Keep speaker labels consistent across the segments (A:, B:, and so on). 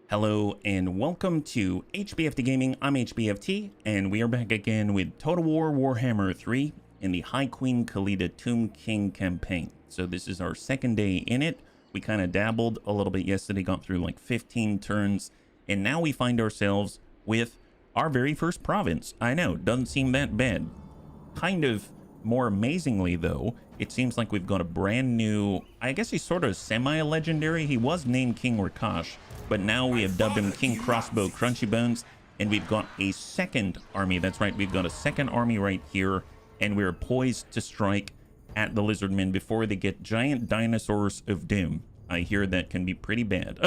A: Hello and welcome to HBFT Gaming. I'm HBFT and we are back again with Total War Warhammer 3 in the High Queen Khalida Tomb King campaign. So this is our second day in it. We kind of dabbled a little bit yesterday, got through like 15 turns, and now we find ourselves with our very first province. I know, doesn't seem that bad. Kind of more amazingly though, it seems like we've got a brand new, I guess he's sort of semi-legendary. He was named King Rakash, but now we have dubbed him King Crossbow Crunchy Bones, and we've got a second army. That's right, we've got a second army right here, and we're poised to strike at the Lizardmen before they get giant dinosaurs of doom. I hear that can be pretty bad.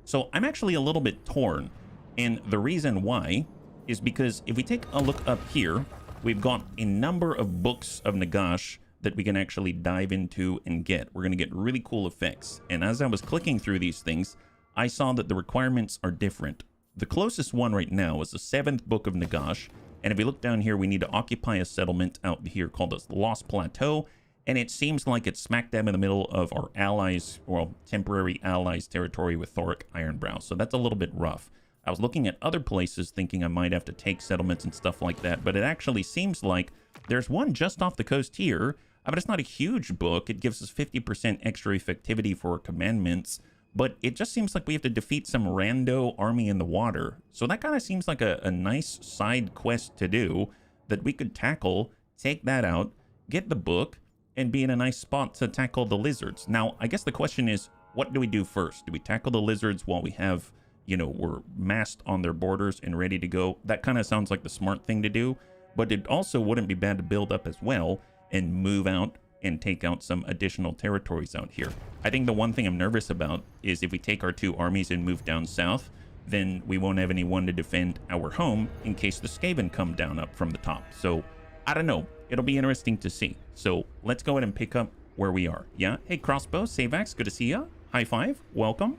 A: So I'm actually a little bit torn, and the reason why is because if we take a look up here, we've got a number of books of Nagash that we can actually dive into and get. We're going to get really cool effects, and as I was clicking through these things, I saw that the requirements are different. The closest one right now is the 7th book of Nagash, and if we look down here, we need to occupy a settlement out here called the Lost Plateau, and it seems like it's smack dab in the middle of our allies, well, temporary allies territory with Thoric Ironbrow, so that's a little bit rough. I was looking at other places thinking I might have to take settlements and stuff like that, but it actually seems like there's one just off the coast here, but it's not a huge book. It gives us 50% extra effectivity for commandments, but it just seems like we have to defeat some rando army in the water. So that kind of seems like a nice side quest to do that we could tackle, take that out, get the book, and be in a nice spot to tackle the lizards. Now, I guess the question is, what do we do first? Do we tackle the lizards while we have, you know, we're massed on their borders and ready to go? That kind of sounds like the smart thing to do, but it also wouldn't be bad to build up as well and move out and take out some additional territories out here. I think the one thing I'm nervous about is if we take our two armies and move down south, then we won't have anyone to defend our home in case the Skaven come down up from the top. So I don't know, it'll be interesting to see. So let's go ahead and pick up where we are. Yeah, hey Crossbow, Savax, good to see ya. High five, welcome.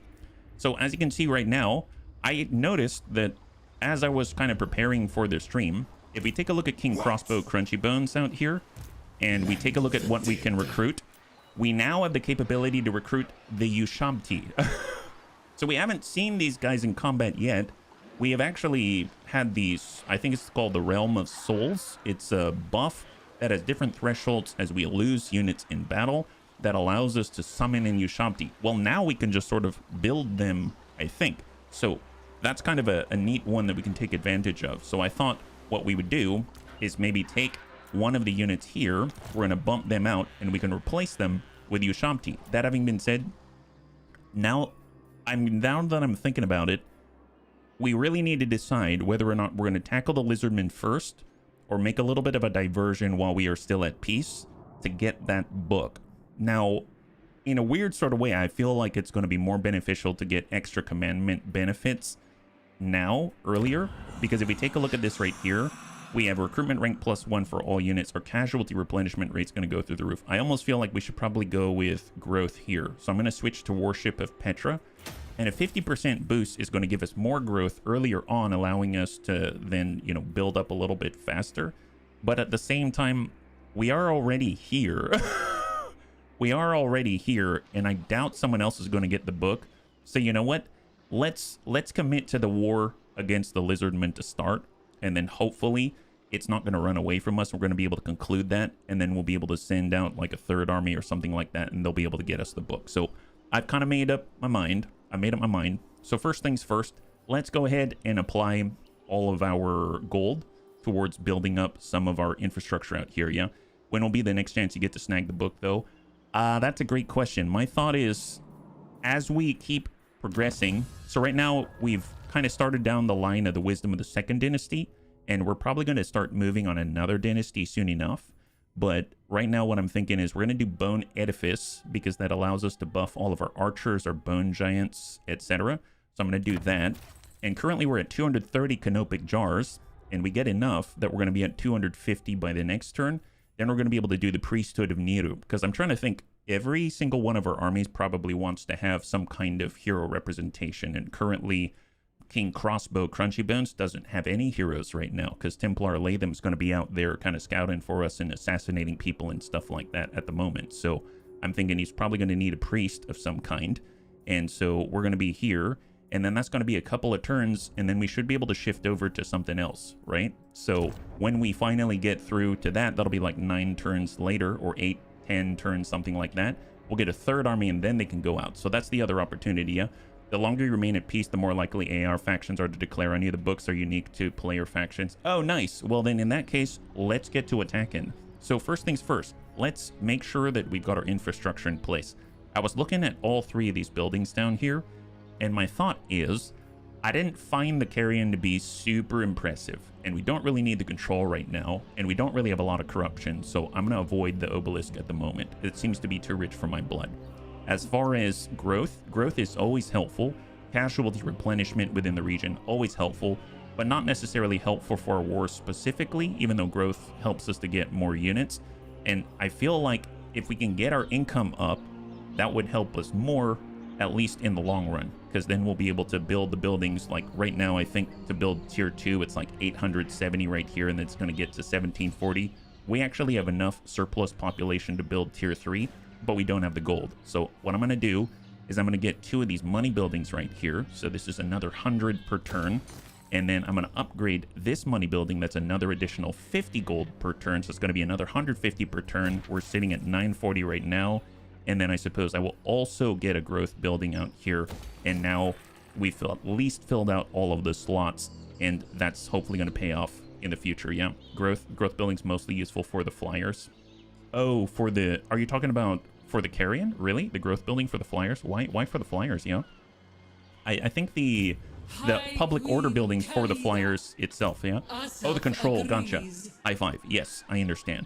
A: So as you can see right now, I noticed that as I was kind of preparing for the stream, if we take a look at King Crossbow Crunchy Bones out here, and we take a look at what we can recruit, we now have the capability to recruit the Ushabti. So we haven't seen these guys in combat yet. We have actually had these, I think it's called the Realm of Souls. It's a buff that has different thresholds as we lose units in battle that allows us to summon in Ushabti. Well, now we can just sort of build them, I think. So that's kind of a neat one that we can take advantage of. So I thought what we would do is maybe take one of the units here, we're going to bump them out, and we can replace them with Ushabti. That having been said, now that I'm thinking about it, we really need to decide whether or not we're going to tackle the Lizardmen first, or make a little bit of a diversion while we are still at peace to get that book. Now, in a weird sort of way, I feel like it's going to be more beneficial to get extra commandment benefits now, earlier, because if we take a look at this right here, we have recruitment rank +1 for all units. Our casualty replenishment rate is going to go through the roof. I almost feel like we should probably go with growth here. So I'm going to switch to Warship of Petra. And a 50% boost is going to give us more growth earlier on, allowing us to then, you know, build up a little bit faster. But at the same time, we are already here. We are already here, and I doubt someone else is going to get the book. So you know what? Let's commit to the war against the Lizardmen to start. And then hopefully it's not going to run away from us. We're going to be able to conclude that, and then we'll be able to send out like a third army or something like that, and they'll be able to get us the book. So I've kind of made up my mind. I made up my mind. So first things first, let's go ahead and apply all of our gold towards building up some of our infrastructure out here. Yeah. When will be the next chance you get to snag the book though? That's a great question. My thought is, as we keep progressing, so right now we've kind of started down the line of the wisdom of the second dynasty, and we're probably going to start moving on another dynasty soon enough. But right now what I'm thinking is we're going to do Bone Edifice, because that allows us to buff all of our archers, our bone giants, etc. So I'm going to do that. And currently we're at 230 canopic jars, and we get enough that we're going to be at 250 by the next turn. Then we're going to be able to do the Priesthood of Niru, because I'm trying to think, every single one of our armies probably wants to have some kind of hero representation, and currently King Crossbow Crunchy Bones doesn't have any heroes right now, because Templar Latham's going to be out there kind of scouting for us and assassinating people and stuff like that at the moment. So I'm thinking he's probably going to need a priest of some kind, and so we're going to be here, and then that's going to be a couple of turns, and then we should be able to shift over to something else, right? So when we finally get through to that, that'll be like 9 turns later, or 8, 10 turns, something like that. We'll get a third army, and then they can go out. So that's the other opportunity, yeah? The longer you remain at peace, the more likely AR factions are to declare any of the books are unique to player factions. Oh, nice. Well, then in that case, let's get to attacking. So first things first, let's make sure that we've got our infrastructure in place. I was looking at all 3 of these buildings down here, and my thought is, I didn't find the carrion to be super impressive, and we don't really need the control right now, and we don't really have a lot of corruption, so I'm going to avoid the obelisk at the moment. It seems to be too rich for my blood. As far as growth is always helpful. Casualty replenishment within the region, always helpful, but not necessarily helpful for our war specifically, even though growth helps us to get more units. And I feel like if we can get our income up, that would help us more, at least in the long run, because then we'll be able to build the buildings. Like right now, I think to build tier 2, it's like 870 right here, and it's going to get to 1740. We actually have enough surplus population to build tier 3, but we don't have the gold. So what I'm going to do is I'm going to get 2 of these money buildings right here. So this is another 100 per turn. And then I'm going to upgrade this money building. That's another additional 50 gold per turn. So it's going to be another 150 per turn. We're sitting at 940 right now. And then I suppose I will also get a growth building out here. And now we've at least filled out all of the slots. And that's hopefully going to pay off in the future. Yeah, growth building's mostly useful for the flyers. Oh, for the... Are you talking about for the carrion? Really? The growth building for the flyers? Why for the flyers, yeah? I think the public order buildings for the flyers itself, yeah? Oh, the control, gotcha. High 5, yes, I understand.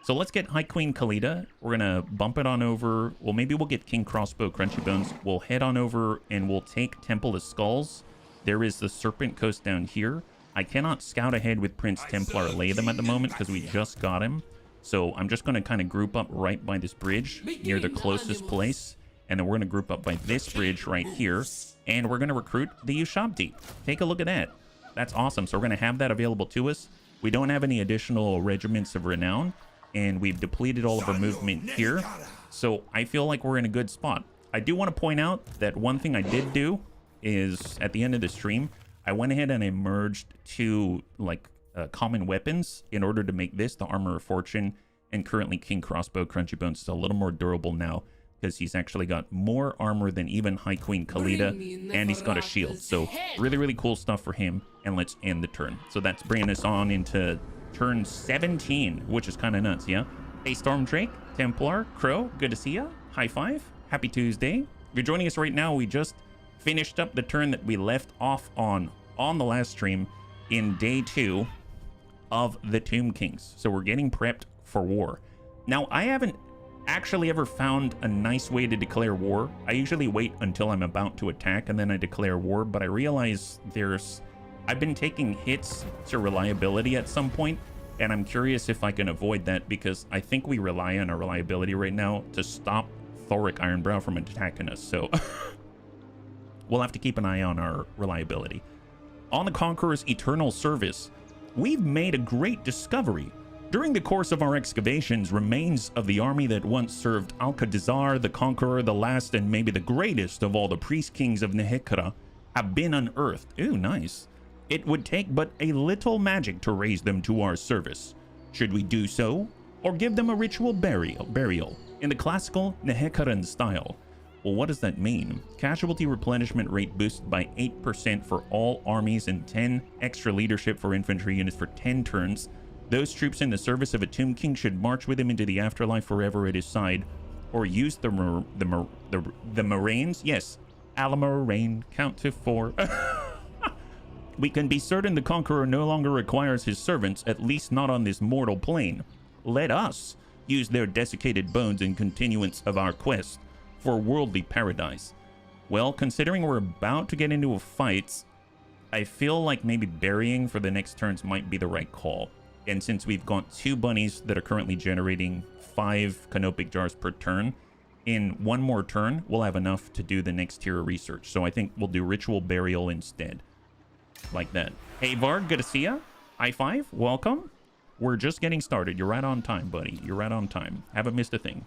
A: So let's get High Queen Khalida. We're gonna bump it on over. Well, maybe we'll get King Crossbow Crunchy Bones. We'll head on over and we'll take Temple of Skulls. There is the Serpent Coast down here. I cannot scout ahead with Prince Templar Latham at the moment because we just got him. So I'm just going to kind of group up right by this bridge near the closest place. And then we're going to group up by this bridge right here. And we're going to recruit the Ushabti. Take a look at that. That's awesome. So we're going to have that available to us. We don't have any additional regiments of renown. And we've depleted all of our movement here. So I feel like we're in a good spot. I do want to point out that one thing I did do is at the end of the stream, I went ahead and I merged 2 like common weapons in order to make this the Armor of Fortune, and currently King Crossbow Crunchy Bones is a little more durable now because he's actually got more armor than even High Queen Khalida, and he's got a shield. So really, really cool stuff for him. And let's end the turn. So that's bringing us on into turn 17, which is kind of nuts, yeah? Hey, Storm Drake, Templar, Crow, good to see ya. High 5, happy Tuesday. If you're joining us right now, we just finished up the turn that we left off on the last stream in day 2 of the Tomb Kings. So we're getting prepped for war. Now, I haven't actually ever found a nice way to declare war. I usually wait until I'm about to attack and then I declare war, but I realize I've been taking hits to reliability at some point, and I'm curious if I can avoid that because I think we rely on our reliability right now to stop Thoric Ironbrow from attacking us. So we'll have to keep an eye on our reliability. On the Conqueror's eternal service, we've made a great discovery. During the course of our excavations, remains of the army that once served Alcadizar, the Conqueror, the last and maybe the greatest of all the priest kings of Nehekra, have been unearthed. Ooh, nice. It would take but a little magic to raise them to our service. Should we do so, or give them a ritual burial in the classical Nehekran style? Well, what does that mean? Casualty replenishment rate boosted by 8% for all armies and 10 extra leadership for infantry units for 10 turns. Those troops in the service of a Tomb King should march with him into the afterlife forever at his side, or use the moraines. Yes, Alamoraine, count to 4. We can be certain the Conqueror no longer requires his servants, at least not on this mortal plane. Let us use their desiccated bones in continuance of our quest for worldly paradise. Well, considering we're about to get into a fight, I feel like maybe burying for the next turns might be the right call. And since we've got 2 bunnies that are currently generating 5 canopic jars per turn, in one more turn, we'll have enough to do the next tier of research. So I think we'll do ritual burial instead. Like that. Hey, Varg, good to see ya. High 5, welcome. We're just getting started. You're right on time, buddy. You're right on time. Haven't missed a thing.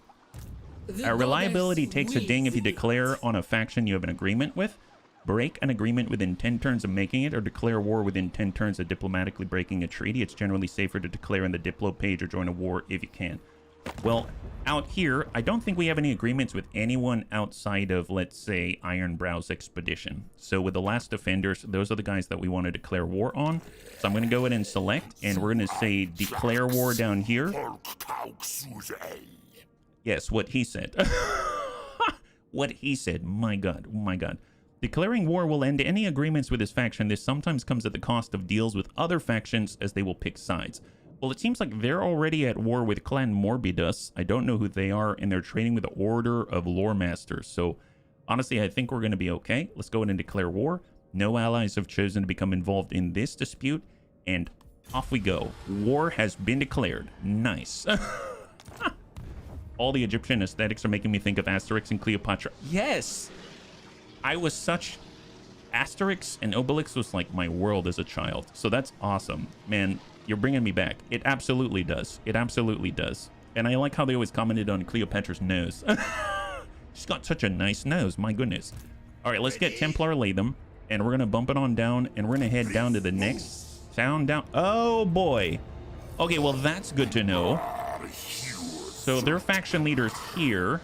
A: Our reliability takes a ding if you declare on a faction you have an agreement with. break an agreement within 10 turns of making it, or declare war within 10 turns of diplomatically breaking a treaty. It's generally safer to declare in the Diplo page or join a war if you can. Well, out here, I don't think we have any agreements with anyone outside of, let's say, Ironbrow's expedition. So with the last defenders, those are the guys that we want to declare war on. So I'm going to go ahead and select, and we're going to say declare war down here. Yes, what he said. What he said. My God. Oh my God. Declaring war will end any agreements with this faction. This sometimes comes at the cost of deals with other factions, as they will pick sides. Well, it seems like they're already at war with Clan Morbidus. I don't know who they are, and they're trading with the Order of Lore Masters. So, honestly, I think we're going to be okay. Let's go ahead and declare war. No allies have chosen to become involved in this dispute, and off we go. War has been declared. Nice. All the Egyptian aesthetics are making me think of Asterix and Cleopatra. Yes! I was such... Asterix and Obelix was like my world as a child. So that's awesome. Man, you're bringing me back. It absolutely does. It absolutely does. And I like how they always commented on Cleopatra's nose. She's got such a nice nose. My goodness. All right, let's get Templar Latham. And we're going to bump it on down. And we're going to head down to the next town down. Oh, boy. Okay, well, that's good to know. So their faction leader's here.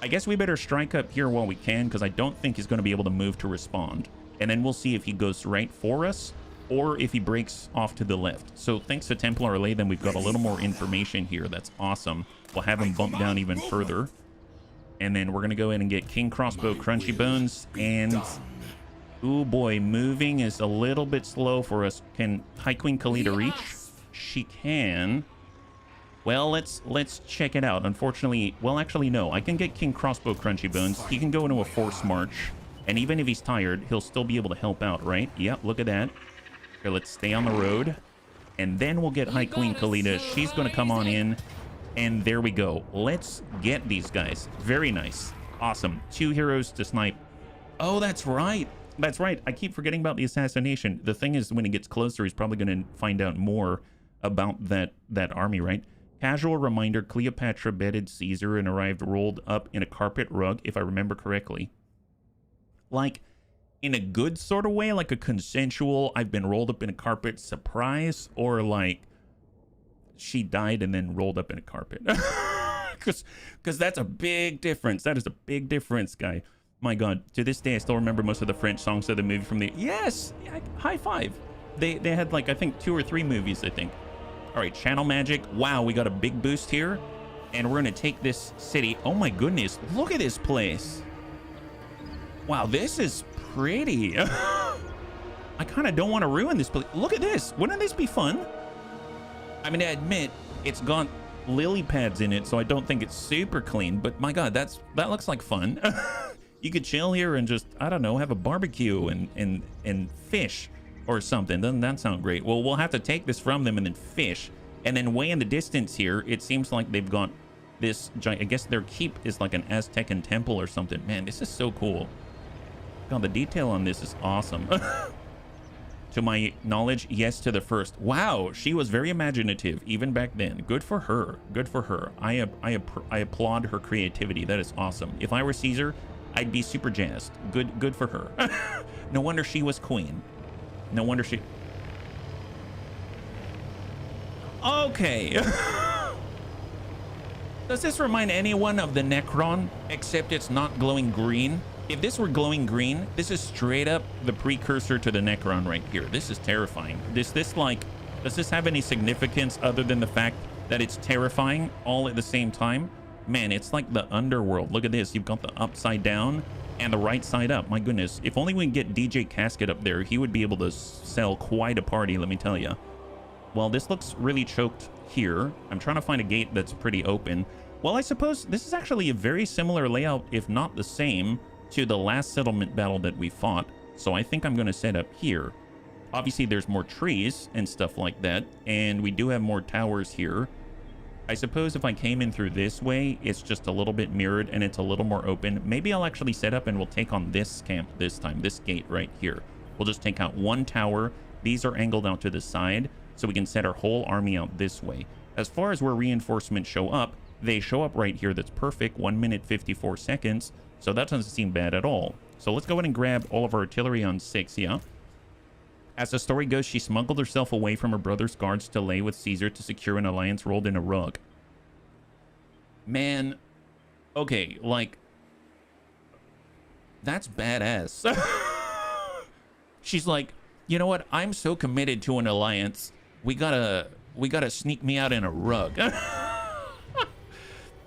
A: I guess we better strike up here while we can, because I don't think he's going to be able to move to respond. And then we'll see if he goes right for us, or if he breaks off to the left. So thanks to Templar Latham, we've got a little more information here. That's awesome. We'll have him bump down even further. And then we're going to go in and get King Crossbow Crunchy Bones. And, oh boy, moving is a little bit slow for us. Can High Queen Khalida reach? She can. Well, let's check it out. Unfortunately, well, actually, no. I can get King Crossbow Crunchy Bones. He can go into a force march. And even if he's tired, he'll still be able to help out, right? Yep, look at that. Here, let's stay on the road. And then we'll get High Queen Khalida. She's going to come on in. And there we go. Let's get these guys. Very nice. Awesome. 2 heroes to snipe. Oh, that's right. That's right. I keep forgetting about the assassination. The thing is, when he gets closer, he's probably going to find out more about that army, right? Casual reminder, Cleopatra bedded Caesar and arrived rolled up in a carpet rug, if I remember correctly. Like, in a good sort of way, like a consensual, I've been rolled up in a carpet surprise, or like, she died and then rolled up in a carpet. Because that's a big difference. That is a big difference, guy. My God, to this day, I still remember most of the French songs of the movie from the... Yes! High five! They had, like, I think 2 or 3 movies, I think. All right, channel magic. Wow, we got a big boost here. And we're going to take this city. Oh, my goodness. Look at this place. Wow, this is pretty. I kind of don't want to ruin this place. Look at this. Wouldn't this be fun? I mean, I admit, it's got lily pads in it, so I don't think it's super clean. But, my God, that looks like fun. You could chill here and just, I don't know, have a barbecue and fish. Or something. Doesn't that sound great? Well, we'll have to take this from them and then fish. And then way in the distance here, it seems like they've got this giant... I guess their keep is like an Aztecan temple or something. Man, this is so cool. God, the detail on this is awesome. To my knowledge, yes to the first. Wow, she was very imaginative even back then. Good for her. Good for her. I applaud her creativity. That is awesome. If I were Caesar, I'd be super jazzed. Good for her. No wonder she was queen. No wonder she... Okay. Does this remind anyone of the Necron? Except it's not glowing green. If this were glowing green, this is straight up the precursor to the Necron right here. This is terrifying. Does this have any significance other than the fact that it's terrifying all at the same time? Man, it's like the underworld. Look at this. You've got the upside down and the right side up. My goodness, if only we can get DJ Casket up there, he would be able to sell quite a party, let me tell you. Well, this looks really choked here. I'm trying to find a gate that's pretty open. Well, I suppose this is actually a very similar layout, if not the same, to the last settlement battle that we fought. So I think I'm going to set up here. Obviously, there's more trees and stuff like that, and we do have more towers here. I suppose if I came in through this way, it's just a little bit mirrored and it's a little more open. Maybe I'll actually set up and we'll take on this camp this time, this gate right here. We'll just take out one tower. These are angled out to the side, so we can set our whole army out this way. As far as where reinforcements show up, they show up right here. That's perfect. 1 minute, 54 seconds. So that doesn't seem bad at all. So let's go ahead and grab all of our artillery on 6, yeah. As the story goes, she smuggled herself away from her brother's guards to lay with Caesar to secure an alliance rolled in a rug. Man, okay, like, that's badass. She's like, you know what? I'm so committed to an alliance. We gotta sneak me out in a rug.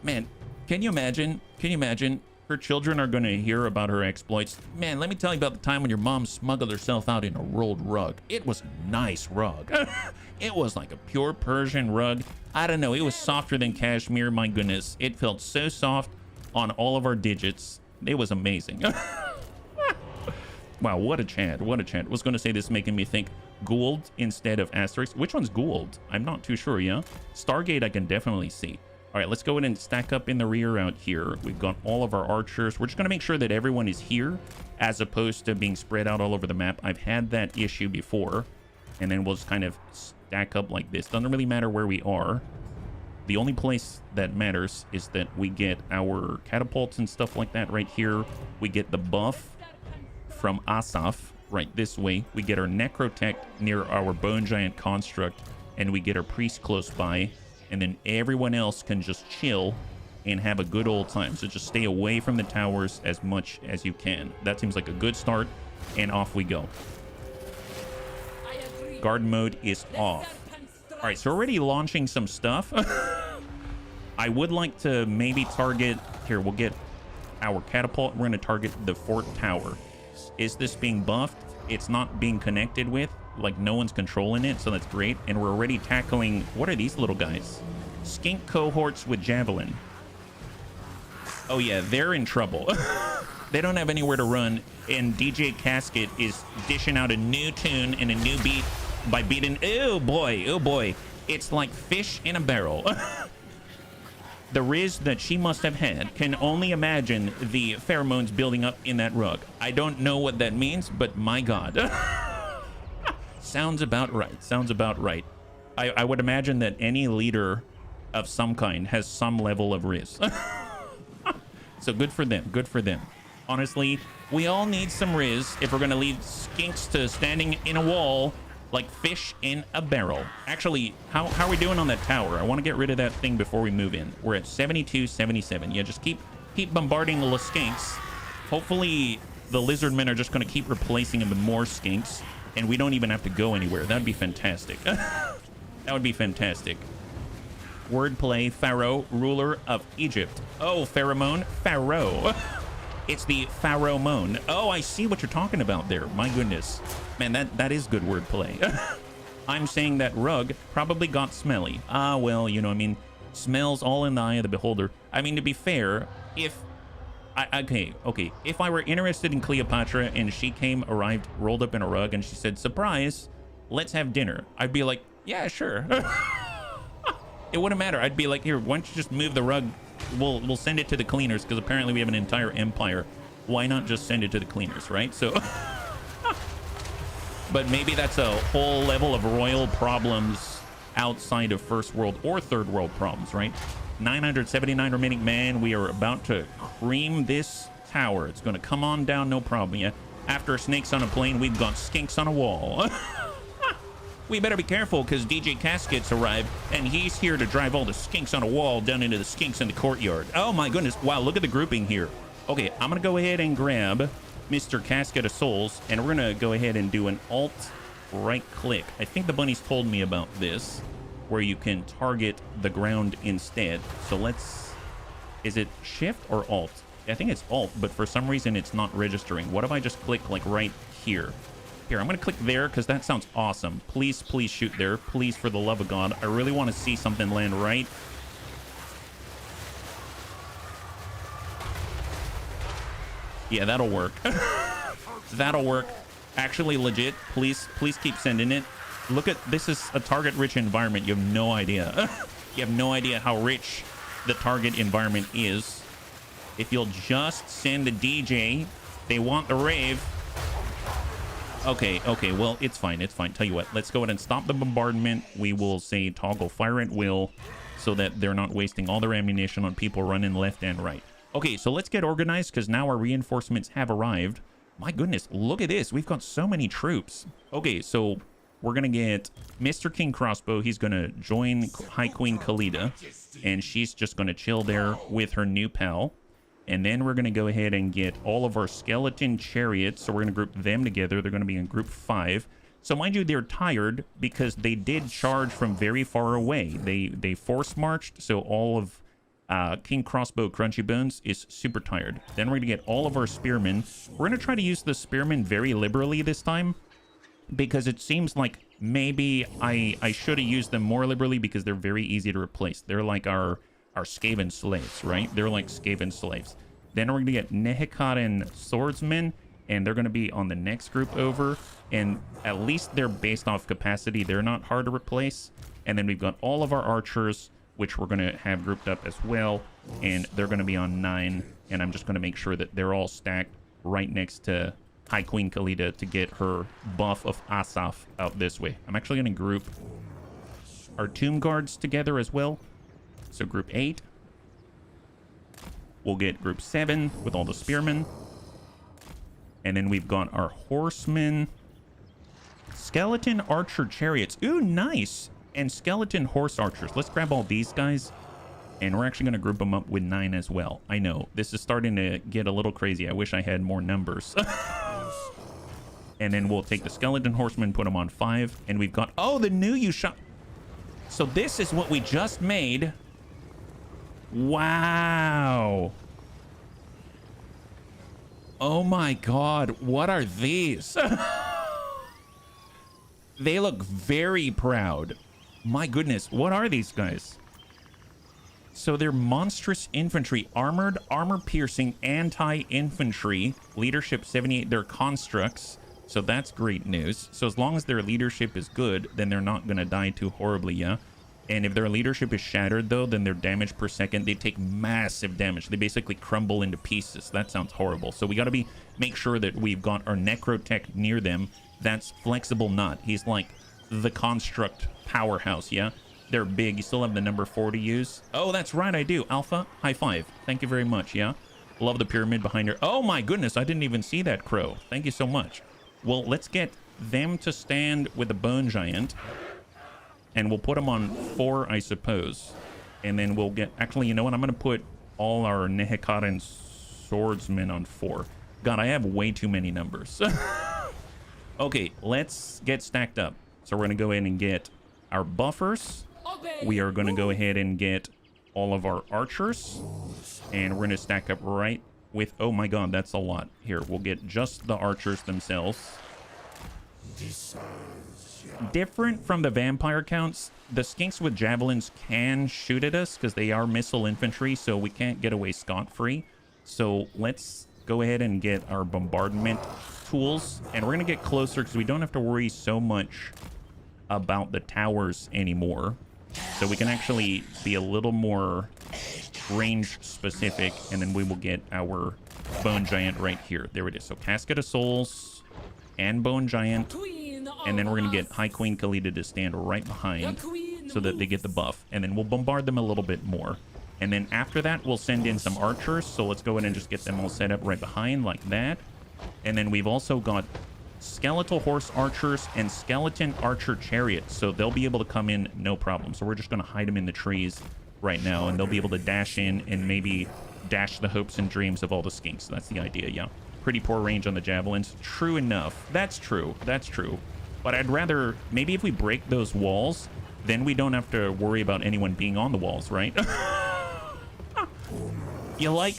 A: Man, can you imagine? Can you imagine? Her children are going to hear about her exploits. Man, let me tell you about the time when your mom smuggled herself out in a rolled rug. It was a nice rug. It was like a pure Persian rug. I don't know. It was softer than cashmere. My goodness. It felt so soft on all of our digits. It was amazing. Wow, what a chant. What a chant. I was going to say this making me think Gould instead of asterisk. Which one's Gould? I'm not too sure, yeah? Stargate I can definitely see. All right, let's go ahead and stack up in the rear out here. We've got all of our archers. We're just going to make sure that everyone is here as opposed to being spread out all over the map. I've had that issue before, and then we'll just kind of stack up like this. Doesn't really matter where we are. The only place that matters is that we get our catapults and stuff like that right here. We get the buff from Asaf right this way. We get our Necrotech near our Bone Giant Construct, and we get our Priest close by. And then everyone else can just chill and have a good old time. So just stay away from the towers as much as you can. That seems like a good start, and off we go. Guard mode is off. All right, so we're already launching some stuff. I would like to maybe target... Here, we'll get our catapult. We're going to target the fort tower. Is this being buffed? It's not being connected with. Like, no one's controlling it, so that's great. And we're already tackling... What are these little guys? Skink cohorts with javelin. Oh, yeah, they're in trouble. They don't have anywhere to run, and DJ Casket is dishing out a new tune and a new beat by beating... Oh, boy. Oh, boy. It's like fish in a barrel. The riz that she must have had. Can only imagine the pheromones building up in that rug. I don't know what that means, but my God. Sounds about right. Sounds about right. I would imagine that any leader of some kind has some level of riz. So good for them. Good for them. Honestly, we all need some riz if we're going to leave skinks to standing in a wall like fish in a barrel. Actually, how are we doing on that tower? I want to get rid of that thing before we move in. We're at 72, 77. Yeah, just keep bombarding the skinks. Hopefully, the lizardmen are just going to keep replacing them with more skinks, and we don't even have to go anywhere. That'd be fantastic. That would be fantastic. Wordplay, Pharaoh, ruler of Egypt. Oh, pheromone, Pharaoh. It's the pheromone. Oh, I see what you're talking about there. My goodness. Man, that is good wordplay. I'm saying that rug probably got smelly. Ah, well, you know, I mean, smells all in the eye of the beholder. I mean, to be fair, if... Okay. If I were interested in Cleopatra and she arrived, rolled up in a rug, and she said, surprise, let's have dinner, I'd be like, yeah, sure. It wouldn't matter. I'd be like, here, why don't you just move the rug? We'll send it to the cleaners, because apparently we have an entire empire. Why not just send it to the cleaners, right? So, but maybe that's a whole level of royal problems outside of first world or third world problems, right? 979 remaining. Man, we are about to cream this tower. It's going to come on down, no problem. Yeah. After snakes on a plane, we've got skinks on a wall. We better be careful, because DJ Casket's arrived, and he's here to drive all the skinks on a wall down into the skinks in the courtyard. Oh my goodness. Wow, look at the grouping here. Okay, I'm going to go ahead and grab Mr. Casket of Souls, and we're going to go ahead and do an alt right click. I think the bunnies told me about this, where you can target the ground instead. So let's... Is it shift or alt? I think it's alt, but for some reason it's not registering. What if I just click like right here? Here, I'm going to click there because that sounds awesome. Please, please shoot there. Please, for the love of God. I really want to see something land right. Yeah, that'll work. That'll work. Actually, legit. Please keep sending it. Look at, this is a target-rich environment. You have no idea. You have no idea how rich the target environment is. If you'll just send the DJ, they want the rave. Okay, well, it's fine. Tell you what, let's go ahead and stop the bombardment. We will say toggle fire at will so that they're not wasting all their ammunition on people running left and right. Okay, so let's get organized because now our reinforcements have arrived. My goodness, look at this. We've got so many troops. Okay, so we're going to get Mr. King Crossbow. He's going to join High Queen Khalida, and she's just going to chill there with her new pal. And then we're going to go ahead and get all of our skeleton chariots. So we're going to group them together. They're going to be in group 5. So mind you, they're tired because they did charge from very far away. They force marched, so all of King Crossbow Crunchy Bones is super tired. Then we're going to get all of our spearmen. We're going to try to use the spearmen very liberally this time, because it seems like maybe I should have used them more liberally because they're very easy to replace. They're like our Skaven slaves, right? They're like Skaven slaves. Then we're going to get Nehekaren swordsmen, and they're going to be on the next group over. And at least they're based off capacity. They're not hard to replace. And then we've got all of our archers, which we're going to have grouped up as well. And they're going to be on 9. And I'm just going to make sure that they're all stacked right next to High Queen Khalida to get her buff of Asaf out this way. I'm actually going to group our Tomb Guards together as well. So group 8. We'll get group 7 with all the spearmen. And then we've got our horsemen. Skeleton archer chariots. Ooh, nice. And skeleton horse archers. Let's grab all these guys. And we're actually going to group them up with 9 as well. I know, this is starting to get a little crazy. I wish I had more numbers. And then we'll take the skeleton horsemen, put them on 5. And we've got, oh, the new you shot. So this is what we just made. Wow. Oh my god, what are these? They look very proud. My goodness, what are these guys? So they're monstrous infantry, armored, armor-piercing, anti-infantry, leadership 78. They're constructs, so that's great news. So as long as their leadership is good, then they're not going to die too horribly, yeah? And if their leadership is shattered, though, then their damage per second, they take massive damage. They basically crumble into pieces. That sounds horrible. So we got to make sure that we've got our Necrotech near them. That's Flexible Nut. He's like the construct powerhouse, yeah? They're big. You still have the number 4 to use? Oh, that's right, I do. Alpha, high 5. Thank you very much, yeah? Love the pyramid behind her. Oh my goodness, I didn't even see that, Crow. Thank you so much. Well, let's get them to stand with the Bone Giant. And we'll put them on 4, I suppose. And then we'll get... Actually, you know what? I'm going to put all our Nehekaren swordsmen on 4. God, I have way too many numbers. Okay, let's get stacked up. So we're going to go in and get our buffers. We are going to go ahead and get all of our archers. And we're going to stack up right with... Oh my god, that's a lot. Here, we'll get just the archers themselves. Different from the vampire counts, the skinks with javelins can shoot at us because they are missile infantry, so we can't get away scot-free. So let's go ahead and get our bombardment tools, and we're going to get closer because we don't have to worry so much about the towers anymore. So we can actually be a little more range specific, and then we will get our Bone Giant right here. There it is. So Casket of Souls and Bone Giant. And then we're going to get High Queen Khalida to stand right behind so that they get the buff. And then we'll bombard them a little bit more. And then after that, we'll send in some archers. So let's go ahead and just get them all set up right behind like that. And then we've also got skeletal horse archers and skeleton archer chariots. So they'll be able to come in no problem. So we're just going to hide them in the trees right now. And they'll be able to dash in and maybe dash the hopes and dreams of all the skinks. That's the idea, yeah. Pretty poor range on the javelins. True enough. That's true. That's true. But I'd rather, maybe if we break those walls, then we don't have to worry about anyone being on the walls, right? You like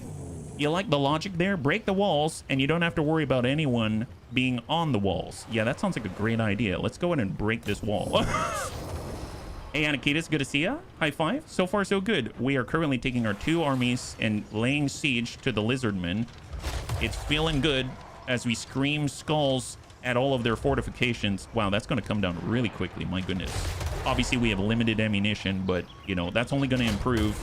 A: the logic there? Break the walls, and you don't have to worry about anyone being on the walls. Yeah, that sounds like a great idea. Let's go ahead and break this wall. Hey, Anakitas, good to see ya. High 5. So far, so good. We are currently taking our 2 armies and laying siege to the Lizardmen. It's feeling good as we scream skulls at all of their fortifications. Wow, that's going to come down really quickly. My goodness. Obviously, we have limited ammunition, but, you know, that's only going to improve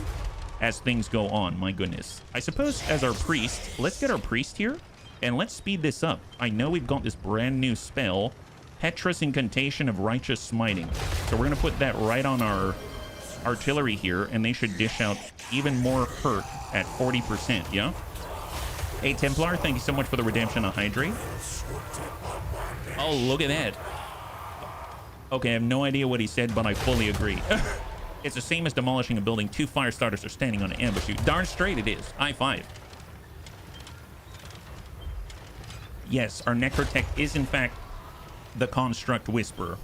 A: as things go on. My goodness. I suppose as our priest, let's get our priest here, and let's speed this up. I know we've got this brand new spell, Petra's Incantation of Righteous Smiting. So we're going to put that right on our artillery here, and they should dish out even more hurt at 40%, yeah? Hey, Templar, thank you so much for the redemption of Hydrate. Oh, look at that. Okay, I have no idea what he said, but I fully agree. It's the same as demolishing a building. 2 fire starters are standing on an ambush you. Darn straight it is. High five. Yes, our Necrotech is, in fact, the Construct Whisperer.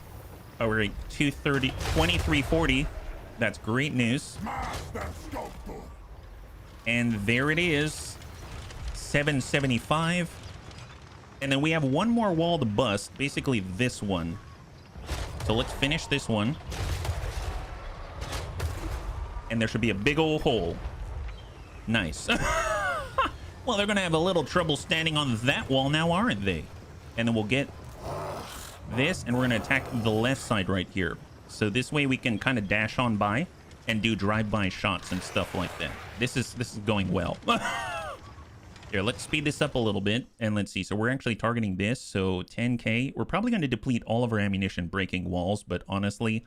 A: Oh, we're at 2340. That's great news. And there it is. 775. And then we have one more wall to bust. Basically this one. So let's finish this one. And there should be a big old hole. Nice. Well, they're going to have a little trouble standing on that wall now, aren't they? And then we'll get this, and we're going to attack the left side right here. So this way we can kind of dash on by and do drive-by shots and stuff like that. This is going well. Here, let's speed this up a little bit, and let's see. So we're actually targeting this, so 10k. We're probably going to deplete all of our ammunition breaking walls, but honestly,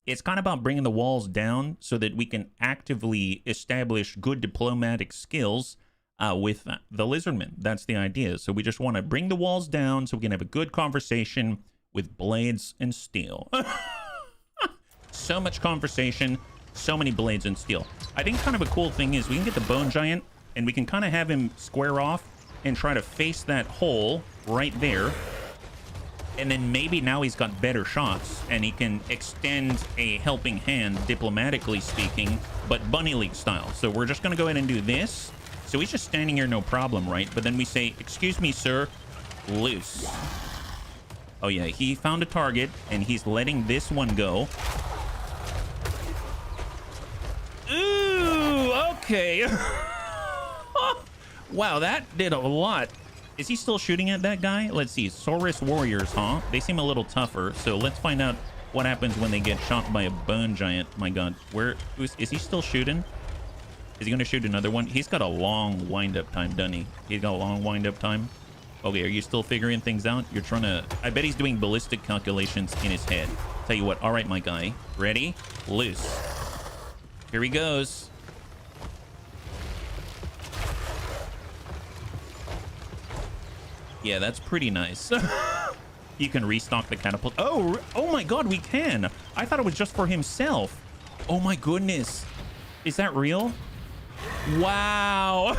A: it's kind of about bringing the walls down so that we can actively establish good diplomatic skills with the Lizardmen. That's the idea. So we just want to bring the walls down so we can have a good conversation with blades and steel. So much conversation, so many blades and steel. I think kind of a cool thing is we can get the Bone Giant and we can kind of have him square off and try to face that hole right there. And then maybe now he's got better shots and he can extend a helping hand, diplomatically speaking, but Bunny League style. So we're just going to go ahead and do this. So he's just standing here, no problem, right? But then we say, excuse me, sir, loose. Oh yeah, he found a target and he's letting this one go. Ooh, okay. Wow, that did a lot. Is he still shooting at that guy? Let's see. Saurus warriors, huh? They seem a little tougher. So let's find out what happens when they get shot by a bone giant. My God, is he still shooting? Is he going to shoot another one? He's got a long wind-up time, doesn't he? He's got a long wind-up time. Okay, are you still figuring things out? You're trying to... I bet he's doing ballistic calculations in his head. Tell you what. All right, my guy. Ready? Loose. Here he goes. Yeah, that's pretty nice. You can restock the catapult. Oh my God, we can. I thought it was just for himself. Oh my goodness. Is that real? Wow.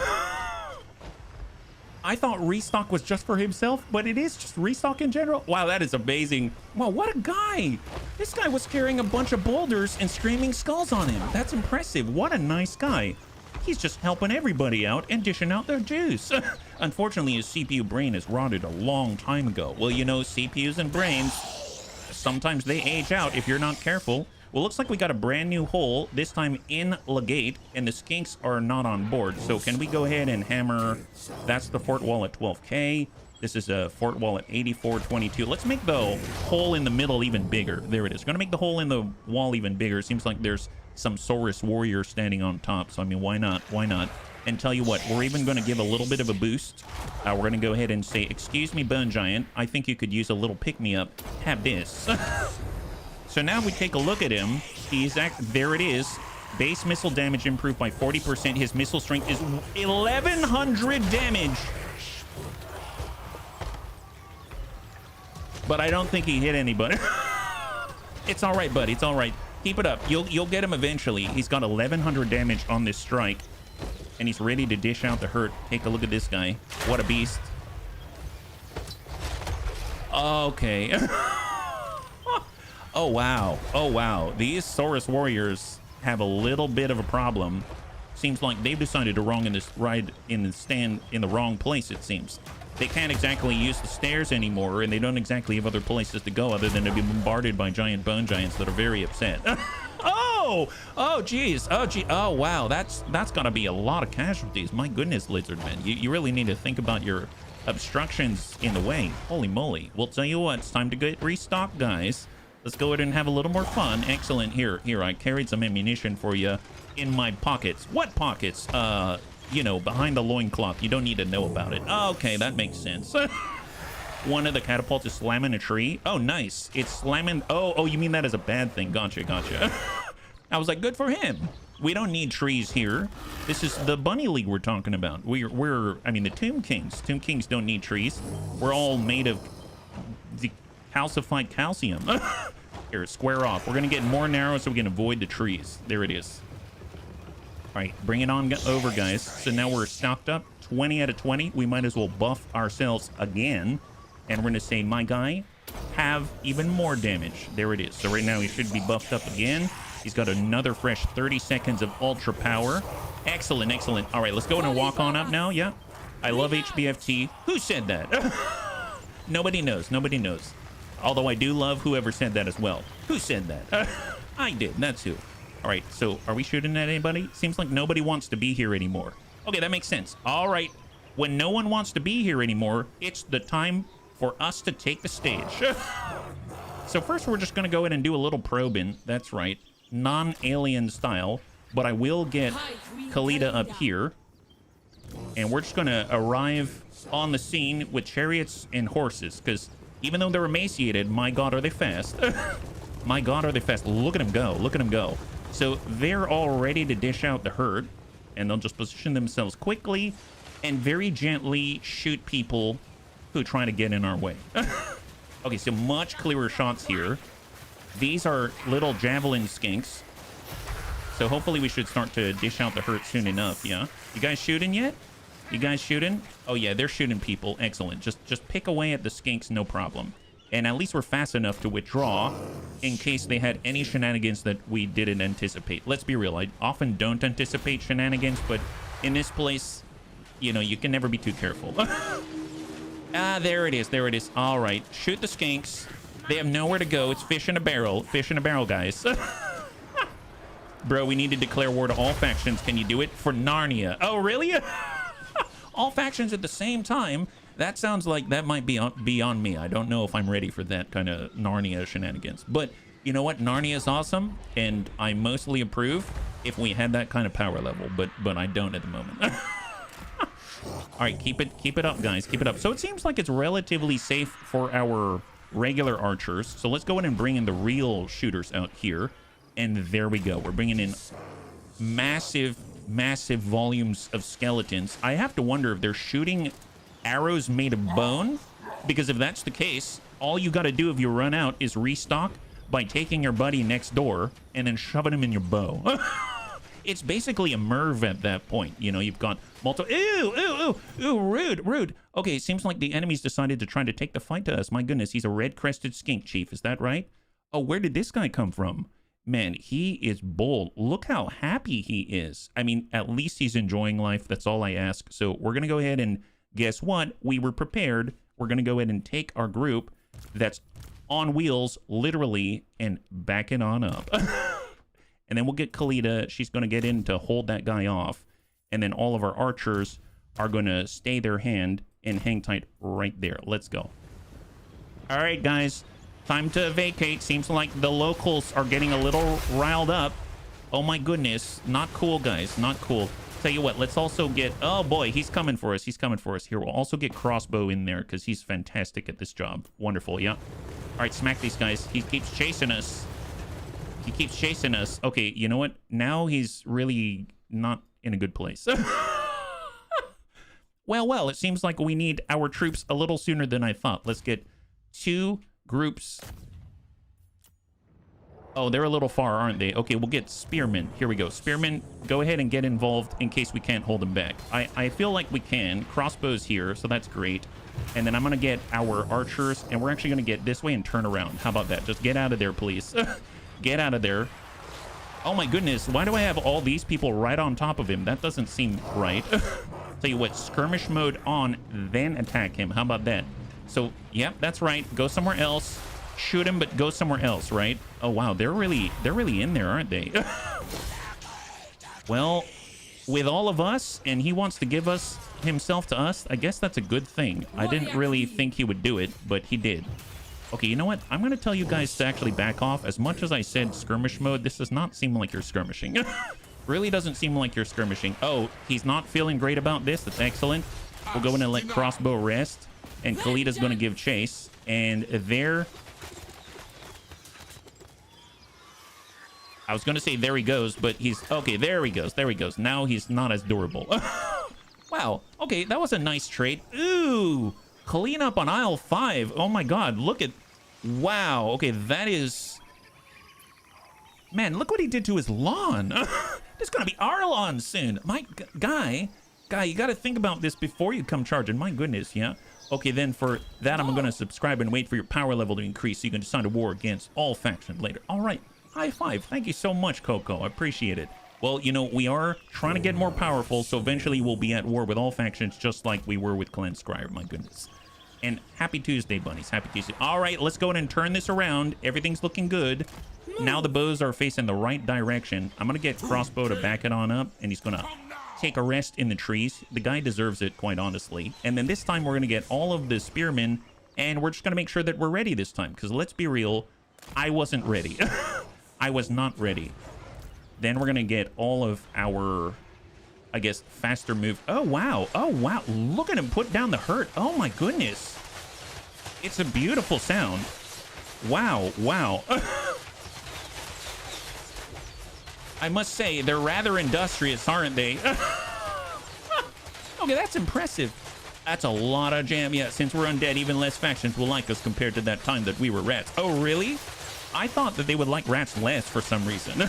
A: I thought restock was just for himself, but it is just restock in general. Wow, that is amazing. Wow, what a guy. This guy was carrying a bunch of boulders and screaming skulls on him. That's impressive. What a nice guy. He's just helping everybody out and dishing out their juice. Unfortunately, his CPU brain has rotted a long time ago. Well, you know, CPUs and brains, sometimes they age out if you're not careful. Well, looks like we got a brand new hole, this time in Legate, and the skinks are not on board. So can we go ahead and hammer? That's the fort wall at 12k. This is a fort wall at 8422. Let's make the hole in the middle even bigger. There it is. Going to make the hole in the wall even bigger. It seems like there's some Saurus warrior standing on top. So, I mean, why not? Why not? And tell you what, we're even going to give a little bit of a boost. We're going to go ahead and say, excuse me, Bone Giant. I think you could use a little pick-me-up. Have this. So now we take a look at him. There it is. Base missile damage improved by 40%. His missile strength is 1,100 damage. But I don't think he hit anybody. It's all right, buddy. It's all right. Keep it up. You'll get him eventually. He's got 1,100 damage on this strike. And he's ready to dish out the hurt. Take a look at this guy. What a beast. Okay. Oh, wow. Oh, wow. These Saurus warriors have a little bit of a problem. Seems like they've decided to stand in the wrong place, it seems. They can't exactly use the stairs anymore, and they don't exactly have other places to go other than to be bombarded by giant bone giants that are very upset. Oh, geez. Oh, wow. That's got to be a lot of casualties. My goodness, Lizardmen. You really need to think about your obstructions in the way. Holy moly. We'll tell you what. It's time to get restocked, guys. Let's go ahead and have a little more fun. Excellent. Here, I carried some ammunition for you in my pockets. What pockets? You know, behind the loincloth. You don't need to know about it. Okay, that makes sense. One of the catapults is slamming a tree. Oh, nice. It's slamming. Oh, you mean that as a bad thing. Gotcha. I was like, good for him. We don't need trees here. This is the bunny league we're talking about. I mean, the Tomb Kings. Tomb Kings don't need trees. We're all made of the calcified calcium. Here, square off. We're going to get more narrow so we can avoid the trees. There it is. All right, bring it on over, guys. So now we're stocked up. 20 out of 20. We might as well buff ourselves again. And we're going to say, my guy, have even more damage. There it is. So right now he should be buffed up again. He's got another fresh 30 seconds of ultra power. Excellent, excellent. All right, let's go and walk on up now. Yeah, I love HBFT. Who said that? Nobody knows. Nobody knows. Although I do love whoever said that as well. Who said that? I did. That's who. All right, so are we shooting at anybody? Seems like nobody wants to be here anymore. Okay, that makes sense. All right, when no one wants to be here anymore, it's the time for us to take the stage. So first, we're just going to go ahead and do a little probing. That's right. Non-alien style, but I will get Khalida up here, and we're just gonna arrive on the scene with chariots and horses, because even though they're emaciated, my god, are they fast. My god, are they fast. Look at them go. Look at them go. So they're all ready to dish out the herd, and they'll just position themselves quickly and very gently shoot people who try to get in our way. Okay, so much clearer shots here. These are little javelin skinks. So hopefully we should start to dish out the hurt soon enough, yeah? You guys shooting yet? You guys shooting? Oh yeah, they're shooting people. Excellent. Just pick away at the skinks, no problem. And at least we're fast enough to withdraw in case they had any shenanigans that we didn't anticipate. Let's be real, I often don't anticipate shenanigans, but in this place, you know, you can never be too careful. Ah, there it is, there it is. All right, shoot the skinks. They have nowhere to go. It's fish in a barrel. Fish in a barrel, guys. Bro, we need to declare war to all factions. Can you do it? For Narnia. Oh, really? All factions at the same time? That sounds like that might be beyond me. I don't know if I'm ready for that kind of Narnia shenanigans. But you know what? Narnia is awesome, and I mostly approve if we had that kind of power level, but I don't at the moment. All right, keep it up, guys. Keep it up. So it seems like it's relatively safe for our regular archers. So let's go in and bring in the real shooters out here. And there we go. We're bringing in massive volumes of skeletons. I have to wonder if they're shooting arrows made of bone, because if that's the case, all you got to do if you run out is restock by taking your buddy next door and then shoving him in your bow. It's basically a Merv at that point. You know, you've got multiple... Ew, rude. Okay, it seems like the enemies decided to try to take the fight to us. My goodness, he's a red-crested skink chief. Is that right? Oh, where did this guy come from? Man, he is bold. Look how happy he is. I mean, at least he's enjoying life. That's all I ask. So we're going to go ahead and guess what? We were prepared. We're going to go ahead and take our group that's on wheels, literally, and back it on up. And then we'll get Khalida. She's going to get in to hold that guy off. And then all of our archers are going to stay their hand and hang tight right there. Let's go. All right, guys. Time to vacate. Seems like the locals are getting a little riled up. Oh, my goodness. Not cool, guys. Not cool. Tell you what, let's also get... Oh, boy. He's coming for us. He's coming for us. Here, we'll also get Crossbow in there because he's fantastic at this job. Wonderful, yeah. All right, smack these guys. He keeps chasing us. He keeps chasing us. Okay, you know what? Now he's really not in a good place. Well, it seems like we need our troops a little sooner than I thought. Let's get 2 groups. Oh, they're a little far, aren't they? Okay, we'll get Spearmen. Here we go. Spearmen, go ahead and get involved in case we can't hold them back. I feel like we can. Crossbows here, so that's great. And then I'm going to get our archers, and we're actually going to get this way and turn around. How about that? Just get out of there, please. Get out of there. Oh my goodness, why do I have all these people right on top of him? That doesn't seem right. Tell you what, skirmish mode on, then attack him. How about that? So, yep, that's right. Go somewhere else. Shoot him, but go somewhere else, right? Oh wow, they're really in there, aren't they? Well, with all of us, and he wants to give us himself to us, I guess that's a good thing. I didn't really think he would do it, but he did. Okay, you know what? I'm going to tell you guys to actually back off. As much as I said skirmish mode, this does not seem like you're skirmishing. Really doesn't seem like you're skirmishing. Oh, he's not feeling great about this. That's excellent. We'll go in and let Crossbow rest. And Khalida's going to give chase. And there... I was going to say there he goes, but he's... Okay, there he goes. There he goes. Now he's not as durable. Wow. Okay, that was a nice trait. Ooh. Clean up on aisle 5. Oh my god. Look at... Wow. Okay, that is... Man, look what he did to his lawn. This is going to be our lawn soon. My... Guy, you got to think about this before you come charging. My goodness, yeah? Okay, then for that, I'm going to subscribe and wait for your power level to increase so you can decide a war against all factions later. All right. High five. Thank you so much, Coco. I appreciate it. Well, you know, we are trying to get more powerful, so eventually we'll be at war with all factions just like we were with Clan Scryer. My goodness. And happy Tuesday, bunnies. Happy Tuesday. All right, let's go ahead and turn this around. Everything's looking good. Now the bows are facing the right direction. I'm going to get Crossbow to back it on up, and he's going to take a rest in the trees. The guy deserves it, quite honestly. And then this time we're going to get all of the spearmen, and we're just going to make sure that we're ready this time. Because let's be real, I wasn't ready. I was not ready. Then we're going to get all of our, I guess, faster move. Oh, wow. Oh, wow. Look at him put down the hurt. Oh, my goodness. It's a beautiful sound. Wow. Wow. I must say, they're rather industrious, aren't they? Okay, that's impressive. That's a lot of jam. Yeah, since we're undead, even less factions will like us compared to that time that we were rats. Oh, really? I thought that they would like rats less for some reason.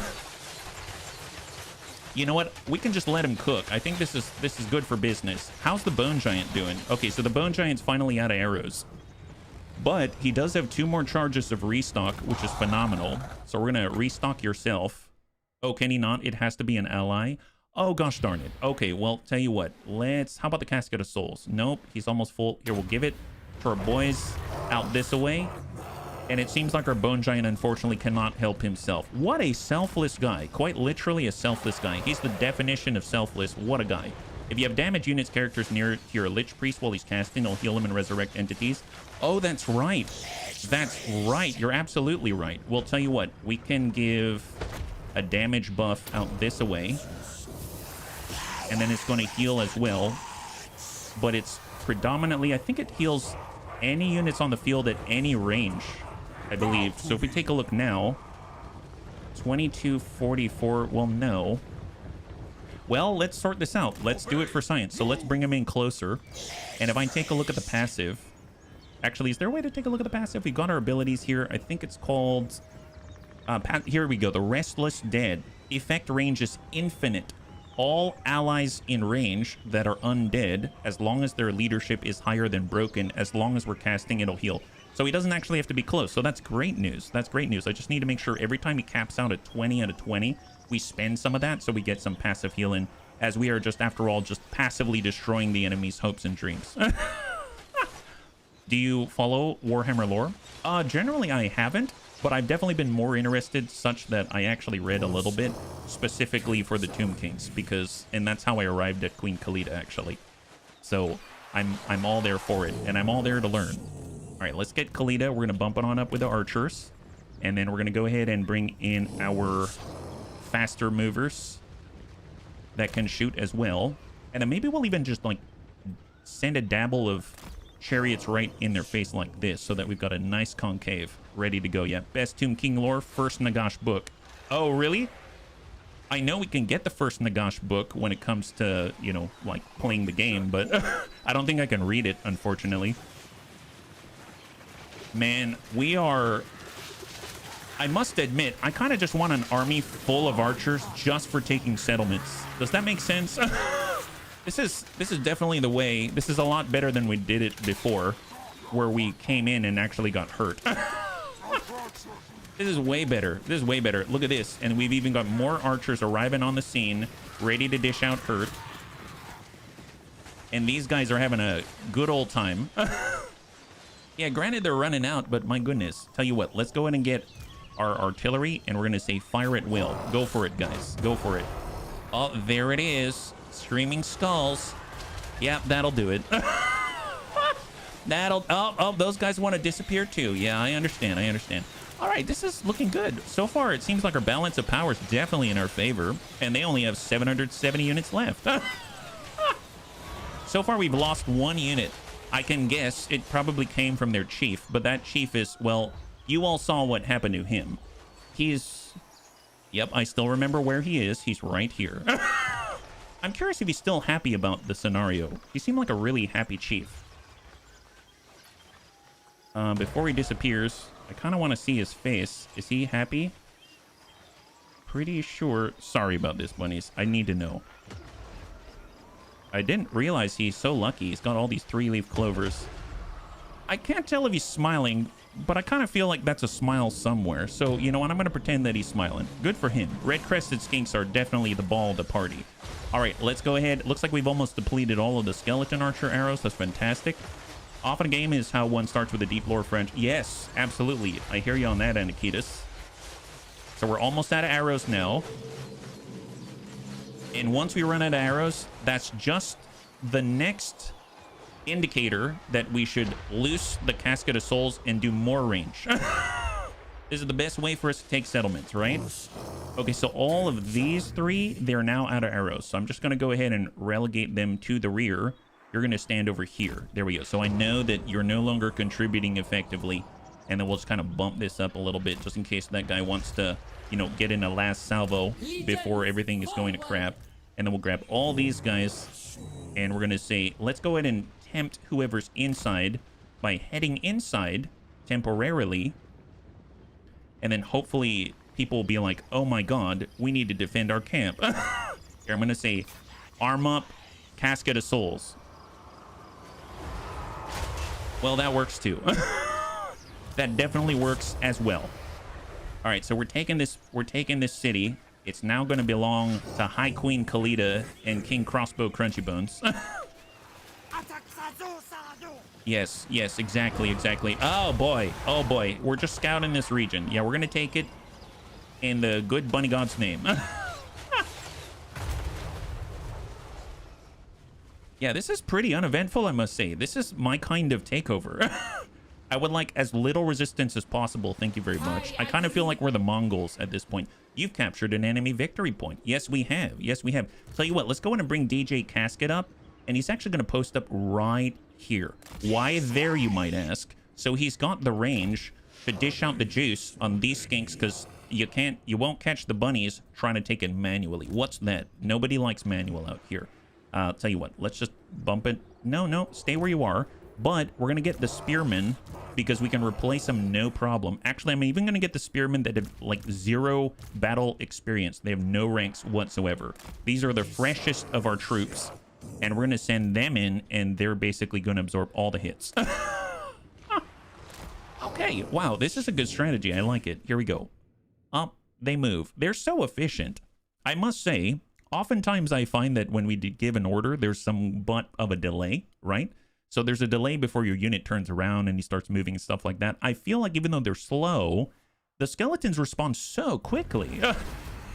A: You know what? We can just let him cook. I think this is good for business. How's the Bone Giant doing? Okay, so the Bone Giant's finally out of arrows. But he does have 2 more charges of restock, which is phenomenal. So we're going to restock yourself. Oh, can he not? It has to be an ally. Oh, gosh darn it. Okay, well, tell you what. How about the Casket of Souls? Nope, he's almost full. Here, we'll give it to our boys out this way. And it seems like our Bone Giant, unfortunately, cannot help himself. What a selfless guy. Quite literally a selfless guy. He's the definition of selfless. What a guy. If you have damage units characters near to your Lich Priest while he's casting, he'll heal him and resurrect entities. Oh, that's right. That's right. You're absolutely right. Well, tell you what. We can give a damage buff out this away. And then it's going to heal as well. But it's predominantly... I think it heals any units on the field at any range, I believe. So if we take a look now, 2244, well, no. Well, let's sort this out. Let's do it for science. So let's bring him in closer. And if I take a look at the passive, actually, is there a way to take a look at the passive? We've got our abilities here. I think it's called, here we go. The Restless Dead. Effect range is infinite. All allies in range that are undead, as long as their leadership is higher than broken, as long as we're casting, it'll heal. So he doesn't actually have to be close. So that's great news. That's great news. I just need to make sure every time he caps out at 20 out of 20, we spend some of that so we get some passive healing, as we are just, after all, just passively destroying the enemy's hopes and dreams. Do you follow Warhammer lore? Generally, I haven't, but I've definitely been more interested such that I actually read a little bit specifically for the Tomb Kings, because, and that's how I arrived at Queen Khalida, actually. So I'm all there for it, and I'm all there to learn. All right, let's get Khalida. We're going to bump it on up with the archers, and then we're going to go ahead and bring in our faster movers that can shoot as well. And then maybe we'll even just, like, send a dabble of chariots right in their face like this, so that we've got a nice concave ready to go. Yeah, best Tomb King lore, first Nagash book. Oh, really? I know we can get the first Nagash book when it comes to, you know, like playing the game, but I don't think I can read it, unfortunately. Man, we are... I must admit, I kind of just want an army full of archers just for taking settlements. Does that make sense? This is definitely the way. This is a lot better than we did it before, where we came in and actually got hurt. This is way better. This is way better. Look at this. And we've even got more archers arriving on the scene, ready to dish out hurt. And these guys are having a good old time. Yeah, granted they're running out, but my goodness. Tell you what, let's go in and get our artillery, and we're going to say fire at will. Go for it, guys. Go for it. Oh, there it is. Screaming skulls. Yep, that'll do it. That'll... Oh, those guys want to disappear too. Yeah, I understand. I understand. All right, this is looking good. So far, it seems like our balance of power is definitely in our favor, and they only have 770 units left. So far, we've lost 1 unit. I can guess it probably came from their chief, but that chief is, well, you all saw what happened to him. He's Yep, I still remember where he is. He's right here. I'm curious if he's still happy about the scenario. He seemed like a really happy chief. Before he disappears, I kind of want to see his face. Is he happy? Pretty sure. Sorry about this, bunnies. I need to know. I didn't realize he's so lucky. He's got all these 3-leaf clovers. I can't tell if he's smiling, but I kind of feel like that's a smile somewhere. So, you know what? I'm going to pretend that he's smiling. Good for him. Red-crested skinks are definitely the ball of the party. All right, let's go ahead. Looks like we've almost depleted all of the skeleton archer arrows. That's fantastic. Often a game is how one starts with a deep lore French. Yes, absolutely. I hear you on that, Anakitas. So we're almost out of arrows now. And once we run out of arrows, that's just the next indicator that we should loose the Casket of Souls and do more range. This is the best way for us to take settlements, right? Okay, so all of these 3, they're now out of arrows. So I'm just going to go ahead and relegate them to the rear. You're going to stand over here. There we go. So I know that you're no longer contributing effectively. And then we'll just kind of bump this up a little bit just in case that guy wants to, you know, get in a last salvo before everything is going to crap. And then we'll grab all these guys and we're going to say, let's go ahead and tempt whoever's inside by heading inside temporarily. And then hopefully people will be like, oh my God, we need to defend our camp. Here, I'm going to say, arm up, Casket of Souls. Well, that works too. That definitely works as well. All right, so we're taking this city. It's now going to belong to High Queen Khalida and King Crossbow Crunchy Bones. Yes, exactly. Oh boy, we're just scouting this region. Yeah, we're going to take it in the good bunny god's name. Yeah, this is pretty uneventful, I must say. This is my kind of takeover. I would like as little resistance as possible. Thank you very much. I kind of feel like we're the Mongols at this point. You've captured an enemy victory point. Yes, we have. Tell you what, let's go in and bring DJ Casket up. And he's actually going to post up right here. Why there, you might ask? So he's got the range to dish out the juice on these skinks because you won't catch the bunnies trying to take it manually. What's that? Nobody likes manual out here. Tell you what, let's just bump it. No, stay where you are. But we're going to get the spearmen because we can replace them no problem. Actually, I'm even going to get the spearmen that have like 0 battle experience. They have no ranks whatsoever. These are the freshest of our troops. And we're going to send them in and they're basically going to absorb all the hits. Okay, wow, this is a good strategy. I like it. Here we go. Up, they move. They're so efficient. I must say, oftentimes I find that when we give an order, there's somewhat of a delay, right? So there's a delay before your unit turns around and he starts moving and stuff like that. I feel like even though they're slow, the skeletons respond so quickly.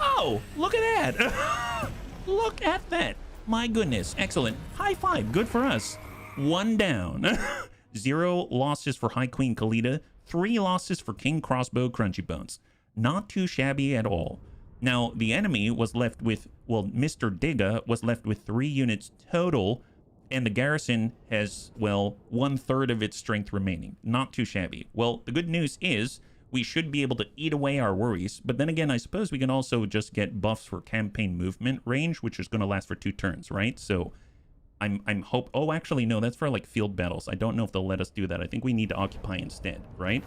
A: Oh, look at that. Look at that. My goodness. Excellent. High five. Good for us. 1 down. 0 losses for High Queen Khalida. 3 losses for King Crossbow Crunchy Bones. Not too shabby at all. Now, the enemy was left with, well, Mr. Digga was left with 3 units total. And the garrison has, well, 1/3 of its strength remaining. Not too shabby. Well, the good news is we should be able to eat away our worries. But then again, I suppose we can also just get buffs for campaign movement range, which is going to last for 2 turns, right? So I'm oh, actually, no, that's for like field battles. I don't know if they'll let us do that. I think we need to occupy instead, right?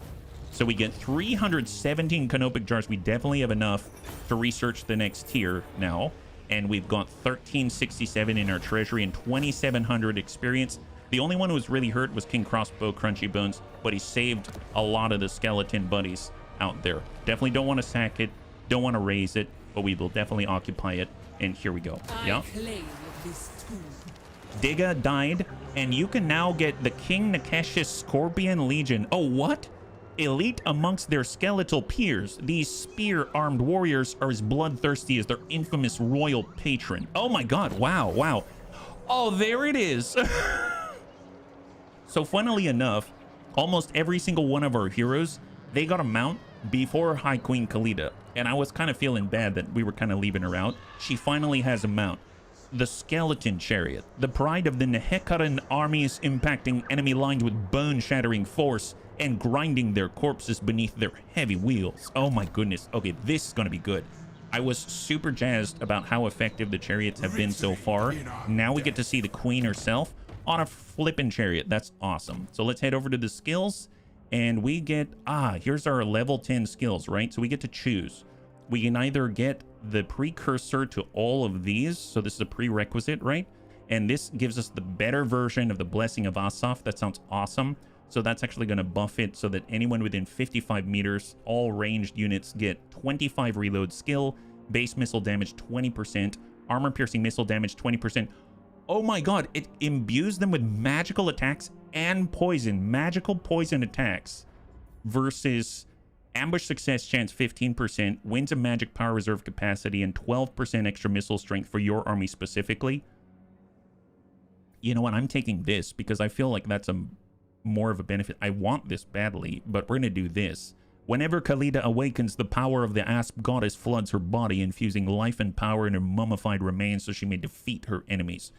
A: So we get 317 canopic jars. We definitely have enough to research the next tier now. And we've got 1367 in our treasury and 2700 experience. The only one who was really hurt was King Crossbow Crunchy Bones, but he saved a lot of the skeleton buddies out there. Definitely don't want to sack it, don't want to raise it, but we will definitely occupy it. And here we go. Yeah. Digga died, and you can now get the King Nakesh's Scorpion Legion. Oh, what? Elite amongst their skeletal peers, these spear-armed warriors are as bloodthirsty as their infamous royal patron. Oh my god, wow. Oh, there it is. So funnily enough, almost every single one of our heroes, they got a mount before High Queen Khalida. And I was kind of feeling bad that we were kind of leaving her out. She finally has a mount. The Skeleton Chariot, the pride of the Nehekaran armies, impacting enemy lines with bone-shattering force and grinding their corpses beneath their heavy wheels. Oh my goodness. Okay, this is going to be good. I was super jazzed about how effective the chariots have been so far. Now we get to see the queen herself on a flippin' chariot. That's awesome. So let's head over to the skills, and we get, here's our level 10 skills, right? So we get to choose. We can either get the precursor to all of these. So this is a prerequisite, right? And this gives us the better version of the Blessing of Asaf. That sounds awesome. So that's actually going to buff it so that anyone within 55 meters, all ranged units get 25 reload skill, base missile damage 20%, armor piercing missile damage 20%. Oh my god, it imbues them with magical attacks and poison, magical poison attacks, versus ambush success chance 15%, wins a magic power reserve capacity, and 12% extra missile strength for your army specifically. You know what, I'm taking this because I feel like that's more of a benefit. I want this badly, but we're gonna do this. Whenever Khalida awakens, the power of the Asp goddess floods her body, infusing life and power in her mummified remains so she may defeat her enemies.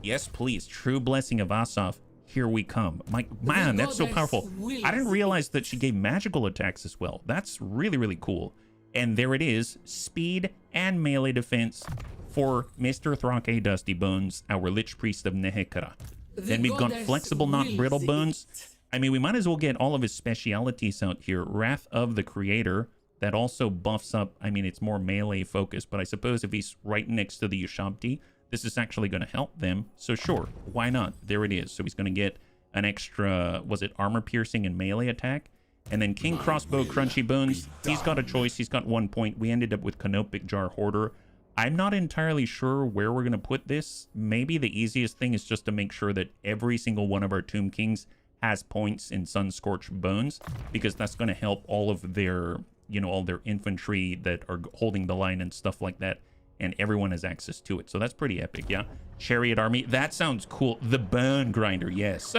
A: Yes, please. True Blessing of Asaf. Here we come. Man, that's so powerful. I didn't realize that she gave magical attacks as well. That's really, really cool. And there it is. Speed and melee defense for Mr. Thrake Dusty Bones, our Lich Priest of Nehekara. Then we've got Flexible Not Brittle Bones. I mean, we might as well get all of his specialities out here. Wrath of the Creator. That also buffs up. I mean, it's more melee focused, but I suppose if he's right next to the Ushabti, this is actually going to help them. So sure, why not? There it is. So he's going to get an extra, was it armor piercing and melee attack? And then King Crossbow Crunchy Bones. He's got a choice. He's got 1 point. We ended up with Canopic Jar Hoarder. I'm not entirely sure where we're going to put this. Maybe the easiest thing is just to make sure that every single one of our Tomb Kings has points in Sunscorched Bones, because that's going to help all of their, you know, all their infantry that are holding the line and stuff like that, and everyone has access to it. So that's pretty epic, yeah. Chariot Army, that sounds cool. The Bone Grinder, yes.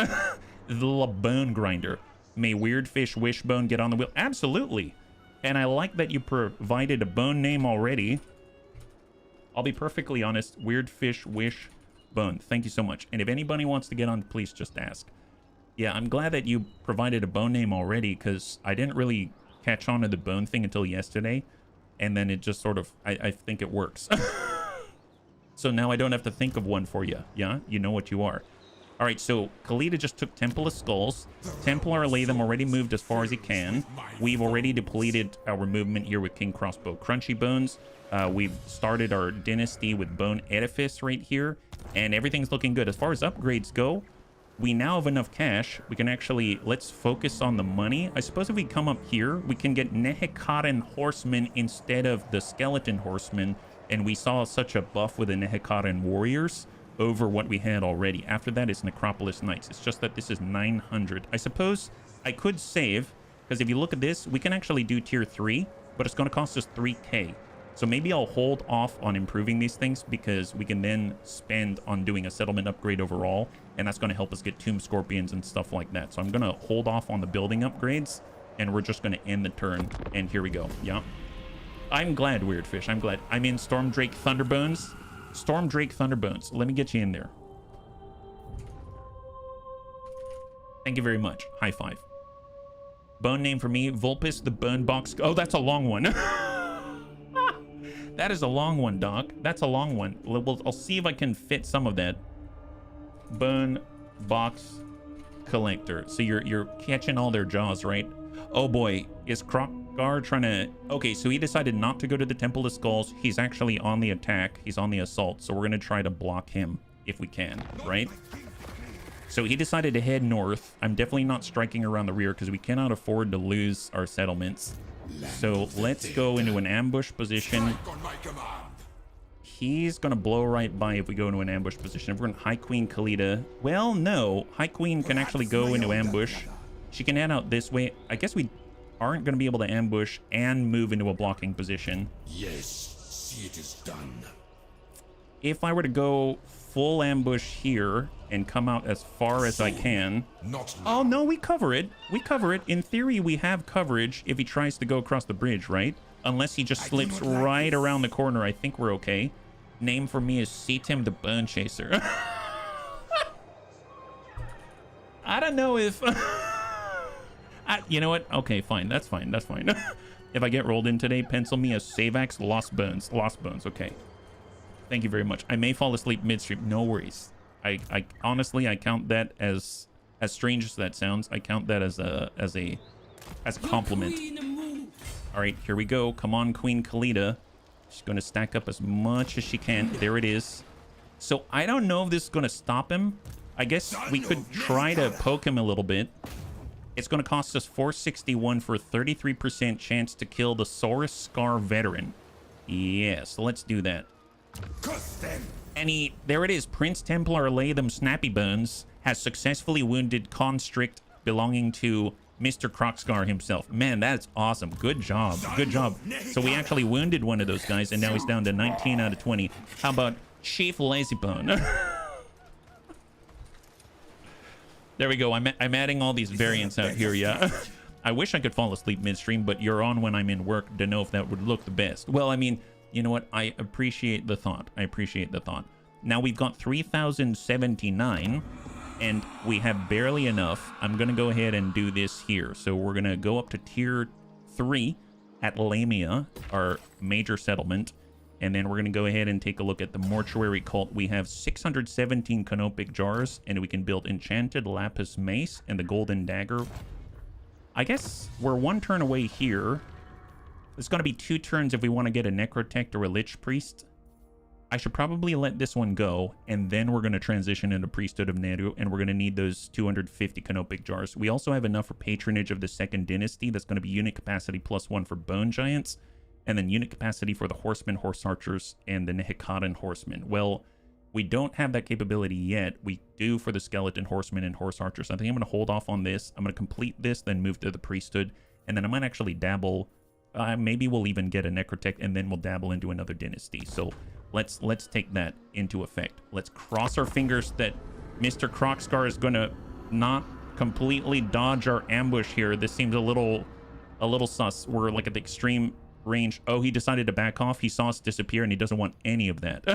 A: The Bone Grinder. May Weirdfish Wishbone get on the wheel? Absolutely. And I like that you provided a bone name already. I'll be perfectly honest, Weirdfish Wishbone. Thank you so much. And if anybody wants to get on, please just ask. Yeah, I'm glad that you provided a bone name already, because I didn't really catch on to the bone thing until yesterday. And then it just sort of, I think it works. So now I don't have to think of one for you. Yeah, you know what you are. All right, so Khalida just took Temple of Skulls. Templar Latham already moved as far as he can. We've already depleted our movement here with King Crossbow Crunchy Bones. We've started our dynasty with Bone Edifice right here, and everything's looking good. As far as upgrades go, we now have enough cash. We can actually, let's focus on the money. I suppose if we come up here, we can get Nehekaren Horsemen instead of the Skeleton Horsemen, and we saw such a buff with the Nehekaren Warriors over what we had already. After that is Necropolis Knights. It's just that this is 900. I suppose I could save, because if you look at this, we can actually do tier 3, but it's going to cost us 3k. So maybe I'll hold off on improving these things, because we can then spend on doing a settlement upgrade overall, and that's going to help us get Tomb Scorpions and stuff like that. So I'm going to hold off on the building upgrades, and we're just going to end the turn. And here we go. Yeah. I'm glad, Weirdfish. I'm glad. I'm in Stormdrake Thunderbones. Stormdrake Thunderbones. Let me get you in there. Thank you very much. High five. Bone name for me, Vulpes the Bone Box. Oh, that's a long one. That is a long one, Doc. That's a long one. I'll see if I can fit some of that. Bone Box Collector. So you're catching all their jaws, right? Oh boy, is Krokgar trying to... Okay, so he decided not to go to the Temple of Skulls. He's actually on the attack. He's on the assault. So we're going to try to block him if we can, right? So he decided to head north. I'm definitely not striking around the rear because we cannot afford to lose our settlements. So let's go into an ambush position. He's going to blow right by if we go into an ambush position. If we're in High Queen Khalida... Well, no. High Queen can actually go into ambush. She can head out this way. I guess we aren't going to be able to ambush and move into a blocking position.
B: Yes, see it is done.
A: If I were to go full ambush here and come out as far as I can... Oh, no, we cover it. We cover it. In theory, we have coverage if he tries to go across the bridge, right? Unless he just slips right around the corner, I think we're okay. Name for me is Seatim the Bone Chaser. I don't know if... you know what? Okay, fine. That's fine. That's fine. If I get rolled in today, pencil me as Savax Lost Bones. Lost Bones, okay. Thank you very much. I may fall asleep midstream. No worries. I honestly, I count that as strange as that sounds, I count that as a compliment. All right, here we go. Come on, Queen Khalida. She's going to stack up as much as she can. There it is. So I don't know if this is going to stop him. I guess we could try to poke him a little bit. It's going to cost us 461 for a 33% chance to kill the Saurus Scar veteran. Yeah, so let's do that. And there it is. Prince Templar Latham Snappy Bones has successfully wounded Constrict belonging to Mr. Crocscar himself. Man, that's awesome. Good job. Good job. So we actually wounded one of those guys, and now he's down to 19 out of 20. How about Chief Lazybone? There we go. I'm adding all these variants out here, yeah. I wish I could fall asleep midstream, but you're on when I'm in work to know if that would look the best. Well, I mean, you know what? I appreciate the thought. I appreciate the thought. Now we've got 3,079, and we have barely enough. I'm going to go ahead and do this here. So we're going to go up to tier 3 at Lamia, our major settlement. And then we're going to go ahead and take a look at the mortuary cult. We have 617 canopic jars, and we can build enchanted lapis mace and the golden dagger. I guess we're one turn away here. It's going to be 2 turns if we want to get a necrotect or a lich priest. I should probably let this one go, and then we're going to transition into Priesthood of Neru, and we're going to need those 250 canopic jars. We also have enough for patronage of the second dynasty. That's going to be unit capacity +1 for bone giants, and then unit capacity for the horsemen, horse archers, and the Nehikadan horsemen. Well, we don't have that capability yet. We do for the skeleton horsemen and horse archers. I think I'm going to hold off on this. I'm going to complete this, then move to the priesthood, and then I might actually dabble. Maybe we'll even get a necrotect, and then we'll dabble into another dynasty. So let's take that into effect. Let's cross our fingers that Mr. Crocscar is going to not completely dodge our ambush here. This seems a little sus. We're like at the extreme range. Oh, he decided to back off. He saw us disappear, and he doesn't want any of that.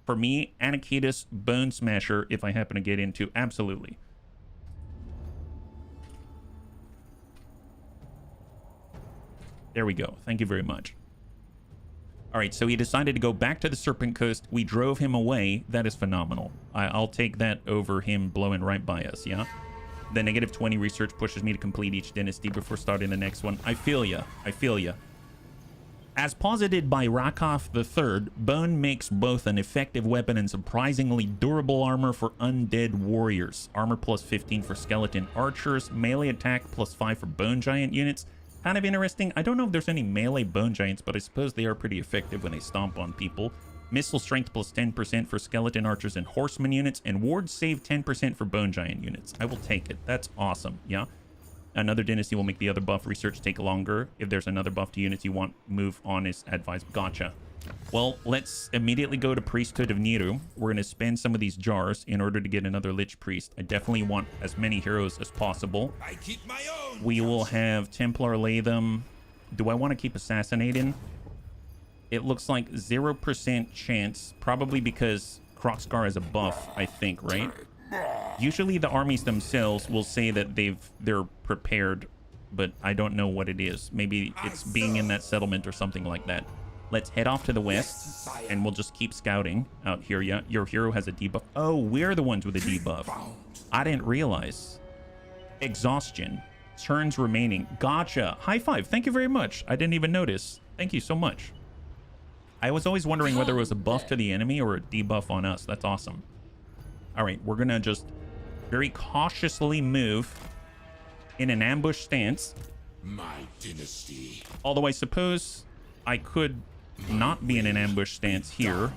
A: For me, Anakitis, Bone Smasher, if I happen to get into, absolutely. There we go. Thank you very much. All right, so he decided to go back to the Serpent Coast. We drove him away. That is phenomenal. I'll take that over him blowing right by us, yeah? The -20 research pushes me to complete each dynasty before starting the next one. I feel ya. I feel ya. As posited by Rakov III, bone makes both an effective weapon and surprisingly durable armor for undead warriors. Armor +15 for skeleton archers, melee attack +5 for bone giant units. Kind of interesting. I don't know if there's any melee bone giants, but I suppose they are pretty effective when they stomp on people. Missile strength +10% for skeleton archers and horseman units, and ward save 10% for bone giant units. I will take it. That's awesome. Yeah. Another dynasty will make the other buff research take longer. If there's another buff to units you want, move on is advised. Gotcha. Well, let's immediately go to Priesthood of Neru. We're going to spend some of these jars in order to get another Lich Priest. I definitely want as many heroes as possible.
B: I keep my own.
A: We will have Templar Latham. Do I want to keep Assassinating? It looks like 0% chance, probably because Crocscar is a buff, I think, right? Usually the armies themselves will say that they're prepared, but I don't know what it is. Maybe it's being in that settlement or something like that. Let's head off to the west, and we'll just keep scouting out here. Yeah, your hero has a debuff. Oh, we're the ones with a debuff. I didn't realize. Exhaustion. Turns remaining. Gotcha. High five. Thank you very much. I didn't even notice. Thank you so much. I was always wondering whether it was a buff to the enemy or a debuff on us. That's awesome. All right, we're going to just very cautiously move in an ambush stance.
B: My dynasty.
A: Although I suppose I could not be in an ambush stance here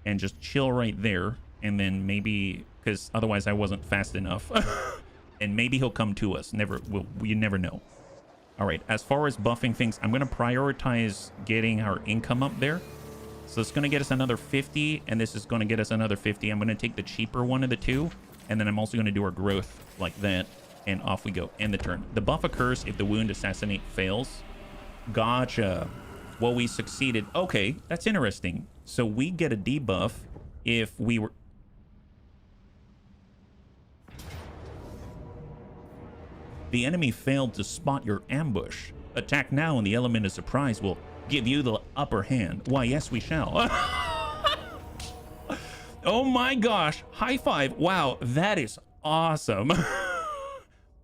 A: and just chill right there, and then maybe, because otherwise I wasn't fast enough, and maybe he'll come to us. You never know. All right, as far as buffing things, I'm going to prioritize getting our income up there. So it's going to get us another 50, and this is going to get us another 50. I'm going to take the cheaper one of the two, and then I'm also going to do our growth like that, and off we go. End the turn. The buff occurs if the wound assassinate fails. Gotcha. Well, we succeeded. Okay, that's interesting. So we get a debuff if we were... The enemy failed to spot your ambush. Attack now and the element of surprise will give you the upper hand. Why, yes, we shall. Oh my gosh. High five. Wow, that is awesome.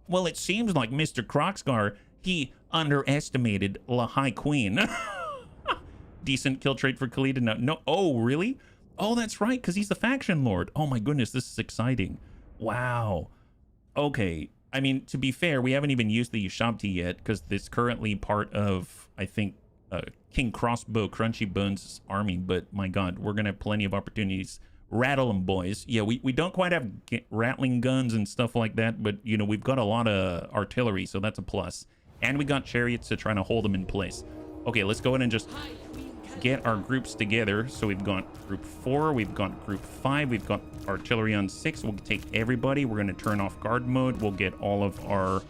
A: Well, it seems like Mr. Crocscar, he underestimated La High Queen. Decent kill trait for Khalida. No. Oh, really? Oh, that's right, because he's the faction lord. Oh my goodness, this is exciting. Wow. Okay. I mean, to be fair, we haven't even used the Ushabti yet because it's currently part of, I think, King Crossbow Crunchy Bones' army. But my God, we're going to have plenty of opportunities. Rattle them, boys. Yeah, we don't quite have rattling guns and stuff like that, but, you know, we've got a lot of artillery, so that's a plus. And we got chariots to try to hold them in place. Okay, let's go ahead and just get our groups together. So we've got group 4, we've got group 5, we've got artillery on 6. We'll take everybody. We're going to turn off guard mode. We'll get all of our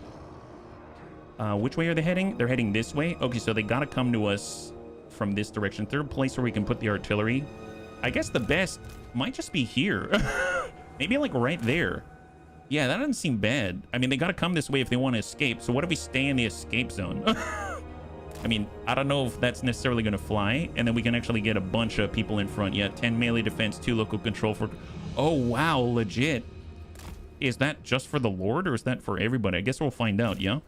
A: which way are they heading? They're heading this way. Okay, so they got to come to us from this direction. Third place where we can put the artillery. I guess the best might just be here. Maybe like right there. Yeah, that doesn't seem bad. I mean, they got to come this way if they want to escape. So what if we stay in the escape zone? I mean, I don't know if that's necessarily going to fly. And then we can actually get a bunch of people in front. Yeah, 10 melee defense, 2 local control for... Oh, wow, legit. Is that just for the Lord or is that for everybody? I guess we'll find out, yeah?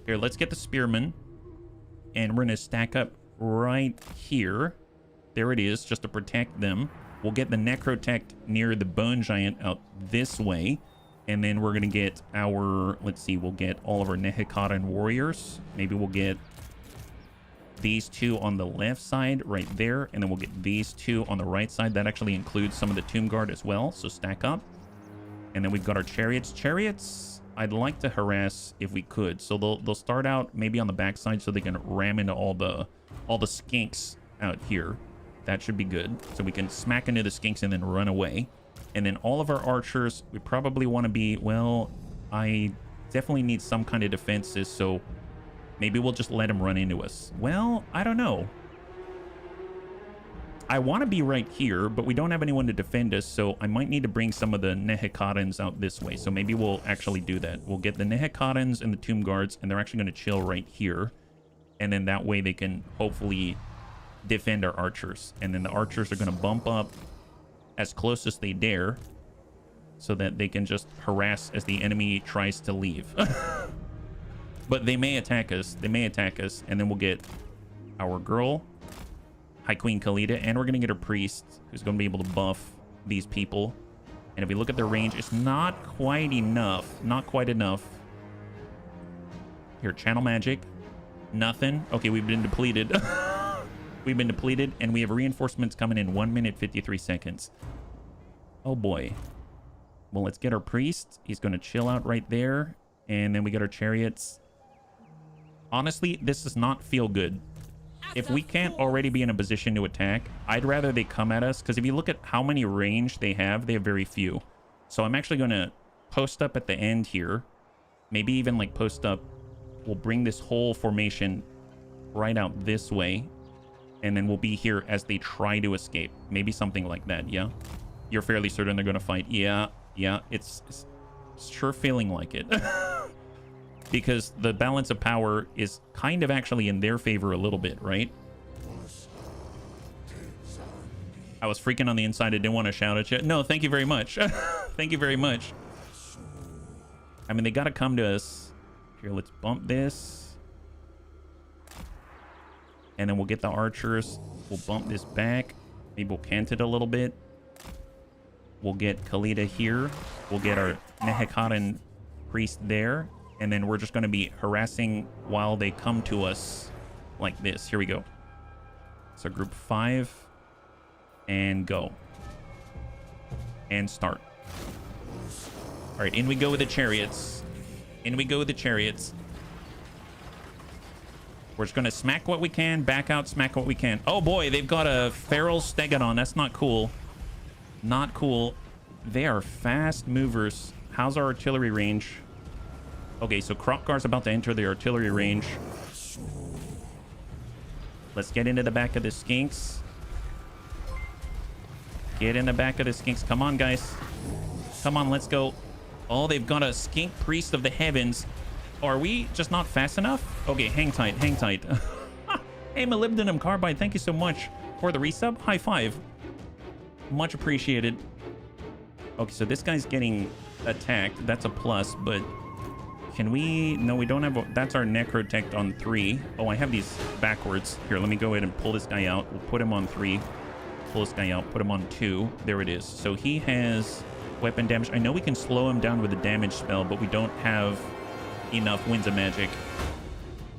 A: Here, let's get the Spearmen. And we're going to stack up right here. There it is, just to protect them. We'll get the Necrotech near the Bone Giant out this way. And then we're going to get our... Let's see, we'll get all of our Nehekatan warriors. Maybe we'll get these 2 on the left side right there. And then we'll get these 2 on the right side. That actually includes some of the Tomb Guard as well. So stack up. And then we've got our chariots. Chariots, I'd like to harass if we could. So they'll start out maybe on the backside so they can ram into all the skinks out here. That should be good. So we can smack into the skinks and then run away. And then all of our archers, we probably want to be... Well, I definitely need some kind of defenses, so maybe we'll just let them run into us. Well, I don't know. I want to be right here, but we don't have anyone to defend us, so I might need to bring some of the Nehekatans out this way. So maybe we'll actually do that. We'll get the Nehekatans and the Tomb Guards, and they're actually going to chill right here. And then that way they can hopefully defend our archers. And then the archers are going to bump up as close as they dare so that they can just harass as the enemy tries to leave. But they may attack us. They may attack us. And then we'll get our girl, High Queen Khalida, and we're going to get her priest, who's going to be able to buff these people. And if we look at their range, it's not quite enough. Not quite enough. Here, channel magic. Nothing. Okay, we've been depleted. We've been depleted, and we have reinforcements coming in 1 minute, 53 seconds. Oh, boy. Well, let's get our priest. He's going to chill out right there. And then we got our chariots. Honestly, this does not feel good. If we can't already be in a position to attack, I'd rather they come at us. Because if you look at how many range they have very few. So I'm actually going to post up at the end here. Maybe even like post up. We'll bring this whole formation right out this way. And then we'll be here as they try to escape. Maybe something like that, yeah? You're fairly certain they're going to fight. Yeah, it's sure feeling like it. Because the balance of power is kind of actually in their favor a little bit, right? I was freaking on the inside. I didn't want to shout at you. No, thank you very much. Thank you very much. I mean, they got to come to us. Here, let's bump this. And then we'll get the archers. We'll bump this back. Maybe we'll cant it a little bit. We'll get Khalida here. We'll get our Nehekatan priest there. And then we're just going to be harassing while they come to us like this. Here we go. So group 5. And go. And start. All right, in we go with the chariots. In we go with the chariots. We're just going to smack what we can, back out, smack what we can. Oh boy, they've got a feral stegodon. That's not cool. Not cool. They are fast movers. How's our artillery range? Okay, so Kropgar's about to enter the artillery range. Let's get into the back of the skinks. Get in the back of the skinks. Come on, guys. Come on, let's go. Oh, they've got a skink priest of the heavens. Are we just not fast enough? Okay, hang tight, hang tight. Hey, Molybdenum Carbide, thank you so much for the resub. High five. Much appreciated. Okay, so this guy's getting attacked. That's a plus, but can we... No, we don't have... That's our Necrotect on 3. Oh, I have these backwards. Here, let me go ahead and pull this guy out. We'll put him on 3. Pull this guy out. Put him on 2. There it is. So he has weapon damage. I know we can slow him down with a damage spell, but we don't have enough Winds of Magic.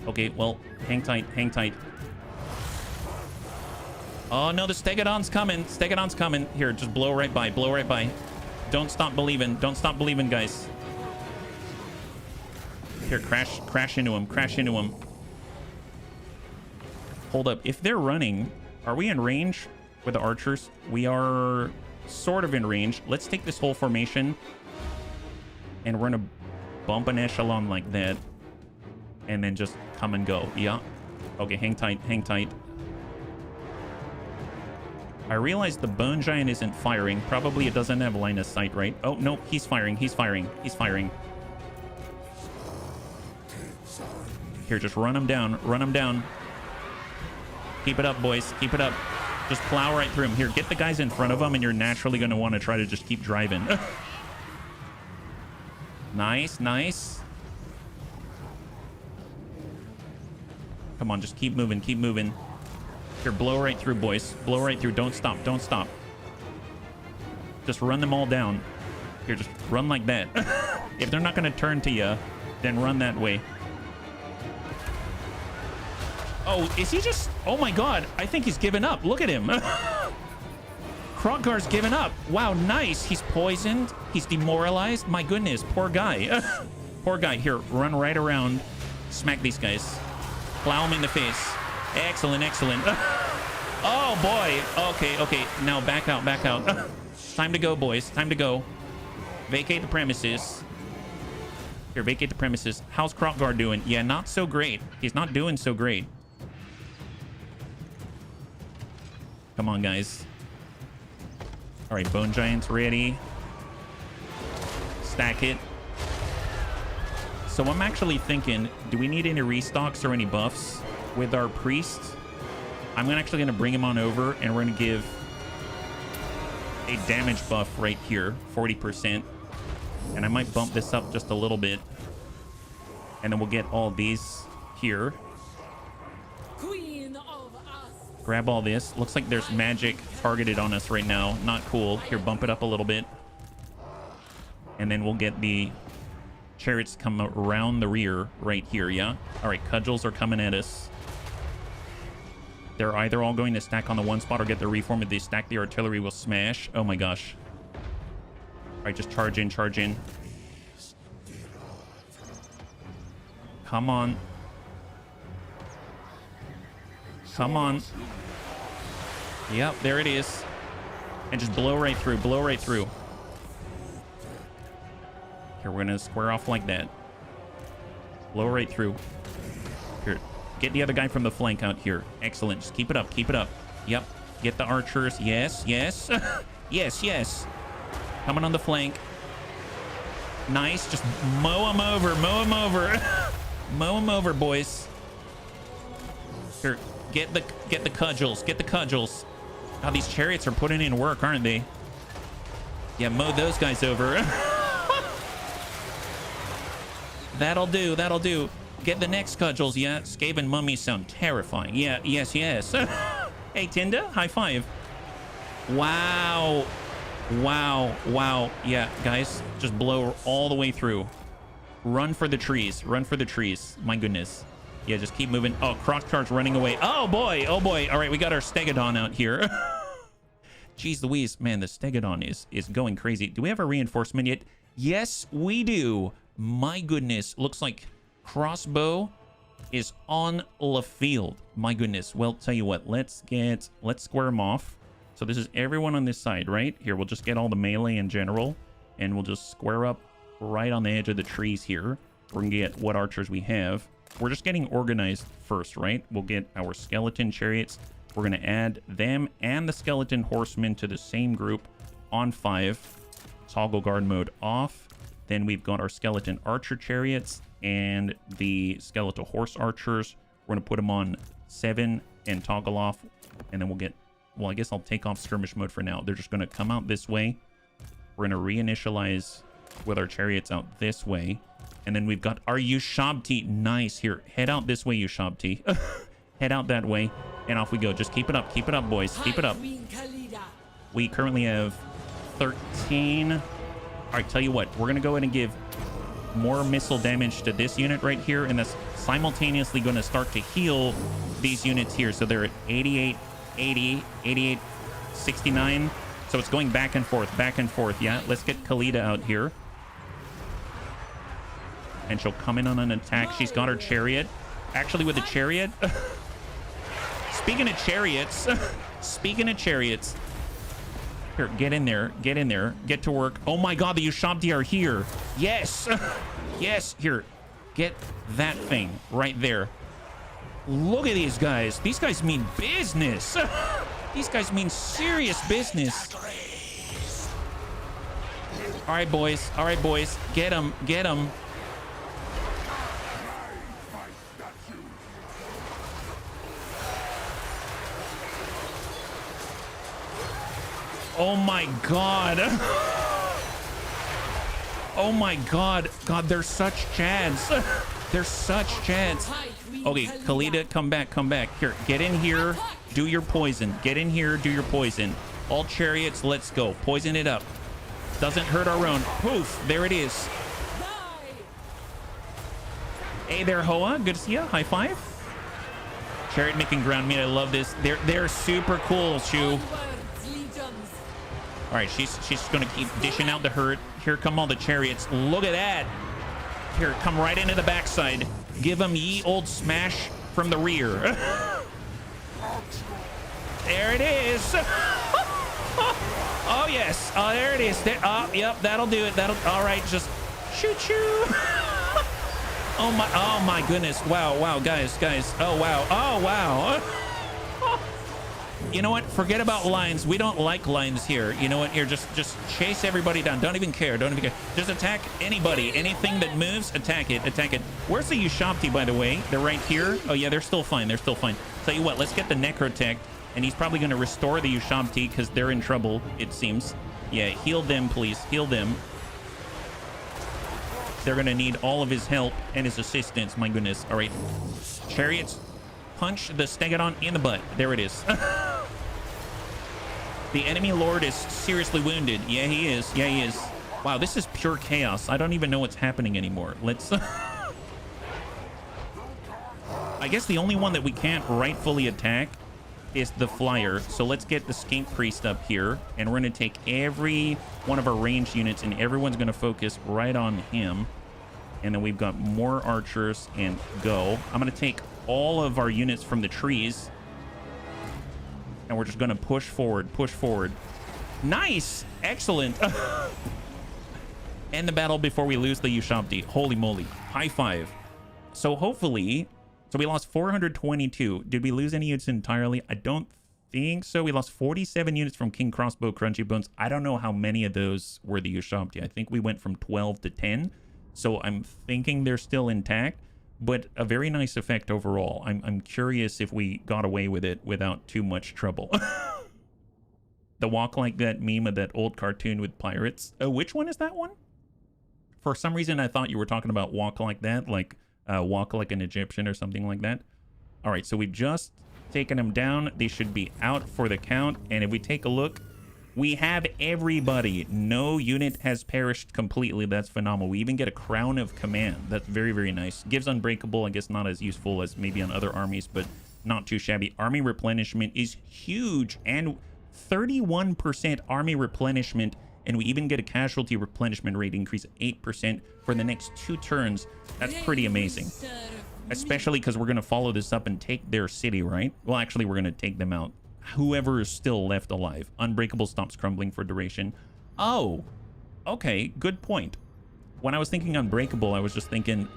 A: Okay, well, hang tight, hang tight. Oh, no, the Stegodon's coming. Stegodon's coming. Here, just blow right by. Blow right by. Don't stop believing. Don't stop believing, guys. Here, crash into him. Crash into him. Hold up. If they're running, are we in range with the archers? We are sort of in range. Let's take this whole formation and we're gonna bump an echelon like that and then just come and go. Yeah. Okay, hang tight, hang tight. I realize the Bone Giant isn't firing. Probably it doesn't have line of sight, right? Oh, no, he's firing, he's firing, he's firing. Here, just run him down, run him down. Keep it up, boys, keep it up. Just plow right through him. Here, get the guys in front of him, and you're naturally going to want to try to just keep driving. Nice, nice. Come on, just keep moving, keep moving. Here, blow right through, boys. Blow right through. Don't stop, don't stop. Just run them all down. Here, just run like that. If they're not going to turn to you, then run that way. Oh, is he just... Oh, my God. I think he's given up. Look at him. Kroggar's given up. Wow, nice. He's poisoned. He's demoralized. My goodness, poor guy. Poor guy. Here, run right around. Smack these guys. Plow him in the face. Excellent, excellent. Oh, boy. Okay, okay. Now back out, back out. Time to go, boys. Time to go. Vacate the premises. Here, vacate the premises. How's Kroggar doing? Yeah, not so great. He's not doing so great. Come on, guys. All right, Bone Giant's ready. Stack it. So I'm actually thinking, do we need any restocks or any buffs with our priest? I'm actually going to bring him on over, and we're going to give a damage buff right here, 40%. And I might bump this up just a little bit. And then we'll get all these here. Grab all this. Looks like there's magic targeted on us right now. Not cool. Here, bump it up a little bit. And then we'll get the chariots come around the rear right here, yeah? All right, cudgels are coming at us. They're either all going to stack on the one spot or get the reform. If they stack, the artillery will smash. Oh my gosh. All right, just charge in, charge in. Come on. Come on. Yep, there it is. And just blow right through, blow right through. Here, we're gonna square off like that. Blow right through. Here, get the other guy from the flank out here. Excellent, just keep it up, keep it up. Yep, get the archers. Yes, yes. Yes, yes. Coming on the flank. Nice, just mow them over, mow them over. Mow them over, boys. Here, get the cudgels, get the cudgels. Oh, these chariots are putting in work, aren't they? Yeah, mow those guys over. That'll do, that'll do. Get the next cudgels, yeah. Skaven mummies sound terrifying. Yeah, yes, yes. Hey, Tinda, high five. Wow. Wow, wow. Yeah, guys, just blow all the way through. Run for the trees, run for the trees. My goodness. Yeah, just keep moving. Oh, Kroggar's running away. Oh, boy. Oh, boy. All right, we got our Stegodon out here. Jeez Louise. Man, the Stegodon is going crazy. Do we have a reinforcement yet? Yes, we do. My goodness. Looks like crossbow is on the field. My goodness. Well, tell you what. Let's square them off. So this is everyone on this side, right? Here, we'll just get all the melee in general. And we'll just square up right on the edge of the trees here. We're going to get what archers we have. We're just getting organized first, right? We'll get our skeleton chariots. We're going to add them and the skeleton horsemen to the same group on 5. Toggle guard mode off. Then we've got our skeleton archer chariots. and the skeletal horse archers. We're going to put them on 7 and toggle off, and then we'll get, well, I guess I'll take off skirmish mode for now. They're just going to come out this way. We're going to reinitialize with our chariots out this way. And then we've got our Ushabti. Nice. Here, head out this way, Ushabti. Head out that way, and off we go. Just keep it up, boys. Keep it up. We currently have 13. All right, tell you what, we're going to go ahead and give more missile damage to this unit right here, and that's simultaneously going to start to heal these units here. So they're at 88, 80, 88, 69. So it's going back and forth, back and forth. Yeah, let's get Khalida out here. And she'll come in on an attack. She's got her chariot. Actually, with the chariot... Speaking of chariots... Speaking of chariots... Here, get in there. Get in there. Get to work. Oh my god, the Ushabti are here. Yes! Yes, here. Get that thing right there. Look at these guys. These guys mean business. These guys mean serious business. All right, boys. All right, boys. Get them. Get them. Oh my god. Oh my god. God, they're such chads. They're such chads. Okay, Khalida, come back, come back. Here, get in here. Do your poison. Get in here, do your poison. All chariots, let's go. Poison it up. Doesn't hurt our own. Poof, there it is. Hey there, Hoa. Good to see you. High five. Chariot making ground meat. I love this. They're super cool, Shu. All right, she's going to keep dishing out the hurt. Here come all the chariots. Look at that. Here, come right into the backside. Give them ye old smash from the rear. There it is. Oh, yes. Oh, there it is. There, yep, that'll do it. That'll. All right, just choo-choo. Oh, my goodness. Wow, wow, guys. Oh, wow. Oh, wow. You know what? Forget about lines. We don't like lines here. You know what? Here, just chase everybody down. Don't even care. Don't even care. Just attack anybody. Anything that moves, attack it. Attack it. Where's the Ushabti, by the way? They're right here. Oh, yeah, they're still fine. They're still fine. Tell you what, let's get the Necrotech, and he's probably going to restore the Ushabti because they're in trouble, it seems. Yeah, heal them, please. Heal them. They're going to need all of his help and his assistance. My goodness. All right. Chariots, punch the Stegodon in the butt. There it is. The enemy lord is seriously wounded. Yeah, he is. Yeah, he is. Wow, this is pure chaos. I don't even know what's happening anymore. Let's... I guess the only one that we can't rightfully attack is the flyer. So let's get the Skink Priest up here, and we're going to take every one of our ranged units, and everyone's going to focus right on him. And then we've got more archers, and go. I'm going to take all of our units from the trees, and we're just going to push forward, push forward. Nice! Excellent! End the battle before we lose the Ushabti. Holy moly. High five. So hopefully... So we lost 422. Did we lose any units entirely? I don't think so. We lost 47 units from King Crossbow Crunchy Bones. I don't know how many of those were the Ushabti. I think we went from 12 to 10. So I'm thinking they're still intact. But a very nice effect overall. I'm curious if we got away with it without too much trouble. The walk like that meme of that old cartoon with pirates. Oh, which one is that one? For some reason, I thought you were talking about walk like that, like walk like an Egyptian or something like that. All right, so we've just taken them down. They should be out for the count. And if we take a look, we have everybody. No unit has perished completely. That's phenomenal. We even get a Crown of Command. That's very, very nice. Gives Unbreakable. I guess not as useful as maybe on other armies, but not too shabby. Army replenishment is huge, and 31% army replenishment, and we even get a casualty replenishment rate increase of 8% for the next 2 turns. That's pretty amazing. Especially because we're going to follow this up and take their city, right? Well, actually, we're going to take them out. Whoever is still left alive. Unbreakable stops crumbling for duration. Oh, okay, good point. When I was thinking Unbreakable, I was just thinking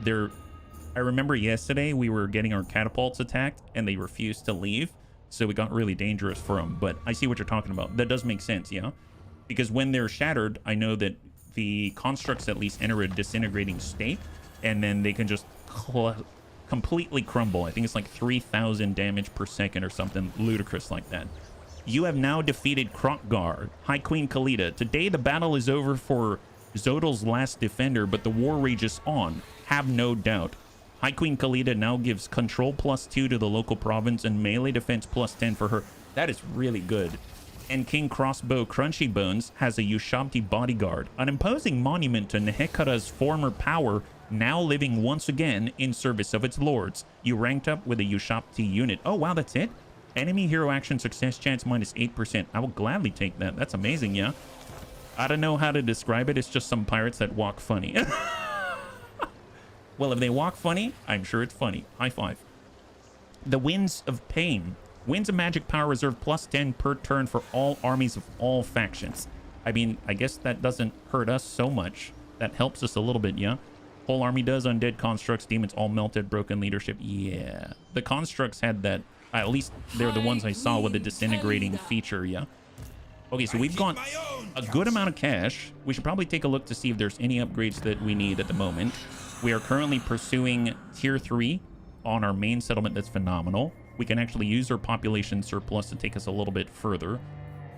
A: I remember yesterday we were getting our catapults attacked and they refused to leave, so it got really dangerous for them. But I see what you're talking about. That does make sense, yeah? Because when they're shattered, I know that the constructs at least enter a disintegrating state, and then they can just completely crumble. I think it's like 3,000 damage per second or something ludicrous like that. You have now defeated Kronkgar, High Queen Khalida. Today the battle is over for Zodal's last defender, but the war rages on. Have no doubt. High Queen Khalida now gives control +2 to the local province and melee defense +10 for her. That is really good. And King Crossbow Crunchy Bones has a Ushabti bodyguard, an imposing monument to Nehekara's former power, now living once again in service of its lords. You ranked up with a Ushabti unit. Oh wow, that's it? Enemy hero action success chance -8%. I will gladly take that. That's amazing, yeah? I don't know how to describe it. It's just some pirates that walk funny. Well, if they walk funny, I'm sure it's funny. High five. The Winds of Pain. Winds of Magic Power Reserve +10 per turn for all armies of all factions. I mean, I guess that doesn't hurt us so much. That helps us a little bit, yeah? Whole army does. Undead constructs, demons all melted, broken leadership. Yeah. The constructs had that. At least they're the ones I saw with the disintegrating feature, yeah? Okay, so we've got a good amount of cash. We should probably take a look to see if there's any upgrades that we need at the moment. We are currently pursuing tier 3 on our main settlement. That's phenomenal. We can actually use our population surplus to take us a little bit further.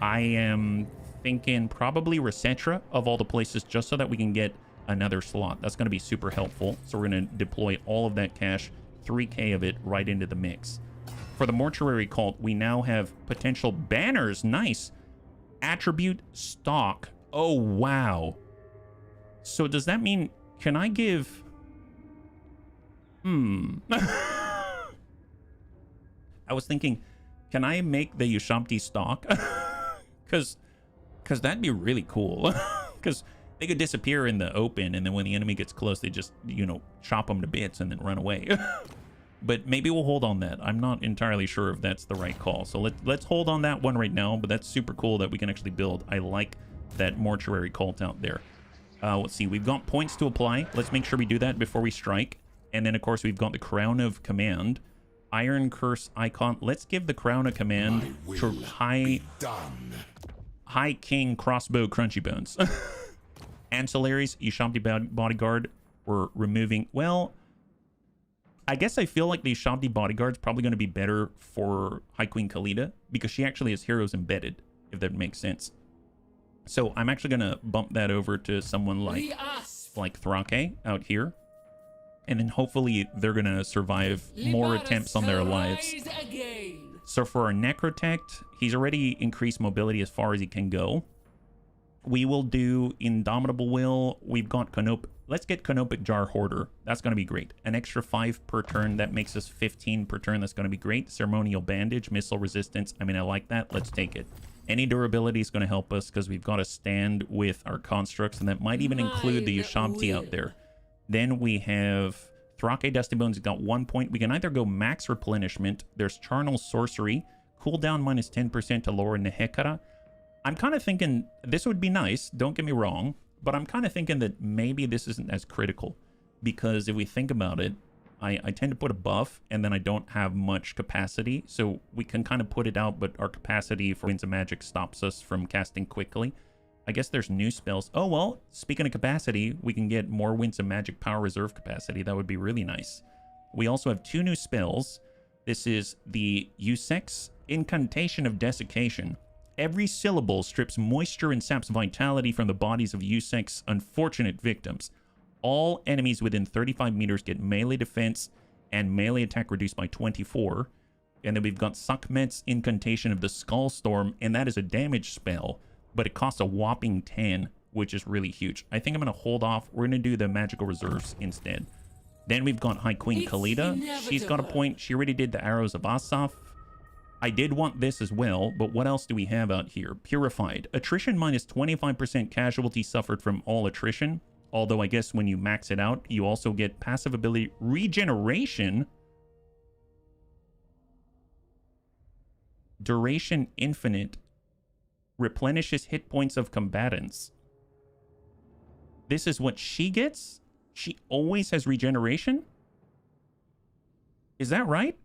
A: I am thinking probably Resetra of all the places, just so that we can get another slot. That's going to be super helpful. So we're going to deploy all of that cash, 3K of it, right into the mix. For the mortuary cult, we now have potential banners. Nice. Attribute stock. Oh, wow. So does that mean, can I give... I was thinking, can I make the Ushabti stock? Because that'd be really cool. Because they could disappear in the open, and then when the enemy gets close, they just, you know, chop them to bits and then run away. But maybe we'll hold on that. I'm not entirely sure if that's the right call. So let's hold on that one right now, but that's super cool that we can actually build. I like that mortuary cult out there. Let's see, we've got points to apply. Let's make sure we do that before we strike. And then, of course, we've got the Crown of Command. Iron Curse icon. Let's give the Crown of Command to High King Crossbow Crunchy Bones. Ancillaries, Ushabti Bodyguard, we're removing. Well, I guess I feel like the Ushabti Bodyguard's probably going to be better for High Queen Khalida because she actually has heroes embedded, if that makes sense. So I'm actually going to bump that over to someone like Thrake out here. And then hopefully they're going to survive more attempts on their lives. So for our Necrotect, he's already increased mobility as far as he can go. We will do Indomitable Will. We've got Canopic. Let's get Canopic Jar Hoarder. That's going to be great. An extra 5 per turn. That makes us 15 per turn. That's going to be great. Ceremonial Bandage, Missile Resistance. I mean, I like that. Let's take it. Any durability is going to help us because we've got to stand with our constructs, and that might even include the Ushabti out there. Then we have Thrake Dusty Bones. He's got 1 point. We can either go max replenishment. There's Charnel Sorcery. Cooldown -10% to lower Nehekara. I'm kind of thinking this would be nice. Don't get me wrong. But I'm kind of thinking that maybe this isn't as critical. Because if we think about it, I tend to put a buff and then I don't have much capacity. So we can kind of put it out, but our capacity for Winds of Magic stops us from casting quickly. I guess there's new spells. Oh, well, speaking of capacity, we can get more Winds of Magic Power Reserve capacity. That would be really nice. We also have 2 new spells. This is the Usex Incantation of Desiccation. Every syllable strips moisture and saps vitality from the bodies of Usex unfortunate victims. All enemies within 35 meters get melee defense and melee attack reduced by 24. And then we've got Sakmet's Incantation of the Skull Storm, and that is a damage spell, but it costs a whopping 10, which is really huge. I think I'm going to hold off. We're going to do the magical reserves instead. Then we've got High Queen Khalida. She's got a point. She already did the Arrows of Asaf. I did want this as well, but what else do we have out here? Purified. Attrition -25% casualty suffered from all attrition. Although I guess when you max it out, you also get passive ability regeneration. Duration infinite. Replenishes hit points of combatants. This is what she gets? She always has regeneration? Is that right?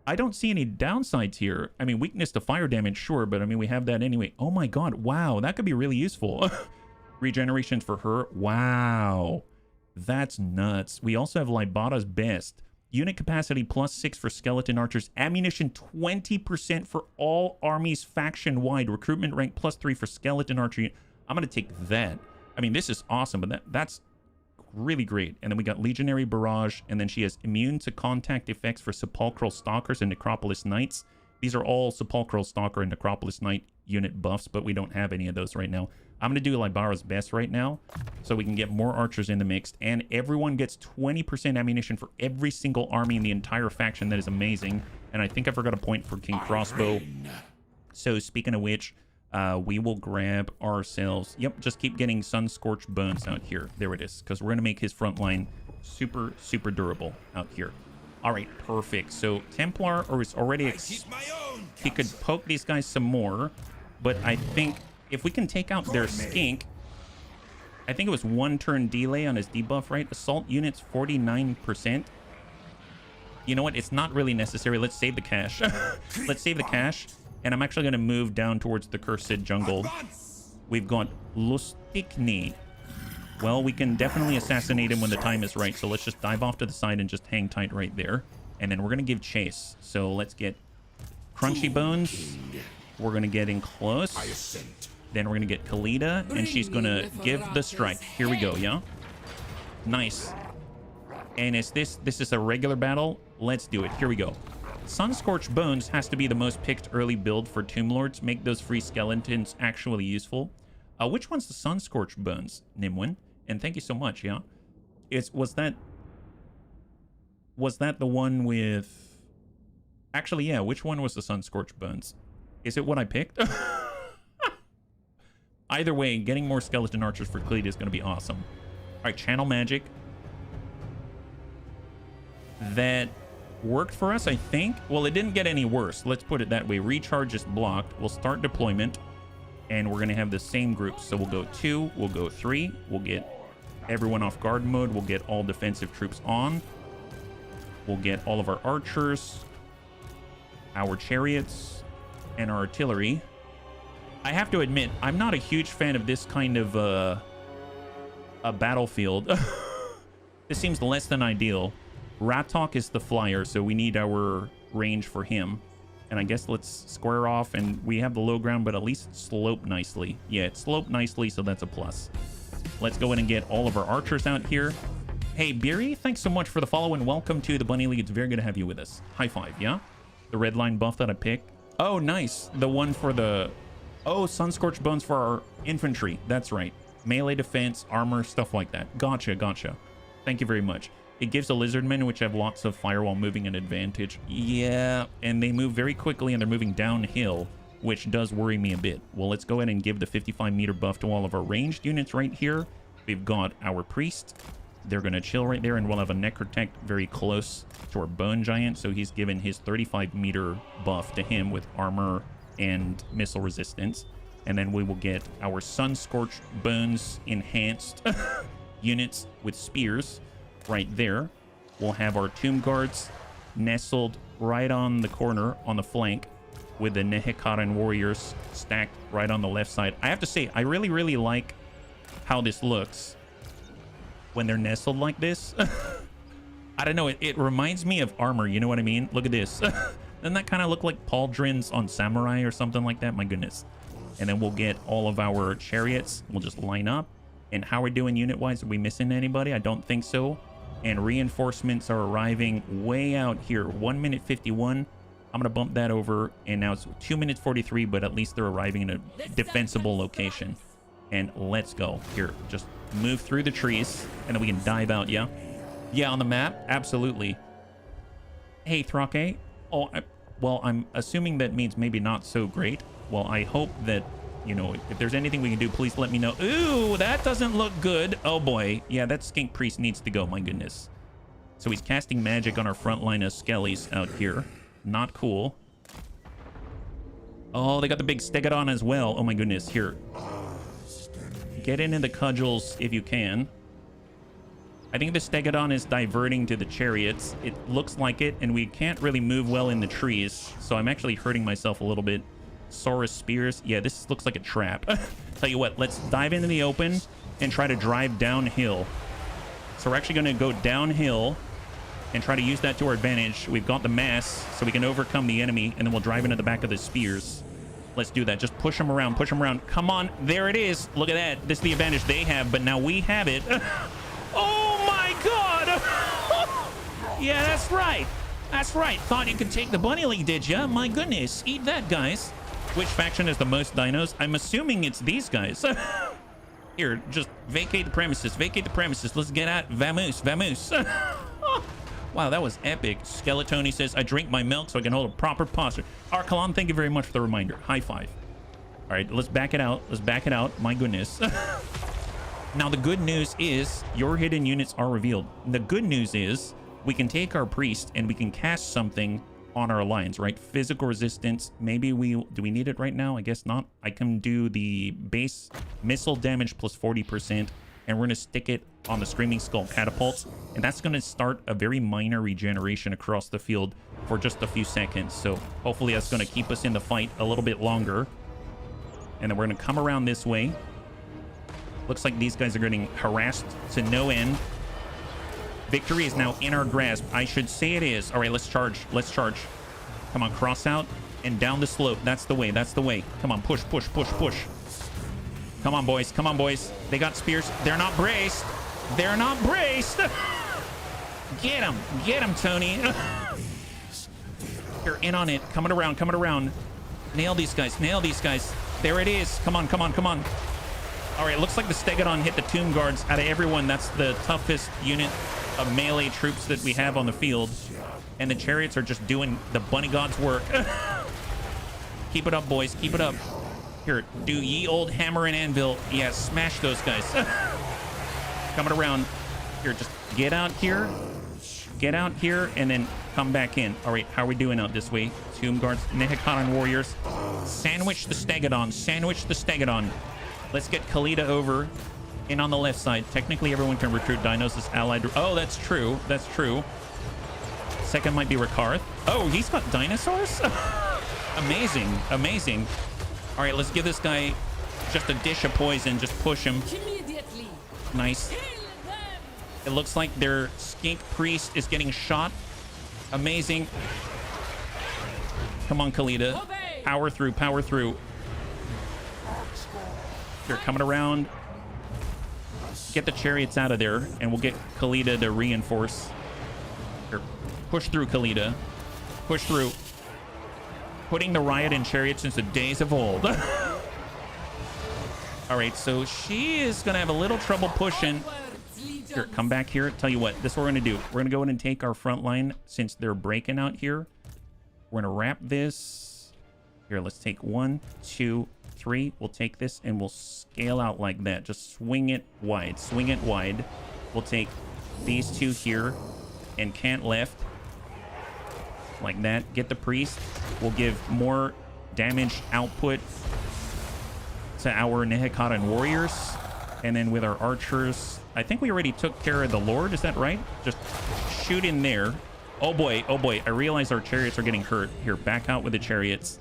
A: I don't see any downsides here. I mean, weakness to fire damage, sure, but I mean, we have that anyway. Oh my god, wow, that could be really useful. Regenerations for her. Wow. That's nuts. We also have Libada's Best. Unit capacity +6 for skeleton archers. Ammunition 20% for all armies faction-wide. Recruitment rank +3 for skeleton archery. I'm going to take that. I mean, this is awesome, but that's really great. And then we got Legionary Barrage, and then she has immune to contact effects for Sepulchral Stalkers and Necropolis Knights. These are all Sepulchral Stalker and Necropolis Knight unit buffs, but we don't have any of those right now. I'm going to do Libara's Best right now so we can get more archers in the mix, and everyone gets 20% ammunition for every single army in the entire faction. That is amazing. And I think I forgot a point for King Crossbow. So speaking of which, we will grab ourselves... Yep, just keep getting Sun-Scorched Bones out here. There it is, because we're going to make his front line super, super durable out here. All right, perfect. So Templar is already... He could poke these guys some more, but I think if we can take out their skink... I think it was 1 turn delay on his debuff, right? Assault units, 49%. You know what? It's not really necessary. Let's save the cash. Let's save the cash. And I'm actually going to move down towards the Cursed Jungle. We've got Lustigny. Well, we can definitely assassinate him when the time is right. So let's just dive off to the side and just hang tight right there. And then we're going to give chase. So let's get Crunchy Bones. We're going to get in close. Then we're going to get Khalida. And she's going to give the strike. Here we go, yeah? Nice. And is this is a regular battle? Let's do it. Here we go. Sun-Scorched Bones has to be the most picked early build for Tomb Lords. Make those free skeletons actually useful. Which one's the Sun-Scorched Bones, Nimwin? And thank you so much, yeah? Was that the one with... Actually, yeah, which one was the Sun-Scorched Bones? Is it what I picked? Either way, getting more skeleton archers for Khalida is going to be awesome. All right, Channel Magic. That worked for us, I think. Well, it didn't get any worse. Let's put it that way. Recharge is blocked. We'll start deployment, and we're going to have the same groups. So we'll go 2, we'll go 3, we'll get everyone off guard mode, we'll get all defensive troops on, we'll get all of our archers, our chariots, and our artillery. I have to admit, I'm not a huge fan of this kind of a battlefield. This seems less than ideal. Ratok is the flyer, so we need our range for him. And I guess let's square off, and we have the low ground, but at least slope nicely. Yeah, it sloped nicely, so that's a plus. Let's go in and get all of our archers out here. Hey, Beery, thanks so much for the follow, and welcome to the Bunny League. It's very good to have you with us. High five, yeah? The red line buff that I picked. Oh, nice. The one for the... Oh, Sun-Scorched Bones for our infantry. That's right. Melee defense, armor, stuff like that. Gotcha, gotcha. Thank you very much. It gives the Lizardmen, which have lots of fire while moving, an advantage. Yeah, and they move very quickly, and they're moving downhill, which does worry me a bit. Well, let's go ahead and give the 55-meter buff to all of our ranged units right here. We've got our Priest. They're going to chill right there, and we'll have a Necrotect very close to our Bone Giant, so he's given his 35-meter buff to him with armor and missile resistance. And then we will get our Sun-Scorched Bones enhanced units with spears right there. We'll have our Tomb Guards nestled right on the corner on the flank with the Nehekaran warriors stacked right on the left side. I have to say, I really, really like how this looks when they're nestled like this. I don't know, it reminds me of armor, you know what I mean? Look at this. Doesn't that kind of look like pauldrons on samurai or something like that? My goodness. And then we'll get all of our chariots. We'll just line up. And how we're doing unit-wise? Are we missing anybody? I don't think so. And reinforcements are arriving way out here. 1 minute 51. I'm going to bump that over. And now it's 2 minutes 43, but at least they're arriving in a defensible location. And let's go. Here, just move through the trees, and then we can dive out, yeah? Yeah, on the map? Absolutely. Hey, Thrake. Oh, well, I'm assuming that means maybe not so great. Well, I hope that, you know, if there's anything we can do, please let me know. Ooh, that doesn't look good. Oh, boy. Yeah, that Skink Priest needs to go. My goodness. So he's casting magic on our front line of Skellies out here. Not cool. Oh, they got the big Stegodon as well. Oh, my goodness. Here. Get into the cudgels if you can. I think the Stegodon is diverting to the chariots. It looks like it, and we can't really move well in the trees. So I'm actually hurting myself a little bit. Saurus Spears. Yeah, this looks like a trap. Tell you what, let's dive into the open and try to drive downhill. So we're actually going to go downhill and try to use that to our advantage. We've got the mass, so we can overcome the enemy, and then we'll drive into the back of the spears. Let's do that. Just push them around, push them around. Come on. There it is. Look at that. This is the advantage they have, but now we have it. Oh, my God. Yeah, that's right. That's right. Thought you could take the bunny league, did ya? My goodness. Eat that, guys. Which faction has the most dinos? I'm assuming it's these guys. Here, just vacate the premises. Vacate the premises. Let's get out. Vamoose. Vamoose. Wow, that was epic. Skeletoni says, I drink my milk so I can hold a proper posture. Arkalon, thank you very much for the reminder. High five. All right, let's back it out. Let's back it out. My goodness. Now, the good news is your hidden units are revealed. The good news is we can take our priest and we can cast something on our alliance, right? Physical resistance. Maybe do we need it right now? I guess not. I can do the base missile damage plus 40%, and we're going to stick it on the Screaming Skull catapults, and that's going to start a very minor regeneration across the field for just a few seconds. So hopefully that's going to keep us in the fight a little bit longer. And then we're going to come around this way. Looks like these guys are getting harassed to no end. Victory is now in our grasp. I should say it is. All right, let's charge. Let's charge. Come on, cross out and down the slope. That's the way. That's the way. Come on, push, push, push, push. Come on, boys. Come on, boys. They got spears. They're not braced. They're not braced. Get him. Get him, Tony. You're in on it. Coming around. Coming around. Nail these guys. Nail these guys. There it is. Come on. Come on. Come on. All right. Looks like the Stegodon hit the Tomb Guards. Out of everyone, that's the toughest unit of melee troops that we have on the field. And the chariots are just doing the bunny god's work. Keep it up, boys. Keep it up. Here, do ye old hammer and anvil. Yeah, smash those guys. Coming around. Here, just get out here. Get out here, and then come back in. All right, how are we doing out this way? Tomb Guards, Nehekaran warriors. Sandwich the Stegodon. Sandwich the Stegodon. Let's get Khalida over in on the left side. Technically, everyone can recruit dinos as allied. Oh, that's true. That's true. Second might be Rakarth. Oh, he's got dinosaurs? Amazing. Amazing. All right, let's give this guy just a dish of poison. Just push him.
C: Immediately.
A: Nice. It looks like their skink priest is getting shot. Amazing. Come on, Khalida. Power through. Power through. They're coming around. Get the chariots out of there, and we'll get Khalida to reinforce. Here, push through, Khalida. Push through. Putting the riot in chariots since the days of old. All right, so she is going to have a little trouble pushing. Here, come back here. Tell you what, this is what we're going to do. We're going to go in and take our front line since they're breaking out here. We're going to wrap this. Here, let's take 1, 2, 3. We'll take this and we'll scale out like that. Just swing it wide. Swing it wide. We'll take these two here and cant left. Like that. Get the priest. We'll give more damage output to our Nehekaran warriors. And then with our archers, I think we already took care of the Lord. Is that right? Just shoot in there. Oh boy. Oh boy. I realize our chariots are getting hurt. Here, back out with the chariots.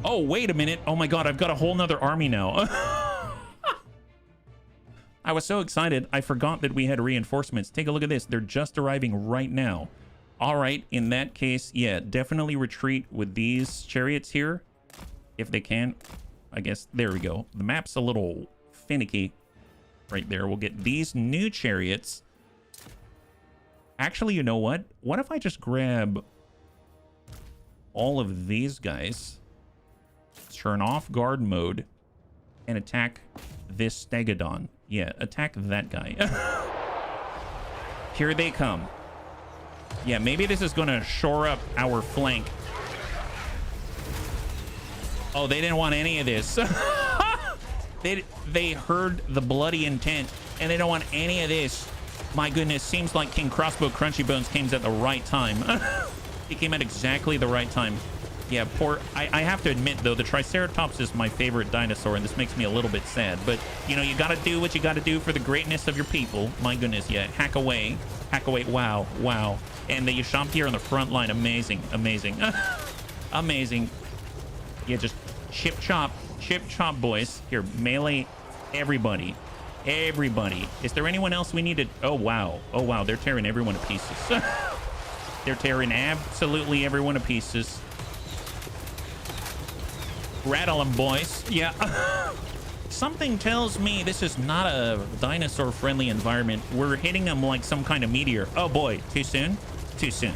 A: Oh, wait a minute. Oh my God. I've got a whole nother army now. I was so excited. I forgot that we had reinforcements. Take a look at this. They're just arriving right now. All right. In that case, yeah, definitely retreat with these chariots here. If they can. I guess. There we go. The map's a little finicky right there. We'll get these new chariots. Actually, you know what? What if I just grab all of these guys, turn off guard mode, and attack this Stegodon? Yeah, attack that guy. Here they come. Yeah, maybe this is going to shore up our flank. Oh, they didn't want any of this. They heard the bloody intent, and they don't want any of this. My goodness, seems like King Crossbow Crunchy Bones came at the right time. He came at exactly the right time. Yeah, poor... I have to admit, though, the Triceratops is my favorite dinosaur, and this makes me a little bit sad. But, you know, you gotta do what you gotta do for the greatness of your people. My goodness, yeah. Hack away. Hack away. Wow. Wow. And the Yashamp here on the front line. Amazing. Amazing. Amazing. Yeah, just chip chop. Chip chop, boys. Here, melee everybody. Everybody. Is there anyone else we need to... Oh, wow. Oh, wow. They're tearing everyone to pieces. They're tearing absolutely everyone to pieces. Rattle them, boys. Yeah. Something tells me this is not a dinosaur-friendly environment. We're hitting them like some kind of meteor. Oh, boy. Too soon? Too soon.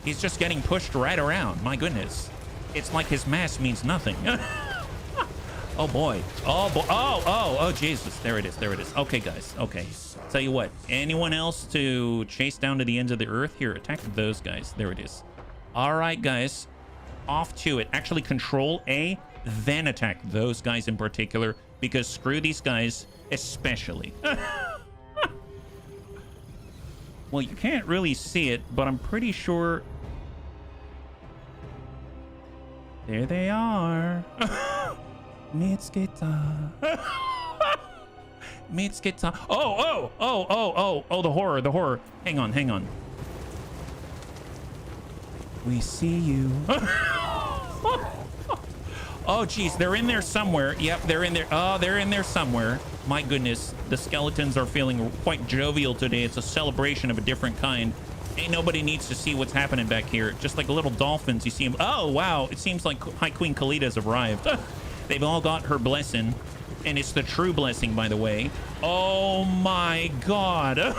A: He's just getting pushed right around. My goodness. It's like his mass means nothing. Oh, boy. Oh, boy. Oh, Jesus. There it is. There it is. Okay, guys. Okay. Tell you what. Anyone else to chase down to the ends of the earth? Here, attack those guys. There it is. All right, guys. Off to it. Actually, Control A, then attack those guys in particular, because screw these guys especially. Well, you can't really see it, but I'm pretty sure... There they are. Mitskita. Mitskita. Oh, the horror, the horror. Hang on, hang on. We see you. Oh, geez, they're in there somewhere. Yep, they're in there. Oh, they're in there somewhere. My goodness, the skeletons are feeling quite jovial today. It's a celebration of a different kind. Ain't nobody needs to see what's happening back here. Just like little dolphins, you see them. Oh, wow, it seems like High Queen Khalida has arrived. They've all got her blessing, and it's the true blessing, by the way. Oh, my God.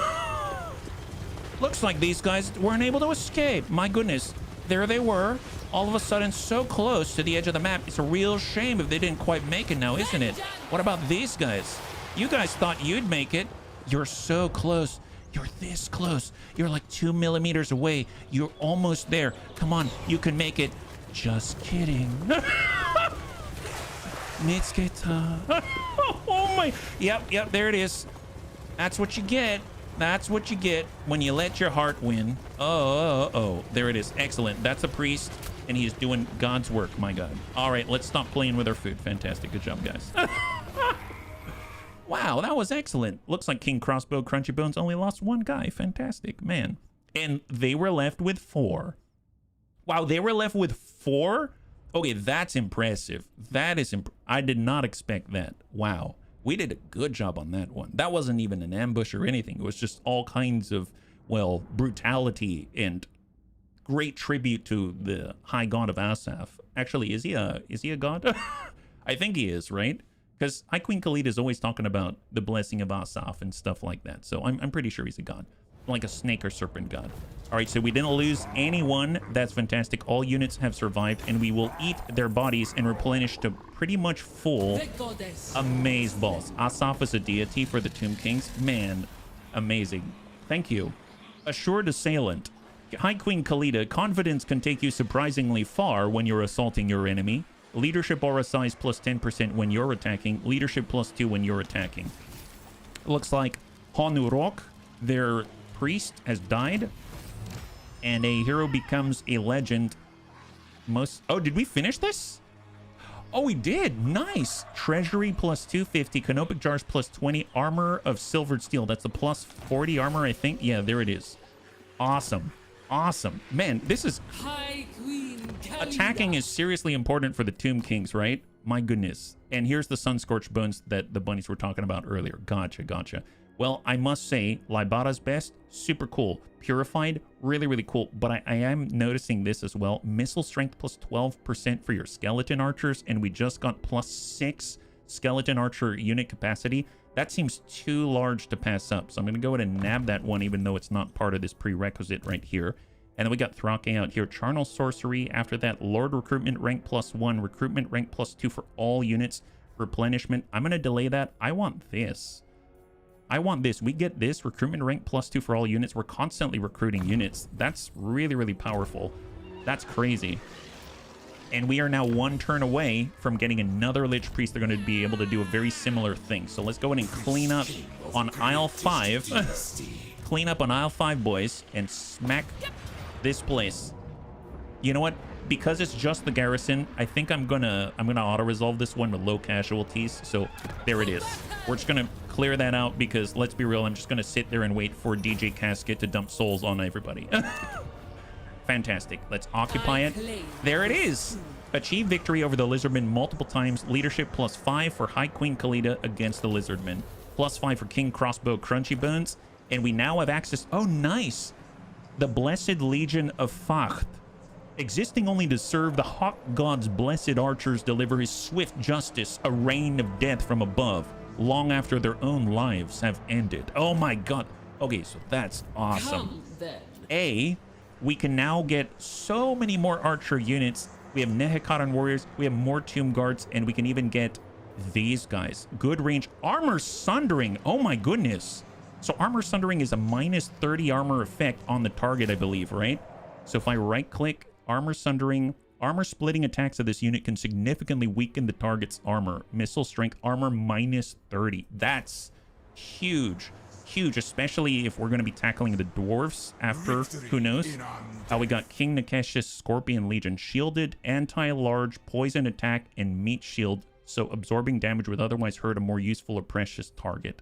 A: Looks like these guys weren't able to escape. My goodness. There they were, all of a sudden so close to the edge of the map. It's a real shame if they didn't quite make it now, isn't it? What about these guys? You guys thought you'd make it. You're so close. You're this close. You're like 2 millimeters away. You're almost there. Come on, you can make it. Just kidding. Mitskita. Oh my. Yep, there it is. That's what you get. That's what you get when you let your heart win. Oh, there it is. Excellent. That's a priest, and he is doing God's work, my God. All right, let's stop playing with our food. Fantastic. Good job, guys. Wow, that was excellent. Looks like King Crossbow Crunchy Bones only lost one guy. Fantastic, man. And they were left with 4. Wow, they were left with 4? Okay, that's impressive. That is I did not expect that. Wow. We did a good job on that one. That wasn't even an ambush or anything. It was just all kinds of, well, brutality and great tribute to the high god of Asaph. Actually, is he a god? I think he is, right? Because High Queen Khalida is always talking about the blessing of Asaph and stuff like that. So I'm pretty sure he's a god, like a snake or serpent god. All right, so we didn't lose anyone. That's fantastic. All units have survived, and we will eat their bodies and replenish to pretty much full. Amaze balls. Asaph is a deity for the Tomb Kings. Man, amazing. Thank you. Assured Assailant. High Queen Khalida, confidence can take you surprisingly far when you're assaulting your enemy. Leadership aura size plus 10% when you're attacking. Leadership plus 2 when you're attacking. It looks like Honurok, their priest, has died. And a hero becomes a legend. Oh, did we finish this? Oh, we did. Nice. Treasury plus 250. Canopic jars plus 20. Armor of silvered steel. That's a plus 40 armor, I think. Yeah, there it is. Awesome. Awesome. Man, this is...
C: High Queen Khalida.
A: Attacking is seriously important for the Tomb Kings, right? My goodness. And here's the Sun-Scorched Bones that the bunnies were talking about earlier. Gotcha. Well, I must say, Libada's best, super cool. Purified, really, really cool. But I am noticing this as well. Missile strength plus 12% for your skeleton archers, and we just got plus 6 skeleton archer unit capacity. That seems too large to pass up. So I'm going to go ahead and nab that one, even though it's not part of this prerequisite right here. And then we got Thrake out here. Charnel Sorcery. After that, Lord Recruitment rank plus 1. Recruitment rank plus 2 for all units. Replenishment. I'm going to delay that. I want this. We get this. Recruitment rank plus 2 for all units. We're constantly recruiting units. That's really, really powerful. That's crazy. And we are now 1 turn away from getting another Lich Priest. They're going to be able to do a very similar thing. So let's go ahead and clean up on aisle 5. Clean up on aisle 5, boys, and smack this place. You know what? Because it's just the garrison, I think I'm gonna auto-resolve this one with low casualties. So there it is. We're just gonna clear that out because, let's be real, I'm just gonna sit there and wait for DJ Casket to dump souls on everybody. Fantastic. Let's occupy it.
C: claim
A: There it is. Achieve victory over the Lizardmen multiple times. Leadership +5 for High Queen Khalida against the Lizardmen. +5 for King Crossbow Crunchy Bones. And we now have access... Oh, nice. The Blessed Legion of Facht. Existing only to serve the Hawk God's blessed archers deliver his swift justice, a rain of death from above, long after their own lives have ended. Oh my god. Okay, so that's awesome.
C: Come then.
A: We can now get so many more archer units. We have Nehekatan warriors, we have more tomb guards, and we can even get these guys. Good range. Armor Sundering. Oh my goodness. So Armor Sundering is a -30 armor effect on the target, I believe, right? So if I right-click, Armor Sundering, armor splitting attacks of this unit can significantly weaken the target's armor. Missile strength, armor -30. That's huge. Huge, especially if we're going to be tackling the dwarves after, who knows. We got King Nikesh's Scorpion Legion. Shielded, anti-large, poison attack, and meat shield. So absorbing damage would otherwise hurt a more useful or precious target.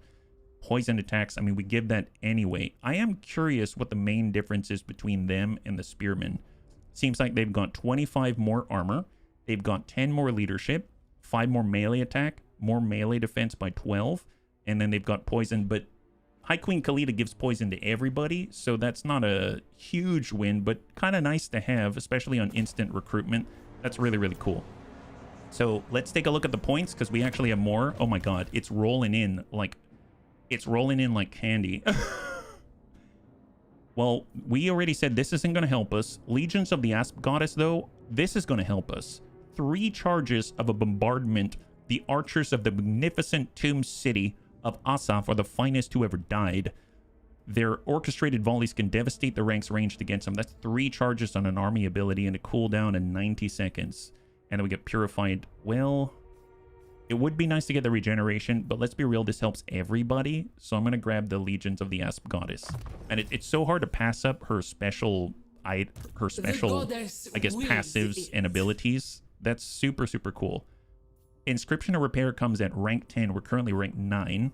A: Poison attacks, I mean, we give that anyway. I am curious what the main difference is between them and the Spearmen. Seems like they've got 25 more armor. They've got 10 more leadership, 5 more melee attack, more melee defense by 12, and then they've got poison, but High Queen Khalida gives poison to everybody, so that's not a huge win, but kind of nice to have, especially on instant recruitment. That's really, really cool. So let's take a look at the points, because we actually have more. Oh my god, it's rolling in like candy. Well, we already said this isn't going to help us. Legions of the Asp Goddess, though, this is going to help us. 3 charges of a bombardment. The archers of the magnificent tomb city of Asaf are the finest who ever died. Their orchestrated volleys can devastate the ranks ranged against them. That's 3 charges on an army ability and a cooldown in 90 seconds. And then we get purified. Well, it would be nice to get the regeneration, but let's be real, this helps everybody. So I'm going to grab the Legions of the Asp Goddess. And it's so hard to pass up her special, I guess, passives and abilities. That's super, super cool. Inscription of Repair comes at rank 10. We're currently rank 9.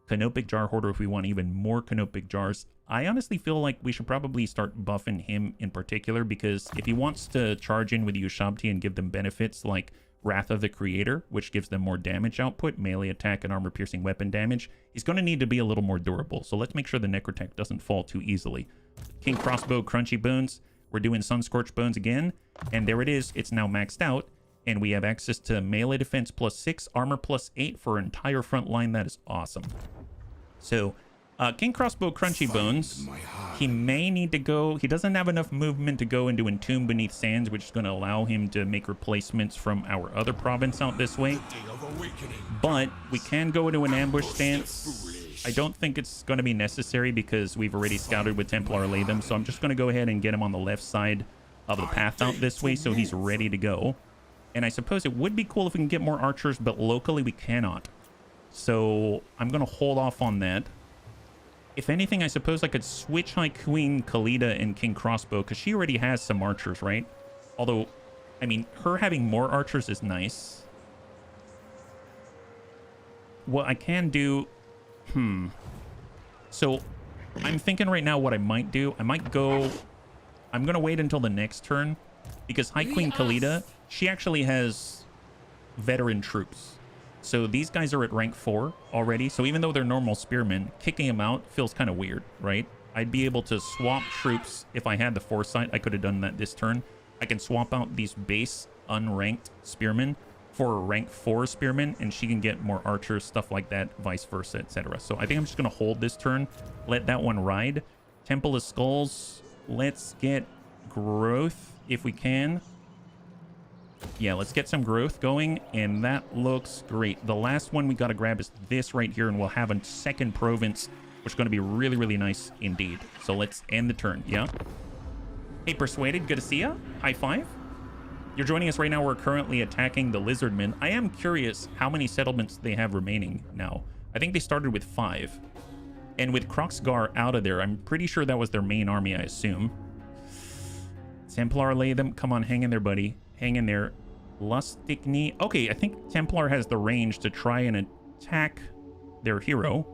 A: Canopic Jar Hoarder if we want even more Canopic Jars. I honestly feel like we should probably start buffing him in particular, because if he wants to charge in with Ushabti and give them benefits like Wrath of the Creator, which gives them more damage output, melee attack, and armor-piercing weapon damage, he's going to need to be a little more durable. So let's make sure the Necrotech doesn't fall too easily. King Crossbow Crunchy Bones. We're doing Sunscorched Bones again. And there it is. It's now maxed out. And we have access to melee defense +6, armor +8 for an entire front line. That is awesome. So, King Crossbow Crunchy Bones, he may need to go... He doesn't have enough movement to go into Entomb Beneath Sands, which is going to allow him to make replacements from our other province out this way. But we can go into an ambush stance. I don't think it's going to be necessary because we've already scouted with Templar Latham. So I'm just going to go ahead and get him on the left side of the path out this way so he's ready to go. And I suppose it would be cool if we can get more archers, but locally we cannot. So I'm going to hold off on that. If anything, I suppose I could switch High Queen Khalida and King Crossbow, because she already has some archers, right? Although, I mean, her having more archers is nice. What I can do... So, I'm thinking right now what I might do. I might go... I'm going to wait until the next turn, because High Queen Khalida, she actually has veteran troops. So these guys are at rank 4 already. So even though they're normal spearmen, kicking them out feels kind of weird, right? I'd be able to swap troops if I had the foresight. I could have done that this turn. I can swap out these base unranked spearmen for a rank 4 spearmen, and she can get more archers, stuff like that, vice versa, etc. So I think I'm just going to hold this turn, let that one ride. Temple of Skulls, let's get growth if we can. Yeah, let's get some growth going, and that looks great. The last one we got to grab is this right here, and we'll have a second province, which is going to be really, really nice indeed. So let's end the turn, yeah? Hey, Persuaded, good to see ya. High five. You're joining us right now. We're currently attacking the Lizardmen. I am curious how many settlements they have remaining now. I think they started with 5. And with Kroxgar out of there, I'm pretty sure that was their main army, I assume. Templar Latham, come on, hang in there, buddy. Hang in there. Lustigny. Okay, I think Templar has the range to try and attack their hero,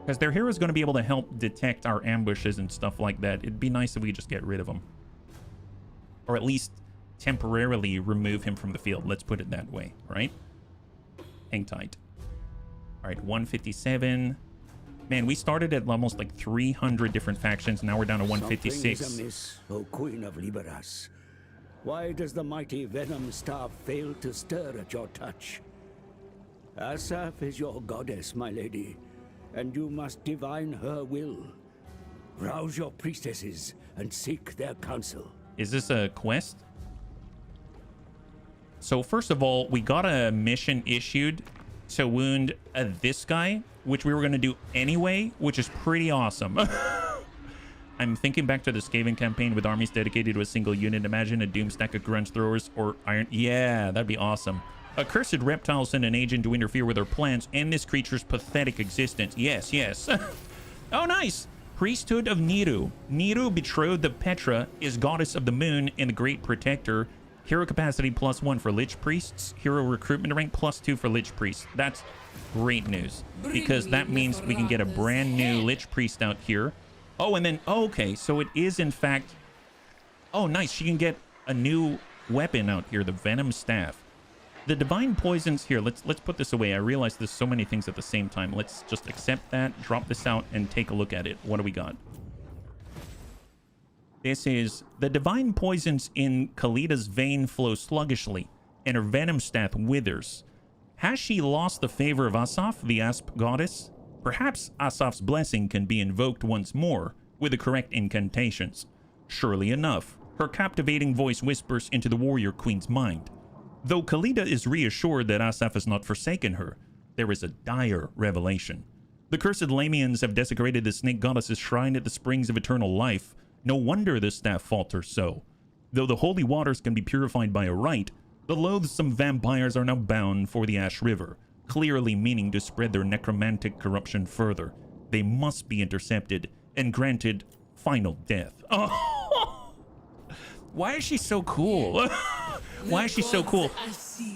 A: because their hero is going to be able to help detect our ambushes and stuff like that. It'd be nice if we just get rid of them. or at least temporarily remove him from the field. Let's put it that way, right? Hang tight. All right, 157. Man, we started at almost like 300 different factions. Now we're down to 156.
D: Something is amiss, O Queen of Liberas. Why does the mighty venom staff fail to stir at your touch? Asaph is your goddess, my lady, and you must divine her will. Rouse your priestesses and seek their counsel.
A: Is this a quest? So first of all, we got a mission issued to wound this guy, which we were going to do anyway, which is pretty awesome. I'm thinking back to the Skaven campaign with armies dedicated to a single unit. Imagine a doom stack of grunge throwers or iron. Yeah, that'd be awesome. Accursed reptiles send an agent to interfere with our plans and this creature's pathetic existence. Yes, yes. Oh, nice. Priesthood of Niru. Niru, betrothed of Petra, is goddess of the moon and the great protector. Hero capacity +1 for Lich Priests. Hero recruitment rank +2 for Lich Priests. That's great news, because that means we can get a brand new Lich Priest out here. Oh, and then, oh, okay, so it is in fact... Oh, nice. She can get a new weapon out here, the Venom Staff. The Divine Poisons here, let's put this away. I realize there's so many things at the same time. Let's just accept that, drop this out, and take a look at it. What do we got? This is the Divine Poisons in Khalida's vein flow sluggishly, and her Venom Staff withers. Has she lost the favor of Asaph, the Asp goddess? Perhaps Asaph's blessing can be invoked once more with the correct incantations. Surely enough, her captivating voice whispers into the warrior queen's mind. Though Khalida is reassured that Asaph has not forsaken her, there is a dire revelation. The cursed Lamians have desecrated the snake goddess's shrine at the springs of eternal life. No wonder the staff falters so. Though the holy waters can be purified by a rite, the loathsome vampires are now bound for the Ash River, clearly meaning to spread their necromantic corruption further. They must be intercepted and granted final death. Oh! Why is she so cool? Why is she so cool?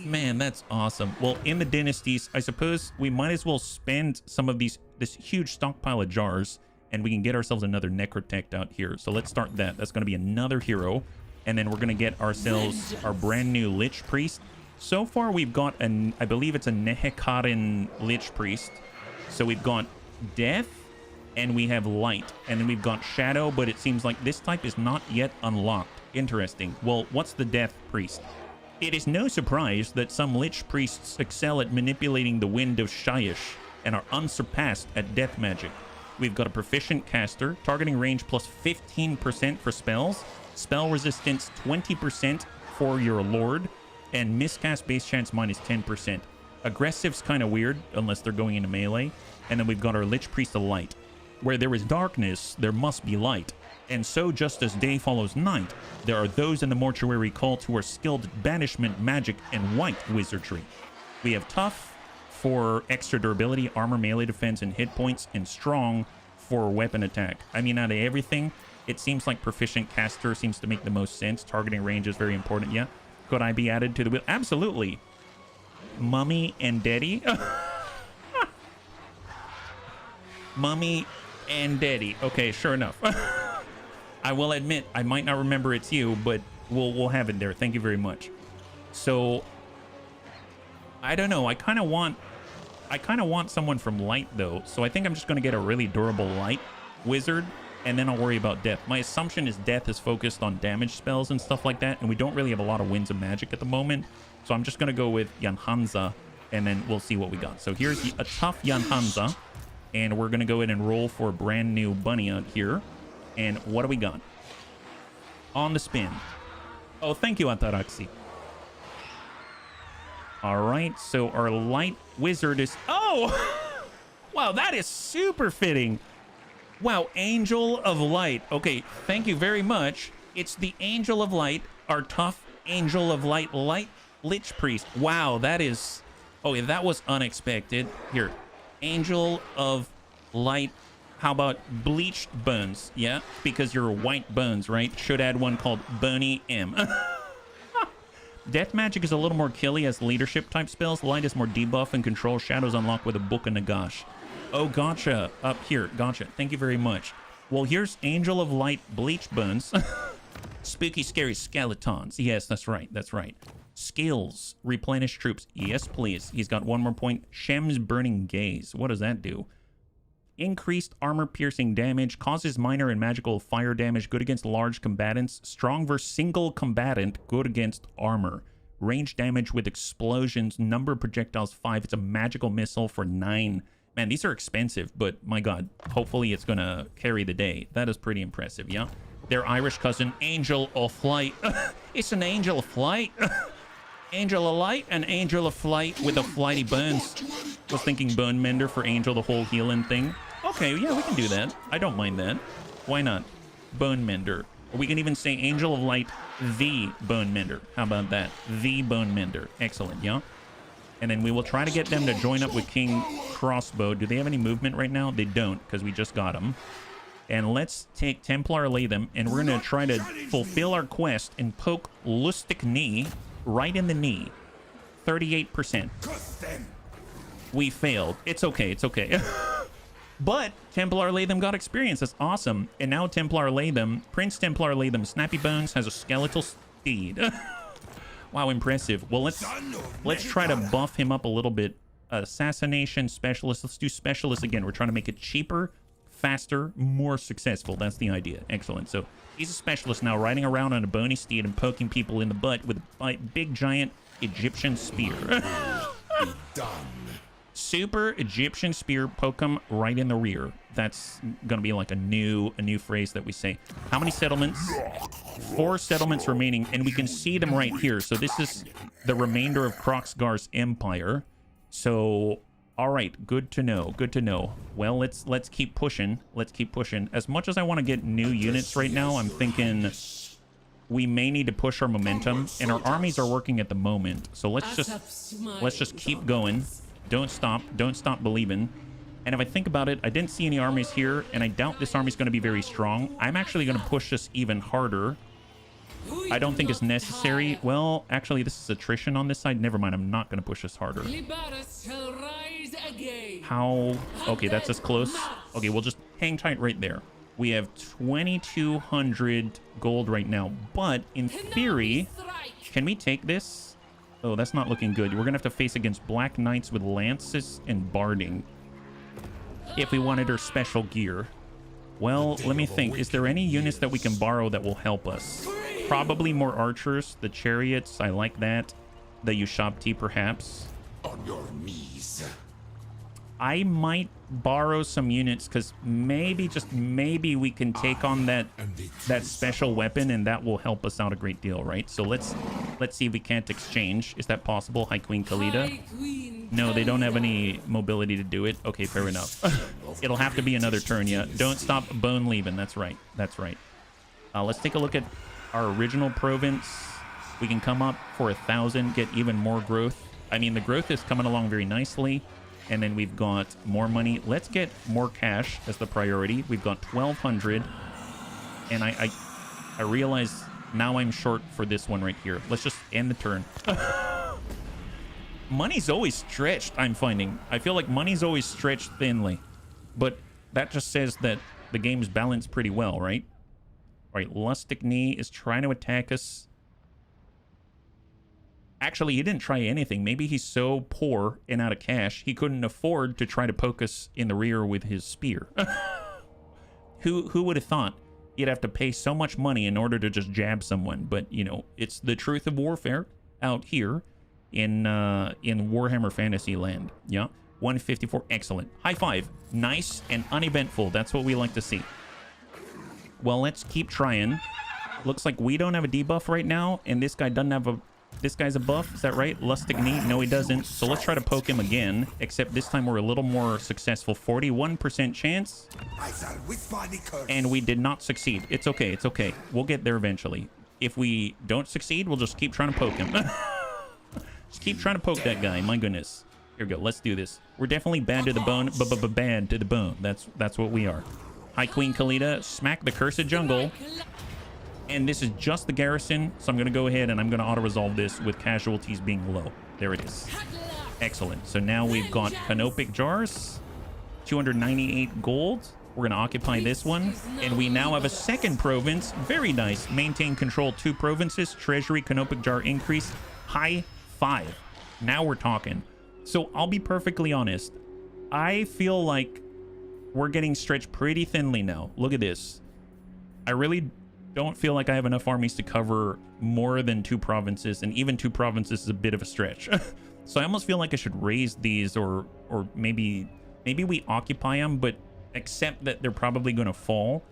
A: Man, that's awesome. Well, in the dynasties, I suppose we might as well spend some of this huge stockpile of jars, and we can get ourselves another Necrotect out here. So let's start that. That's going to be another hero. And then we're going to get ourselves our brand new Lich Priest. So far, we've got, I believe it's a Nehekarin Lich Priest. So we've got Death, and we have Light. And then we've got Shadow, but it seems like this type is not yet unlocked. Interesting. Well, what's the Death Priest? It is no surprise that some Lich Priests excel at manipulating the wind of Shyish and are unsurpassed at death magic. We've got a proficient caster, targeting range plus 15% for spells, spell resistance 20% for your lord, and miscast base chance minus 10%. Aggressive's kind of weird, unless they're going into melee. And then we've got our Lich Priest of Light. Where there is darkness, there must be light. And so, just as day follows night, there are those in the mortuary cult who are skilled at banishment, magic, and white wizardry. We have tough for extra durability, armor, melee defense, and hit points, and strong for weapon attack. I mean, out of everything, it seems like proficient caster seems to make the most sense. Targeting range is very important, yeah. Could I be added to the wheel? Absolutely. Mummy and Daddy. Mummy and Daddy. Okay, sure enough. I will admit, I might not remember it's you, but we'll have it there. Thank you very much. So, I don't know. I kind of want someone from Light, though. So I think I'm just going to get a really durable Light wizard, and then I'll worry about Death. My assumption is Death is focused on damage spells and stuff like that, and we don't really have a lot of winds of magic at the moment. So I'm just going to go with Yanhanza, and then we'll see what we got. So here's a tough Yanhanza, and we're going to go ahead and roll for a brand new bunny out here. And what do we got? On the spin. Oh, thank you, Ataraxi. All right, so our Light Wizard is... Oh! Wow, that is super fitting. Wow, Angel of Light. Okay, thank you very much. It's the Angel of Light, our tough Angel of Light Lich Priest. Wow, that is... Oh, yeah, that was unexpected. Here, Angel of Light. How about Bleached Bones? Yeah, because you're white bones, right? Should add one called Bony M. Death magic is a little more killy as leadership type spells. Light is more debuff and control. Shadows unlock with a Book of Nagash. Oh, gotcha. Up here. Gotcha. Thank you very much. Well, here's Angel of Light Bleach Bones. Spooky, scary skeletons. Yes, that's right. That's right. Skills. Replenish troops. Yes, please. He's got one more point. Shem's burning gaze. What does that do? Increased armor-piercing damage. Causes minor and magical fire damage. Good against large combatants. Strong versus single combatant. Good against armor. Range damage with explosions. Number of projectiles 5. It's a magical missile for 9. Man, these are expensive, but my god, hopefully it's gonna carry the day. That is pretty impressive, yeah? Their Irish cousin, Angel of Flight. It's an Angel of Flight. Angel of Light and Angel of Flight with the flighty bones. Was thinking Bone Mender for Angel, the whole healing thing. Okay, yeah, we can do that. I don't mind that. Why not? Bone Mender. Or we can even say Angel of Light, the Bone Mender. How about that? The Bone Mender. Excellent, yeah? And then we will try to get them to join up with King Crossbow. Do they have any movement right now? They don't, because we just got them. And let's take Templar Latham, and we're going to try to fulfill our quest and poke Lustig Knee right in the knee. 38%. We failed. It's okay. It's okay. But Templar Latham got experience. That's awesome. And now Templar Latham, Prince Templar Latham, Snappy Bones, has a skeletal steed. Wow, impressive. Well, let's try to buff him up a little bit. Assassination specialist. Let's do specialist again. We're trying to make it cheaper, faster, more successful. That's the idea. Excellent. So he's a specialist now, riding around on a bony steed and poking people in the butt with a big giant Egyptian spear. Super Egyptian spear, poke him right in the rear. That's gonna be like a new phrase that we say. How many settlements? 4 settlements remaining, and we can see them right here. So this is the remainder of Kroxgar's empire. So all right, good to know. Good to know. Well, let's keep pushing. Let's keep pushing. As much as I want to get new units right now, I'm thinking we may need to push our momentum, and our armies are working at the moment. So let's just keep going. Don't stop believing. And if I think about it, I didn't see any armies here, and I doubt this army's going to be very strong. I'm actually going to push this even harder. I don't think it's necessary. Well, actually, this is attrition on this side. Never mind, I'm not going to push this harder. How? Okay, that's as close. Okay, we'll just hang tight right there. We have 2,200 gold right now, but in theory, can we take this? Oh, that's not looking good. We're going to have to face against Black Knights with lances and barding if we wanted our special gear. Well, let me think. Is there any units that we can borrow that will help us? Probably more archers. The chariots, I like that. The Ushabti, perhaps.
B: On your knees.
A: I might borrow some units because maybe, just maybe, we can take on that special weapon, and that will help us out a great deal, right? So let's see if we can't exchange. Is that possible? High Queen Khalida? No, they don't have any mobility to do it. Okay, fair enough. It'll have to be another turn, yeah. Don't stop bone leaving. That's right. That's right. Let's take a look at our original province. We can come up for 1,000, get even more growth. I mean, the growth is coming along very nicely. And then we've got more money. Let's get more cash as the priority. We've got 1,200. And I realize now I'm short for this one right here. Let's just end the turn. Money's always stretched, I'm finding. I feel like money's always stretched thinly. But that just says that the game's balanced pretty well, right? All right, Lustig Knee is trying to attack us. Actually, he didn't try anything. Maybe he's so poor and out of cash, he couldn't afford to try to poke us in the rear with his spear. Who would have thought you'd have to pay so much money in order to just jab someone? But, you know, it's the truth of warfare out here in Warhammer Fantasy Land. Yeah, 154. Excellent. High five. Nice and uneventful. That's what we like to see. Well, let's keep trying. Looks like we don't have a debuff right now, and this guy doesn't have a... This guy's a buff, is that right? Lustig Knee? No, he doesn't. So let's try to poke him again, except this time we're a little more successful. 41% chance. And we did not succeed. It's okay, it's okay. We'll get there eventually. If we don't succeed, we'll just keep trying to poke him. Just keep trying to poke that guy, my goodness. Here we go, let's do this. We're definitely bad to the bone, bad to the bone. That's what we are. High Queen Khalida, smack the cursed jungle. And this is just the garrison, so I'm going to go ahead and I'm going to auto-resolve this with casualties being low. There it is. Excellent. So now we've got canopic jars, 298 gold. We're gonna occupy this one, and we now have a second province. Very nice. Maintain control 2 provinces. Treasury canopic jar increase. High 5. Now we're talking. So I'll be perfectly honest. I feel like we're getting stretched pretty thinly now. Look at this. I really don't feel like I have enough armies to cover more than 2 provinces, and even 2 provinces is a bit of a stretch. So I almost feel like I should raise these, or maybe we occupy them, but accept that they're probably going to fall,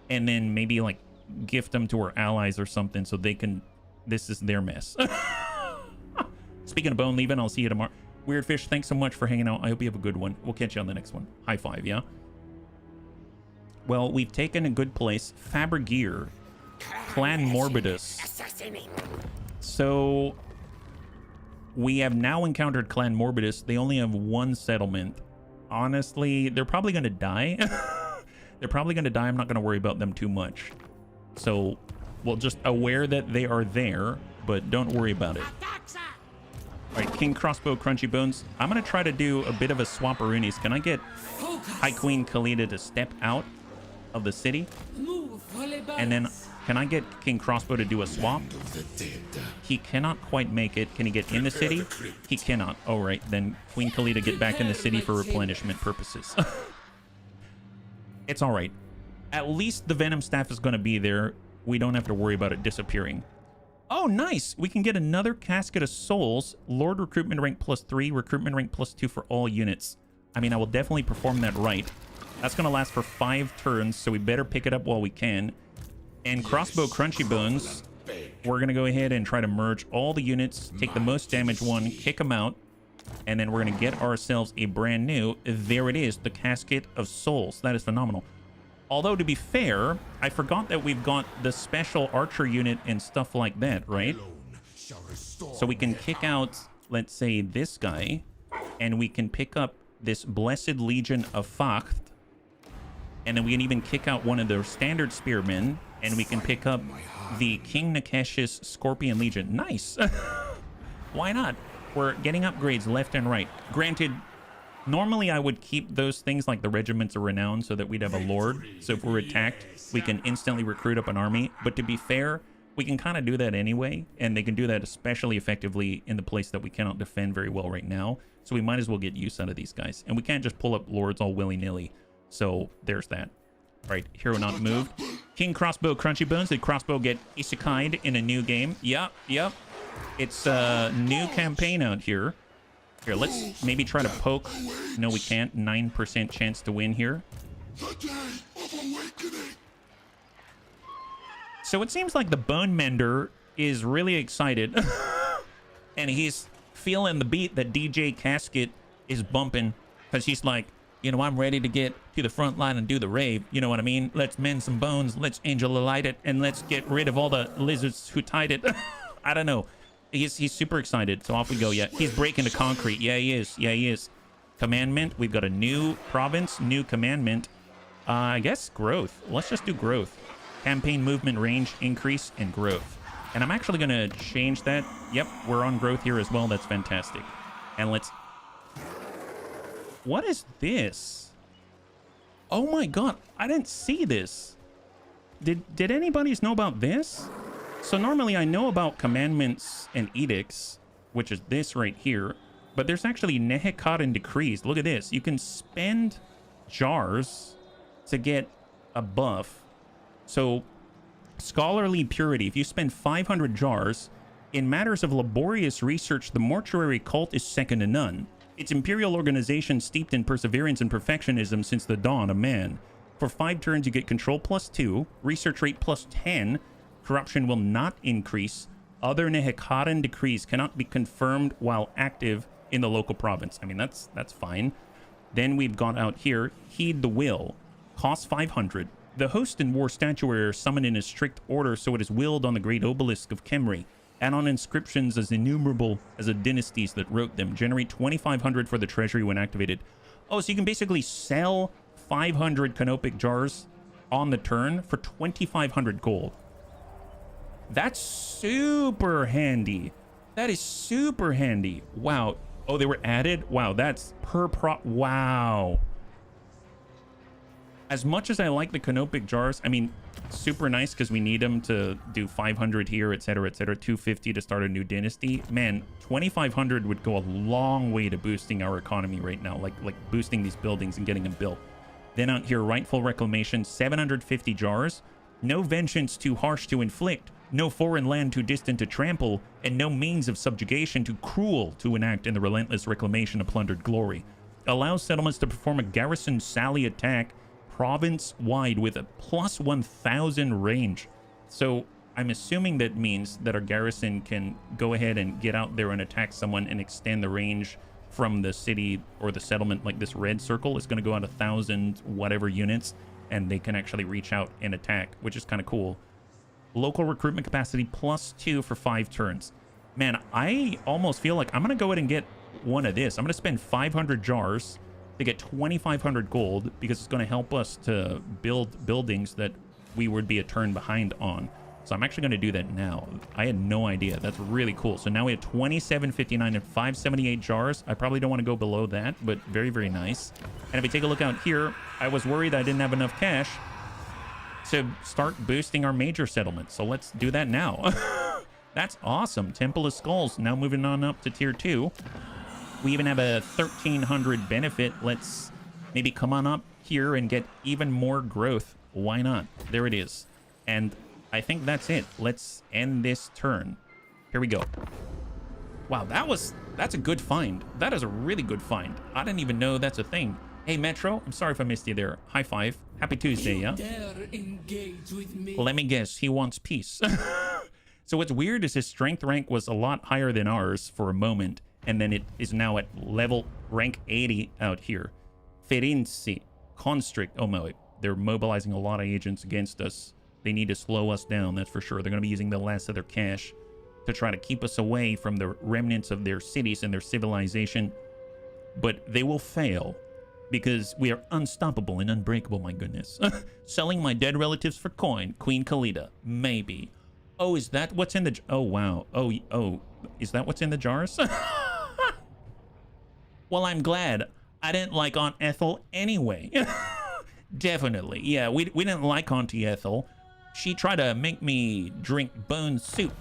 A: and then maybe like gift them to our allies or something so they can, this is their mess. Speaking of bone leaving, I'll see you tomorrow. Weird Fish, thanks so much for hanging out. I hope you have a good one. We'll catch you on the next one. High 5, yeah? Well, we've taken a good place. Fabergear. Clan Morbidus. So we have now encountered Clan Morbidus. They only have 1 settlement. Honestly, they're probably going to die. They're probably going to die. I'm not going to worry about them too much. So we'll just aware that they are there, but don't worry about it. All right, King Crossbow Crunchy Bones. I'm going to try to do a bit of a swap-a-roonies. Can I get High Queen Khalida to step out of the city? And then can I get King Crossbow to do a swap? He cannot quite make it. Can he get in the city? He cannot. All right, then Queen Khalida get back in the city for replenishment purposes. It's all right. At least the Venom Staff is going to be there. We don't have to worry about it disappearing. Oh, nice. We can get another Casket of Souls. Lord recruitment rank +3, recruitment rank +2 for all units. I mean, I will definitely perform that right. That's going to last for 5 turns, so we better pick it up while we can. And Crossbow Crunchy Bones, we're going to go ahead and try to merge all the units, take the most damage one, kick them out, and then we're going to get ourselves a brand new, there it is, the Casket of Souls. That is phenomenal. Although, to be fair, I forgot that we've got the special archer unit and stuff like that, right? So we can kick out, let's say, this guy, and we can pick up this Blessed Legion of Facht, and then we can even kick out one of their standard spearmen, and we can pick up the King Nakesh's Scorpion Legion. Nice! Why not? We're getting upgrades left and right. Granted, normally I would keep those things like the Regiments of Renown so that we'd have a Lord. So if we're attacked, we can instantly recruit up an army. But to be fair, we can kind of do that anyway. And they can do that especially effectively in the place that we cannot defend very well right now. So we might as well get use out of these guys. And we can't just pull up Lords all willy-nilly. So there's that. All right, hero not moved. King Crossbow Crunchy Bones. Did Crossbow get isekai'd in a new game? Yep. It's a new campaign out here. Here, let's maybe try to poke. No, we can't. 9% chance to win here. So it seems like the Bone Mender is really excited. And he's feeling the beat that DJ Casket is bumping. Because he's like, you know, I'm ready to get to the front line and do the rave. You know what I mean? Let's mend some bones. Let's Angel Light it. And let's get rid of all the lizards who tied it. I don't know. He's super excited, so off we go. Yeah, he's breaking the concrete. Yeah, he is. Commandment. We've got a new province, new commandment. I guess growth. Let's just do growth. Campaign movement range increase and growth. And I'm actually going to change that. Yep, we're on growth here as well. That's fantastic. And let's... What is this? Oh my god, I didn't see this. Did anybody know about this? So normally I know about commandments and edicts, which is this right here, but there's actually Nehekaden decrees. Look at this. You can spend jars to get a buff. So scholarly purity, if you spend 500 jars, in matters of laborious research, the mortuary cult is second to none. Its imperial organization steeped in perseverance and perfectionism since the dawn of man. For 5 turns you get control +2, research rate +10, corruption will not increase. Other Nehekaden decrees cannot be confirmed while active in the local province. I mean, that's fine. Then we've got out here, Heed the Will. Cost 500. The host and war statuary are summoned in a strict order, so it is willed on the great obelisk of Khemri, and on inscriptions as innumerable as the dynasties that wrote them. Generate 2,500 for the treasury when activated. Oh, so you can basically sell 500 canopic jars on the turn for 2,500 gold. That's super handy. That is super handy. Wow. Oh, they were added? Wow, that's per pro... Wow. As much as I like the canopic jars, I mean, super nice because we need them to do 500 here, etc., 250 to start a new dynasty. Man, 2,500 would go a long way to boosting our economy right now, like boosting these buildings and getting them built. Then out here, rightful reclamation, 750 jars. No vengeance too harsh to inflict, no foreign land too distant to trample, and no means of subjugation too cruel to enact in the relentless reclamation of plundered glory. Allows settlements to perform a garrison sally attack province-wide with a plus 1,000 range. So I'm assuming that means that our garrison can go ahead and get out there and attack someone and extend the range from the city or the settlement. Like this red circle is going to go out 1,000 whatever units, and they can actually reach out and attack, which is kind of cool. Local recruitment capacity +2 for 5 turns. Man, I almost feel like I'm going to go ahead and get one of this. I'm going to spend 500 jars to get 2,500 gold because it's going to help us to build buildings that we would be a turn behind on. So I'm actually going to do that now. I had no idea. That's really cool. So now we have 2759 and 578 jars. I probably don't want to go below that, but very, very nice. And if we take a look out here, I was worried I didn't have enough cash to start boosting our major settlements. So let's do that now. That's awesome. Temple of Skulls now moving on up to tier 2. We even have a 1,300 benefit. Let's maybe come on up here and get even more growth. Why not? There it is. And I think that's it. Let's end this turn. Here we go. Wow, that's a good find. That is a really good find. I didn't even know that's a thing. Hey, Metro, I'm sorry if I missed you there. High five. Happy Tuesday, yeah?
C: Dare engage with me.
A: Let me guess, he wants peace. So what's weird is his strength rank was a lot higher than ours for a moment, and then it is now at level rank 80 out here. Ferinci, Constrict. Oh my, they're mobilizing a lot of agents against us. They need to slow us down, that's for sure. They're going to be using the last of their cash to try to keep us away from the remnants of their cities and their civilization. But they will fail because we are unstoppable and unbreakable, my goodness. Selling my dead relatives for coin, Queen Khalida. Maybe. Oh, is that what's in the... Oh, wow. Oh, is that what's in the jars? Well, I'm glad. I didn't like Aunt Ethel anyway. Definitely. Yeah, we didn't like Auntie Ethel. She tried to make me drink bone soup.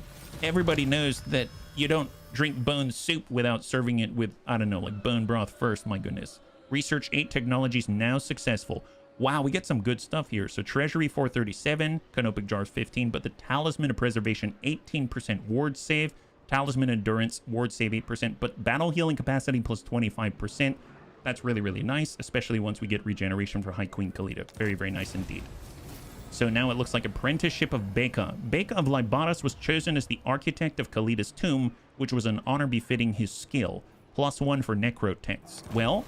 A: Everybody knows that you don't drink bone soup without serving it with, I don't know, like bone broth first. My goodness. Research 8 technologies now successful. Wow, we get some good stuff here. So Treasury 437, Canopic Jars 15, but the Talisman of Preservation 18% ward save, Talisman Endurance ward save 8%, but Battle Healing Capacity plus 25%. That's really, really nice, especially once we get regeneration for High Queen Khalida. Very, very nice indeed. So now it looks like Apprenticeship of Beka. Beka of Libadas was chosen as the architect of Khalida's tomb, which was an honor befitting his skill. +1 for Necrotext. Well,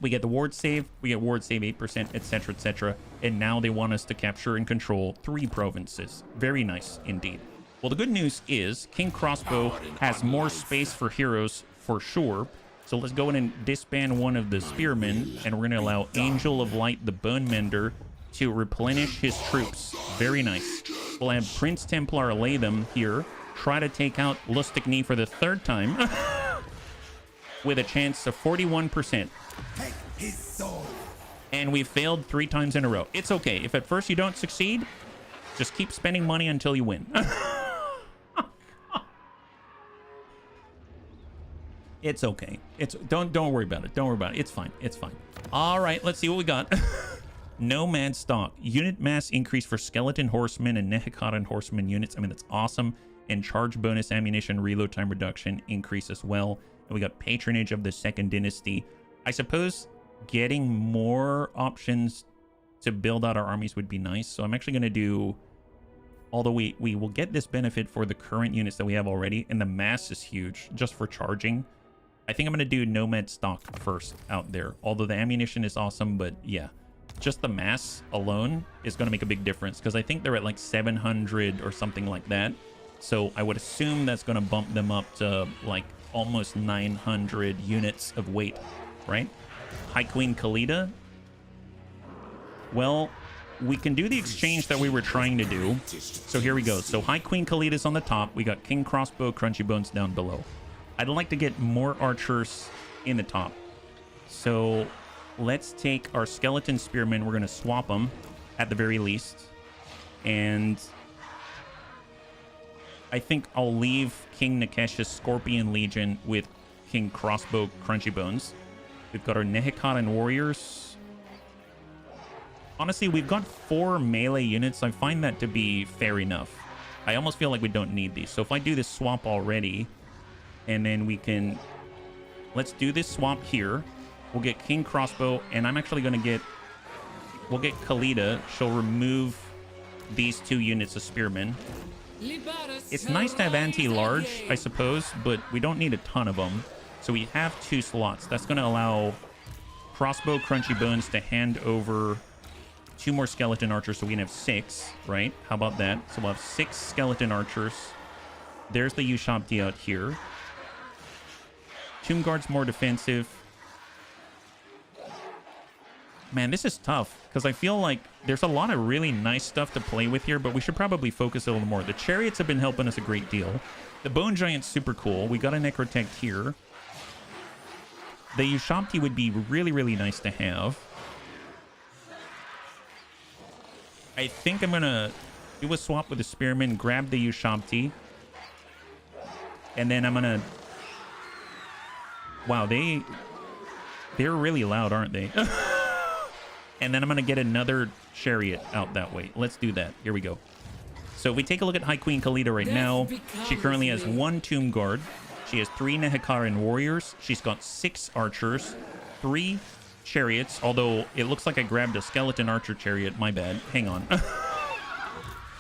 A: we get the ward save, we get ward save 8%, etc., etc. And now they want us to capture and control 3 provinces. Very nice indeed. Well, the good news is King Crossbow has more space for heroes for sure. So let's go in and disband one of the spearmen, and we're going to allow Angel of Light, the Bone Mender, to replenish his troops. Very nice. We'll have Prince Templar lay them here, try to take out Lustigny for the 3rd time, with a chance of 41%.
B: Take his soul.
A: And we failed 3 times in a row. It's okay. If at first you don't succeed, just keep spending money until you win. It's okay. Don't worry about it. Don't worry about it. It's fine. It's fine. All right, let's see what we got. Nomad stock. Unit mass increase for skeleton horsemen and Nehekatan horsemen units. I mean, that's awesome. And charge bonus ammunition reload time reduction increase as well. And we got patronage of the 2nd dynasty. I suppose getting more options to build out our armies would be nice. So I'm actually going to do... Although we will get this benefit for the current units that we have already. And the mass is huge just for charging. I think I'm going to do Nomad stock first out there. Although the ammunition is awesome, but yeah. Just the mass alone is going to make a big difference. Because I think they're at like 700 or something like that. So I would assume that's going to bump them up to like almost 900 units of weight, right? High Queen Khalida. Well, we can do the exchange that we were trying to do. So here we go. So High Queen Khalida is on the top. We got King Crossbow, Crunchy Bones down below. I'd like to get more archers in the top. So let's take our skeleton spearmen. We're going to swap them at the very least. And I think I'll leave King Nikesh's Scorpion Legion with King Crossbow Crunchy Bones. We've got our Nehikaran warriors. Honestly, we've got 4 melee units. I find that to be fair enough. I almost feel like we don't need these. So if I do this swap already, and then we can... Let's do this swap here. We'll get King Crossbow, and I'm actually going to get... We'll get Khalida. She'll remove these 2 units of spearmen. It's nice to have anti-large, I suppose, but we don't need a ton of them. So we have 2 slots. That's going to allow Crossbow Crunchy Bones to hand over 2 more skeleton archers, so we can have 6, right? How about that? So we'll have 6 skeleton archers. There's the Ushabti out here. Tomb Guard's more defensive. Man, this is tough, because I feel like there's a lot of really nice stuff to play with here, but we should probably focus a little more. The Chariots have been helping us a great deal. The Bone Giant's super cool. We got a Necrotect here. The Ushabti would be really, really nice to have. I think I'm going to do a swap with the Spearman, grab the Ushabti. And then I'm going to... Wow, they're really loud, aren't they? And then I'm going to get another Chariot out that way. Let's do that. Here we go. So if we take a look at High Queen Khalida right now, she currently has 1 Tomb Guard. She has 3 Nehikaran warriors. She's got 6 archers, 3 chariots, although it looks like I grabbed a skeleton archer chariot. My bad. Hang on.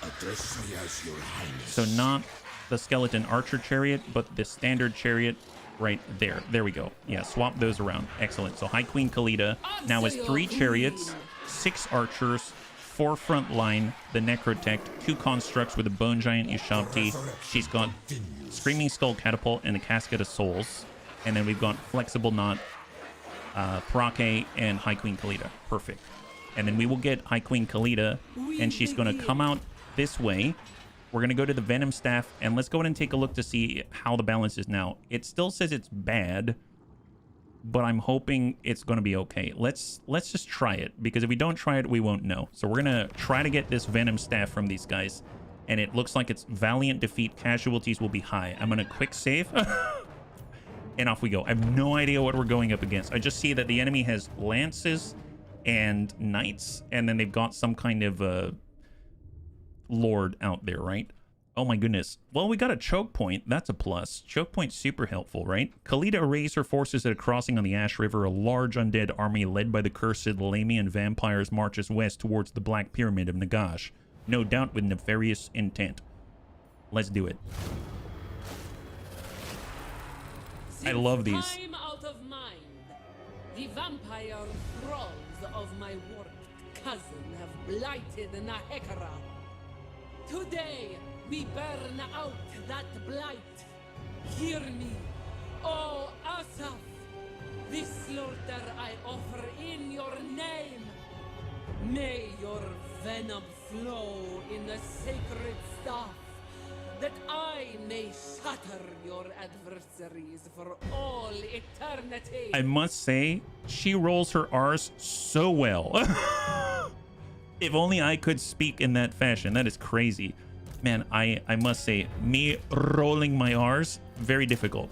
B: Address me as your highness.
A: So not the skeleton archer chariot, but the standard chariot right there. There we go. Yeah, swap those around. Excellent. So High Queen Khalida now has 3 chariots, 6 archers, 4 front line, the Necrotect, 2 constructs with a Bone Giant Ushabti. She's got Screaming Skull Catapult and the Casket of Souls. And then we've got Flexible Knot, Parake, and High Queen Khalida. Perfect. And then we will get High Queen Khalida, and she's going to come out this way. We're going to go to the Venom Staff, and let's go ahead and take a look to see how the balance is now. It still says it's bad, but I'm hoping it's going to be okay. Let's just try it, because if we don't try it, we won't know. So we're going to try to get this Venom Staff from these guys, and it looks like it's Valiant Defeat. Casualties will be high. I'm going to quick save, and off we go. I have no idea what we're going up against. I just see that the enemy has lances and knights, and then they've got some kind of lord out there, right? Oh my goodness. Well, we got a choke point. That's a plus. Choke point's super helpful, right? Khalida arrays her forces at a crossing on the Ash River. A large undead army led by the cursed Lamian vampires marches west towards the Black Pyramid of Nagash. No doubt with nefarious intent. Let's do it. I love these.
C: Time out of mind. The vampire thralls of my warped cousin have blighted Nahekara. Today, we burn out that blight. Hear me, O Asaf. This slaughter I offer in your name. May your venom flow in the sacred staff, that I may shatter your adversaries for all eternity.
A: I must say, she rolls her R's so well. If only I could speak in that fashion. That is crazy. Man, I must say, me rolling my R's, very difficult.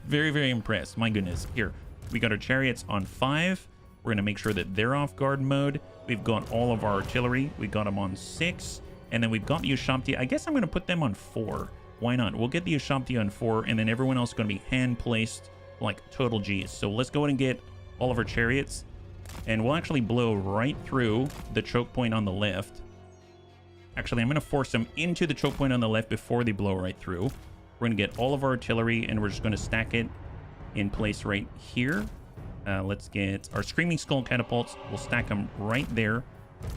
A: Very, very impressed. My goodness. Here, we got our chariots on 5. We're going to make sure that they're off guard mode. We've got all of our artillery. We got them on 6. And then we've got the Ushabti. I guess I'm going to put them on 4. Why not? We'll get the Ushabti on 4, and then everyone else is going to be hand-placed like total G's. So let's go ahead and get all of our chariots. And we'll actually blow right through the choke point on the left. Actually, I'm going to force them into the choke point on the left before they blow right through. We're going to get all of our artillery, and we're just going to stack it in place right here. Let's get our Screaming Skull Catapults. We'll stack them right there.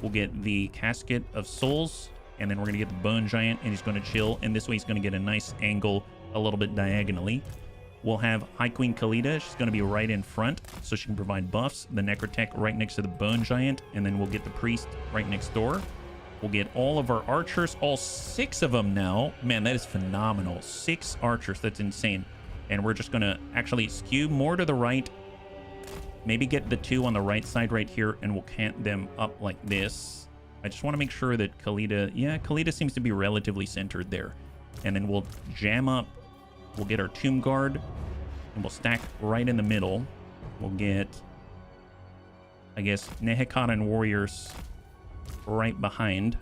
A: We'll get the Casket of Souls, and then we're going to get the Bone Giant, and he's going to chill. And this way he's going to get a nice angle a little bit diagonally. We'll have High Queen Khalida. She's going to be right in front, so she can provide buffs. The Necrotech right next to the Bone Giant, and then we'll get the Priest right next door. We'll get all of our archers, all 6 of them now. Man, that is phenomenal. 6 archers. That's insane. And we're just going to actually skew more to the right, Maybe get the 2 on the right side right here, and we'll cant them up like this. I just want to make sure that Khalida... Yeah, Khalida seems to be relatively centered there. And then we'll jam up. We'll get our Tomb Guard, and we'll stack right in the middle. We'll get, I guess, Nehekatan warriors right behind.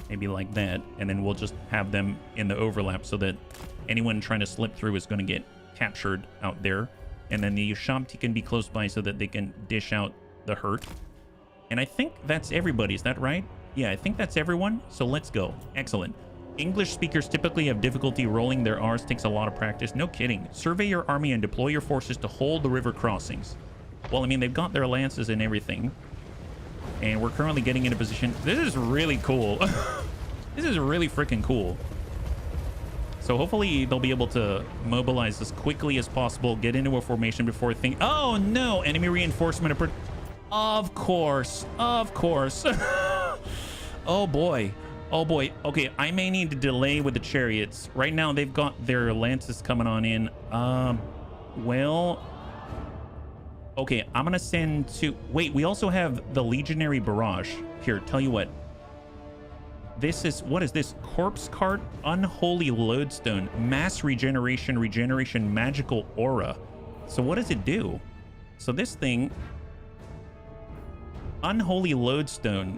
A: Maybe like that. And then we'll just have them in the overlap so that anyone trying to slip through is going to get captured out there. And then the Ushabti can be close by so that they can dish out the hurt. And I think that's everybody. Is that right? Yeah, I think that's everyone. So let's go. Excellent. English speakers typically have difficulty rolling their R's. Takes a lot of practice. No kidding. Survey your army and deploy your forces to hold the river crossings. Well, I mean, they've got their lances and everything. And we're currently getting into position. This is really cool. This is really freaking cool. So hopefully they'll be able to mobilize as quickly as possible, get into a formation before think. Oh no, enemy reinforcement. Of course, of course. Oh boy, oh boy. Okay, I may need to delay with the chariots. Right now they've got their lances coming on in. Well, okay, I'm gonna send to... Wait, we also have the Legionary Barrage. Here, tell you what. This is... What is this? Corpse Cart, Unholy Lodestone, Mass Regeneration, Magical Aura. So what does it do? So this thing... Unholy Lodestone.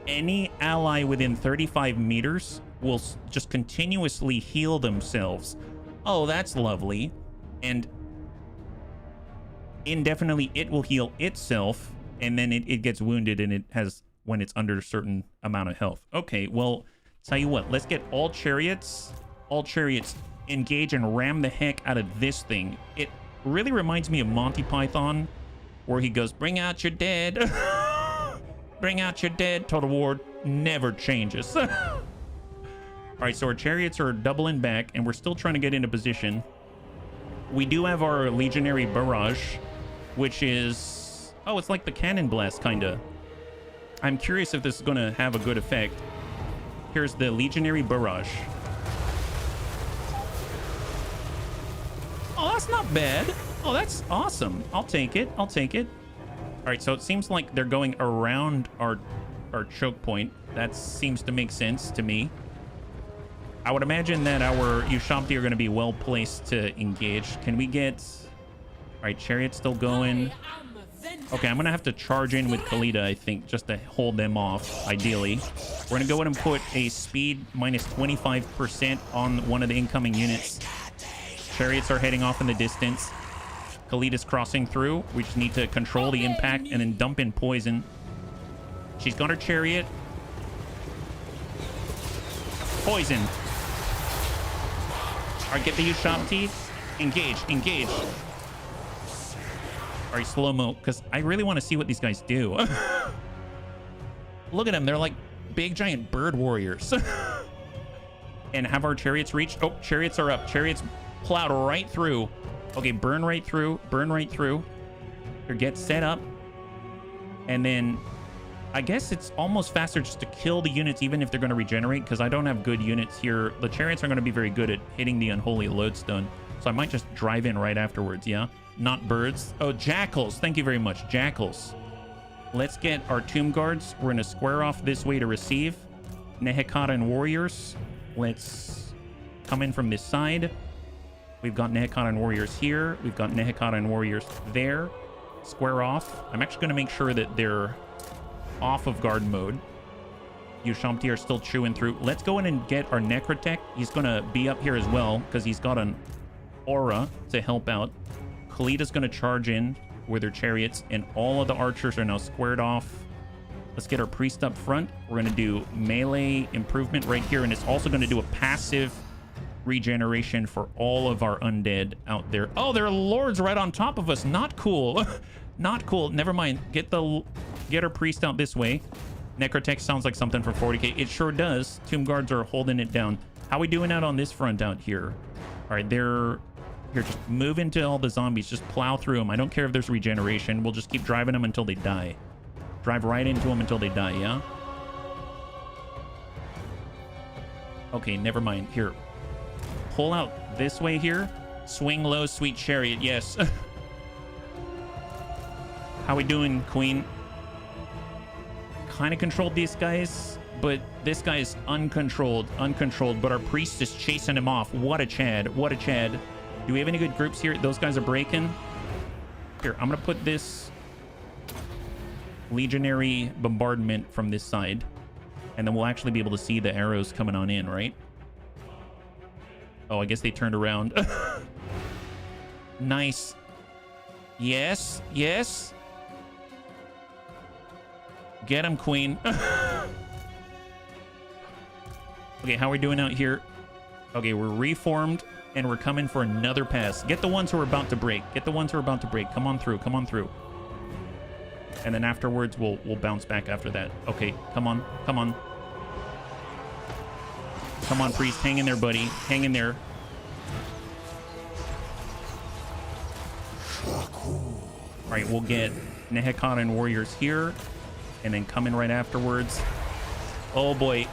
A: Any ally within 35 meters will just continuously heal themselves. Oh, that's lovely. And... indefinitely it will heal itself, and then it gets wounded, and it has when it's under a certain amount of health. Okay, well, tell you what, let's get all chariots engage and ram the heck out of this thing. It really reminds me of Monty Python, where he goes, bring out your dead. Bring out your dead. Total War never changes. All right, so our chariots are doubling back, and we're still trying to get into position. We do have our Legionary Barrage, which is... Oh, it's like the Cannon Blast, kind of. I'm curious if this is going to have a good effect. Here's the Legionary Barrage. Oh, that's not bad. Oh, that's awesome. I'll take it. I'll take it. All right, so it seems like they're going around our choke point. That seems to make sense to me. I would imagine that our Ushabti are going to be well placed to engage. Can we get... All right, chariot still going. Okay, I'm going to have to charge in with Khalida, I think, just to hold them off, ideally. We're going to go ahead and put a speed minus 25% on one of the incoming units. Chariots are heading off in the distance. Khalida's crossing through. We just need to control the impact and then dump in poison. She's got her chariot. Poison. All right, get the Ushabti. Engage, engage. All right, slow-mo, because I really want to see what these guys do. Look at them. They're like big, giant bird warriors. And have our chariots reached? Oh, chariots are up. Chariots plowed right through. Okay, burn right through. Burn right through. Here, get set up. And then I guess it's almost faster just to kill the units, even if they're going to regenerate, because I don't have good units here. The chariots are going to be very good at hitting the Unholy Lodestone, so I might just drive in right afterwards, yeah? Not birds. Oh, jackals. Thank you very much. Jackals. Let's get our Tomb Guards. We're going to square off this way to receive. Nehekatan warriors. Let's come in from this side. We've got Nehekatan warriors here. We've got Nehekatan warriors there. Square off. I'm actually going to make sure that they're off of guard mode. Ushabti are still chewing through. Let's go in and get our Necrotech. He's going to be up here as well because he's got an aura to help out. Khalida's going to charge in with her chariots, and all of the archers are now squared off. Let's get our priest up front. We're going to do melee improvement right here, and it's also going to do a passive regeneration for all of our undead out there. Oh, there are lords right on top of us. Not cool. Not cool. Never mind. Get our priest out this way. Necrotech sounds like something for 40k. It sure does. Tomb Guards are holding it down. How we doing out on this front out here? All right, they're here. Just move into all the zombies. Just plow through them. I don't care if there's regeneration. We'll just keep driving them until they die. Drive right into them until they die, yeah? Okay, never mind. Here. Pull out this way here. Swing low, sweet chariot. Yes. How we doing, Queen? Kind of controlled these guys, but this guy is uncontrolled, but our priest is chasing him off. What a Chad, what a Chad. Do we have any good groups here? Those guys are breaking. Here, I'm gonna put this legionary bombardment from this side, and then we'll actually be able to see the arrows coming on in, right? Oh, I guess they turned around. Nice. Yes, yes. Get him, Queen. Okay, how are we doing out here? Okay, we're reformed, and we're coming for another pass. Get the ones who are about to break. Get the ones who are about to break. Come on through. Come on through. And then afterwards, we'll bounce back after that. Okay, come on. Come on. Come on, priest. Hang in there, buddy. Hang in there. All right, we'll get Nehekara and warriors here, and then come in right afterwards. Oh, boy.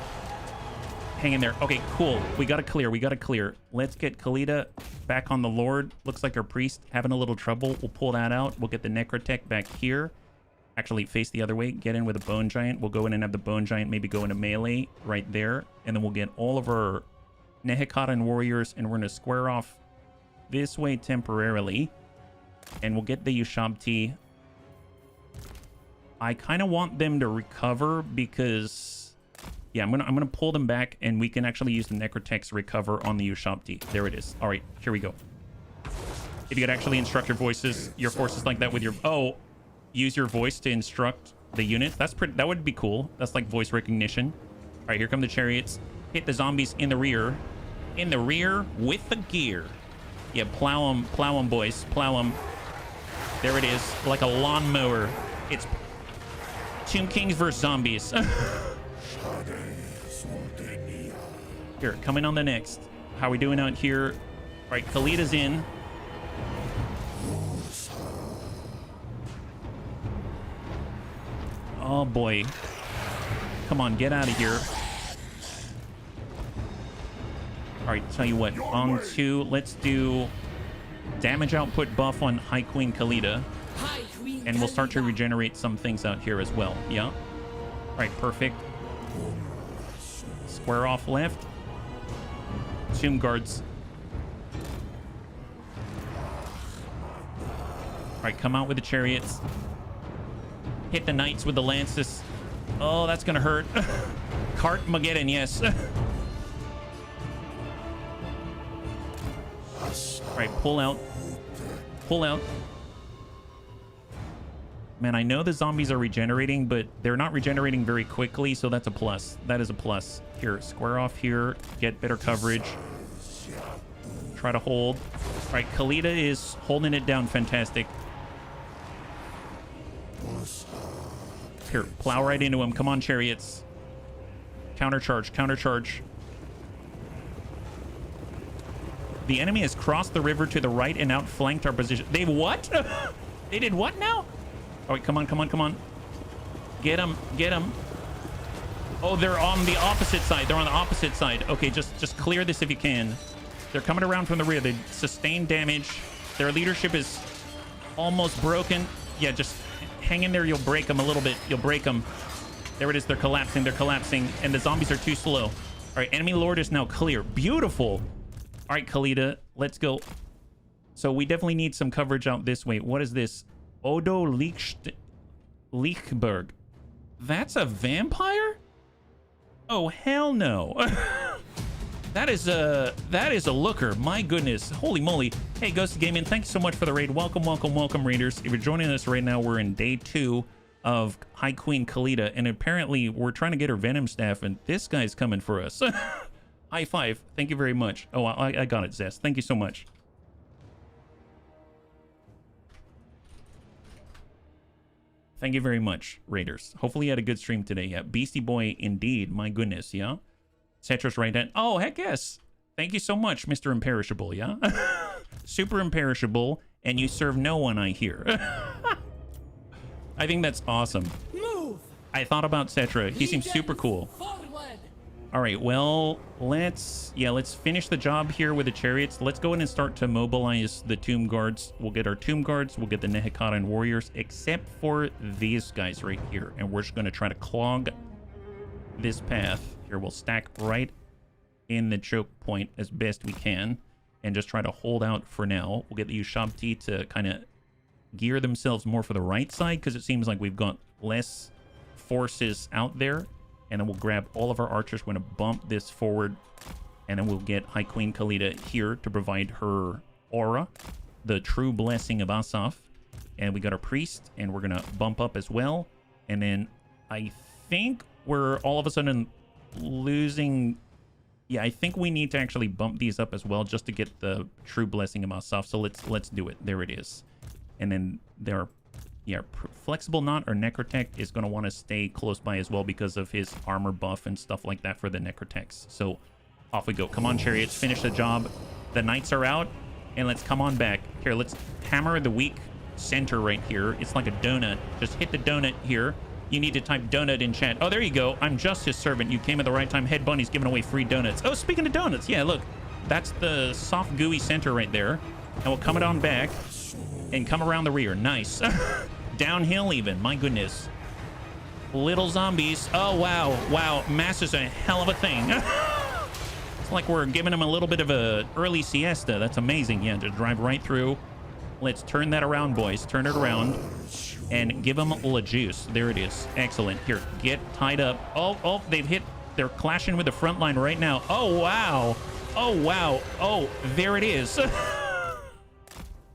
A: Hang in there. Okay, cool. We got to clear. We got to clear. Let's get Khalida back on the Lord. Looks like our priest having a little trouble. We'll pull that out. We'll get the Necrotech back here. Actually, face the other way. Get in with a Bone Giant. We'll go in and have the Bone Giant maybe go into melee right there. And then we'll get all of our Nehekara and warriors, and we're going to square off this way temporarily. And we'll get the Ushabti. I kind of want them to recover because, yeah, I'm gonna pull them back, and we can actually use the Necrotechs recover on the Ushabti. There it is. All right, here we go. If you could actually instruct your forces like that with your use your voice to instruct the units. That would be cool. That's like voice recognition. All right, here come the chariots. Hit the zombies in the rear. In the rear with the gear. Yeah, plow them, boys. Plow them. There it is, like a lawnmower. It's Tomb Kings versus zombies. Here, coming on the next. How are we doing out here? All right, Khalida's in. Oh, boy. Come on, get out of here. All right, tell you what. On to, let's do damage output buff on High Queen Khalida. And we'll start to regenerate some things out here as well. Yeah. All right, perfect. Square off left. Tomb guards. All right, come out with the chariots. Hit the knights with the lances. Oh, that's gonna hurt. Cart Mageddon, yes. All right, pull out. Pull out. Man, I know the zombies are regenerating, but they're not regenerating very quickly, so that's a plus. That is a plus. Here, square off here. Get better coverage. Try to hold. All right, Khalida is holding it down. Fantastic. Here, plow right into him. Come on, chariots. Countercharge, countercharge. The enemy has crossed the river to the right and outflanked our position. They've what? They did what now? All right, come on, come on, come on. Get him, get him. Oh, they're on the opposite side. They're on the opposite side. Okay, just clear this if you can. They're coming around from the rear. They sustained damage. Their leadership is almost broken. Yeah, just hang in there. You'll break them a little bit. You'll break them. There it is. They're collapsing. They're collapsing. And the zombies are too slow. All right, enemy lord is now clear. Beautiful. All right, Khalida, let's go. So we definitely need some coverage out this way. What is this? Odo Lichberg. That's a vampire? Oh, hell no. That is a looker. My goodness. Holy moly. Hey, Ghost Gaming, thank you so much for the raid. Welcome, welcome, welcome, raiders. If you're joining us right now, we're in day 2 of High Queen Khalida, and apparently we're trying to get her Venom Staff, and this guy's coming for us. High five. Thank you very much. Oh, I got it, Zest. Thank you so much. Thank you very much, raiders. Hopefully you had a good stream today. Yeah, Beastie Boy indeed. My goodness, yeah. Cetra's right hand. Oh, heck yes. Thank you so much, Mr. Imperishable, yeah? Super imperishable, and you serve no one, I hear. I think that's awesome.
C: Move.
A: I thought about Cetra. He seems super cool.
C: Forward.
A: All right, well, let's finish the job here with the chariots. Let's go in and start to mobilize the tomb guards. We'll get our tomb guards, we'll get the Nehekara warriors, except for these guys right here. And we're just going to try to clog this path. Here, we'll stack right in the choke point as best we can and just try to hold out for now. We'll get the Ushabti to kind of gear themselves more for the right side because it seems like we've got less forces out there. And then we'll grab all of our archers. We're going to bump this forward. And then we'll get High Queen Khalida here to provide her aura, the true blessing of Asaf. And we got our priest, and we're going to bump up as well. And then I think we're all of a sudden losing... Yeah, I think we need to actually bump these up as well just to get the true blessing of Asaf. So let's do it. There it is. And then there are... Yeah, Flexible Knot or Necrotech is going to want to stay close by as well because of his armor buff and stuff like that for the Necrotechs. So off we go. Come on, chariots. Finish the job. The knights are out. And let's come on back. Here, let's hammer the weak center right here. It's like a donut. Just hit the donut here. You need to type donut in chat. Oh, there you go. I'm just his servant. You came at the right time. Head Bunny's giving away free donuts. Oh, speaking of donuts. Yeah, look. That's the soft, gooey center right there. And we'll come it on back and come around the rear. Nice. Downhill even, my goodness. Little zombies. Oh, wow. Wow, mass is a hell of a thing. It's like we're giving them a little bit of a early siesta. That's amazing. Yeah, just drive right through. Let's turn that around, boys. Turn it around and give them la juice. There it is. Excellent. Here, get tied up. Oh, they've hit. They're clashing with the front line right now. Oh, wow. Oh, wow. Oh, there it is.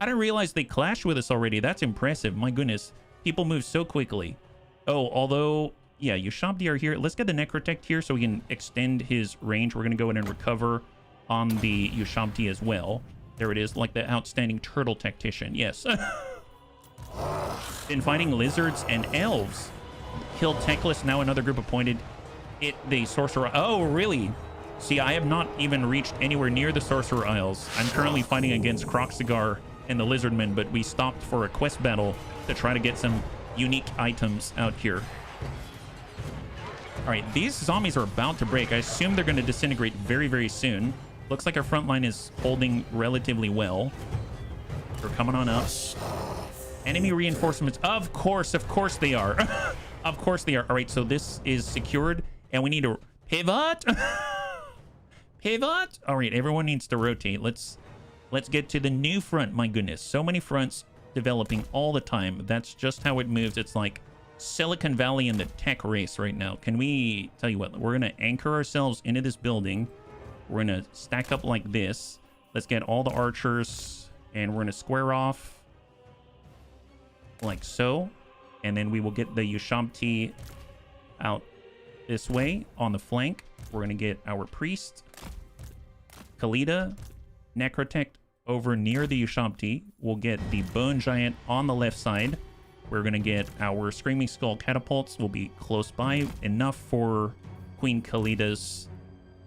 A: I didn't realize they clashed with us already. That's impressive. My goodness. People move so quickly. Oh, although, yeah, Ushabti are here. Let's get the Necrotect here so we can extend his range. We're going to go in and recover on the Ushabti as well. There it is, like the outstanding turtle tactician. Yes. Been fighting lizards and elves. Killed Teclis. Now another group appointed. The Sorcerer. Oh, really? See, I have not even reached anywhere near the Sorcerer Isles. I'm currently fighting against Croxigar and the Lizardmen, but we stopped for a quest battle to try to get some unique items out here. All right, these zombies are about to break. I assume they're going to disintegrate very, very soon. Looks like our front line is holding relatively well. They're coming on up. Enemy reinforcements. Of course they are. Of course they are. All right, so this is secured, and we need to pivot. Pivot. All right, everyone needs to rotate. Let's get to the new front. My goodness, so many fronts developing all the time. That's just how it moves. It's like Silicon Valley in the tech race right now. Can we tell you what? We're going to anchor ourselves into this building. We're going to stack up like this. Let's get all the archers, and we're going to square off like so. And then we will get the Ushabti out this way on the flank. We're going to get our priest, Khalida, Necrotect over near the Ushabti. We'll get the Bone Giant on the left side. We're going to get our Screaming Skull catapults. Will be close by enough for Queen Khalida's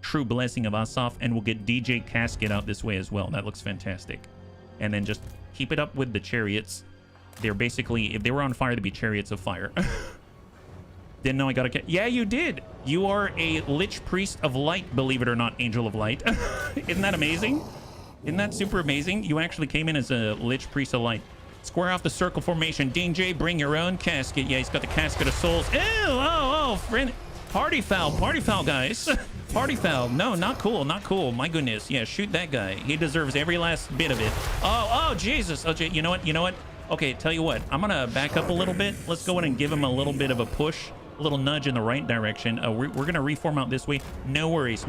A: true blessing of Asaf. And we'll get DJ Casket out this way as well. That looks fantastic. And then just keep it up with the chariots. They're basically, if they were on fire, they'd be chariots of fire. Didn't know I got a... Yeah, you did. You are a Lich Priest of Light, believe it or not, Angel of Light. Isn't that amazing? Isn't that super amazing? You actually came in as a Lich Priest of Light. Square off the circle formation. DJ, bring your own casket. Yeah, he's got the Casket of Souls. Ew, oh, friend. Party foul, guys. Party foul. No, not cool, not cool. My goodness. Yeah, shoot that guy. He deserves every last bit of it. Oh, Jesus. Oh, you know what? Okay, tell you what. I'm going to back up a little bit. Let's go in and give him a little bit of a push. A little nudge in the right direction. We're going to reform out this way. No worries.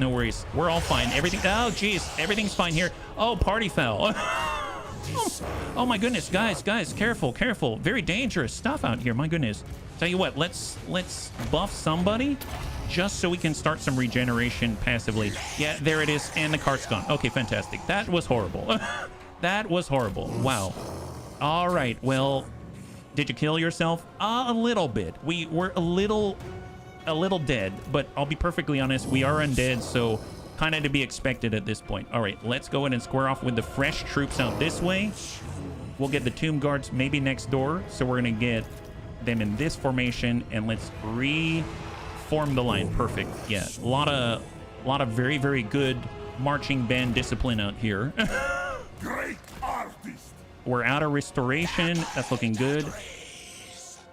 A: We're all fine. Everything... Oh, geez. Everything's fine here. Oh, party foul. Oh, my goodness. Guys. Careful. Very dangerous stuff out here. My goodness. Tell you what. Let's buff somebody just so we can start some regeneration passively. Yeah, there it is. And the cart's gone. Okay, fantastic. That was horrible. That was horrible. Wow. All right. Well... Did you kill yourself? A little bit. We were a little dead, but I'll be perfectly honest, we are undead, so kind of to be expected at this point. All right, let's go in and square off with the fresh troops out this way. We'll get the tomb guards maybe next door, so we're going to get them in this formation, and let's form the line. Perfect. Yeah, a lot of very, very good marching band discipline out here.
B: Great artist.
A: We're out of restoration. That's looking good.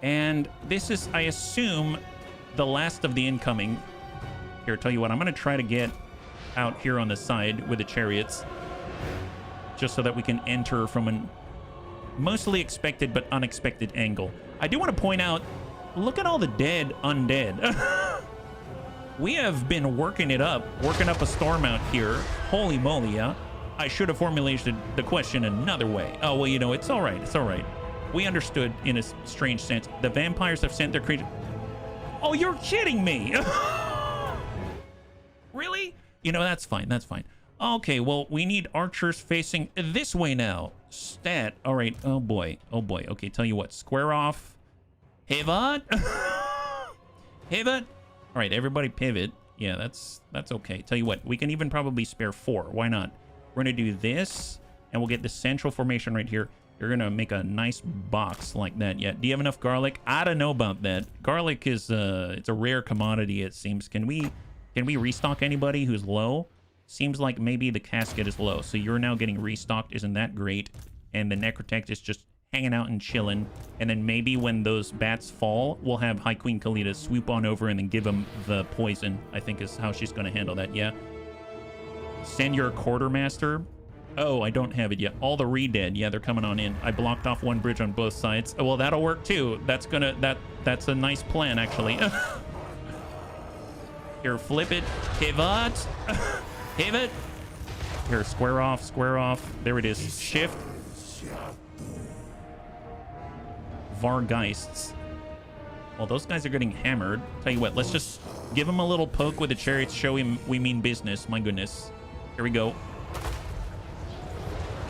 A: And this is, I assume, the last of the incoming. Here, tell you what, I'm going to try to get out here on the side with the chariots, just so that we can enter from an mostly expected but unexpected angle. I do want to point out, look at all the dead undead. We have been working it up, working up a storm out here. Holy moly, yeah. I should have formulated the question another way. Oh, well, you know, it's all right. It's all right. We understood in a strange sense. The vampires have sent their creatures. Oh, you're kidding me. Really? You know, that's fine. That's fine. Okay, well, we need archers facing this way now. Stat. All right. Oh, boy. Oh, boy. Okay, tell you what. Square off. Pivot. Pivot. All right, everybody pivot. Yeah, that's okay. Tell you what. We can even probably spare 4. Why not? We're going to do this, and we'll get the central formation right here. You're going to make a nice box like that. Yeah. Do you have enough garlic? I don't know about that. Garlic is, it's a rare commodity, it seems. Can we restock anybody who's low? Seems like maybe the casket is low. So you're now getting restocked. Isn't that great? And the necrotect is just hanging out and chilling. And then maybe when those bats fall, we'll have High Queen Khalida swoop on over and then give them the poison, I think is how she's going to handle that. Yeah. Send your quartermaster. Oh, I don't have it yet. All the re-dead. Yeah, they're coming on in. I blocked off one bridge on both sides. Oh, well, that'll work too. That's a nice plan, actually. Here, flip it. Pivot. Pivot. Here, square off, square off. There it is. Shift. Vargeists. Well, those guys are getting hammered. Tell you what, let's just give him a little poke with the chariots. Show him we mean business. My goodness. Here we go.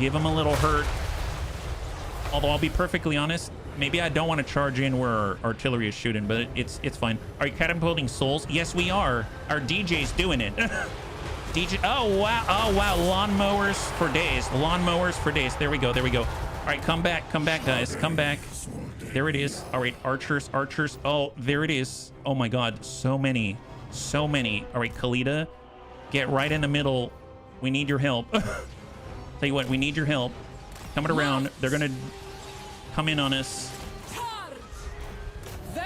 A: Give him a little hurt. Although I'll be perfectly honest, maybe I don't want to charge in where our artillery is shooting, but it's fine. Are you catapulting souls? Yes, we are. Our DJ's doing it. DJ. Oh wow. Oh wow. Lawnmowers for days. Lawnmowers for days. There we go. There we go. All right, come back. Come back, guys. Come back. There it is. All right, archers. Archers. Oh, there it is. Oh my God. So many. So many. All right, Khalida, get right in the middle. We need your help. Tell you what, we need your help. Coming around. They're going to come in on us.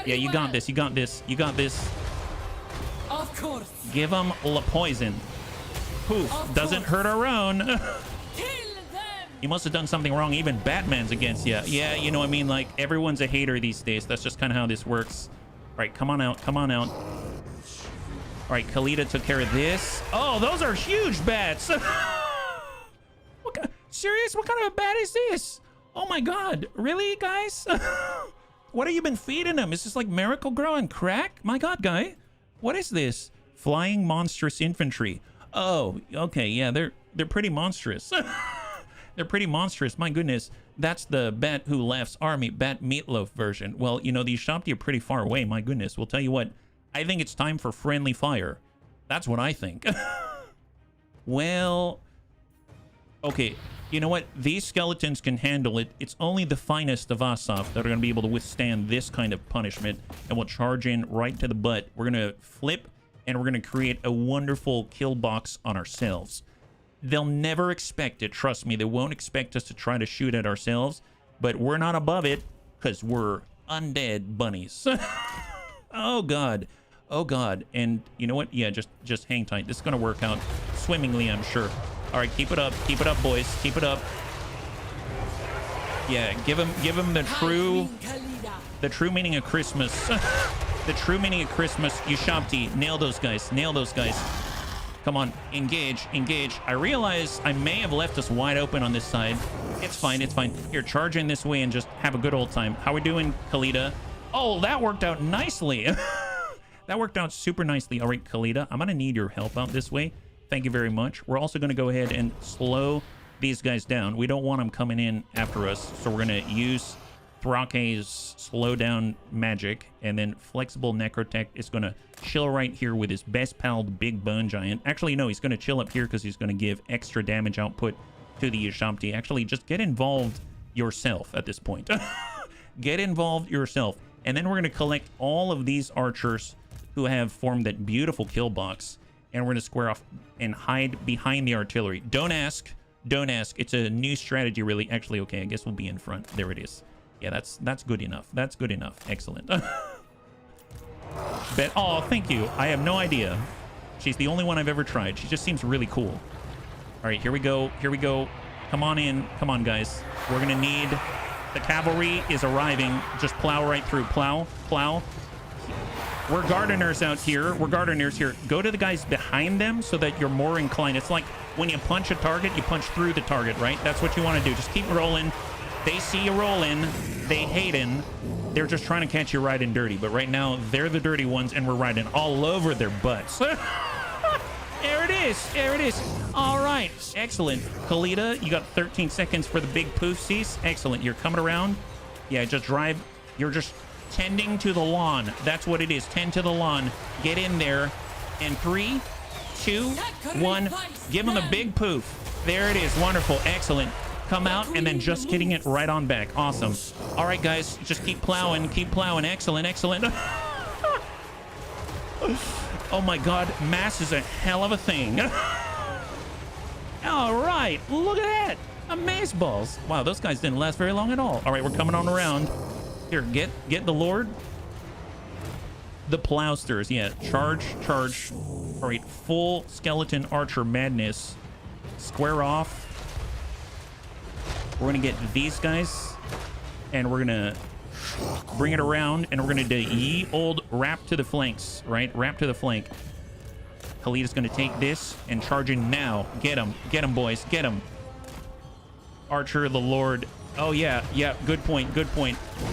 A: Yeah, you got this. You got this. You got this.
C: Of course.
A: Give them la poison. Poof. Doesn't hurt our own.
C: Kill them.
A: You must have done something wrong. Even Batman's against you. Yeah, you know what I mean? Like, everyone's a hater these days. That's just kind of how this works. All right, come on out. Come on out. All right, Khalida took care of this. Oh, those are huge bats. Serious? What kind of a bat is this? Oh my God. Really, guys? What have you been feeding them? Is this like Miracle Grow and crack? My God, guy. What is this? Flying monstrous infantry. Oh, okay. Yeah, they're pretty monstrous. They're pretty monstrous. My goodness. That's the Bat Who Laughs Army, Bat Meatloaf version. Well, you know, these Shopti are pretty far away. My goodness. We'll tell you what. I think it's time for friendly fire. That's what I think. Well, okay. You know what? These skeletons can handle it. It's only the finest of Asaf that are going to be able to withstand this kind of punishment. And we'll charge in right to the butt. We're going to flip, and we're going to create a wonderful kill box on ourselves. They'll never expect it. Trust me, they won't expect us to try to shoot at ourselves. But we're not above it, because we're undead bunnies. Oh, God. Oh, God. And you know what? Yeah, just hang tight. This is going to work out swimmingly, I'm sure. All right, keep it up. Keep it up, boys. Keep it up. Yeah, give him the true meaning of Christmas. The true meaning of Christmas. You Shopti, nail those guys. Nail those guys. Come on, engage, engage. I realize I may have left us wide open on this side. It's fine, it's fine. Here, charge in this way and just have a good old time. How we doing, Khalida? Oh, that worked out nicely. That worked out super nicely. All right, Khalida, I'm gonna need your help out this way. Thank you very much. We're also going to go ahead and slow these guys down. We don't want them coming in after us, so we're going to use Thrake's slow down magic, and then Flexible Necrotech is going to chill right here with his best pal, the Big Bone Giant. Actually, no, he's going to chill up here because he's going to give extra damage output to the Yashamti. Actually, just get involved yourself at this point. Get involved yourself. And then we're going to collect all of these archers who have formed that beautiful kill box, and we're going to square off and hide behind the artillery. Don't ask. Don't ask. It's a new strategy, really. Actually, okay, I guess we'll be in front. There it is. Yeah, that's good enough. That's good enough. Excellent. Oh, thank you. I have no idea. She's the only one I've ever tried. She just seems really cool. All right, here we go. Here we go. Come on in. Come on, guys. We're going to need... The cavalry is arriving. Just plow right through. Plow. Plow. We're gardeners out here. We're gardeners here. Go to the guys behind them so that you're more inclined. It's like when you punch a target, you punch through the target, right? That's what you want to do. Just keep rolling. They see you rolling. They hating. They're just trying to catch you riding dirty. But right now, they're the dirty ones, and we're riding all over their butts. There it is. There it is. All right. Excellent. Khalida, you got 13 seconds for the big poofsies. Excellent. You're coming around. Yeah, just drive. You're just tending to the lawn. That's what it is. Tend to the lawn. Get in there. And 3, 2, 1. Give them the big poof. There it is. Wonderful. Excellent. Come out and then just getting it right on back. Awesome. All right, guys. Just keep plowing. Keep plowing. Excellent. Excellent. Oh my god, mass is a hell of a thing. All right, look at that. Amaze balls. Wow, those guys didn't last very long at all. All right, we're coming on around. Here, get the Lord. The plowsters, yeah. Charge. All right, full skeleton archer madness. Square off. We're gonna get these guys, and we're gonna bring it around, and we're gonna do ye old wrap to the flanks, right? Wrap to the flank. Khalida's gonna take this and charge in now. Get him, boys, get him. Archer, the Lord. Oh yeah, good point.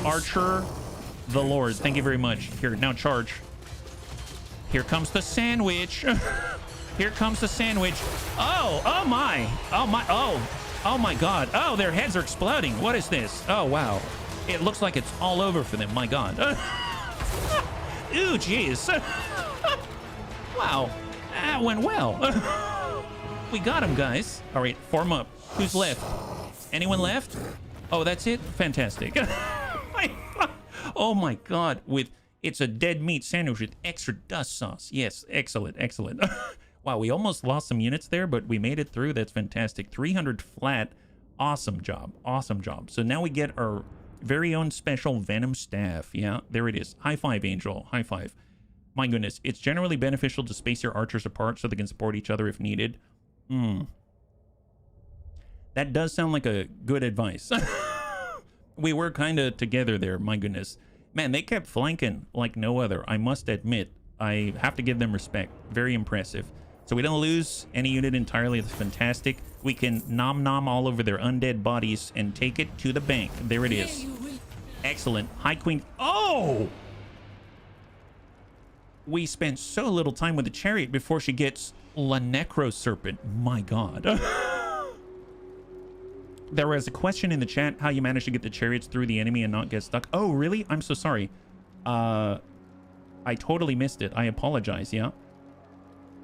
A: Archer, the Lord. Thank you very much. Here, now charge. Here comes the sandwich. Here comes the sandwich. Oh my god. Oh, their heads are exploding. What is this? Oh wow. It looks like it's all over for them. My god. Ooh, jeez. Wow. That went well. We got him, guys. All right, form up. Who's left? Anyone left? Oh, that's it? Fantastic. Oh my god. It's a dead meat sandwich with extra dust sauce. Yes, excellent. Wow, we almost lost some units there, but we made it through. That's fantastic. 300 flat. Awesome job. So now we get our very own special venom staff. Yeah, there it is. High five, Angel. High five. My goodness, it's generally beneficial to space your archers apart so they can support each other if needed. That does sound like a good advice. We were kind of together there. My goodness, man, they kept flanking like no other. I must admit, I have to give them respect. Very impressive. So we don't lose any unit entirely. That's fantastic. We can nom all over their undead bodies and take it to the bank. There it is. Excellent. High Queen. Oh! We spent so little time with the chariot before she gets La Necro Serpent. My god. There was a question in the chat how you managed to get the chariots through the enemy and not get stuck. Oh, really? I'm so sorry. I totally missed it. I apologize, yeah?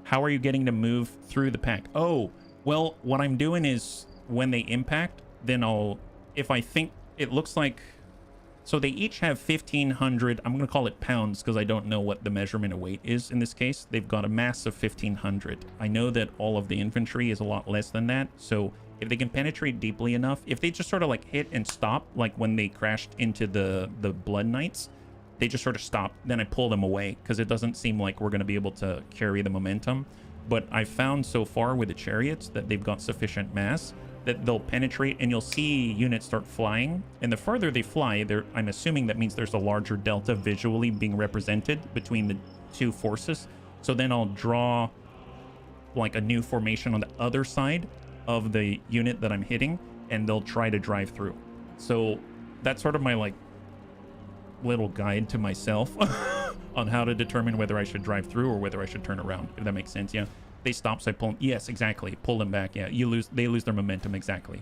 A: How are you getting to move through the pack? Oh, well, what I'm doing is when they impact, then if I think it looks like, so they each have 1,500, I'm going to call it pounds because I don't know what the measurement of weight is in this case. They've got a mass of 1,500. I know that all of the infantry is a lot less than that. So if they can penetrate deeply enough, if they just sort of like hit and stop, like when they crashed into the Blood Knights, they just sort of stop, then I pull them away because it doesn't seem like we're going to be able to carry the momentum. But I found so far with the chariots that they've got sufficient mass that they'll penetrate, and you'll see units start flying. And the further they fly, I'm assuming that means there's a larger delta visually being represented between the two forces. So then I'll draw like a new formation on the other side of the unit that I'm hitting, and they'll try to drive through. So that's sort of my like little guide to myself on how to determine whether I should drive through or whether I should turn around, if that makes sense. Yeah, they stop, so I pull them. Yes, exactly, pull them back. Yeah, they lose their momentum. Exactly.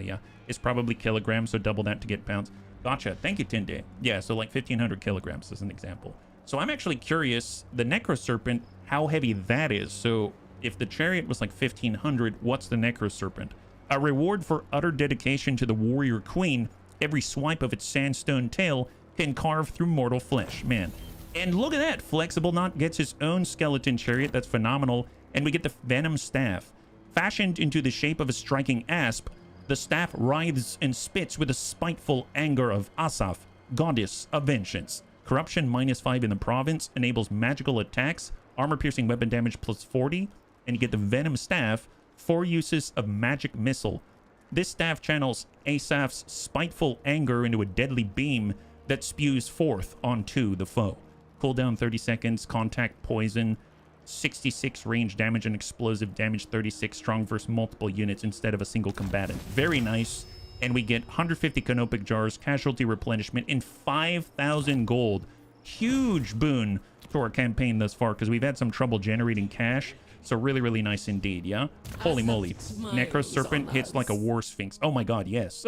A: Yeah, it's probably kilograms, so double that to get pounds. Gotcha. Thank you, Tinde. Yeah, so like 1,500 kilograms as an example. So I'm actually curious, the Necro Serpent, how heavy that is. So if the chariot was like 1,500, what's the Necro Serpent? A reward for utter dedication to the warrior queen. Every swipe of its sandstone tail can carve through mortal flesh. Man, And look at that. Flexible Knot gets his own skeleton chariot. That's phenomenal. And we get the Venom Staff. Fashioned into the shape of a striking asp, the staff writhes and spits with the spiteful anger of Asaf, goddess of vengeance. Corruption -5 in the province enables magical attacks, armor-piercing weapon damage +40, and you get the Venom Staff, 4 uses of magic missile. This staff channels Asaf's spiteful anger into a deadly beam that spews forth onto the foe. Cooldown 30 seconds, contact poison, 66 range damage and explosive damage, 36 strong versus multiple units instead of a single combatant. Very nice. And we get 150 canopic jars, casualty replenishment, and 5,000 gold. Huge boon to our campaign thus far, because we've had some trouble generating cash. So really, really nice indeed, yeah? Holy moly. Necro Serpent hits like a War Sphinx. Oh my god, yes.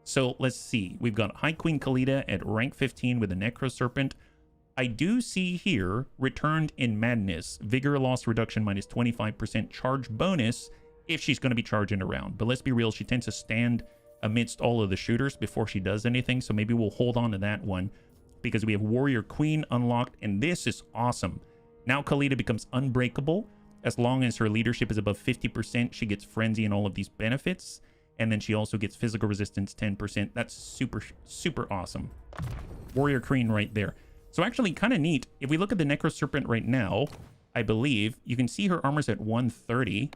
A: So let's see. We've got High Queen Khalida at rank 15 with a Necro Serpent. I do see here, Returned in Madness. Vigor loss reduction -25%, charge bonus if she's going to be charging around. But let's be real, she tends to stand amidst all of the shooters before she does anything. So maybe we'll hold on to that one because we have Warrior Queen unlocked. And this is awesome. Now Khalida becomes unbreakable. As long as her leadership is above 50%, she gets Frenzy and all of these benefits. And then she also gets physical resistance 10%. That's super, super awesome. Warrior Queen right there. So actually kind of neat. If we look at the Necro Serpent right now, I believe you can see her armor's at 130.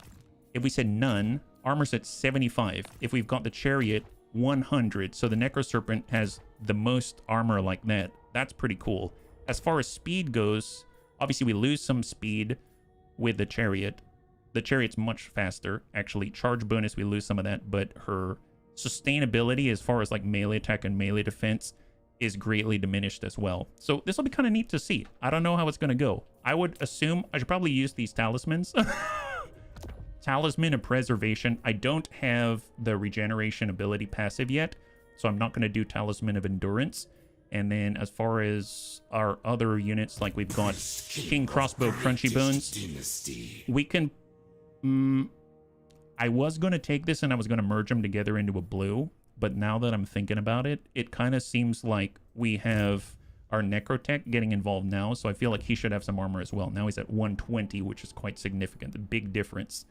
A: If we said none, armor's at 75. If we've got the Chariot, 100. So the Necro Serpent has the most armor like that. That's pretty cool. As far as speed goes, obviously we lose some speed with the Chariot. The Chariot's much faster. Actually, charge bonus, we lose some of that, but her sustainability as far as like melee attack and melee defense is greatly diminished as well. So this will be kind of neat to see. I don't know how it's going to go. I would assume I should probably use these talismans. Talisman of Preservation. I don't have the regeneration ability passive yet, so I'm not going to do Talisman of Endurance. And then as far as our other units, like we've got King Crossbow Crunchy Bones, we can... I was going to take this and I was going to merge them together into a blue, but now that I'm thinking about it, it kind of seems like we have our Necrotech getting involved now, so I feel like he should have some armor as well. Now he's at 120, which is quite significant. A big difference.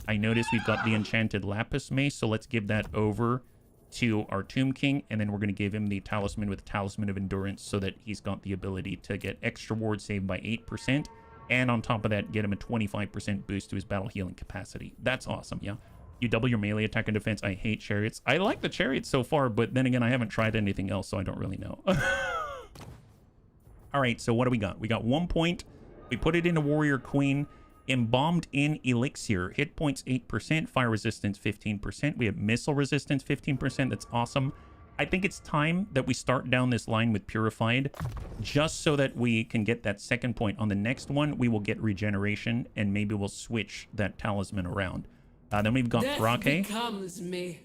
A: I noticed we've got the Enchanted Lapis Mace, so let's give that over to our Tomb King, and then we're going to give him the Talisman with Talisman of Endurance so that he's got the ability to get extra ward save by 8%, and on top of that, get him a 25% boost to his battle healing capacity. That's awesome, yeah? You double your melee attack and defense. I hate chariots. I like the chariots so far, but then again, I haven't tried anything else, so I don't really know. All right, so what do we got? We got 1 point. We put it into Warrior Queen. Embalmed in Elixir. Hit points 8%. Fire resistance 15%. We have missile resistance 15%. That's awesome. I think it's time that we start down this line with Purified, just so that we can get that second point. On the next one, we will get regeneration, and maybe we'll switch that talisman around. Then we've got Thrake.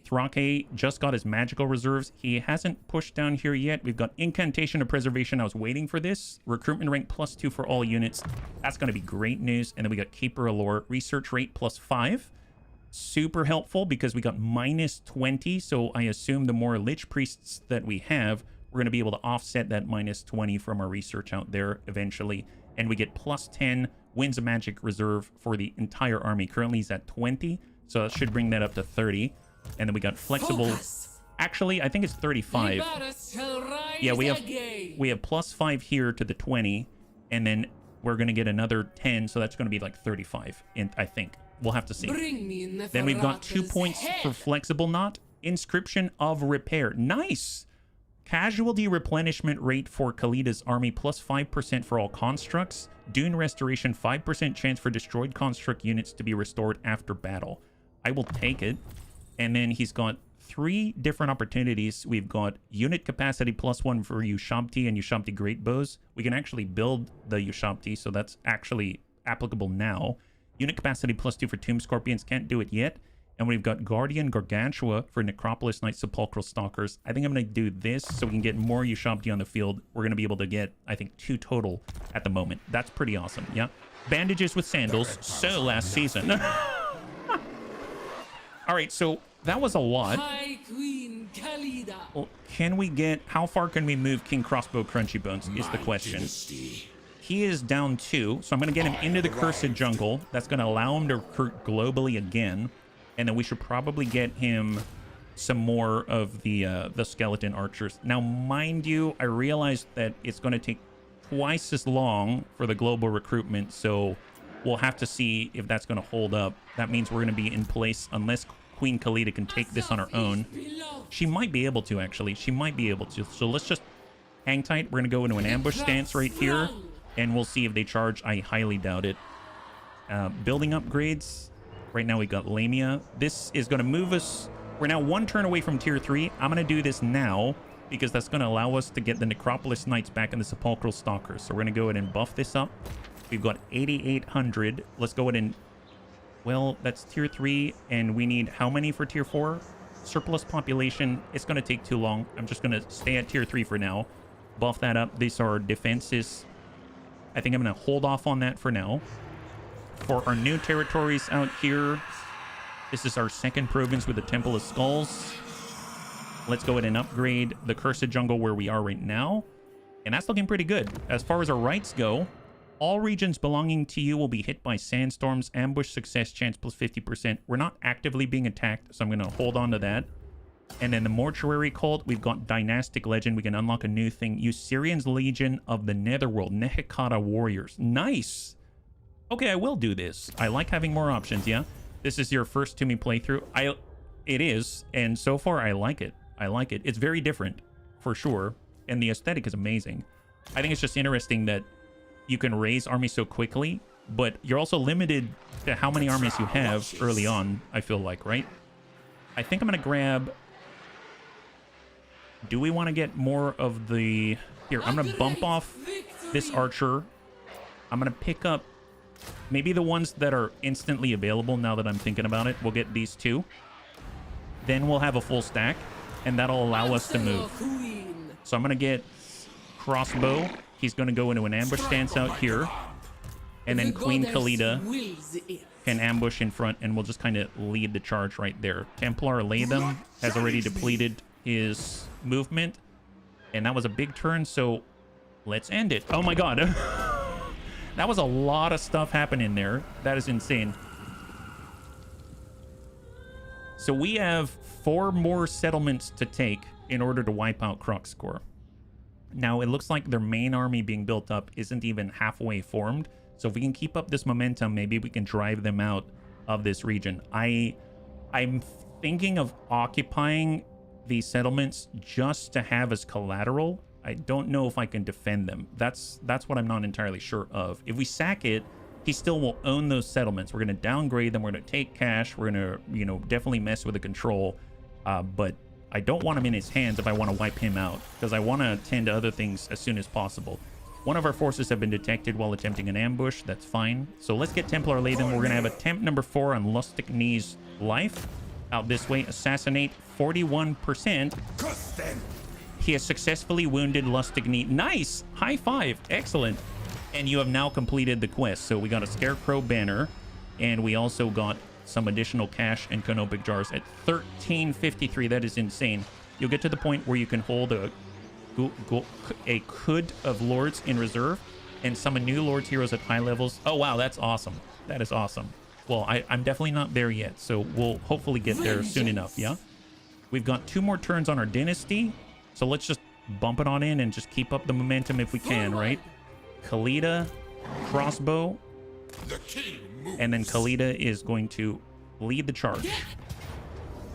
A: Thrake just got his magical reserves. He hasn't pushed down here yet. We've got Incantation of Preservation. I was waiting for this. Recruitment rank +2 for all units. That's going to be great news. And then we got Keeper Allure. Research rate +5. Super helpful because we got -20. So I assume the more Lich Priests that we have, we're going to be able to offset that -20 from our research out there eventually. And we get +10 Winds of Magic reserve for the entire army. Currently he's at 20. So that should bring that up to 30. And then we got flexible. Focus. Actually, I think it's 35. Yeah, we have +5 here to the 20. And then we're going to get another 10. So that's going to be like 35. And I think we'll have to see. Then we've got 2 points for flexible knot. Inscription of Repair. Nice. Casualty replenishment rate for Khalida's army +5% for all constructs. Dune Restoration, 5% chance for destroyed construct units to be restored after battle. I will take it. And then he's got 3 different opportunities. We've got unit capacity +1 for Ushabti and Ushabti Great Bows. We can actually build the Ushabti, so that's actually applicable now. Unit capacity +2 for Tomb Scorpions. Can't do it yet. And we've got Guardian Gargantua for Necropolis Knight Sepulchral Stalkers. I think I'm going to do this so we can get more Ushabti on the field. We're going to be able to get, I think, 2 total at the moment. That's pretty awesome, yeah? Bandages with sandals. So last season. All right, so that was a lot.
C: High Queen Khalida.
A: Well, can we get... How far can we move King Crossbow Crunchy Bones is the question. He is down 2, so I'm going to get him into the Cursed Jungle. That's going to allow him to recruit globally again. And then we should probably get him some more of the skeleton archers. Now, mind you, I realize that it's going to take twice as long for the global recruitment, so we'll have to see if that's going to hold up. That means we're going to be in place unless Queen Khalida can take this on her own. She might be able to, actually. She might be able to. So let's just hang tight. We're going to go into an ambush stance right here, and we'll see if they charge. I highly doubt it. Building upgrades. Right now we got Lamia. This is going to move us. We're now 1 turn away from tier 3. I'm going to do this now because that's going to allow us to get the Necropolis Knights back in the Sepulchral Stalkers. So we're going to go ahead and buff this up. We've got 8,800. Let's go ahead and... Well, that's tier 3, and we need how many for tier 4? Surplus population. It's going to take too long. I'm just going to stay at tier 3 for now. Buff that up. These are defenses. I think I'm going to hold off on that for now. For our new territories out here, this is our 2nd province with the Temple of Skulls. Let's go ahead and upgrade the Cursed Jungle where we are right now. And that's looking pretty good. As far as our rights go, all regions belonging to you will be hit by sandstorms. Ambush success chance plus 50%. We're not actively being attacked, so I'm going to hold on to that. And then the Mortuary Cult, we've got Dynastic Legend. We can unlock a new thing. Usurian's Legion of the Netherworld. Nehekata Warriors. Nice! Okay, I will do this. I like having more options, yeah? This is your first Toomey playthrough. It is, and so far I like it. I like it. It's very different, for sure, and the aesthetic is amazing. I think it's just interesting that you can raise armies so quickly, but you're also limited to how many armies you have early on, I feel like, right? I think I'm going to grab... Do we want to get more of the... Here, I'm going to bump off this archer. I'm going to pick up maybe the ones that are instantly available now that I'm thinking about it. We'll get these 2. Then we'll have a full stack, and that'll allow us to move. So I'm going to get Crossbow. He's going to go into an ambush stance out here. And then Queen Khalida can ambush in front, and we'll just kind of lead the charge right there. Templar Latham has already depleted his movement, and that was a big turn, so let's end it. Oh my god. That was a lot of stuff happening there. That is insane. So we have 4 more settlements to take in order to wipe out Crocscore. Now, it looks like their main army being built up isn't even halfway formed. So if we can keep up this momentum, maybe we can drive them out of this region. I'm thinking of occupying these settlements just to have as collateral. I don't know if I can defend them. That's what I'm not entirely sure of. If we sack it, he still will own those settlements. We're going to downgrade them. We're going to take cash. We're going to, definitely mess with the control. But I don't want him in his hands if I want to wipe him out, because I want to tend to other things as soon as possible. One of our forces have been detected while attempting an ambush. That's fine. So let's get Templar Latham. We're going to have attempt number 4 on Lustig Knee's life. Out this way. Assassinate 41%. He has successfully wounded Lustig Knee. Nice! High five. Excellent. And you have now completed the quest. So we got a Scarecrow banner, and we also got some additional cash and canopic jars at 1353. That is insane. You'll get to the point where you can hold a Could of Lords in reserve and summon new Lords heroes at high levels. Oh, wow, that's awesome. That is awesome. Well, I'm definitely not there yet, so we'll hopefully get there soon enough, yeah? We've got 2 more turns on our dynasty, so let's just bump it on in and just keep up the momentum if we can, right? Khalida, Crossbow, and then Khalida is going to lead the charge.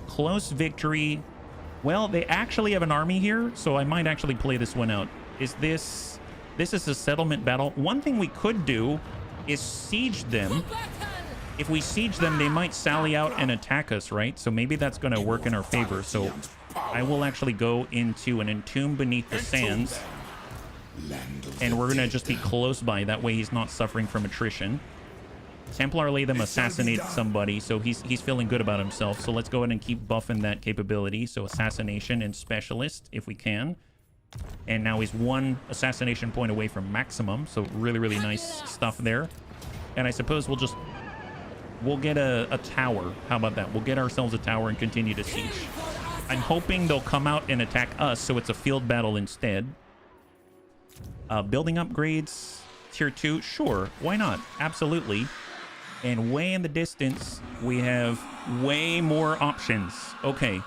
A: Close victory. Well, they actually have an army here, so I might actually play this one out. This is a settlement battle. One thing we could do is siege them. If we siege them, they might sally out and attack us, right? So maybe that's going to work in our favor. So I will actually go into an Entomb Beneath the Sands, and we're going to just be close by. That way he's not suffering from attrition. Templar Latham assassinated somebody, so he's feeling good about himself. So let's go ahead and keep buffing that capability. So assassination and specialist, if we can. And now he's 1 assassination point away from maximum. So really, really nice stuff there. And I suppose we'll get a tower. How about that? We'll get ourselves a tower and continue to siege. I'm hoping they'll come out and attack us, so it's a field battle instead. Building upgrades, tier 2, sure, why not? Absolutely. And way in the distance, we have way more options. Okay,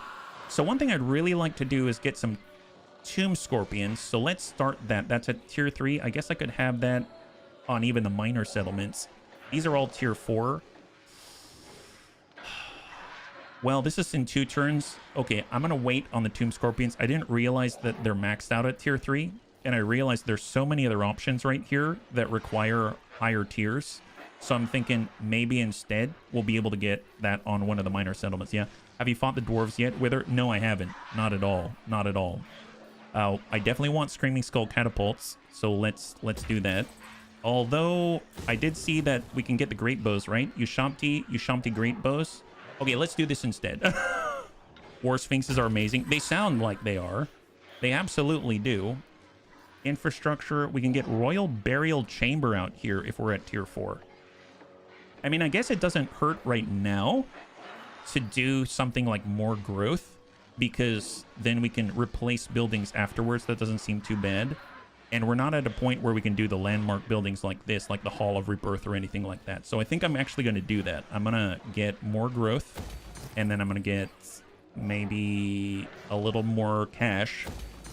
A: so one thing I'd really like to do is get some tomb scorpions, so let's start that. That's at tier 3. I guess I could have that on even the minor settlements. These are all tier 4. Well, this is in 2 turns. Okay, I'm gonna wait on the tomb scorpions. I didn't realize that they're maxed out at tier 3, and I realized there's so many other options right here that require higher tiers. So I'm thinking maybe instead we'll be able to get that on one of the minor settlements. Yeah. Have you fought the dwarves yet, Wither? No, I haven't. Not at all. Not at all. I definitely want Screaming Skull catapults, so let's do that. Although I did see that we can get the great bows, right? Ushamti great bows. Okay, let's do this instead. War Sphinxes are amazing. They sound like they are. They absolutely do. Infrastructure, we can get Royal Burial Chamber out here if we're at tier 4. I mean, I guess it doesn't hurt right now to do something like more growth, because then we can replace buildings afterwards. That doesn't seem too bad. And we're not at a point where we can do the landmark buildings like this, like the Hall of Rebirth or anything like that. So I think I'm actually going to do that. I'm going to get more growth, and then I'm going to get maybe a little more cash,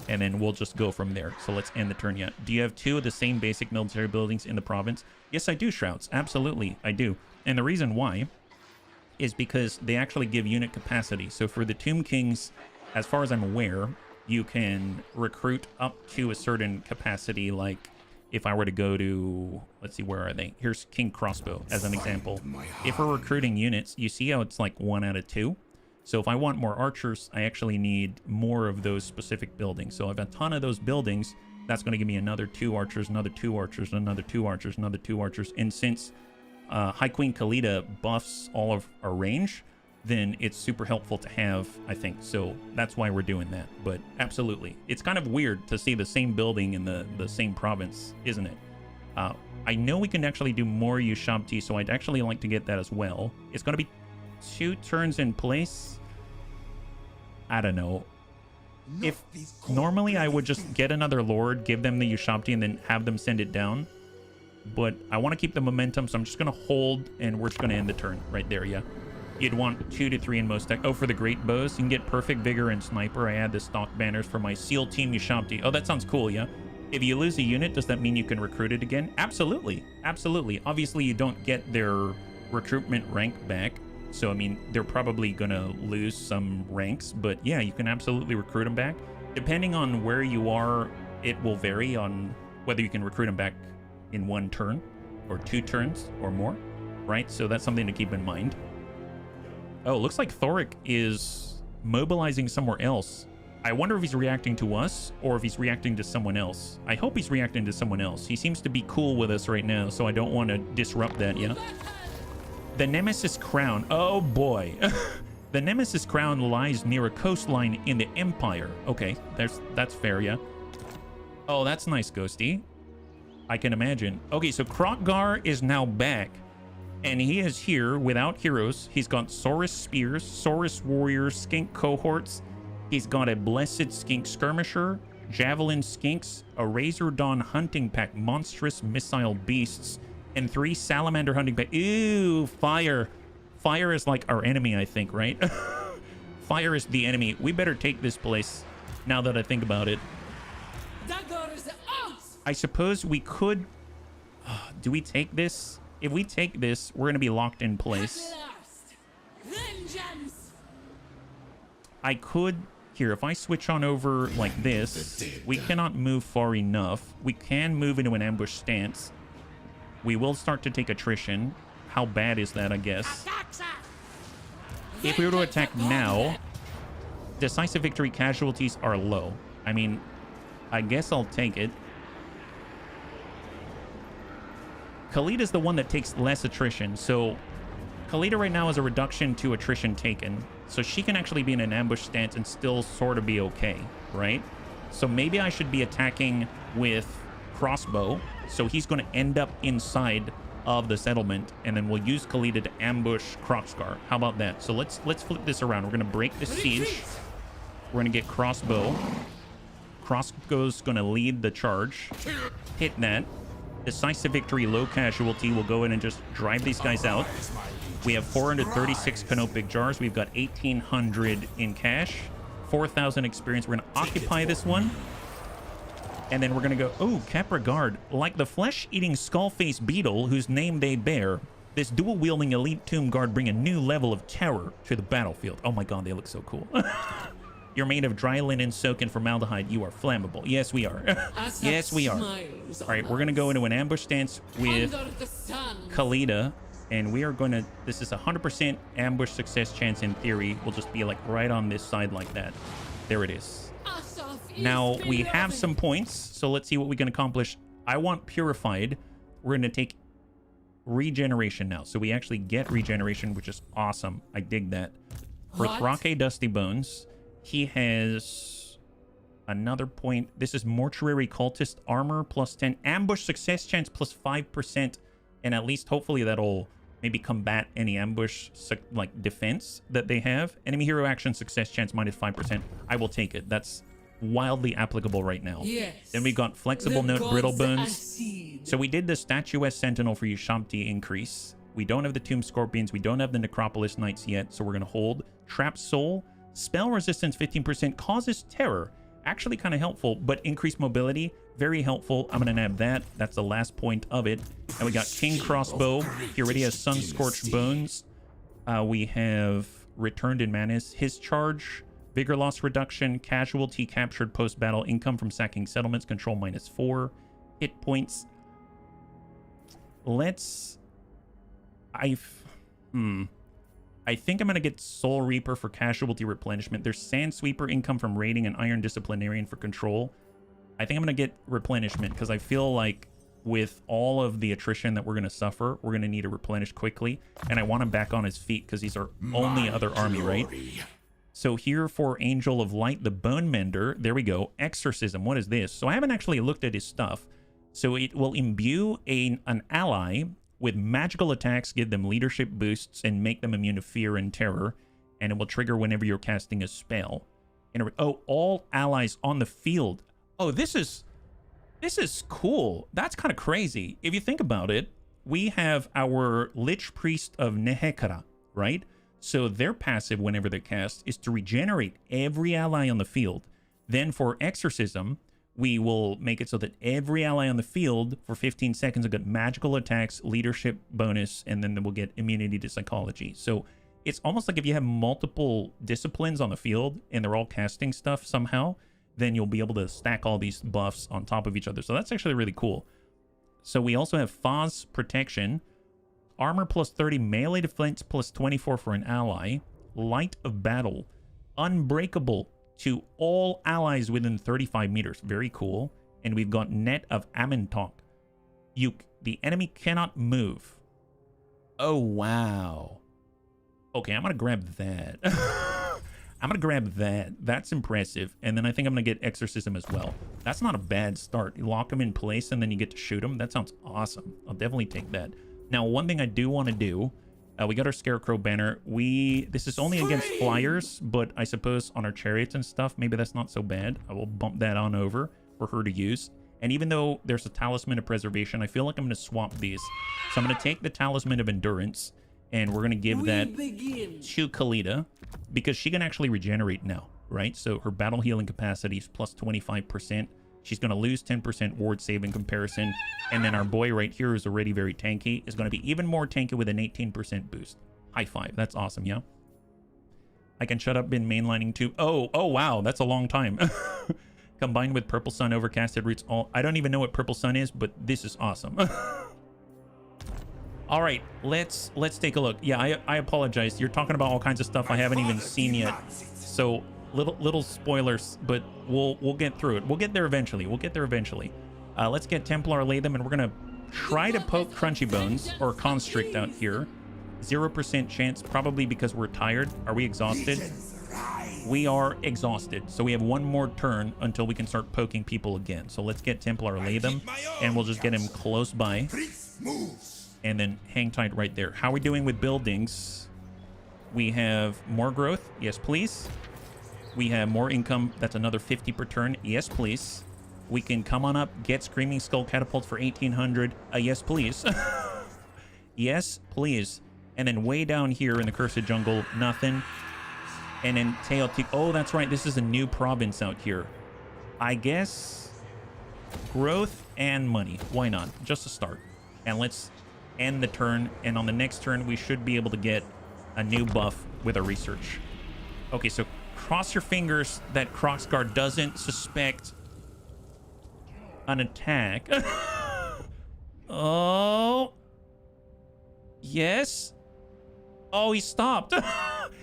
A: and then we'll just go from there. So let's end the turn yet. Do you have 2 of the same basic military buildings in the province? Yes, I do, Shrouds. Absolutely, I do. And the reason why is because they actually give unit capacity. So for the Tomb Kings, as far as I'm aware, you can recruit up to a certain capacity. Like if I were to go to, let's see, where are they? Here's King Crossbow as an example. If we're recruiting units, you see how it's like 1 out of 2? So if I want more archers, I actually need more of those specific buildings. So if I have a ton of those buildings, that's going to give me another 2 archers, another 2 archers, another 2 archers, another 2 archers. And since High Queen Khalida buffs all of our range, then it's super helpful to have, I think. So that's why we're doing that. But absolutely, it's kind of weird to see the same building in the same province, isn't it? I know we can actually do more Ushabti, so I'd actually like to get that as well. It's going to be 2 turns in place. I don't know. If normally I would just get another lord, give them the Ushabti, and then have them send it down. But I want to keep the momentum, so I'm just going to hold, and we're just going to end the turn right there, yeah. You'd want 2 to 3 in most deck. Oh, for the great bows, you can get Perfect Vigor and Sniper. I add the stock banners for my SEAL Team Ushabti. Oh, that sounds cool, yeah. If you lose a unit, does that mean you can recruit it again? Absolutely. Absolutely. Obviously, you don't get their recruitment rank back. So, I mean, they're probably going to lose some ranks. But, yeah, you can absolutely recruit them back. Depending on where you are, it will vary on whether you can recruit them back in 1 turn or 2 turns or more, right? So that's something to keep in mind. Oh, looks like Thoric is mobilizing somewhere else. I wonder if he's reacting to us or if he's reacting to someone else. I hope he's reacting to someone else. He seems to be cool with us right now, so I don't want to disrupt that, yeah? The Nemesis Crown. Oh, boy. The Nemesis Crown lies near a coastline in the Empire. Okay, that's fair, yeah? Oh, that's nice, Ghosty. I can imagine. Okay, so Krokgar is now back. And he is here without heroes. He's got Saurus Spears, Saurus Warriors, Skink Cohorts. He's got a Blessed Skink Skirmisher, Javelin Skinks, a Razor Dawn Hunting Pack, Monstrous Missile Beasts, and 3 Salamander Hunting Pack. Ew, fire. Fire is like our enemy, I think, right? Fire is the enemy. We better take this place now that I think about it. I suppose we could... do we take this? If we take this, we're going to be locked in place. I could... Here, if I switch on over like this, we cannot move far enough. We can move into an ambush stance. We will start to take attrition. How bad is that, I guess? If we were to attack now, decisive victory casualties are low. I mean, I guess I'll take it. Khalida's the one that takes less attrition. So Khalida right now is a reduction to attrition taken. So she can actually be in an ambush stance and still sort of be okay, right? So maybe I should be attacking with crossbow. So he's going to end up inside of the settlement, and then we'll use Khalida to ambush Kroxgar. How about that? So let's flip this around. We're going to break the siege. We're going to get crossbow. Crossbow's going to lead the charge. Hit that. Decisive victory, low casualty. We'll go in and just drive these guys out. We have 436 canopic jars. We've got 1,800 in cash. 4,000 experience. We're going to occupy this one. And then we're going to go... Oh, Capra Guard. Like the flesh-eating skull-faced beetle whose name they bear, this dual-wielding elite tomb guard bring a new level of terror to the battlefield. Oh my god, they look so cool. You're made of dry linen soaked in formaldehyde. You are flammable. Yes, we are. Yes, we are. All right, we're going to go into an ambush stance with Khalida. And we are going to... This is 100% ambush success chance in theory. We'll just be like right on this side like that. There it is. Now, we have some points. So let's see what we can accomplish. I want Purified. We're going to take Regeneration now. So we actually get Regeneration, which is awesome. I dig that. For Thrake Dusty Bones... He has another point. This is Mortuary Cultist Armor plus 10. Ambush success chance plus 5%. And at least hopefully that'll maybe combat any ambush like defense that they have. Enemy hero action success chance minus 5%. I will take it. That's wildly applicable right now.
C: Yes.
A: Then we got Flexible Note Brittle Bones. So we did the Statuesque Sentinel for Ushabti increase. We don't have the Tomb Scorpions. We don't have the Necropolis Knights yet. So we're going to hold Trap Soul. Spell resistance 15%, causes terror. Actually kind of helpful, but increased mobility, very helpful. I'm going to nab that. That's the last point of it. And we got King Crossbow. He already has Sun Scorched Bones. We have Returned in Manus. His charge, Vigor Loss Reduction, Casualty Captured Post-Battle, Income from Sacking Settlements, Control minus 4, Hit Points. Let's... I think I'm going to get Soul Reaper for casualty replenishment. There's Sand Sweeper income from raiding and Iron Disciplinarian for control. I think I'm going to get replenishment because I feel like with all of the attrition that we're going to suffer, we're going to need to replenish quickly. And I want him back on his feet because he's our only other army, right? So here for Angel of Light, the Bone Mender, there we go. Exorcism, what is this? So I haven't actually looked at his stuff. So it will imbue an ally with magical attacks, give them leadership boosts, and make them immune to fear and terror. And it will trigger whenever you're casting a spell. And all allies on the field. Oh, this is cool. That's kind of crazy. If you think about it, we have our Lich Priest of Nehekara, right? So their passive whenever they cast is to regenerate every ally on the field. Then for Exorcism, we will make it so that every ally on the field for 15 seconds will get magical attacks, leadership bonus, and then we'll get immunity to psychology. So it's almost like if you have multiple disciplines on the field and they're all casting stuff somehow, then you'll be able to stack all these buffs on top of each other. So that's actually really cool. So we also have Foz Protection, Armor plus 30, Melee Defense plus 24 for an ally, Light of Battle, Unbreakable to all allies within 35 meters. Very cool. And we've got Net of Amentok. The enemy cannot move. Oh, wow. Okay, I'm going to grab that. I'm going to grab that. That's impressive. And then I think I'm going to get Exorcism as well. That's not a bad start. You lock them in place and then you get to shoot them. That sounds awesome. I'll definitely take that. Now, one thing I do want to do... we got our Scarecrow banner. This is only against flyers, but I suppose on our chariots and stuff, maybe that's not so bad. I will bump that on over for her to use. And even though there's a Talisman of Preservation, I feel like I'm going to swap these. So I'm going to take the Talisman of Endurance, and we're going to give that to Khalida, because she can actually regenerate now, right? So her battle healing capacity is plus 25%. She's going to lose 10% ward save in comparison. And then our boy right here, who's already very tanky, is going to be even more tanky with an 18% boost. High five. That's awesome, yeah? I can shut up in mainlining too. Oh, wow. That's a long time. Combined with Purple Sun, Overcasted Roots. I don't even know what Purple Sun is, but this is awesome. All right, let's take a look. Yeah, I apologize. You're talking about all kinds of stuff I haven't even seen yet. So... Little spoilers, but we'll get through it. We'll get there eventually. Let's get Templar Latham, and we're gonna try to poke Crunchy Bones or Constrict out here. 0% chance, probably because we're tired. Are we exhausted? We are exhausted. So we have one more turn until we can start poking people again. So let's get Templar Latham, and we'll just get him close by, and then hang tight right there. How are we doing with buildings? We have more growth. Yes, please. We have more income. That's another 50 per turn. Yes, please. We can come on up, get Screaming Skull catapults for 1,800. Yes, please. Yes, please. And then way down here in the Cursed Jungle, nothing. And then Teotihuacan. Oh, that's right. This is a new province out here. I guess growth and money. Why not? Just a start. And let's end the turn. And on the next turn, we should be able to get a new buff with our research. Okay, so cross your fingers that Kroxgar doesn't suspect an attack. Oh. Yes. Oh, he stopped.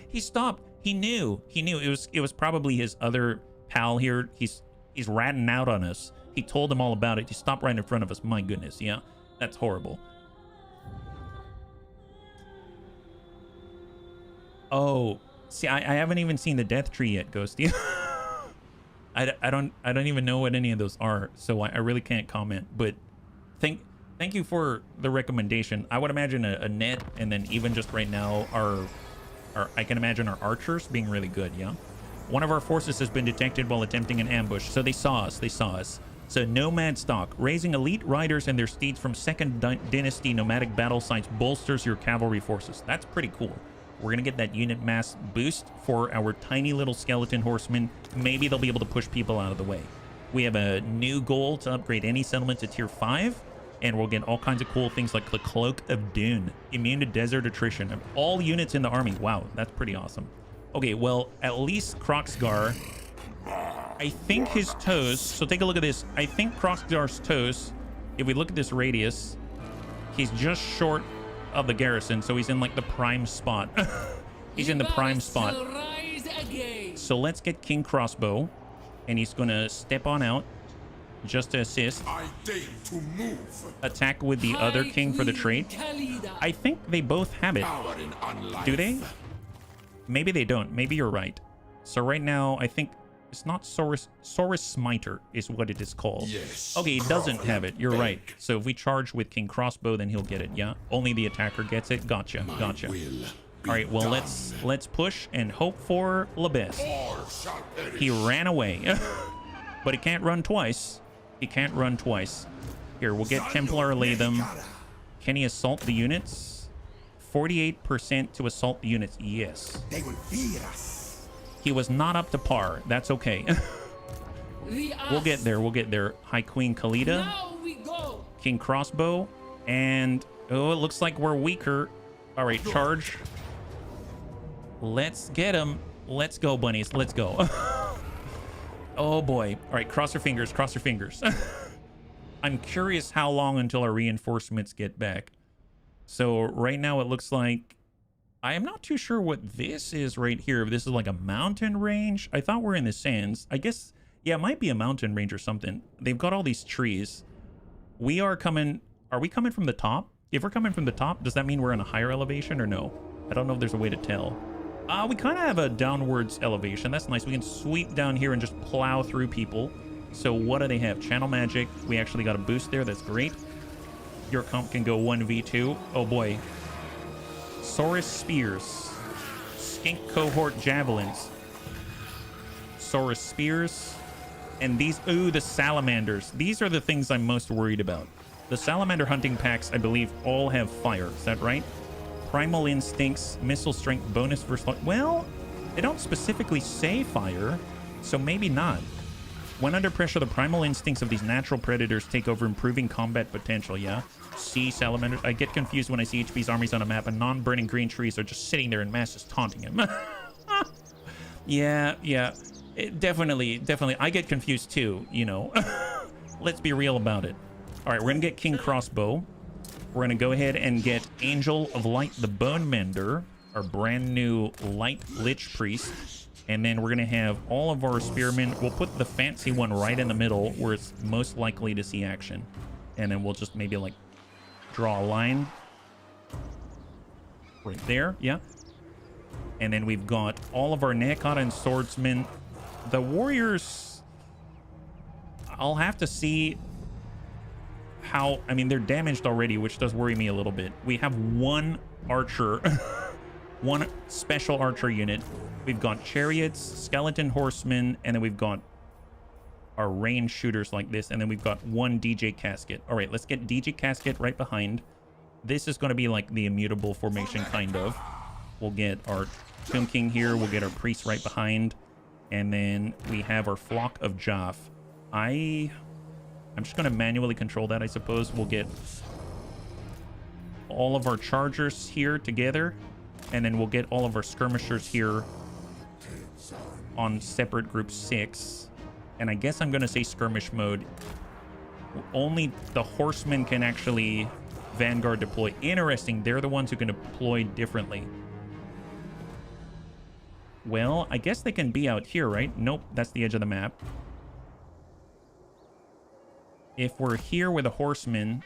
A: He stopped. He knew. He knew. It was probably his other pal here. He's ratting out on us. He told him all about it. He stopped right in front of us. My goodness, yeah. That's horrible. Oh, see, I haven't even seen the death tree yet, Ghosty. I don't even know what any of those are, so I really can't comment. But thank you for the recommendation. I would imagine a net, and then even just right now, I can imagine our archers being really good. Yeah, one of our forces has been detected while attempting an ambush, so they saw us. They saw us. So nomad stock, raising elite riders and their steeds from Second Dynasty nomadic battle sites bolsters your cavalry forces. That's pretty cool. We're going to get that unit mass boost for our tiny little skeleton horsemen. Maybe they'll be able to push people out of the way. We have a new goal to upgrade any settlement to tier 5. And we'll get all kinds of cool things like the Cloak of Dune. Immune to desert attrition. Of all units in the army. Wow, that's pretty awesome. Okay, well, at least Kroxgar. I think his toes... So take a look at this. I think Kroxgar's toes, if we look at this radius, he's just short of the garrison, so he's in like the prime spot. He's in the prime spot. So let's get King Crossbow, and he's gonna step on out just to assist.
B: I deign to move.
A: Attack with the other king for the trait. I think they both have it. Do they? Maybe they don't. Maybe you're right. So right now, I think it's not Saurus Smiter is what it is called.
B: Yes.
A: Okay, it doesn't have it. You're right. So if we charge with King Crossbow, then he'll get it. Yeah. Only the attacker gets it. Gotcha. Gotcha. All right. Well, let's push and hope for the best. He ran away, but he can't run twice. He can't run twice. Here, we'll get Templar Latham. Can he assault the units? 48% to assault the units. Yes.
B: They will fear us.
A: He was not up to par. That's okay. We'll get there. We'll get there. High Queen Khalida. King Crossbow. And, oh, it looks like we're weaker. All right, charge. Let's get him. Let's go, bunnies. Let's go. Oh, boy. All right, cross your fingers. Cross your fingers. I'm curious how long until our reinforcements get back. So right now it looks like... I am not too sure what this is right here. If this is like a mountain range. I thought we're in the sands. I guess, yeah, it might be a mountain range or something. They've got all these trees. We are coming... Are we coming from the top? If we're coming from the top, does that mean we're in a higher elevation or no? I don't know if there's a way to tell. We kind of have a downwards elevation. That's nice. We can sweep down here and just plow through people. So what do they have? Channel magic. We actually got a boost there. That's great. Your comp can go 1v2. Oh, boy. Saurus Spears. Skink Cohort Javelins. Saurus Spears. And these... Ooh, the Salamanders. These are the things I'm most worried about. The Salamander hunting packs, I believe, all have fire. Is that right? Primal Instincts, Missile Strength, bonus versus... Well, they don't specifically say fire, so maybe not. When under pressure, the primal instincts of these natural predators take over, improving combat potential, yeah? See salamanders. I get confused when I see HB's armies on a map and non-burning green trees are just sitting there in masses taunting him. Yeah. Definitely. I get confused too, you know. Let's be real about it. All right, we're going to get King Crossbow. We're going to go ahead and get Angel of Light, the Bone Mender, our brand new Light Lich Priest. And then we're going to have all of our spearmen. We'll put the fancy one right in the middle where it's most likely to see action. And then we'll just maybe like draw a line right there. Yeah. And then we've got all of our Nekata and swordsmen. The warriors, I'll have to see how, I mean, they're damaged already, which does worry me a little bit. We have one archer one special archer unit. We've got chariots, skeleton horsemen, and then we've got our range shooters like this, and then we've got one DJ casket. All right, let's get DJ casket right behind. This is going to be like the immutable formation, kind of. We'll get our Tomb King here. We'll get our priest right behind, and then we have our flock of Jaff. I'm just going to manually control that, I suppose. We'll get all of our chargers here together, and then we'll get all of our skirmishers here on separate group 6. And I guess I'm going to say skirmish mode. Only the horsemen can actually vanguard deploy. Interesting. They're the ones who can deploy differently. Well, I guess they can be out here, right? Nope, that's the edge of the map. If we're here with a horseman,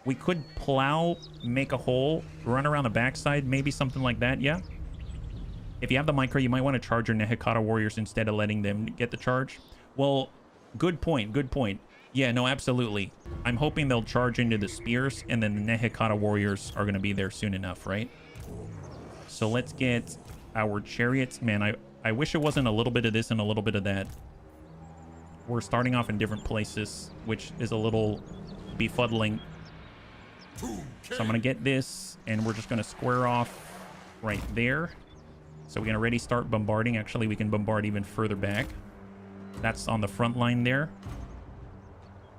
A: we could plow, make a hole, run around the backside, maybe something like that, yeah? If you have the micro, you might want to charge your Nehekata warriors instead of letting them get the charge. Well, good point, good point. Yeah, no, absolutely. I'm hoping they'll charge into the spears, and then the Nehekata warriors are going to be there soon enough, right? So let's get our chariots. Man, I wish it wasn't a little bit of this and a little bit of that. We're starting off in different places, which is a little befuddling. So I'm going to get this, and we're just going to square off right there. So we're going to already start bombarding. Actually, we can bombard even further back. That's on the front line there.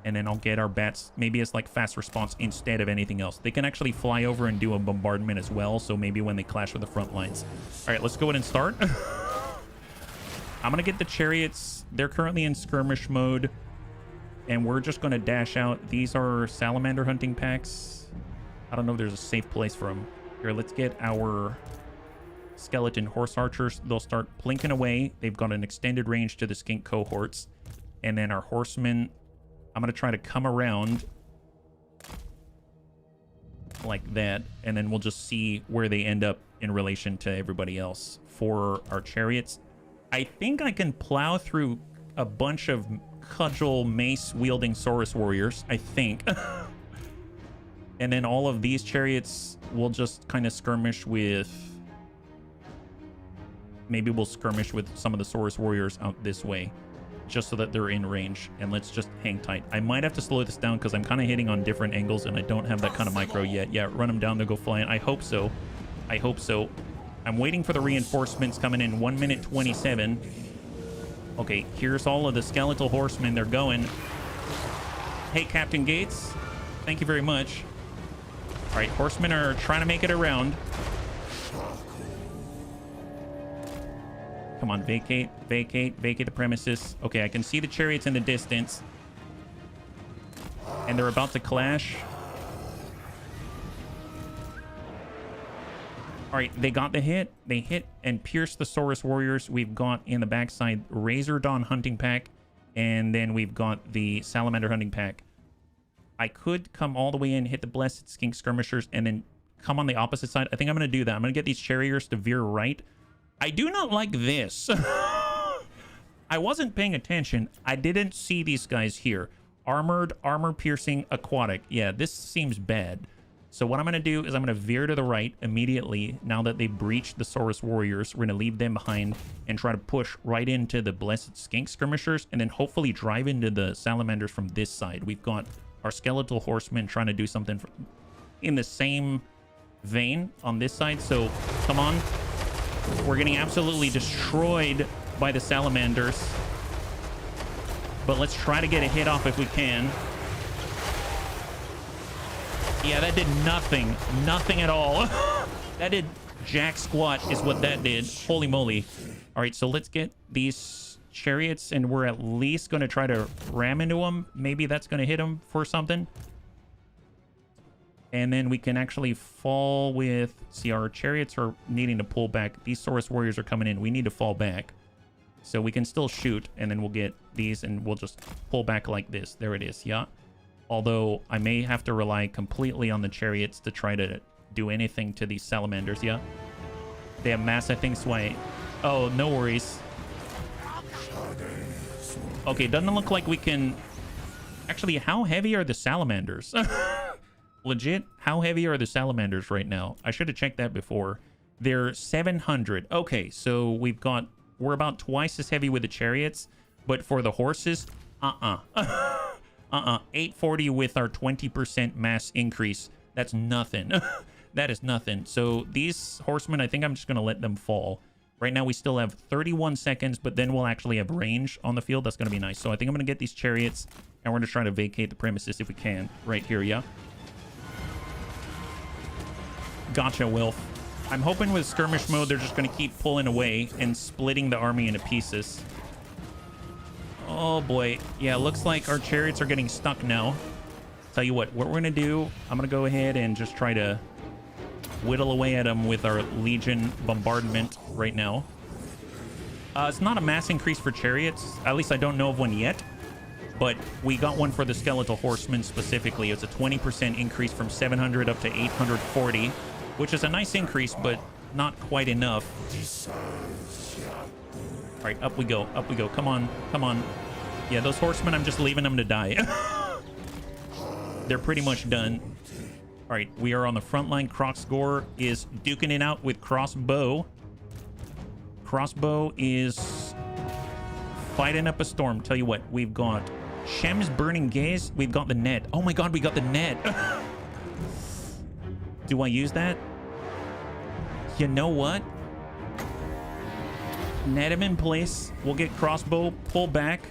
A: And then I'll get our bats. Maybe it's like fast response instead of anything else. They can actually fly over and do a bombardment as well. So maybe when they clash with the front lines. All right, let's go ahead and start. I'm going to get the chariots. They're currently in skirmish mode. And we're just going to dash out. These are salamander hunting packs. I don't know if there's a safe place for them. Here, let's get our skeleton horse archers. They'll start plinking away. They've got an extended range to the skink cohorts. And then our horsemen, I'm going to try to come around like that. And then we'll just see where they end up in relation to everybody else. For our chariots, I think I can plow through a bunch of cudgel mace wielding Saurus warriors, I think. And then all of these chariots will just kind of skirmish with... Maybe we'll skirmish with some of the Saurus warriors out this way, just so that they're in range. And let's just hang tight. I might have to slow this down because I'm kind of hitting on different angles and I don't have that kind of micro yet. Yeah, run them down, they'll go flying. I hope so. I hope so. I'm waiting for the reinforcements coming in. 1 minute 27. Okay, here's all of the skeletal horsemen. They're going. Hey, Captain Gates. Thank you very much. All right, horsemen are trying to make it around. Come on, vacate, vacate, vacate the premises. Okay, I can see the chariots in the distance. And they're about to clash. All right, they got the hit. They hit and pierced the Saurus warriors. We've got in the backside Razor Dawn hunting pack. And then we've got the Salamander hunting pack. I could come all the way in, hit the Blessed Skink skirmishers, and then come on the opposite side. I think I'm going to do that. I'm going to get these chariots to veer right. I do not like this. I wasn't paying attention. I didn't see these guys here. Armored, armor-piercing, aquatic. Yeah, this seems bad. So what I'm going to do is I'm going to veer to the right immediately now that they've breached the Saurus warriors. We're going to leave them behind and try to push right into the Blessed Skink skirmishers and then hopefully drive into the salamanders from this side. We've got our skeletal horsemen trying to do something in the same vein on this side. So come on. We're getting absolutely destroyed by the salamanders. But let's try to get a hit off if we can. Yeah, that did nothing. Nothing at all. That did jack squat is what that did. Holy moly. All right, so let's get these chariots, and we're at least going to try to ram into them. Maybe that's going to hit them for something. And then we can actually fall with... See, our chariots are needing to pull back. These Saurus warriors are coming in. We need to fall back. So we can still shoot, and then we'll get these, and we'll just pull back like this. There it is, yeah. Although I may have to rely completely on the chariots to try to do anything to these salamanders, yeah. They have mass, I think, sway. Oh, no worries. Okay, doesn't look like we can... Actually, how heavy are the salamanders? Legit, how heavy are the salamanders right now? I should have checked that before. They're 700. Okay, so we're about twice as heavy with the chariots, but for the horses, 840 with our 20% mass increase. That's nothing. That is nothing. So these horsemen, I think I'm just going to let them fall. Right now we still have 31 seconds, but then we'll actually have range on the field. That's going to be nice. So I think I'm going to get these chariots, and we're going to try to vacate the premises if we can. Right here, yeah? Gotcha, Wilf. I'm hoping with skirmish mode, they're just going to keep pulling away and splitting the army into pieces. Oh, boy. Yeah, looks like our chariots are getting stuck now. Tell you what we're going to do, I'm going to go ahead and just try to whittle away at them with our Legion bombardment right now. It's not a mass increase for chariots. At least I don't know of one yet. But we got one for the skeletal horsemen specifically. It's a 20% increase from 700 up to 840, which is a nice increase, but not quite enough. All right, up we go. Up we go. Come on. Come on. Yeah, those horsemen, I'm just leaving them to die. They're pretty much done. All right, we are on the front line. Croxgore is duking it out with Crossbow. Crossbow is fighting up a storm. Tell you what, we've got Shem's Burning Gaze. We've got the net. Oh my god, we got the net. Do I use that? You know what? Net him in place. We'll get Crossbow, pull back.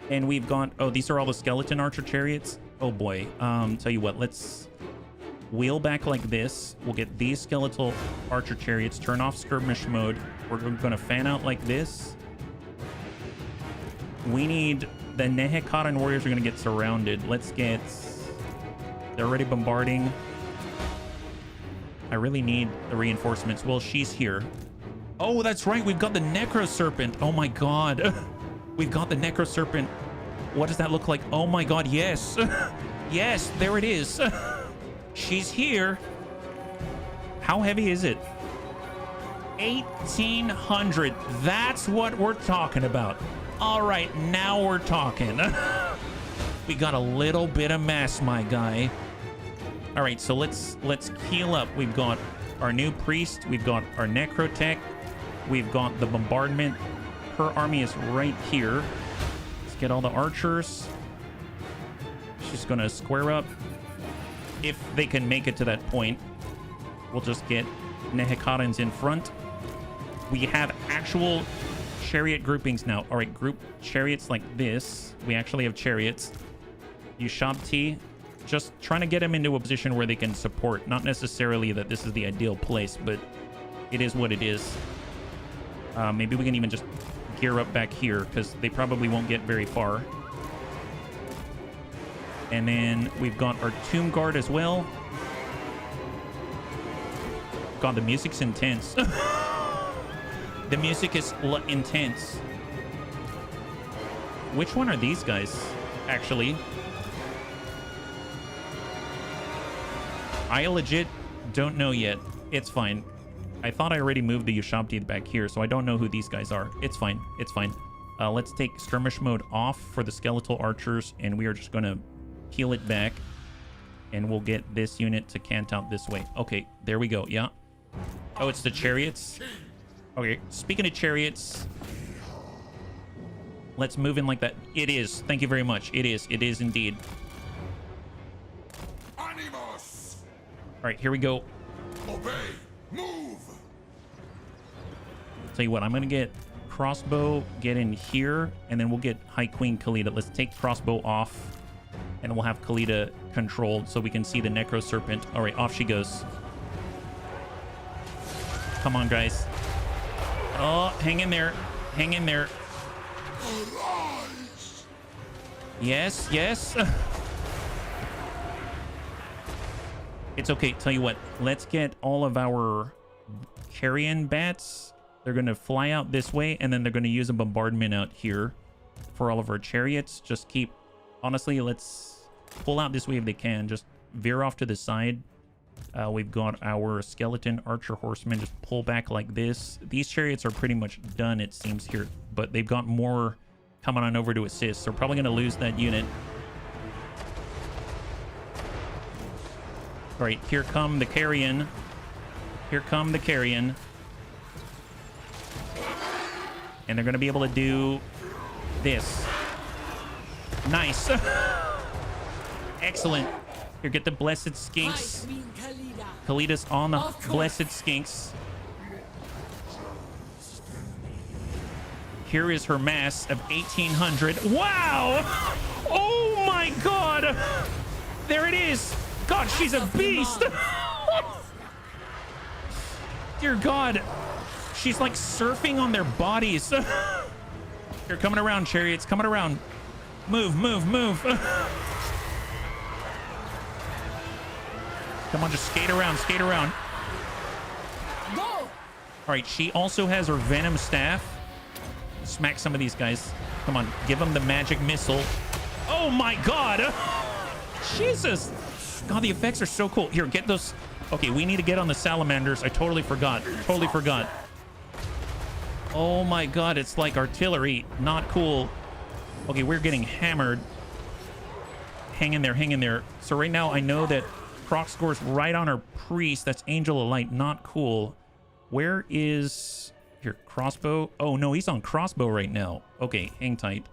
A: And we've got... Oh, these are all the skeleton archer chariots. Oh boy. Tell you what, let's wheel back like this. We'll get these skeletal archer chariots, turn off skirmish mode. We're going to fan out like this. We need... The Nehekaran warriors are going to get surrounded. Let's get... They're already bombarding. I really need the reinforcements. Well, she's here. Oh, that's right. We've got the Necro Serpent. Oh my god. We've got the Necro Serpent. What does that look like? Oh my god, yes. Yes, there it is. She's here. How heavy is it? 1,800. That's what we're talking about. All right, now we're talking. We got a little bit of mass, my guy. All right, so let's heal up. We've got our new priest. We've got our necrotech. We've got the bombardment. Her army is right here. Let's get all the archers. She's gonna square up. If they can make it to that point, we'll just get Nehekarans in front. We have actual chariot groupings now. All right, group chariots like this. We actually have chariots. Ushabti, just trying to get them into a position where they can support. Not necessarily that this is the ideal place, but it is what it is. Maybe we can even just gear up back here because they probably won't get very far. And then we've got our Tomb Guard as well. God, the music's intense. The music is intense. Which one are these guys, actually? I legit don't know yet. It's fine. I thought I already moved the Ushabti back here, so I don't know who these guys are. It's fine. It's fine. Let's take skirmish mode off for the skeletal archers, and we are just going to peel it back, and we'll get this unit to cant out this way. Okay, there we go. Yeah. Oh, it's the chariots. Okay, speaking of chariots, let's move in like that. It is. Thank you very much. It is. It is indeed.
B: Animus!
A: All right, here we go.
B: Obey. Move.
A: Tell you what, I'm going to get Crossbow, get in here, and then we'll get High Queen Khalida. Let's take Crossbow off, and we'll have Khalida controlled so we can see the Necro Serpent. All right, off she goes. Come on, guys. Oh, hang in there. Hang in there.
B: Arise.
A: Yes, yes. It's okay. Tell you what, let's get all of our carrion bats. They're going to fly out this way, and then they're going to use a bombardment out here for all of our chariots. Just keep... Honestly, let's pull out this way if they can. Just veer off to the side. We've got our skeleton archer horsemen. Just pull back like this. These chariots are pretty much done, it seems, here. But they've got more coming on over to assist. So we're probably going to lose that unit. All right, here come the carrion. Here come the carrion. And they're going to be able to do this. Nice. Excellent. Here, get the blessed skinks.
C: High Queen Khalida.
A: Khalida's on the
C: Of course.
A: blessed skinks. Here is her mass of 1,800. Wow! Oh my god! There it is! God, she's a beast! Dear God. She's like surfing on their bodies. Here, coming around, chariots. Coming around. Move, move, move. Come on, just skate around, skate around.
C: Go!
A: All right, she also has her venom staff. Smack some of these guys. Come on, give them the magic missile. Oh my god! Jesus! God, the effects are so cool. Here, get those. Okay, we need to get on the salamanders. I totally forgot. Totally forgot. Oh my god, it's like artillery. Not cool. Okay, we're getting hammered. Hang in there, hang in there. So right now, I know that Croc scores right on our priest. That's Angel of Light. Not cool. Where is... Here, crossbow. Oh, no, he's on crossbow right now. Okay, hang tight.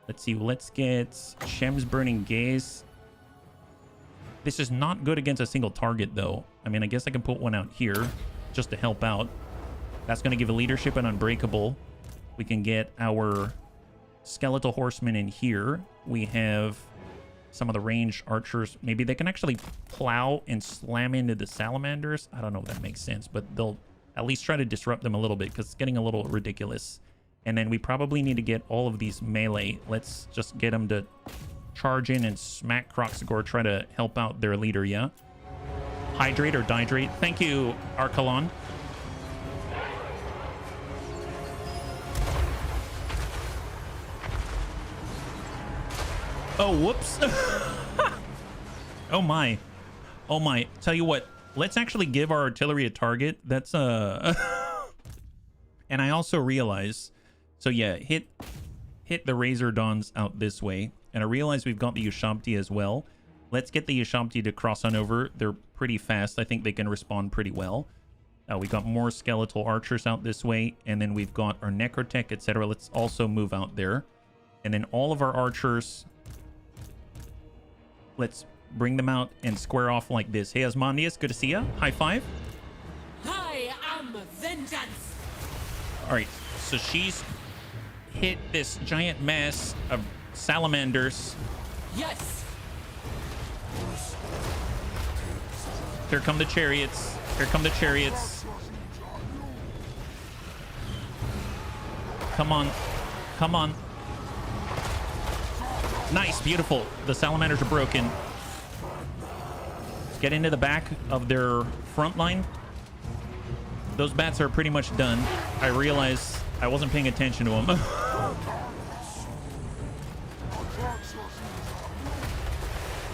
A: Let's see. Let's get Shem's Burning Gaze. This is not good against a single target, though. I mean, I guess I can put one out here just to help out. That's going to give a leadership and unbreakable. We can get our skeletal horsemen in here. We have some of the ranged archers. Maybe they can actually plow and slam into the salamanders. I don't know if that makes sense, but they'll at least try to disrupt them a little bit because it's getting a little ridiculous. And then we probably need to get all of these melee. Let's just get them to charge in and smack Croxagore, try to help out their leader, yeah? Hydrate or dihydrate. Thank you, Archelon. Oh, whoops. Oh my. Oh my. Tell you what, let's actually give our artillery a target. That's and I also realize, so yeah, hit the Razor Dawns out this way. And I realize we've got the Ushabti as well. Let's get the Ushabti to cross on over. They're pretty fast. I think they can respond pretty well. We got more skeletal archers out this way. And then we've got our Necrotech, etc. Let's also move out there. And then all of our archers, let's bring them out and square off like this. Hey, Asmodeus, good to see ya. High five.
C: I am vengeance.
A: All right, so she's hit this giant mass of salamanders.
C: Yes.
A: Here come the chariots. Here come the chariots. Come on. Come on. Nice, beautiful. The salamanders are broken. Get into the back of their front line. Those bats are pretty much done. I realize I wasn't paying attention to them.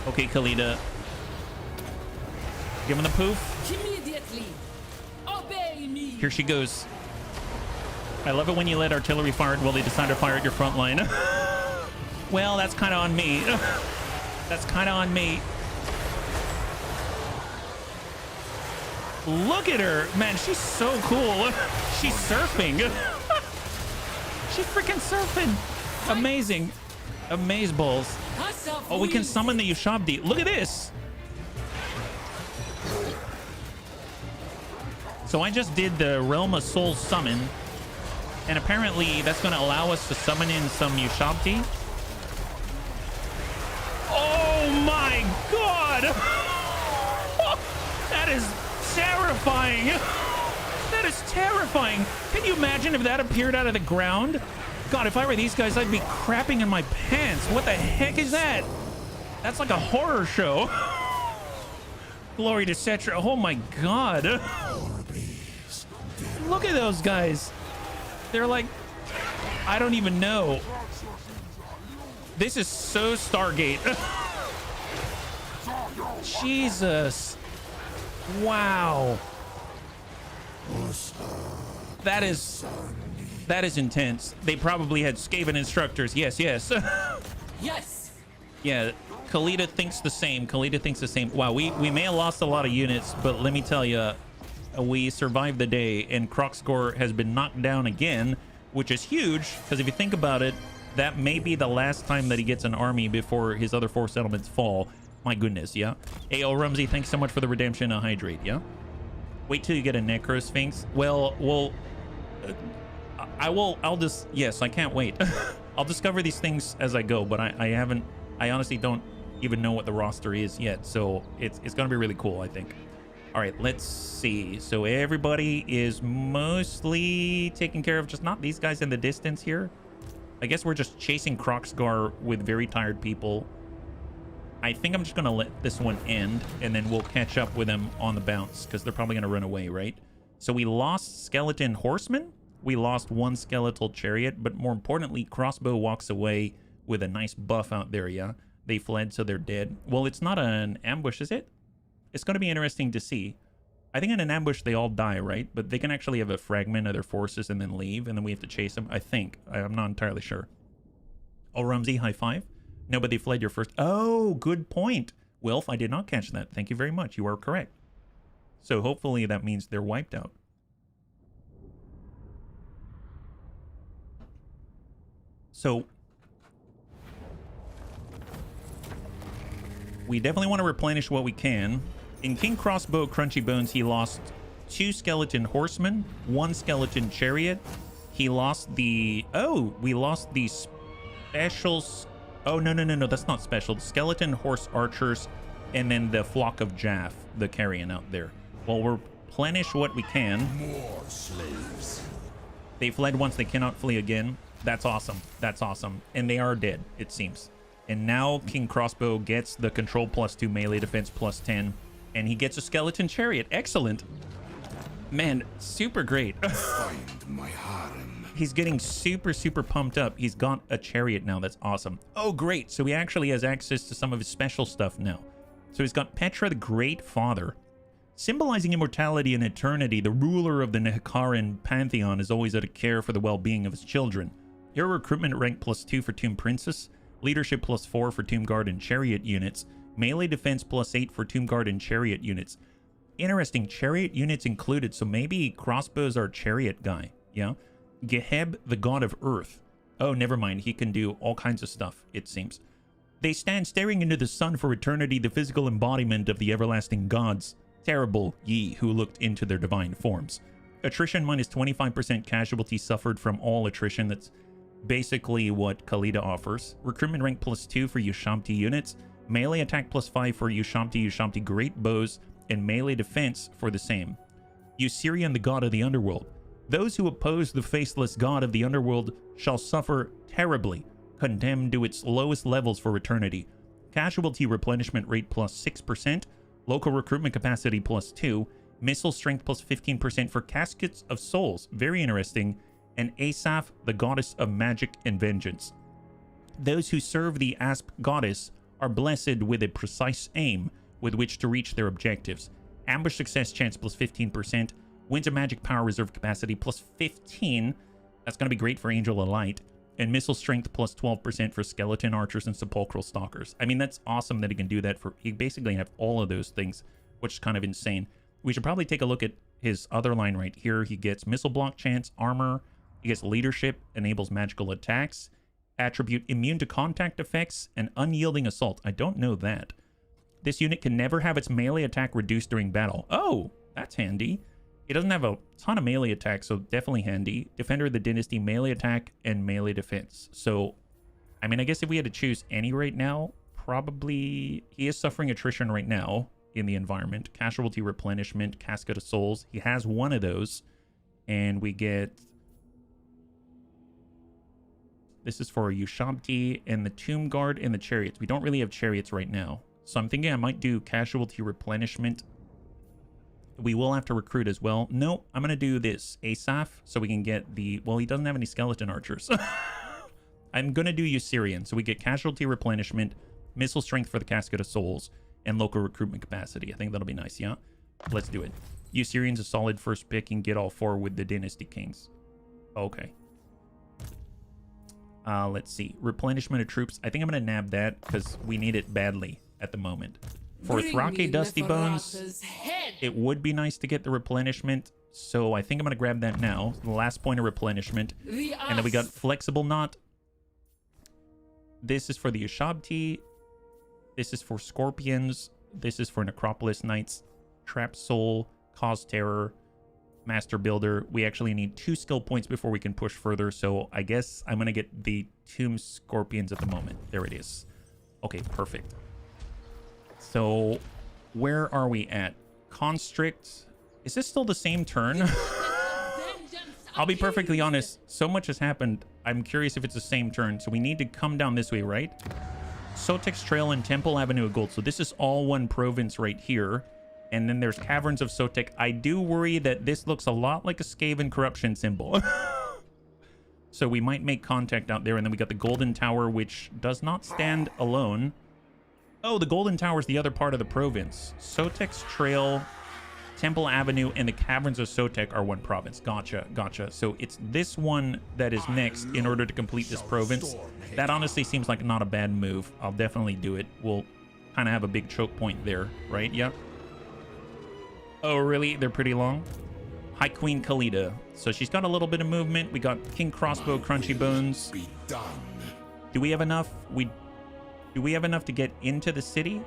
A: Okay, Khalida. Give him the poof.
C: Immediately. Obey me.
A: Here she goes. I love it when you let artillery fire it while they decide to fire at your front line. Well, that's kind of on me. That's kind of on me. Look at her. Man, she's so cool. She's surfing. She's freaking surfing. Amazing. Amazeballs. Oh, we can summon the Ushabti. Look at this. So I just did the Realm of Souls summon. And apparently that's going to allow us to summon in some Ushabti. Oh my god! That is terrifying! That is terrifying! Can you imagine if that appeared out of the ground? God, if I were these guys, I'd be crapping in my pants. What the heck is that? That's like a horror show. Glory to Cetra. Oh my god. Look at those guys. They're like, I don't even know. This is so Stargate. Jesus. Wow. That is intense. They probably had Skaven instructors. Yes, yes.
C: Yes.
A: Yeah, Khalida thinks the same. Khalida thinks the same. Wow, we may have lost a lot of units, but let me tell you, we survived the day, and Kroxgor has been knocked down again, which is huge, because if you think about it, that may be the last time that he gets an army before his other 4 settlements fall. My goodness, yeah? A.O. Rumsey, thanks so much for the redemption of Hydrate, yeah? Wait till you get a Necro Sphinx. Well, I'll just, yes, I can't wait. I'll discover these things as I go, but I honestly don't even know what the roster is yet, so it's gonna be really cool, I think. All right, let's see. So everybody is mostly taken care of, just not these guys in the distance here. I guess we're just chasing Kroxgar with very tired people. I think I'm just gonna let this one end, and then we'll catch up with them on the bounce, because they're probably gonna run away, right? So we lost Skeleton Horseman. We lost 1 Skeletal Chariot, but more importantly, Crossbow walks away with a nice buff out there, yeah? They fled, so they're dead. Well, it's not an ambush, is it? It's going to be interesting to see. I think in an ambush, they all die, right? But they can actually have a fragment of their forces and then leave, and then we have to chase them, I think. I'm not entirely sure. Oh, Rumsey, high five. No, but they fled your first... Oh, good point. Wilf, I did not catch that. Thank you very much. You are correct. So hopefully that means they're wiped out. So... we definitely want to replenish what we can. In King Crossbow Crunchy Bones, he lost 2 Skeleton Horsemen, 1 Skeleton Chariot. He lost the... Oh, we lost the specials... Oh, no, that's not special. Skeleton Horse Archers, and then the Flock of Jaff, the carrion out there. Well, we'll replenish what we can.
B: More slaves.
A: They fled once, they cannot flee again. That's awesome. That's awesome. And they are dead, it seems. And now King Crossbow gets the control +2 melee defense +10, and he gets a Skeleton Chariot. Excellent. Man, super great.
B: Find my harem.
A: He's getting super pumped up. He's got a chariot now. That's awesome. Oh, great. So he actually has access to some of his special stuff now. So he's got Petra, the Great Father. Symbolizing immortality and eternity, the ruler of the Nehekaran pantheon is always out of care for the well-being of his children. Hero recruitment rank +2 for Tomb Princess. Leadership +4 for Tomb Guard and Chariot units. Melee defense +8 for Tomb Guard and Chariot units. Interesting, Chariot units included, so maybe Crossbow's our Chariot guy, yeah? Geheb, the God of Earth. Oh, never mind, he can do all kinds of stuff, it seems. They stand staring into the sun for eternity, the physical embodiment of the everlasting gods. Terrible, ye who looked into their divine forms. Attrition -25% casualty suffered from all attrition. That's basically what Khalida offers. Recruitment rank +2 for Ushamti units, melee attack +5 for Ushamti great bows, and melee defense for the same. Usirian, the god of the underworld. Those who oppose the faceless god of the underworld shall suffer terribly, condemned to its lowest levels for eternity. Casualty replenishment rate +6%, local recruitment capacity +2, missile strength +15% for Caskets of Souls. Very interesting. And Asaph, the goddess of magic and vengeance. Those who serve the Asp goddess are blessed with a precise aim with which to reach their objectives. Ambush success chance +15%, Winds of Magic power reserve capacity +15. That's going to be great for Angel of Light. And missile strength +12% for Skeleton Archers and Sepulchral Stalkers. I mean, that's awesome that he can do that for... He basically have all of those things, which is kind of insane. We should probably take a look at his other line right here. He gets missile block chance, armor. He gets leadership, enables magical attacks, attribute immune to contact effects, and unyielding assault. I don't know that. This unit can never have its melee attack reduced during battle. Oh, that's handy. It doesn't have a ton of melee attacks, so definitely handy. Defender of the Dynasty, melee attack, and melee defense. So, I mean, I guess if we had to choose any right now, probably... He is suffering attrition right now in the environment. Casualty replenishment, Casket of Souls. He has one of those, and we get... This is for Ushabti and the Tomb Guard and the Chariots. We don't really have Chariots right now. So I'm thinking I might do Casualty Replenishment. We will have to recruit as well. No, I'm going to do this. Asaph, so we can get the... Well, he doesn't have any Skeleton Archers. I'm going to do Usirian. So we get Casualty Replenishment, Missile Strength for the Casket of Souls, and Local Recruitment Capacity. I think that'll be nice, yeah? Let's do it. Usirian's a solid first pick and get all 4 with the Dynasty Kings. Okay. Let's see. Replenishment of troops. I think I'm going to nab that because we need it badly at the moment. For
C: Bring
A: Thrake
C: me
A: Dusty Bones,
C: Neferata's head.
A: it would be nice to get the replenishment. So I think I'm going to grab that now. The last point of replenishment. And then we got Flexible Knot. This is for the Ushabti. This is for Scorpions. This is for Necropolis Knights. Trap Soul, Cause Terror, Master Builder. We actually need 2 skill points before we can push further. So I guess I'm going to get the Tomb Scorpions at the moment. There it is. Okay, perfect. So where are we at? Constrict. Is this still the same turn? I'll be perfectly honest. So much has happened. I'm curious if it's the same turn. So we need to come down this way, right? Sotek's Trail and Temple Avenue of Gold. So this is all one province right here. And then there's Caverns of Sotek. I do worry that this looks a lot like a Skaven corruption symbol. So we might make contact out there. And then we got the Golden Tower, which does not stand alone. Oh, the Golden Tower is the other part of the province. Sotek's Trail, Temple Avenue, and the Caverns of Sotek are one province. Gotcha, gotcha. So it's this one that is next in order to complete this province. That honestly seems like not a bad move. I'll definitely do it. We'll kind of have a big choke point there, right? Yep. Oh, really? They're pretty long? High Queen Khalida. So she's got a little bit of movement. We got King Crossbow, Crunchy Bones. Do we have enough? Do we have enough to get into the city?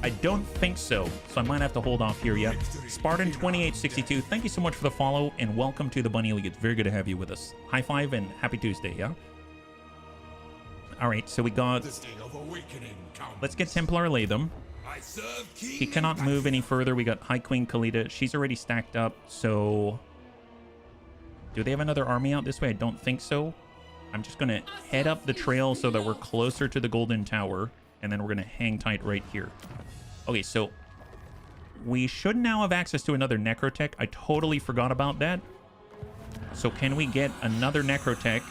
A: I don't think so. So I might have to hold off here yet. Spartan 2862, thank you so much for the follow and welcome to the Bunny League. It's very good to have you with us. High five and happy Tuesday, yeah? All right, so we got... Let's get Templar Latham. He cannot move any further. We got High Queen Khalida. She's already stacked up, so... Do they have another army out this way? I don't think so. I'm just going to head up the trail so that we're closer to the Golden Tower, and then we're going to hang tight right here. Okay, so we should now have access to another Necrotech. I totally forgot about that. So can we get another Necrotech?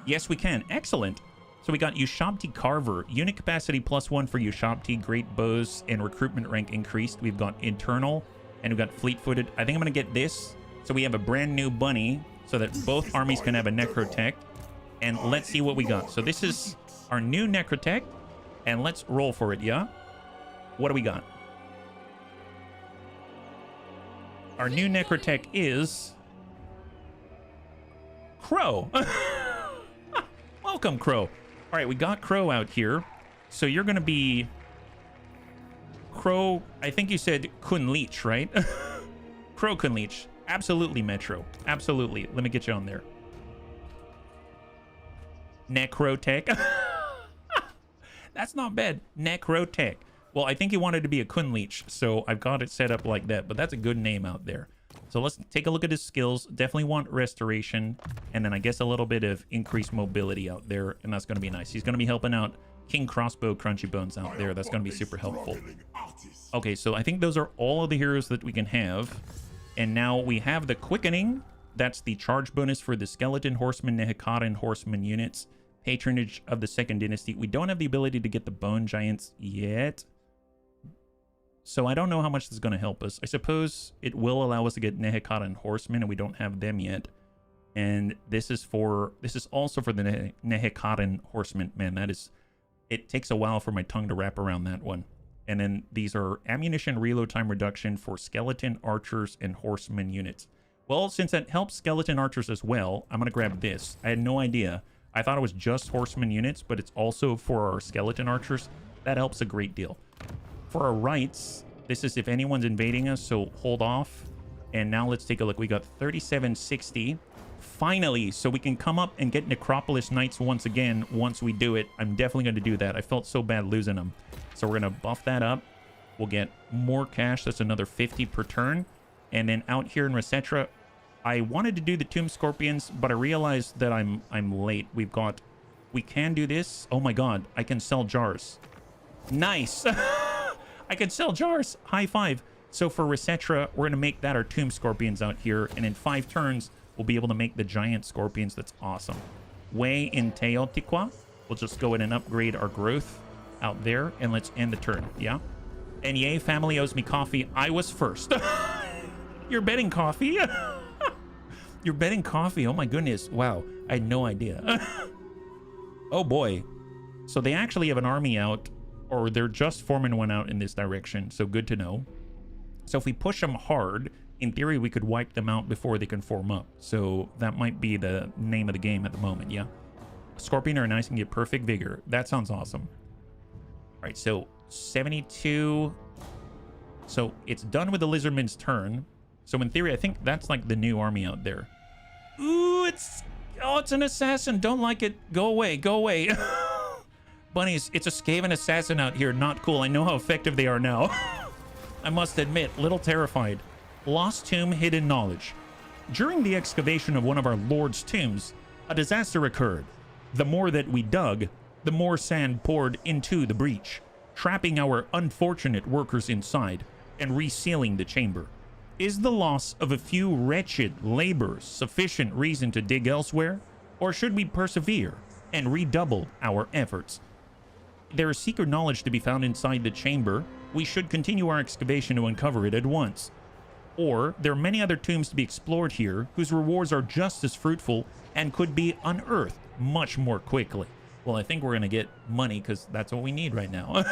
A: Yes, we can. Excellent. So we got Ushabti Carver. Unit capacity +1 for Ushabti. Great bows and recruitment rank increased. We've got Internal, and we've got Fleet-footed. I think I'm going to get this. So we have a brand new bunny so that both armies can have a Necrotech. And let's see what we got. So this is our new Necrotech. And let's roll for it, yeah? What do we got? Our new Necrotech is... Crow. Welcome, Crow. All right, we got Crow out here. So you're going to be... Crow, I think you said Kun Leech, right? Crow Kun Leech. Absolutely, Metro. Absolutely. Let me get you on there. Necrotech. That's not bad. Necrotech. Well, I think he wanted to be a Kun Leech, so I've got it set up like that, but that's a good name out there. So let's take a look at his skills. Definitely want restoration, and then I guess a little bit of increased mobility out there, and that's going to be nice. He's going to be helping out King Crossbow, Crunchy Bones out there. That's going to be super helpful. Okay, so I think those are all of the heroes that we can have, and now we have the Quickening. That's the charge bonus for the Skeleton Horseman, Nehekaren Horseman units. Patronage of the Second Dynasty. We don't have the ability to get the Bone Giants yet, so I don't know how much this is going to help us. I suppose it will allow us to get Nehekaren Horsemen, and we don't have them yet. And this is also for the Nehekaren Horsemen. Man, that is... It takes a while for my tongue to wrap around that one. And then these are ammunition reload time reduction for Skeleton, Archers, and Horsemen units. Well, since that helps Skeleton Archers as well, I'm going to grab this. I had no idea. I thought it was just Horsemen units, but it's also for our Skeleton Archers. That helps a great deal. For our Rights, this is if anyone's invading us, so hold off. And now let's take a look. We got 3760. Finally, so we can come up and get Necropolis Knights once again once we do it. I'm definitely going to do that. I felt so bad losing them. So we're going to buff that up. We'll get more cash. That's another 50 per turn. And then out here in Resetra, I wanted to do the Tomb Scorpions, but I realized that I'm late. We can do this. Oh my god, I can sell jars. Nice. I can sell jars. High five. So for Resetra, we're going to make that our Tomb Scorpions out here. And in 5 turns, we'll be able to make the Giant Scorpions. That's awesome. Way in Teotihuacan. We'll just go in and upgrade our growth out there. And let's end the turn. Yeah? And yay, family owes me coffee. I was first. You're betting coffee? You're betting coffee. Oh my goodness. Wow. I had no idea. Oh boy. So they actually have an army out or they're just forming one out in this direction, so good to know. So if we push them hard, in theory, we could wipe them out before they can form up. So that might be the name of the game at the moment, yeah. Scorpion are nice and get perfect vigor. That sounds awesome. All right, so 72. So it's done with the Lizardmen's turn. So in theory, I think that's like the new army out there. Ooh, it's an assassin. Don't like it. Go away. Go away. Bunnies, it's a Skaven assassin out here. Not cool. I know how effective they are now. I must admit, little terrified. Lost tomb, hidden knowledge. During the excavation of one of our lord's tombs, a disaster occurred. The more that we dug, the more sand poured into the breach, trapping our unfortunate workers inside and resealing the chamber. Is the loss of a few wretched laborers sufficient reason to dig elsewhere, or should we persevere and redouble our efforts? There is secret knowledge to be found inside the chamber. We should continue our excavation to uncover it at once. Or there are many other tombs to be explored here whose rewards are just as fruitful and could be unearthed much more quickly. Well, I think we're going to get money because that's what we need right now.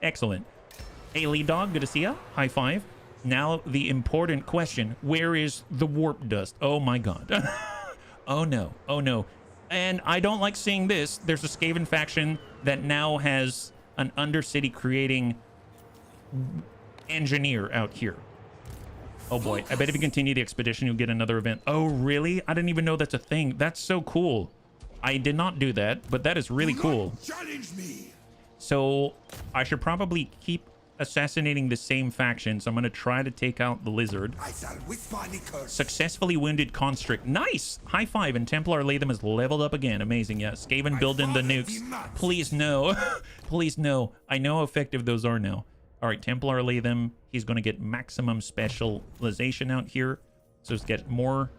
A: Excellent. Hey, Lead Dog, good to see ya. High five. Now, the important question. Where is the warp dust? Oh, my God. Oh, no. Oh, no. And I don't like seeing this. There's a Skaven faction that now has an Undercity creating engineer out here. Oh, boy. I bet if you continue the expedition, you'll get another event. Oh, really? I didn't even know that's a thing. That's so cool. I did not do that, but that is really cool.
B: Challenge me.
A: So I should probably keep assassinating the same faction. So I'm going to try to take out the lizard.
B: I shall whisper the curse.
A: Successfully wounded constrict. Nice. High five. And Templar Latham is leveled up again. Amazing. Yeah. Skaven building the nukes. Please no. Please no. I know how effective those are now. All right. Templar Latham. He's going to get maximum specialization out here. So he's get more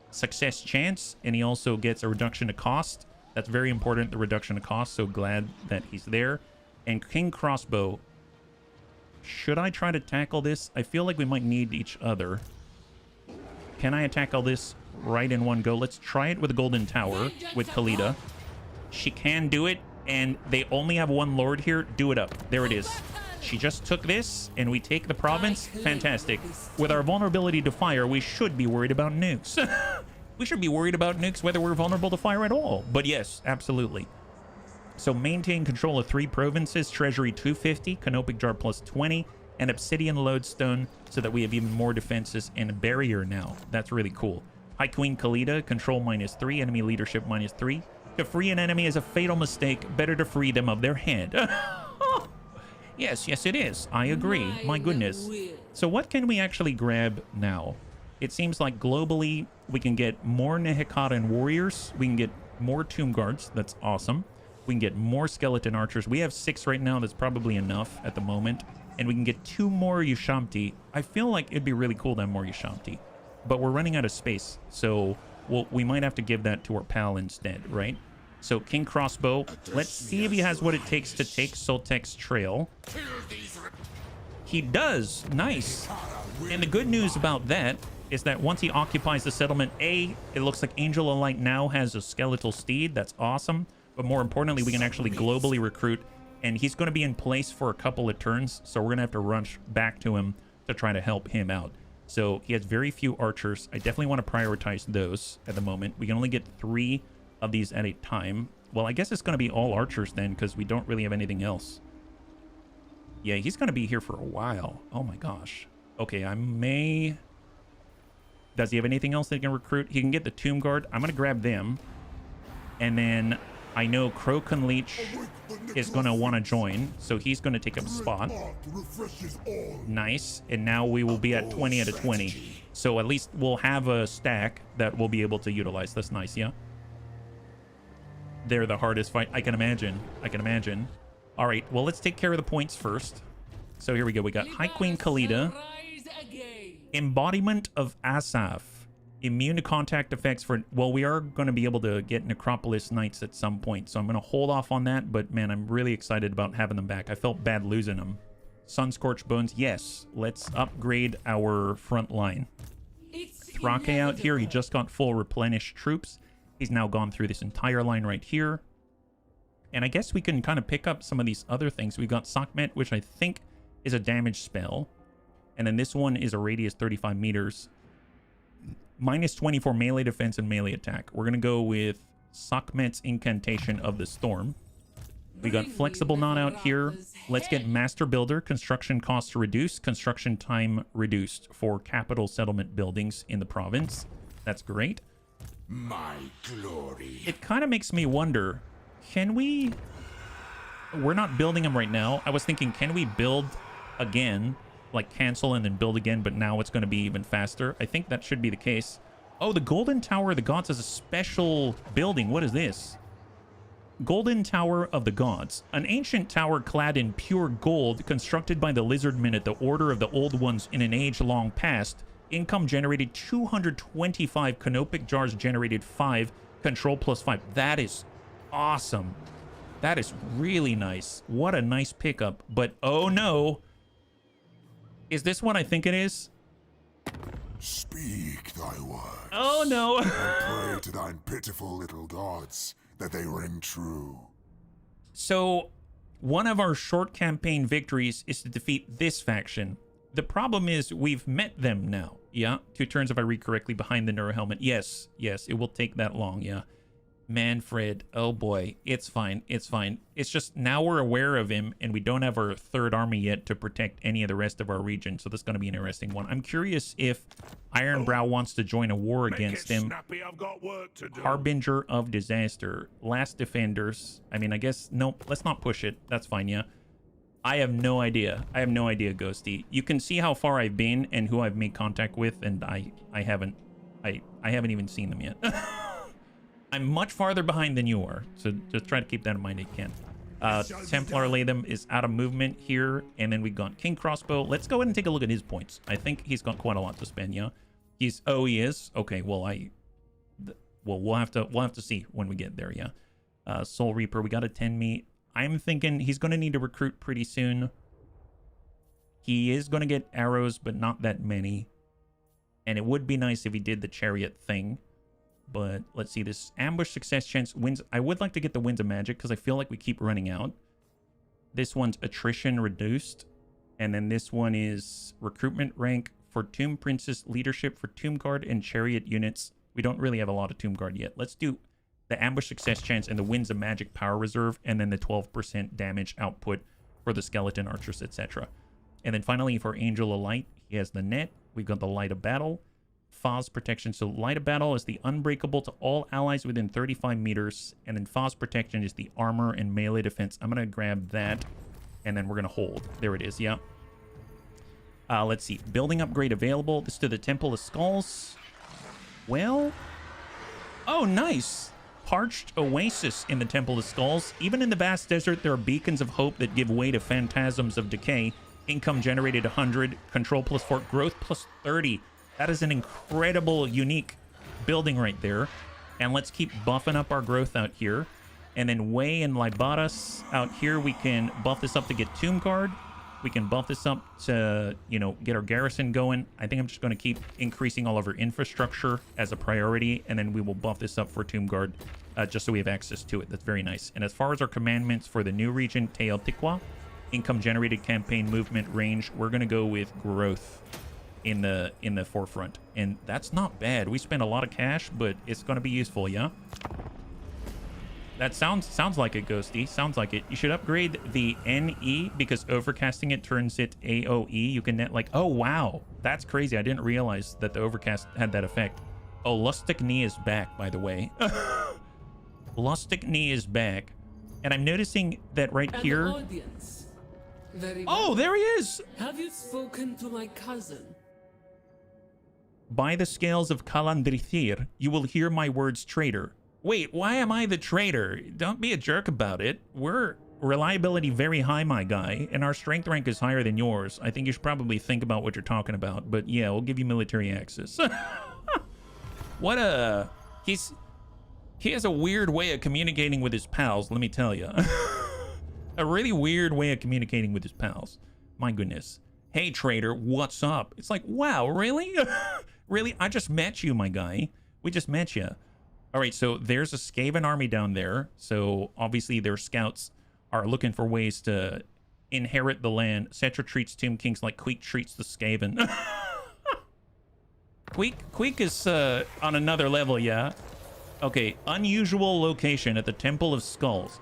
A: success chance. And he also gets a reduction to cost. That's very important. The reduction to cost. So glad that he's there. And King Crossbow. Should I try to tackle this? I feel like we might need each other. Can I tackle this right in one go? Let's try it with the Golden Tower with Khalida. She can do it, and they only have one lord here. Do it up. There it is. She just took this, and we take the province. Fantastic. With our vulnerability to fire, we should be worried about nukes. We should be worried about nukes whether we're vulnerable to fire at all. But yes, absolutely. So maintain control of 3 provinces, treasury 250, canopic jar plus 20, and obsidian lodestone so that we have even more defenses and a barrier now. That's really cool. High Queen Khalida, control -3, enemy leadership -3. To free an enemy is a fatal mistake. Better to free them of their head. Yes, yes it is. I agree. My goodness. So what can we actually grab now? It seems like globally we can get more Nehekaran warriors. We can get more tomb guards. That's awesome. We can get more skeleton archers. We have 6 right now. That's probably enough at the moment. And we can get 2 more Ushamti. I feel like it'd be really cool to have more Ushamti. But we're running out of space. So we might have to give that to our pal instead, right? So King Crossbow. Let's see if he has what it takes to take Soltek's trail. He does. Nice. And the good news about that is that once he occupies the settlement, it looks like Angel of Light now has a skeletal steed. That's awesome. But more importantly, we can actually globally recruit, and he's going to be in place for a couple of turns, so we're going to have to rush back to him to try to help him out. So he has very few archers. I definitely want to prioritize those at the moment. We can only get 3 of these at a time. Well, I guess it's going to be all archers then, because we don't really have anything else. Yeah, he's going to be here for a while. Oh my gosh. Okay, I may... Does he have anything else that he can recruit? He can get the Tomb Guard. I'm going to grab them. And then... I know Krokan Leech is going to want to join, so he's going to take up a spot. Nice. And now we will be at 20 out of 20. So at least we'll have a stack that we'll be able to utilize. That's nice, yeah? They're the hardest fight. I can imagine. I can imagine. All right, well, let's take care of the points first. So here we go. We got High Queen Khalida. Embodiment of Asaph. Immune to contact effects for... Well, we are going to be able to get Necropolis Knights at some point, so I'm going to hold off on that, but man, I'm really excited about having them back. I felt bad losing them. Sunscorched Bones, yes. Let's upgrade our front line. Thrake out here, he just got full replenished troops. He's now gone through this entire line right here. And I guess we can kind of pick up some of these other things. We've got Sekhmet, which I think is a damage spell. And then this one is a radius 35 meters. Minus 24 melee defense and melee attack. We're going to go with Sekhmet's Incantation of the Storm. We got Flexible Knot out here. Let's get Master Builder. Construction costs reduced. Construction time reduced for capital settlement buildings in the province. That's great.
B: My glory.
A: It kind of makes me wonder, can we... We're not building them right now. I was thinking, can we build again? Like cancel and then build again, but now it's going to be even faster. I think that should be the case. Oh, the Golden Tower of the Gods is a special building. What is this? Golden Tower of the Gods. An ancient tower clad in pure gold, constructed by the Lizardmen at the order of the Old Ones in an age long past. Income generated 225. Canopic jars generated 5. Control plus 5. That is awesome. That is really nice. What a nice pickup. But oh no. Is this what I think it is?
B: Speak thy words.
A: Oh no.
B: And pray to thine pitiful little gods that they ring true.
A: So, one of our short campaign victories is to defeat this faction. The problem is we've met them now. Yeah, 2 turns if I read correctly behind the Neuro Helmet. Yes, it will take that long, yeah. Manfred, oh boy, it's fine, it's fine. It's just now we're aware of him and we don't have our 3rd army yet to protect any of the rest of our region, so this is going to be an interesting one. I'm curious if Ironbrow wants to join a war against him.
B: Snappy, I've got work to do.
A: Harbinger of Disaster, Last Defenders. I mean, I guess, nope, let's not push it. That's fine, yeah. I have no idea. I have no idea, Ghosty. You can see how far I've been and who I've made contact with, and I haven't even seen them yet. I'm much farther behind than you are, so just try to keep that in mind if you can. Templar Latham is out of movement here, and then we've got King Crossbow. Let's go ahead and take a look at his points. I think he's got quite a lot to spend, yeah? He is? Okay, well, we'll have to see when we get there, yeah? Soul Reaper, we got a 10 meet. I'm thinking he's going to need to recruit pretty soon. He is going to get arrows, but not that many. And it would be nice if he did the chariot thing. But let's see, this ambush success chance wins. I would like to get the Winds of Magic because I feel like we keep running out. This one's attrition reduced. And then this one is recruitment rank for Tomb Princess, leadership for Tomb Guard, and chariot units. We don't really have a lot of Tomb Guard yet. Let's do the ambush success chance and the Winds of Magic power reserve, and then the 12% damage output for the skeleton archers, etc. And then finally for Angel of Light, he has the net. We've got the Light of Battle. Foz Protection. So Light of Battle is the unbreakable to all allies within 35 meters. And then Foz Protection is the armor and melee defense. I'm going to grab that. And then we're going to hold. There it is. Yeah. Let's see. Building upgrade available. This is to the Temple of Skulls. Well. Oh, nice. Parched Oasis in the Temple of Skulls. Even in the vast desert, there are beacons of hope that give way to phantasms of decay. Income generated 100. Control plus 4. Growth plus 30. That is an incredible, unique building right there. And let's keep buffing up our growth out here. And then Way and Libatus out here, we can buff this up to get Tomb Guard. We can buff this up to, you know, get our garrison going. I think I'm just going to keep increasing all of our infrastructure as a priority. And then we will buff this up for Tomb Guard just so we have access to it. That's very nice. And as far as our commandments for the new region, Teotihuacan, income generated campaign movement range, we're going to go with growth in the forefront, and that's not bad. We spent a lot of cash, but it's going to be useful, yeah. That sounds like it, Ghosty. Sounds like it. You should upgrade the NE because overcasting it turns it AOE. You can net like, oh wow, that's crazy. I didn't realize that the overcast had that effect. Oh, Lustic Knee is back, by the way. Lustic Knee is back, and I'm noticing that right here.
C: Audience. Very
A: Oh,
C: well.
A: there he is.
C: Have you spoken to my cousin?
A: By the scales of Calandrithir, you will hear my words, traitor. Wait, why am I the traitor? Don't be a jerk about it. We're reliability very high, my guy, and our strength rank is higher than yours. I think you should probably think about what you're talking about, but yeah, we'll give you military access. What a... He has a weird way of communicating with his pals, let me tell you. A really weird way of communicating with his pals. My goodness. Hey, traitor, what's up? It's like, wow, really? Really? I just met you, my guy. We just met you. All right, so there's a Skaven army down there. So obviously their scouts are looking for ways to inherit the land. Cetra treats Tomb Kings like Queek treats the Skaven. Queek is on another level, yeah. Okay, unusual location at the Temple of Skulls.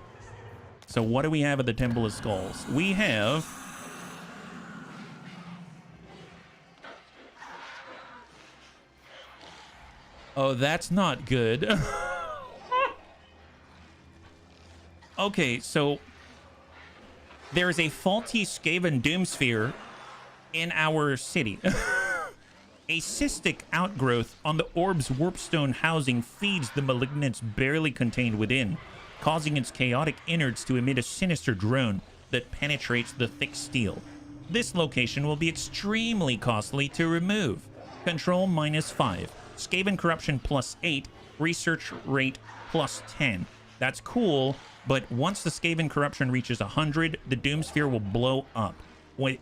A: So what do we have at the Temple of Skulls? We have... Oh, that's not good. Okay, so there's a faulty Skaven Doomsphere in our city. A cystic outgrowth on the orb's warpstone housing feeds the malignants barely contained within, causing its chaotic innards to emit a sinister drone that penetrates the thick steel. This location will be extremely costly to remove. Control -5. Skaven corruption +8. Research rate +10. That's cool, but once the Skaven corruption reaches 100, the Doomsphere will blow up.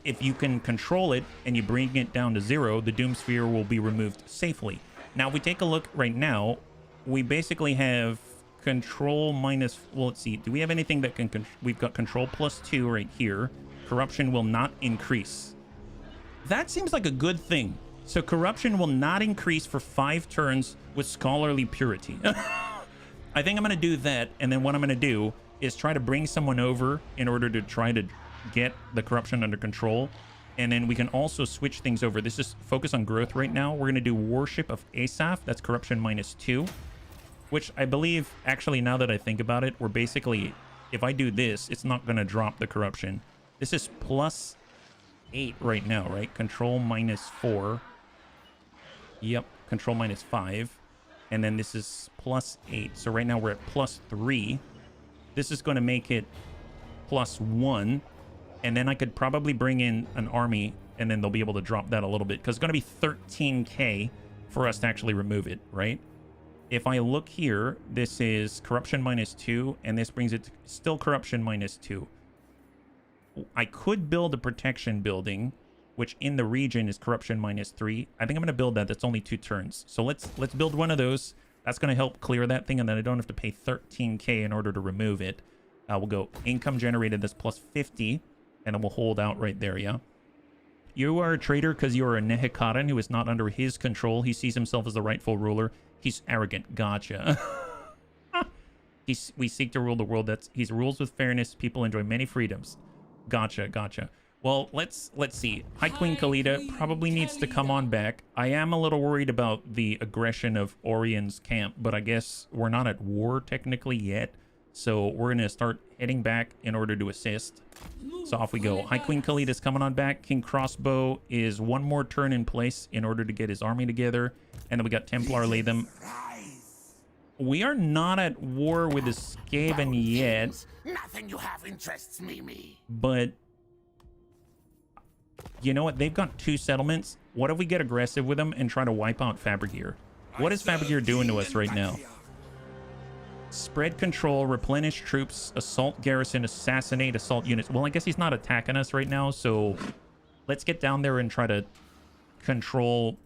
A: If you can control it and you bring it down to 0, the Doomsphere will be removed safely. Now, if we take a look right now, we basically have control minus... Well, let's see. Do we have anything that can... We've got control +2 right here. Corruption will not increase. That seems like a good thing. So corruption will not increase for 5 turns with scholarly purity. I think I'm going to do that, and then what I'm going to do is try to bring someone over in order to try to get the corruption under control, and then we can also switch things over. This is focus on growth right now. We're going to do Worship of Asaph. That's corruption -2, which I believe, actually, now that I think about it, we're basically, if I do this, it's not going to drop the corruption. This is +8 right now, right? Control -4. Yep, control -5. And then this is +8. So right now we're at +3. This is going to make it +1. And then I could probably bring in an army, and then they'll be able to drop that a little bit, because it's going to be 13k for us to actually remove it, right? If I look here, this is corruption -2, and this brings it to still corruption -2. I could build a protection building, which in the region is corruption -3. I think I'm going to build that. That's only 2 turns. So let's build one of those. That's going to help clear that thing, and then I don't have to pay 13k in order to remove it. We'll go income generated, that's +50, and then we'll hold out right there, yeah? You are a traitor because you are a Nehekaran who is not under his control. He sees himself as the rightful ruler. He's arrogant. Gotcha. We seek to rule the world. He rules with fairness. People enjoy many freedoms. Gotcha, gotcha. Well, let's see. High Queen Khalida probably needs to come on back. I am a little worried about the aggression of Orion's camp, but I guess we're not at war technically yet. So we're going to start heading back in order to assist. So off we go. High Queen Khalida's coming on back. King Crossbow is 1 more turn in place in order to get his army together. And then we got Templar Latham. We are not at war with the Skaven yet.
B: Nothing you have interests me.
A: But you know what? They've got 2 settlements. What if we get aggressive with them and try to wipe out Fabricgear? What is Fabricgear doing to us right now? Spread control, replenish troops, assault garrison, assassinate assault units. Well, I guess he's not attacking us right now, so let's get down there and try to control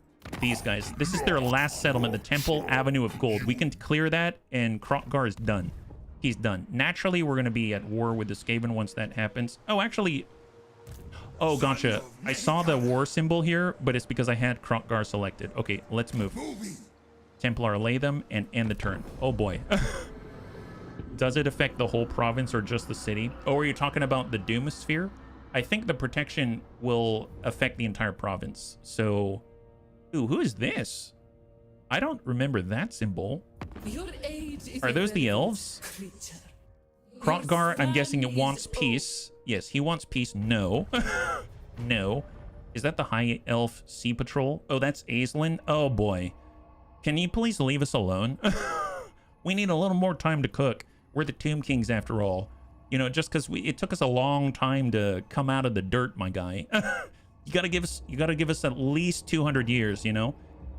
A: these guys. This is their last settlement, the Temple Avenue of Gold. We can clear that, and Krokgar is done. He's done. Naturally, we're going to be at war with the Skaven once that happens. Oh, actually... Oh, gotcha. I saw the war symbol here, but it's because I had Krokgar selected. Okay, let's move. Templar Latham and end the turn. Oh, boy. Does it affect the whole province or just the city? Oh, are you talking about the Doomsphere? I think the protection will affect the entire province. So, ooh, who is this? I don't remember that symbol. Are those the elves? Krokgar, I'm guessing it wants peace. Yes, he wants peace. No. No. Is that the High Elf Sea Patrol? Oh, that's Aislinn? Oh, boy. Can you please leave us alone? We need a little more time to cook. We're the Tomb Kings after all. You know, just because it took us a long time to come out of the dirt, my guy. You gotta give us at least 200 years, you know?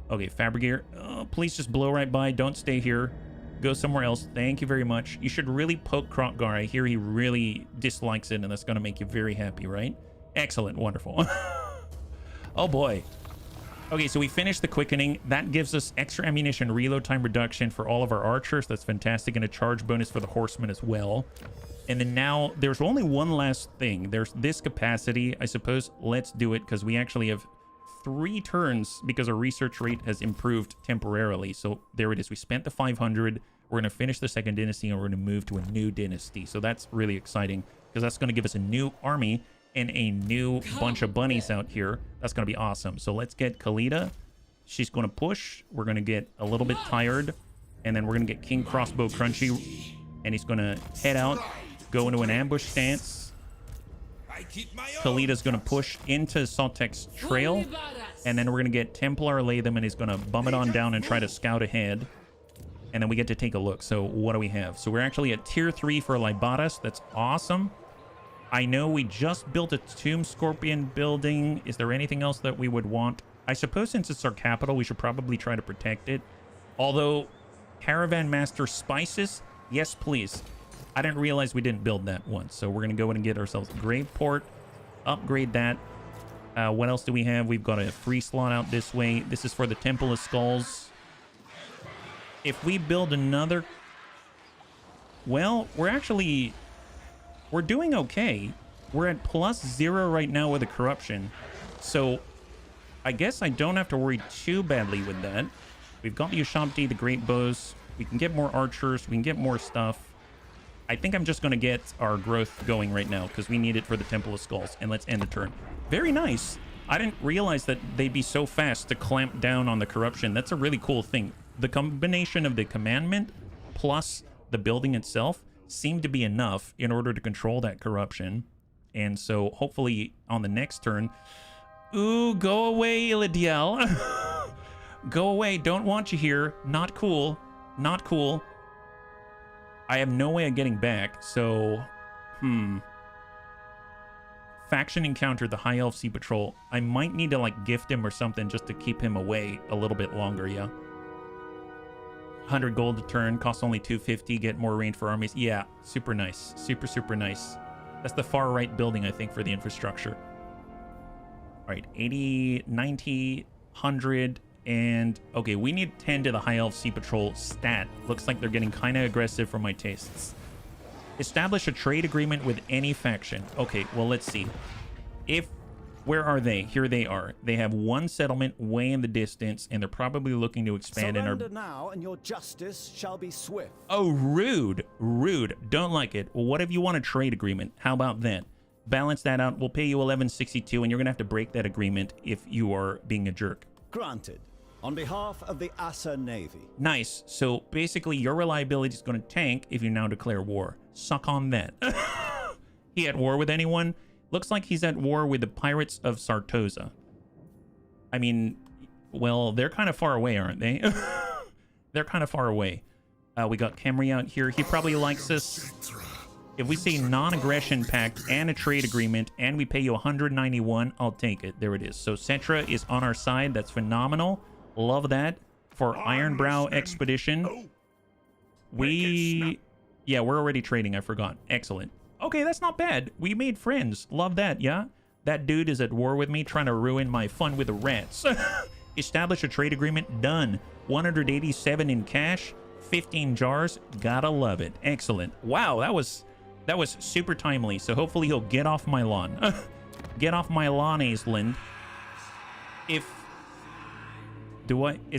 A: Okay, Fabricgear, please just blow right by. Don't stay here. Go somewhere else. Thank you very much. You should really poke Krokgar. I hear he really dislikes it, and that's gonna make you very happy, right? Excellent, wonderful. Oh boy. Okay, so we finished the quickening. That gives us extra ammunition reload time reduction for all of our archers. That's fantastic. And a charge bonus for the horsemen as well. And then now there's only one last thing. There's this capacity, I suppose. Let's do it because we actually have 3 turns because our research rate has improved temporarily. So there it is. We spent the 500. We're going to finish the second dynasty and we're going to move to a new dynasty. So that's really exciting because that's going to give us a new army and a new bunch of bunnies out here. That's going to be awesome. So let's get Khalida. She's going to push. We're going to get a little bit tired. And then we're going to get King Crossbow Crunchy. And he's going to head out, go into an ambush stance. Khalida's going to push into Saltek's trail. And then we're going to get Templar Latham, and he's going to bum it on down and try to scout ahead. And then we get to take a look. So what do we have? So we're actually at tier 3 for Libaras. That's awesome. I know we just built a Tomb Scorpion building. Is there anything else that we would want? I suppose since it's our capital, we should probably try to protect it. Although, Caravan Master Spices, yes, please. I didn't realize we didn't build that once. So we're going to go in and get ourselves a Grave Port. Upgrade that. What else do we have? We've got a free slot out this way. This is for the Temple of Skulls. If we build another... Well, we're doing okay. We're at +0 right now with the corruption. So I guess I don't have to worry too badly with that. We've got the Ushabti, the Great Bows. We can get more archers. We can get more stuff. I think I'm just going to get our growth going right now because we need it for the Temple of Skulls. And let's end the turn. Very nice. I didn't realize that they'd be so fast to clamp down on the corruption. That's a really cool thing. The combination of the commandment plus the building itself seemed to be enough in order to control that corruption. And so hopefully on the next turn... Ooh, go away, Illidiel. Go away. Don't want you here. Not cool. Not cool. I have no way of getting back, so... Faction encounter the High Elf Sea Patrol. I might need to, like, gift him or something just to keep him away a little bit longer, yeah? 100 gold a turn, costs only 250, get more range for armies. Yeah, super nice. Super, super nice. That's the far right building, I think, for the infrastructure. All right, 80, 90, 100, and... Okay, we need 10 to the High Elf Sea Patrol stat. Looks like they're getting kind of aggressive for my tastes. Establish a trade agreement with any faction. Okay, well, let's see. Where are they? Here they are. They have one settlement way in the distance, and they're probably looking to expand in our...
E: Surrender now, and your justice shall be swift.
A: Oh, rude. Rude. Don't like it. Well, what if you want a trade agreement? How about that? Balance that out. We'll pay you 1162, and you're going to have to break that agreement if you are being a jerk.
E: Granted. On behalf of the Asa Navy.
A: Nice. So, basically, your reliability is going to tank if you now declare war. Suck on that. He at war with anyone? Looks like he's at war with the pirates of Sartosa. I mean, well, they're kind of far away, aren't they? They're kind of far away. We got Khemri out here. He probably likes us. If we say non-aggression pact and a trade agreement and we pay you 191, I'll take it. There it is. So Cetra is on our side. That's phenomenal. Love that. For Ironbrow Expedition. Yeah, we're already trading. I forgot. Excellent. Okay, that's not bad. We made friends. Love that, yeah? That dude is at war with me, trying to ruin my fun with the rats. Establish a trade agreement. Done. 187 in cash. 15 jars. Gotta love it. Excellent. Wow, that was super timely. So hopefully he'll get off my lawn. Get off my lawn, Aisland. Is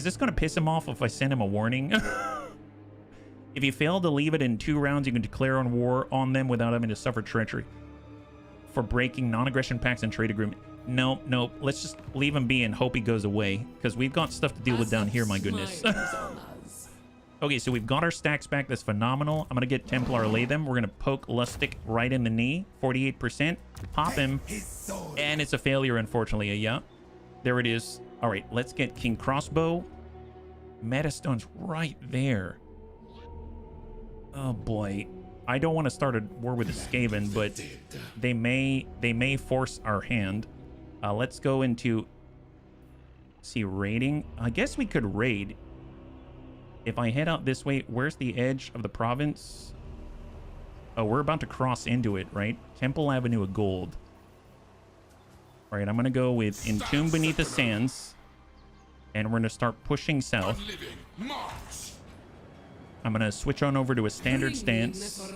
A: this gonna piss him off if I send him a warning? If you fail to leave it in 2 rounds, you can declare on war on them without having to suffer treachery for breaking non-aggression pacts and trade agreement. Nope. Let's just leave him be and hope he goes away because we've got stuff to deal with down here, my goodness. Okay, so we've got our stacks back. That's phenomenal. I'm going to get Templar Latham. We're going to poke Lustig right in the knee. 48%. Pop him. And it's a failure, unfortunately. Yeah. There it is. All right, let's get King Crossbow. Metastone's right there. Oh boy, I don't want to start a war with the Skaven, but they may force our hand. Let's go into raiding. I guess we could raid. If I head out this way, where's the edge of the province? Oh, we're about to cross into it, right? Temple Avenue of Gold. All right, I'm gonna go with Entomb Beneath the Sands. And we're going to start pushing south. I'm going to switch on over to a standard stance.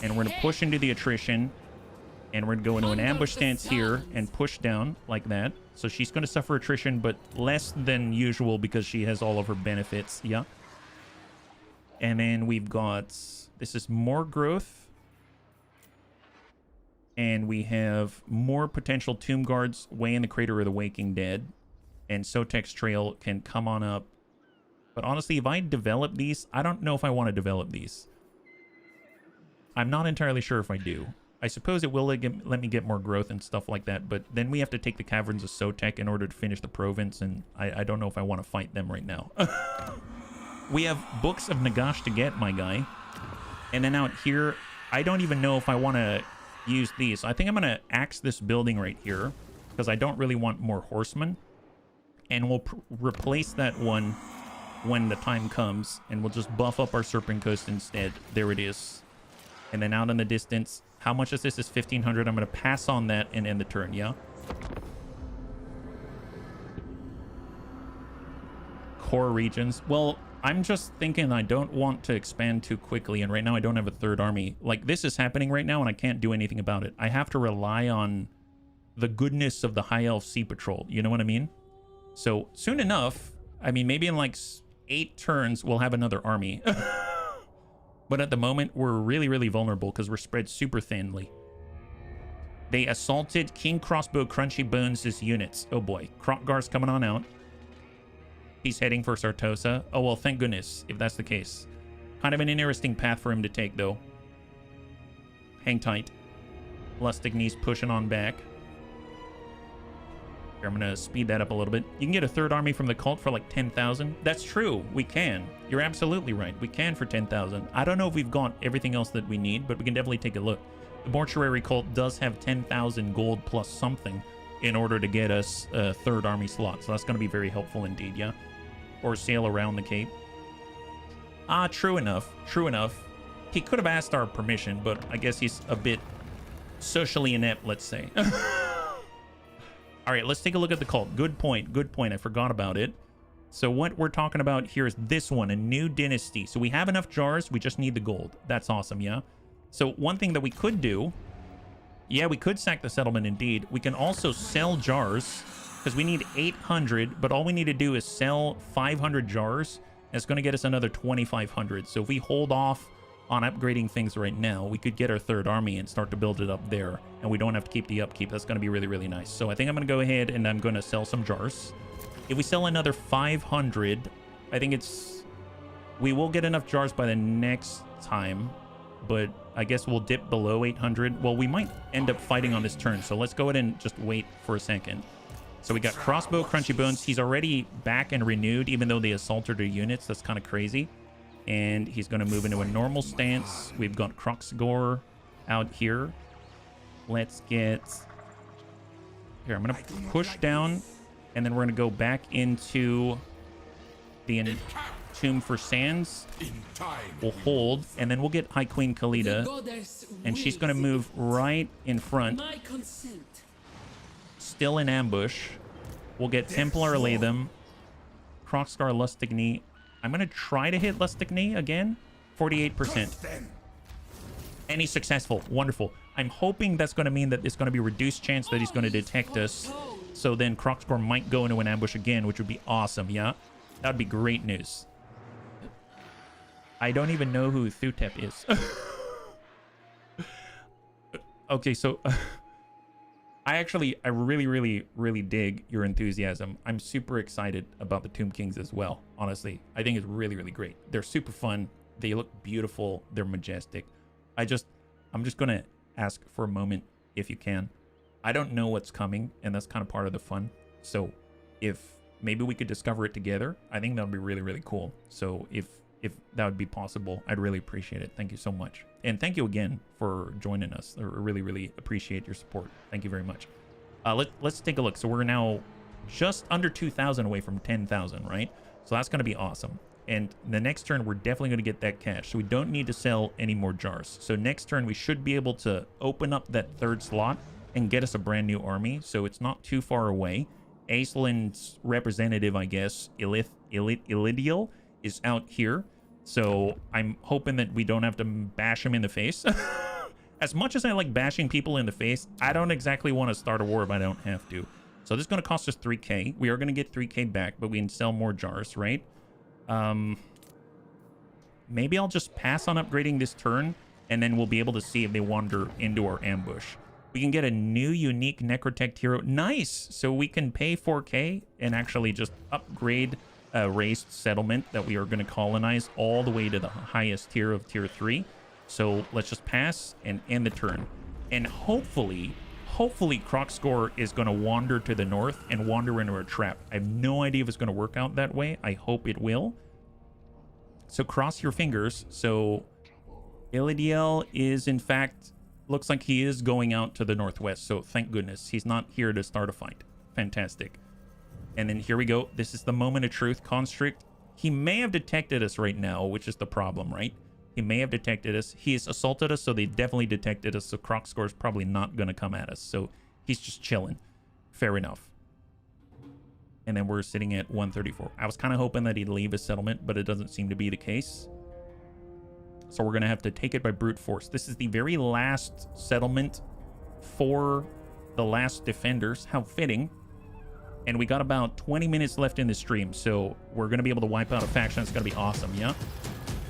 A: And we're going to push into the attrition. And we're going to go into an ambush stance here and push down like that. So she's going to suffer attrition, but less than usual because she has all of her benefits. Yeah. And then we've got... This is more growth. And we have more potential tomb guards way in the Crater of the Waking Dead. And Sotek's Trail can come on up. But honestly, if I develop these, I don't know if I want to develop these. I'm not entirely sure if I do. I suppose it will let me get more growth and stuff like that, but then we have to take the Caverns of Sotek in order to finish the province, and I don't know if I want to fight them right now. We have Books of Nagash to get, my guy. And then out here, I don't even know if I want to use these. I think I'm going to axe this building right here, because I don't really want more horsemen. And we'll replace that one when the time comes, and we'll just buff up our Serpent Coast instead. There it is. And then out in the distance, how much is this? Is 1,500. I'm going to pass on that and end the turn, yeah? Core regions. Well, I'm just thinking I don't want to expand too quickly, and right now I don't have a third army. Like, this is happening right now, and I can't do anything about it. I have to rely on the goodness of the High Elf Sea Patrol. You know what I mean? So, soon enough, I mean, maybe in like 8 turns, we'll have another army. But at the moment, we're really, really vulnerable because we're spread super thinly. They assaulted King Crossbow Crunchy Bones' units. Oh boy. Krokgar's coming on out. He's heading for Sartosa. Oh well, thank goodness, if that's the case. Kind of an interesting path for him to take, though. Hang tight. Lustigny's pushing on back. Here, I'm going to speed that up a little bit. You can get a third army from the cult for like 10,000. That's true. We can. You're absolutely right. We can for 10,000. I don't know if we've got everything else that we need, but we can definitely take a look. The Mortuary cult does have 10,000 gold plus something in order to get us a third army slot. So that's going to be very helpful indeed, yeah? Or sail around the Cape. Ah, true enough. True enough. He could have asked our permission, but I guess he's a bit socially inept, let's say. All right, let's take a look at the cult. Good point. Good point. I forgot about it. So what we're talking about here is this one, a new dynasty. So we have enough jars. We just need the gold. That's awesome, yeah? So one thing that we could do, yeah, we could sack the settlement indeed. We can also sell jars because we need 800, but all we need to do is sell 500 jars. It's going to get us another 2,500. So if we hold off on upgrading things right now, we could get our third army and start to build it up there, and we don't have to keep the upkeep. That's going to be really, really nice. So I think I'm going to go ahead and I'm going to sell some jars. If we sell another 500, I think we will get enough jars by the next time, but I guess we'll dip below 800. Well, we might end up fighting on this turn, so let's go ahead and just wait for a second. So we got Crossbow Crunchy Bones. He's already back and renewed, even though they assaulted our units. That's kind of crazy. And he's going to move into a normal stance. We've got Kroxgor out here. Let's get... Here, I'm going to push down, and then we're going to go back into the Tomb for Sands. We'll hold, and then we'll get High Queen Khalida. And she's going to move right in front. Still in ambush. We'll get Templar Latham. Kroxgar Lustigny. I'm going to try to hit Lustigny again. 48%. And he's successful. Wonderful. I'm hoping that's going to mean that it's going to be reduced chance that he's going to detect us. So then Kroxgar might go into an ambush again, which would be awesome, yeah? That would be great news. I don't even know who Thutep is. Okay, so... I really dig your enthusiasm. I'm super excited about the Tomb Kings as well, honestly. I think it's really great. They're super fun. They look beautiful. They're majestic. I'm just going to ask for a moment, if you can. I don't know what's coming, and that's kind of part of the fun. So if maybe we could discover it together, I think that would be really cool. So if that would be possible, I'd really appreciate it. Thank you so much. And thank you again for joining us. I really appreciate your support. Thank you very much. Let's take a look. So we're now just under 2,000 away from 10,000, right? So that's going to be awesome. And the next turn, we're definitely going to get that cash. So we don't need to sell any more jars. So next turn, we should be able to open up that third slot and get us a brand new army. So it's not too far away. Iceland's representative, I guess, Ilidial, is out here. So I'm hoping that we don't have to bash him in the face. As much as I like bashing people in the face, I don't exactly want to start a war if I don't have to. So this is going to cost us 3k. We are going to get 3k back, but we can sell more jars, right? Maybe I'll just pass on upgrading this turn, and then we'll be able to see if they wander into our ambush. We can get a new unique Necrotect hero. Nice! So we can pay 4k and actually just upgrade a raised settlement that we are going to colonize all the way to the highest tier of tier 3. So let's just pass and end the turn. And hopefully Crocscore is going to wander to the north and wander into a trap. I have no idea if it's going to work out that way. I hope it will. So cross your fingers. So Ilidiel is, in fact, looks like he is going out to the northwest. So thank goodness he's not here to start a fight. Fantastic. And then here we go. This is the moment of truth. Constrict. He may have detected us right now, which is the problem, right? He may have detected us. He has assaulted us, so they definitely detected us. So Crocscore is probably not going to come at us. So he's just chilling. Fair enough. And then we're sitting at 134. I was kind of hoping that he'd leave his settlement, but it doesn't seem to be the case. So we're going to have to take it by brute force. This is the very last settlement for the last defenders. How fitting. And we got about 20 minutes left in the stream, so we're going to be able to wipe out a faction. It's going to be awesome, yeah?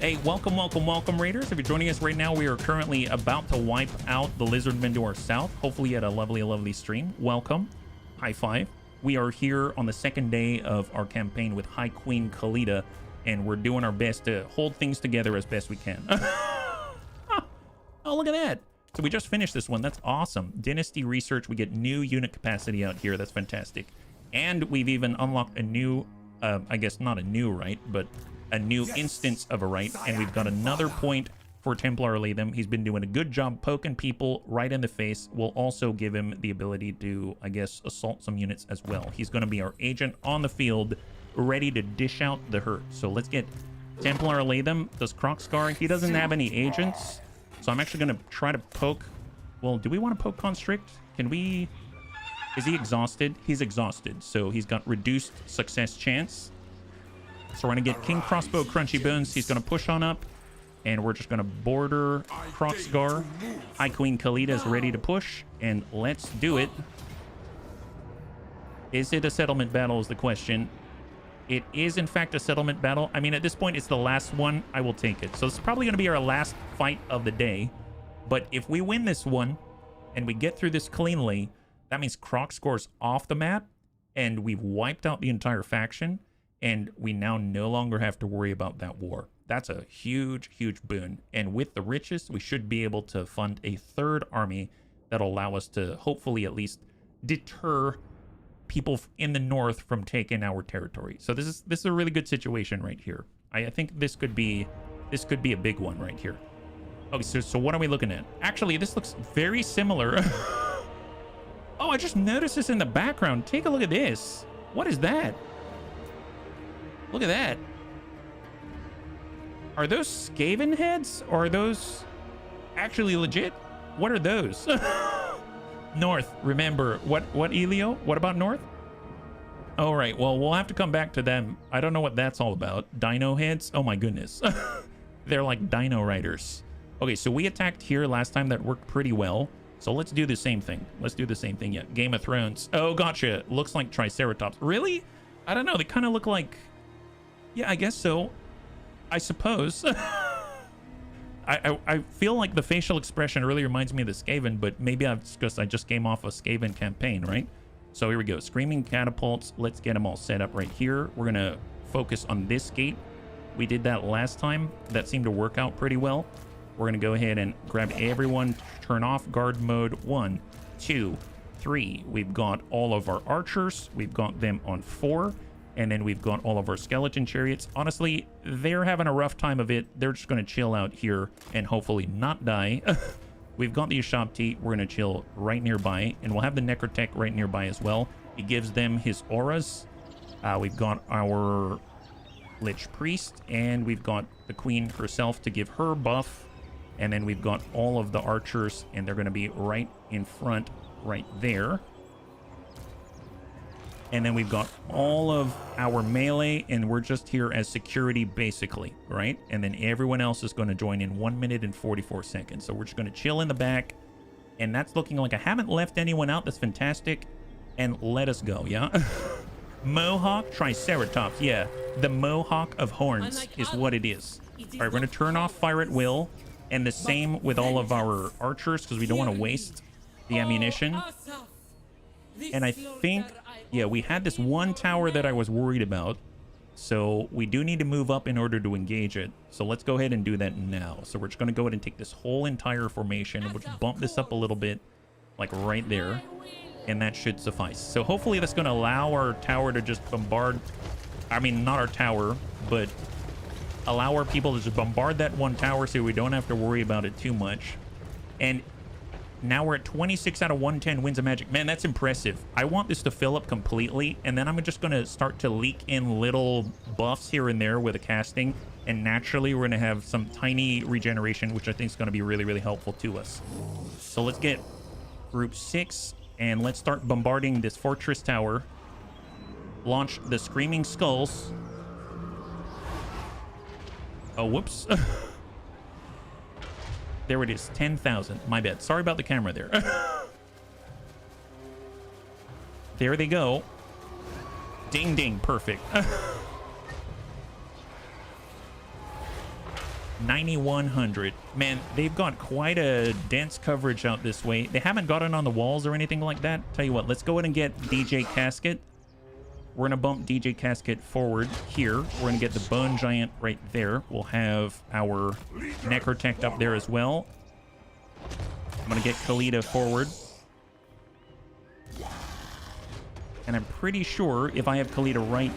A: Hey, welcome, Raiders. If you're joining us right now, we are currently about to wipe out the Lizardmen to our south. Hopefully you had a lovely stream. Welcome. High five. We are here on the second day of our campaign with High Queen Khalida, and we're doing our best to hold things together as best we can. Oh, look at that. So we just finished this one. That's awesome. Dynasty research. We get new unit capacity out here. That's fantastic. And we've even unlocked a new, I guess not a new right, but a new instance of a right. And we've got another point for Templar Latham. He's been doing a good job poking people right in the face. We'll also give him the ability to, I guess, assault some units as well. He's going to be our agent on the field, ready to dish out the hurt. So let's get Templar Latham. Does Crocscore? He doesn't have any agents. So I'm actually going to try to poke. Well, do we want to poke Constrict? Can we... Is he exhausted? He's exhausted, so he's got reduced success chance. So we're going to get King Crossbow Crunchy Bones. He's going to push on up, and we're just going to border Crocscore. High Queen Khalida is ready to push, and let's do it. Is it a settlement battle is the question. It is, in fact, a settlement battle. I mean, at this point, it's the last one. I will take it. So it's probably going to be our last fight of the day. But if we win this one, and we get through this cleanly, that means Crocscore's off the map, and we've wiped out the entire faction, and we now no longer have to worry about that war. That's a huge boon. And with the riches, we should be able to fund a third army that'll allow us to hopefully at least deter people in the north from taking our territory. So this is a really good situation right here. I think this could be a big one right here. Okay, so what are we looking at? Actually, this looks very similar. Oh, I just noticed this in the background. Take a look at this. What is that? Look at that. Are those Skaven heads? Or are those actually legit? What are those? North, remember. What Elio? What about North? All right, well, we'll have to come back to them. I don't know what that's all about. Dino heads? Oh my goodness. They're like dino riders. Okay, so we attacked here last time. That worked pretty well. So let's do the same thing. Let's do the same thing. Yeah, Game of Thrones. Oh, gotcha. Looks like Triceratops. Really? I don't know. They kind of look like... Yeah, I guess so. I suppose. I feel like the facial expression really reminds me of the Skaven, but maybe it's because I just came off a Skaven campaign, right? So here we go. Screaming catapults. Let's get them all set up right here. We're going to focus on this gate. We did that last time. That seemed to work out pretty well. We're going to go ahead and grab everyone, turn off guard mode. 1, 2, 3. We've got all of our archers. We've got them on 4. And then we've got all of our skeleton chariots. Honestly, they're having a rough time of it. They're just going to chill out here and hopefully not die. We've got the Ushabti. We're going to chill right nearby. And we'll have the Necrotech right nearby as well. He gives them his auras. We've got our Lich Priest. And we've got the Queen herself to give her buff. And then we've got all of the archers, and they're going to be right in front, right there. And then we've got all of our melee, and we're just here as security, basically, right? And then everyone else is going to join in 1 minute and 44 seconds. So we're just going to chill in the back. And that's looking like I haven't left anyone out. That's fantastic. And let us go, yeah? Mohawk Triceratops, yeah. The Mohawk of Horns is what it is. All right, we're going to turn off fire at will. And the same with all of our archers, because we don't want to waste the ammunition. And I think, yeah, we had this one tower that I was worried about. So we do need to move up in order to engage it. So let's go ahead and do that now. So we're just going to go ahead and take this whole entire formation. We'll just bump this up a little bit, like right there. And that should suffice. So hopefully that's going to allow our tower to just bombard. I mean, not our tower, but allow our people to just bombard that one tower so we don't have to worry about it too much. And now we're at 26 out of 110 Winds of Magic. Man, that's impressive. I want this to fill up completely, and then I'm just going to start to leak in little buffs here and there with the casting, and naturally we're going to have some tiny regeneration, which I think is going to be really, really helpful to us. So let's get group 6, and let's start bombarding this fortress tower. Launch the Screaming Skulls. Oh, whoops. There it is, 10,000. My bad. Sorry about the camera there. There they go. Ding, ding. Perfect. 9,100. Man, they've got quite a dense coverage out this way. They haven't gotten on the walls or anything like that. Tell you what, let's go ahead and get DJ Casket. We're going to bump DJ Casket forward here. We're going to get the Bone Giant right there. We'll have our Necrotect up there as well. I'm going to get Khalida forward. And I'm pretty sure if I have Khalida right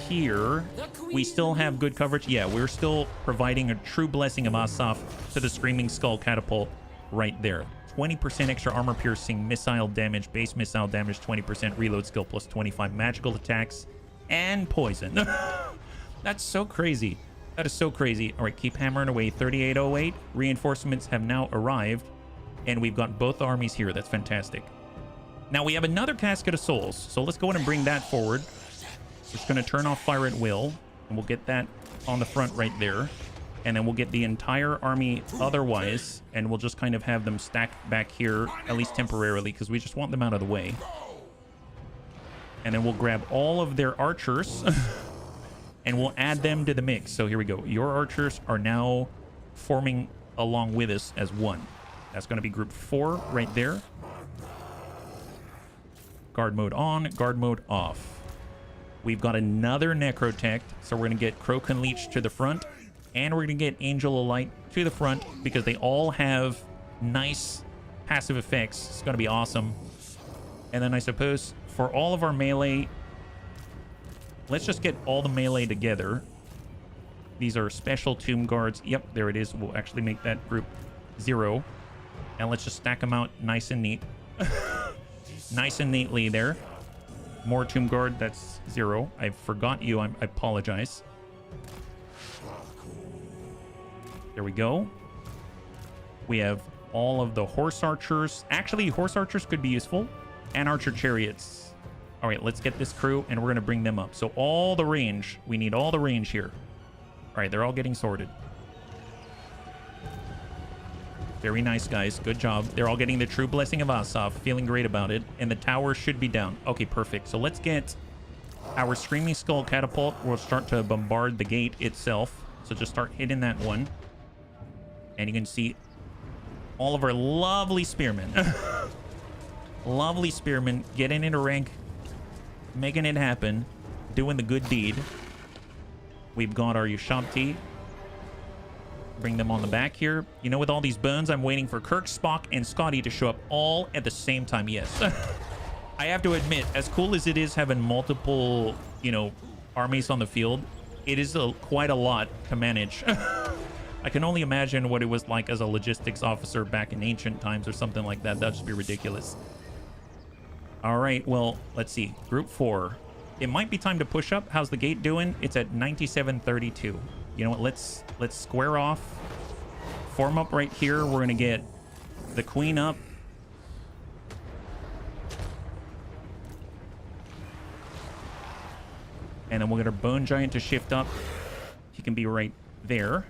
A: here, we still have good coverage. Yeah, we're still providing a true blessing of Asaf to the Screaming Skull Catapult right there. 20% extra armor piercing, missile damage, base missile damage, 20% reload skill plus 25 magical attacks, and poison. That's so crazy. That is so crazy. All right, keep hammering away. 3808. Reinforcements have now arrived, and we've got both armies here. That's fantastic. Now we have another Casket of Souls, so let's go ahead and bring that forward. We're just going to turn off fire at will, and we'll get that on the front right there. And then we'll get the entire army otherwise, and we'll just kind of have them stack back here, at least temporarily, because we just want them out of the way. And then we'll grab all of their archers, and we'll add them to the mix. So here we go. Your archers are now forming along with us as one. That's going to be group 4 right there. Guard mode on, guard mode off. We've got another Necrotect, so we're going to get Croak Leech to the front. And we're going to get Angel of Light to the front because they all have nice passive effects. It's going to be awesome. And then I suppose for all of our melee, let's just get all the melee together. These are special Tomb Guards. Yep, there it is. We'll actually make that group 0. And let's just stack them out nice and neat. Nice and neatly there. More Tomb Guard. That's 0. I forgot you. I apologize. There we go. We have all of the horse archers. Actually, horse archers could be useful. And archer chariots. All right, let's get this crew, and we're going to bring them up. So all the range. We need all the range here. All right, they're all getting sorted. Very nice, guys. Good job. They're all getting the true blessing of Asaf. Feeling great about it. And the tower should be down. Okay, perfect. So let's get our Screaming Skull Catapult. We'll start to bombard the gate itself. So just start hitting that one. And you can see all of our lovely spearmen. Lovely spearmen getting into rank, making it happen, doing the good deed. We've got our Ushabti. Bring them on the back here. You know, with all these bones, I'm waiting for Kirk, Spock, and Scotty to show up all at the same time. Yes. I have to admit, as cool as it is having multiple, you know, armies on the field, it is quite a lot to manage. I can only imagine what it was like as a logistics officer back in ancient times or something like that. That'd just be ridiculous. All right, well, let's see. Group 4. It might be time to push up. How's the gate doing? It's at 9732. You know what? Let's square off. Form up right here. We're going to get the queen up. And then we'll get our Bone Giant to shift up. He can be right there.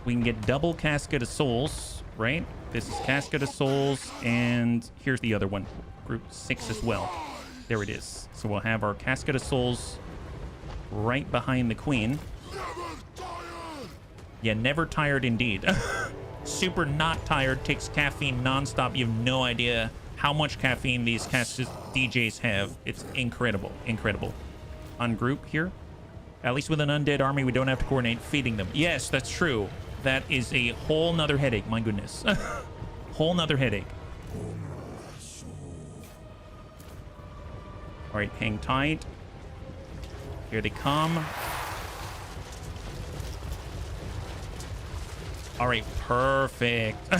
A: We can get double Casket of Souls, right? This is Casket of Souls, and here's the other one. Group 6 as well. There it is. So we'll have our Casket of Souls right behind the Queen. Yeah, never tired indeed. Super not tired, takes caffeine nonstop. You have no idea how much caffeine these DJs have. It's incredible, incredible. Ungroup here. At least with an undead army, we don't have to coordinate feeding them. Yes, that's true. That is a whole nother headache, my goodness. Whole nother headache. All right, hang tight. Here they come. All right, perfect. All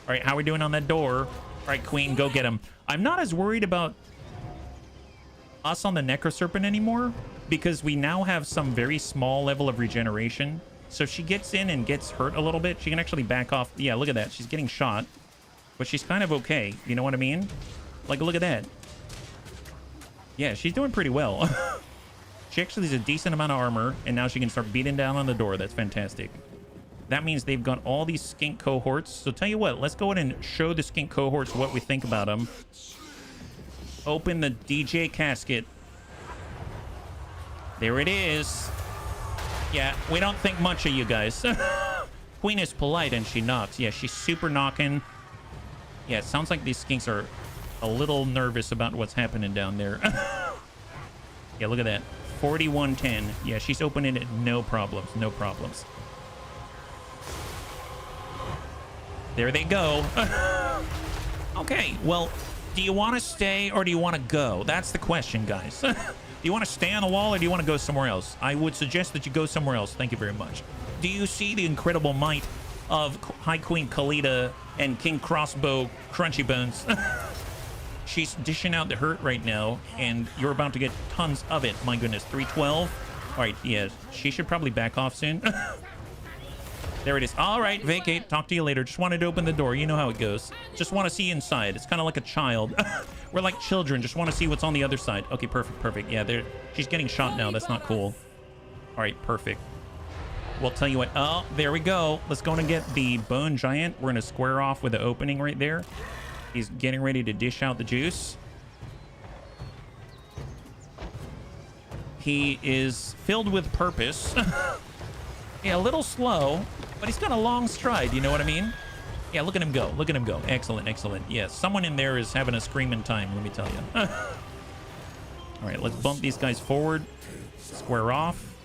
A: right, how are we doing on that door? All right, Queen, go get him. I'm not as worried about us on the Necroserpent anymore because we now have some very small level of regeneration. So if she gets in and gets hurt a little bit, she can actually back off. Yeah, look at that. She's getting shot, but she's kind of okay. You know what I mean? Like, look at that. Yeah, she's doing pretty well. She actually has a decent amount of armor, and now she can start beating down on the door. That's fantastic. That means they've got all these skink cohorts. So tell you what, let's go ahead and show the skink cohorts what we think about them. Open the DJ casket. There it is. Yeah, we don't think much of you guys. Queen is polite and she knocks. Yeah, she's super knocking. Yeah, it sounds like these skinks are a little nervous about what's happening down there. Yeah, look at that. 4110. Yeah, she's opening it. No problems. No problems. There they go. Okay, well, do you want to stay or do you want to go? That's the question, guys. Do you want to stay on the wall or do you want to go somewhere else? I would suggest that you go somewhere else. Thank you very much. Do you see the incredible might of High Queen Khalida and King Crossbow Crunchy Bones? She's dishing out the hurt right now, and you're about to get tons of it. My goodness, 312. All right, yeah, she should probably back off soon. There it is. All right, vacate. Talk to you later. Just wanted to open the door. You know how it goes. Just want to see inside. It's kind of like a child. We're like children. Just want to see what's on the other side. Okay, perfect, perfect. Yeah, she's getting shot now. That's not cool. All right, perfect. We'll tell you what. Oh, there we go. Let's go and get the Bone Giant. We're going to square off with the opening right there. He's getting ready to dish out the juice. He is filled with purpose. Yeah, a little slow, but he's got a long stride. You know what I mean? Yeah, look at him go. Look at him go. Excellent, excellent. Yeah, someone in there is having a screaming time, let me tell you. All right, let's bump these guys forward. Square off.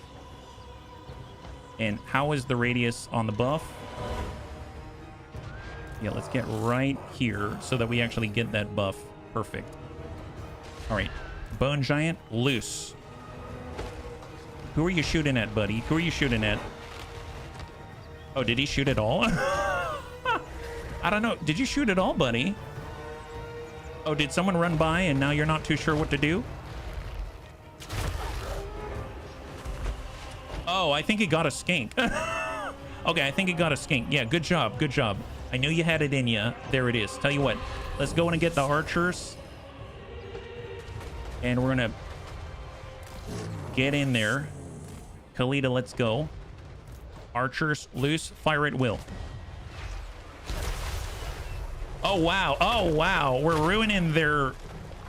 A: And how is the radius on the buff? Yeah, let's get right here so that we actually get that buff. Perfect. All right, Bone Giant, loose. Who are you shooting at, buddy? Who are you shooting at? Oh, did he shoot at all? I don't know. Did you shoot at all, buddy? Oh, did someone run by and now you're not too sure what to do? Oh, I think he got a skink. Okay, I think he got a skink. Yeah, good job. Good job. I knew you had it in you. There it is. Tell you what, let's go in and get the archers. And we're going to get in there. Khalida, let's go. Archers, loose. Fire at will. Oh, wow. Oh, wow. We're ruining their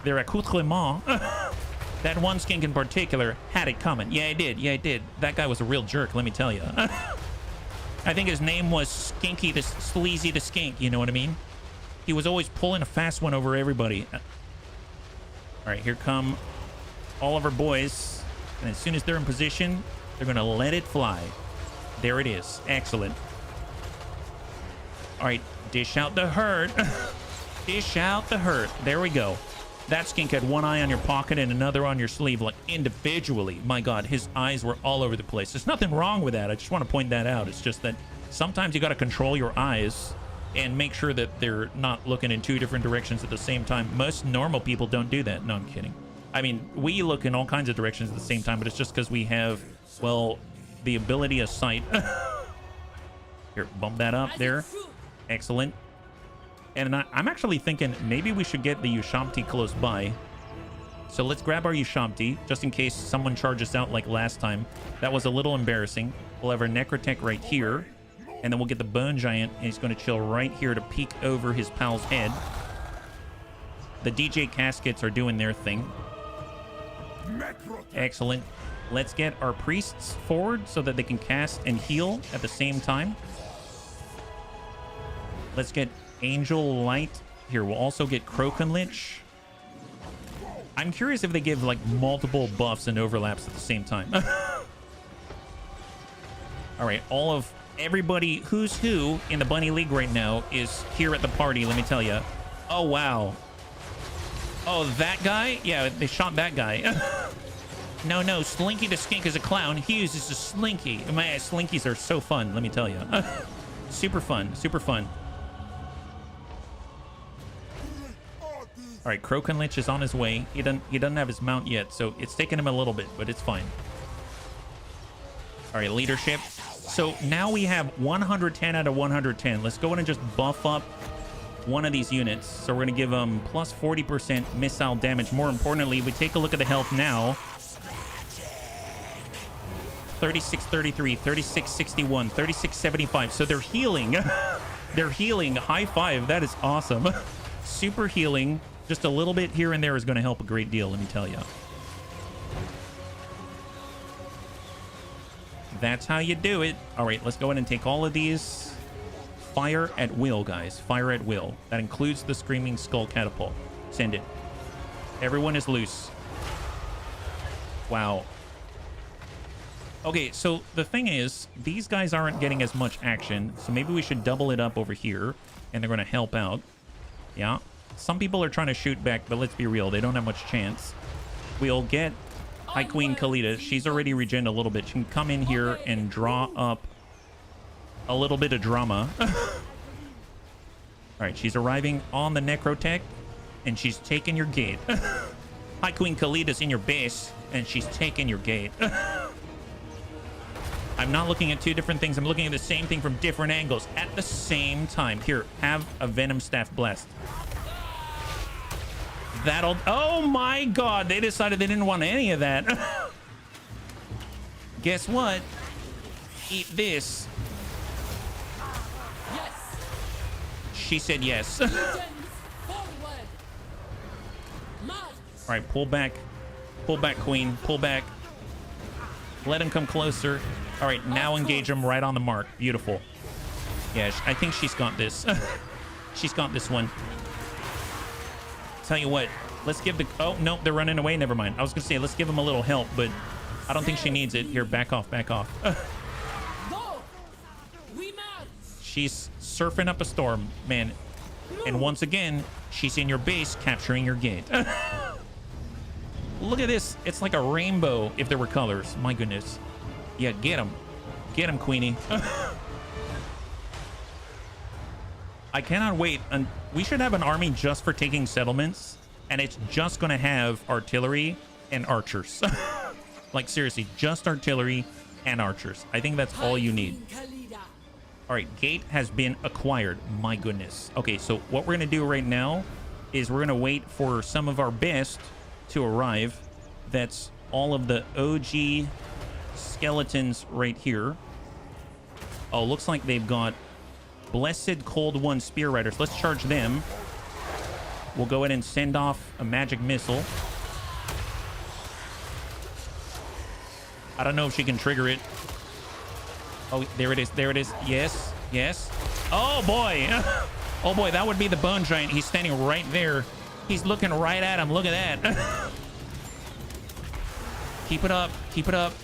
A: accoutrement. That one skink in particular had it coming. Yeah, it did. Yeah, it did. That guy was a real jerk, let me tell you. I think his name was Skinky the Sleazy the Skink. You know what I mean? He was always pulling a fast one over everybody. All right, here come all of our boys. And as soon as they're in position, they're going to let it fly. There it is. Excellent. All right, dish out the hurt. Dish out the hurt. There we go. That skink had one eye on your pocket and another on your sleeve, like individually. My God, his eyes were all over the place. There's nothing wrong with that. I just want to point that out. It's just that sometimes you got to control your eyes and make sure that they're not looking in two different directions at the same time. Most normal people don't do that. No, I'm kidding. I mean, we look in all kinds of directions at the same time, but it's just because we have, well, the ability of sight. Here, bump that up there. Excellent. And I'm actually thinking maybe we should get the Ushabti close by So let's grab our Ushabti, just in case someone charges out like last time. That was a little embarrassing. We'll have our Necrotech right here. And then we'll get the Bone Giant, and he's going to chill right here to peek over his pal's head. The DJ Caskets are doing their thing. Excellent. Let's get our priests forward so that they can cast and heal at the same time. Let's get Angel Light. Here, we'll also get Crokenlich. I'm curious if they give like multiple buffs and overlaps at the same time. All right, everybody who's who in the Bunny League right now is here at the party, let me tell you. Oh, wow. Oh, that guy? Yeah, they shot that guy. No, Slinky the Skink is a clown. He uses a Slinky. Man, Slinkies are so fun, let me tell you. Super fun, super fun. All right, Crokenlich is on his way. He doesn't have his mount yet, so it's taking him a little bit, but it's fine. All right, leadership. So now we have 110 out of 110. Let's go in and just buff up one of these units. So we're going to give them plus 40% missile damage. More importantly, we take a look at the health now. 3633, 3661, 3675. So they're healing. They're healing. High five. That is awesome. Super healing. Just a little bit here and there is going to help a great deal, let me tell you. That's how you do it. All right, let's go ahead and take all of these. Fire at will, guys. Fire at will. That includes the Screaming Skull Catapult. Send it. Everyone is loose. Wow. Okay, so the thing is, these guys aren't getting as much action, so maybe we should double it up over here, and they're going to help out. Yeah. Some people are trying to shoot back, but let's be real. They don't have much chance. We'll get High Queen Khalida. She's already regened a little bit. She can come in here and draw up a little bit of drama. All right, she's arriving on the Necrotech, and she's taking your gate. High Queen Khalida's in your base, and she's taking your gate. I'm not looking at two different things. I'm looking at the same thing from different angles at the same time. Here, have a Venom Staff Blast. That'll... Oh my god, they decided they didn't want any of that. Guess what? Eat this.
C: Yes.
A: She said yes. All right, pull back. Pull back, Queen. Pull back. Let him come closer. All right, now engage him right on the mark. Beautiful. Yeah, I think she's got this. She's got this one. Tell you what, let's give the... Oh, no, they're running away. Never mind. I was going to say, let's give them a little help, but I don't think she needs it. Here, back off, back off. She's surfing up a storm, man. And once again, she's in your base, capturing your gate. Look at this. It's like a rainbow if there were colors. My goodness. Yeah, get him. Get him, Queenie. I cannot wait. And we should have an army just for taking settlements, and it's just going to have artillery and archers. Like, seriously, just artillery and archers. I think that's all you need. All right, gate has been acquired. My goodness. Okay, so what we're going to do right now is we're going to wait for some of our best to arrive. That's all of the OG skeletons right here. Oh, looks like they've got Blessed Cold One Spear Riders. Let's charge them. We'll go ahead and send off a magic missile. I don't know if she can trigger it. Oh, there it is. There it is. Yes. Yes. Oh, boy. Oh, boy. That would be the Bone Giant. He's standing right there. He's looking right at him. Look at that. Keep it up. Keep it up.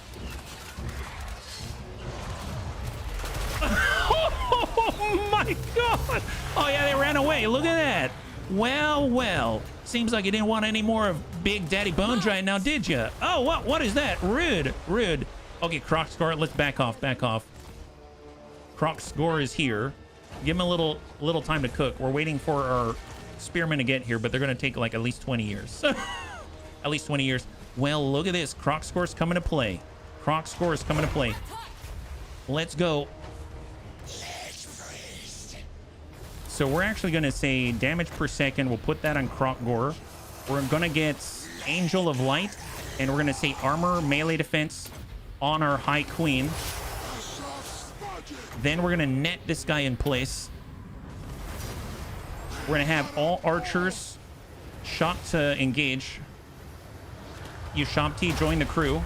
A: Oh, my God. Oh, yeah, they ran away. Look at that. Well, well. Seems like you didn't want any more of Big Daddy Bone Giant now, did you? Oh, what is that? Rude. Rude. Okay, Croc Score, let's back off. Back off. Croc Score is here. Give him a little time to cook. We're waiting for our spearmen to get here, but they're going to take like at least 20 years. At least 20 years. Well, look at this. Croc Score's coming to play. Croc Score is coming to play. Let's go. So we're actually going to say damage per second. We'll put that on Croc Gore. We're going to get Angel of Light, and we're going to say armor, melee defense on our High Queen. Then we're going to net this guy in place. We're going to have all archers shot to engage. You Shamti, join the crew.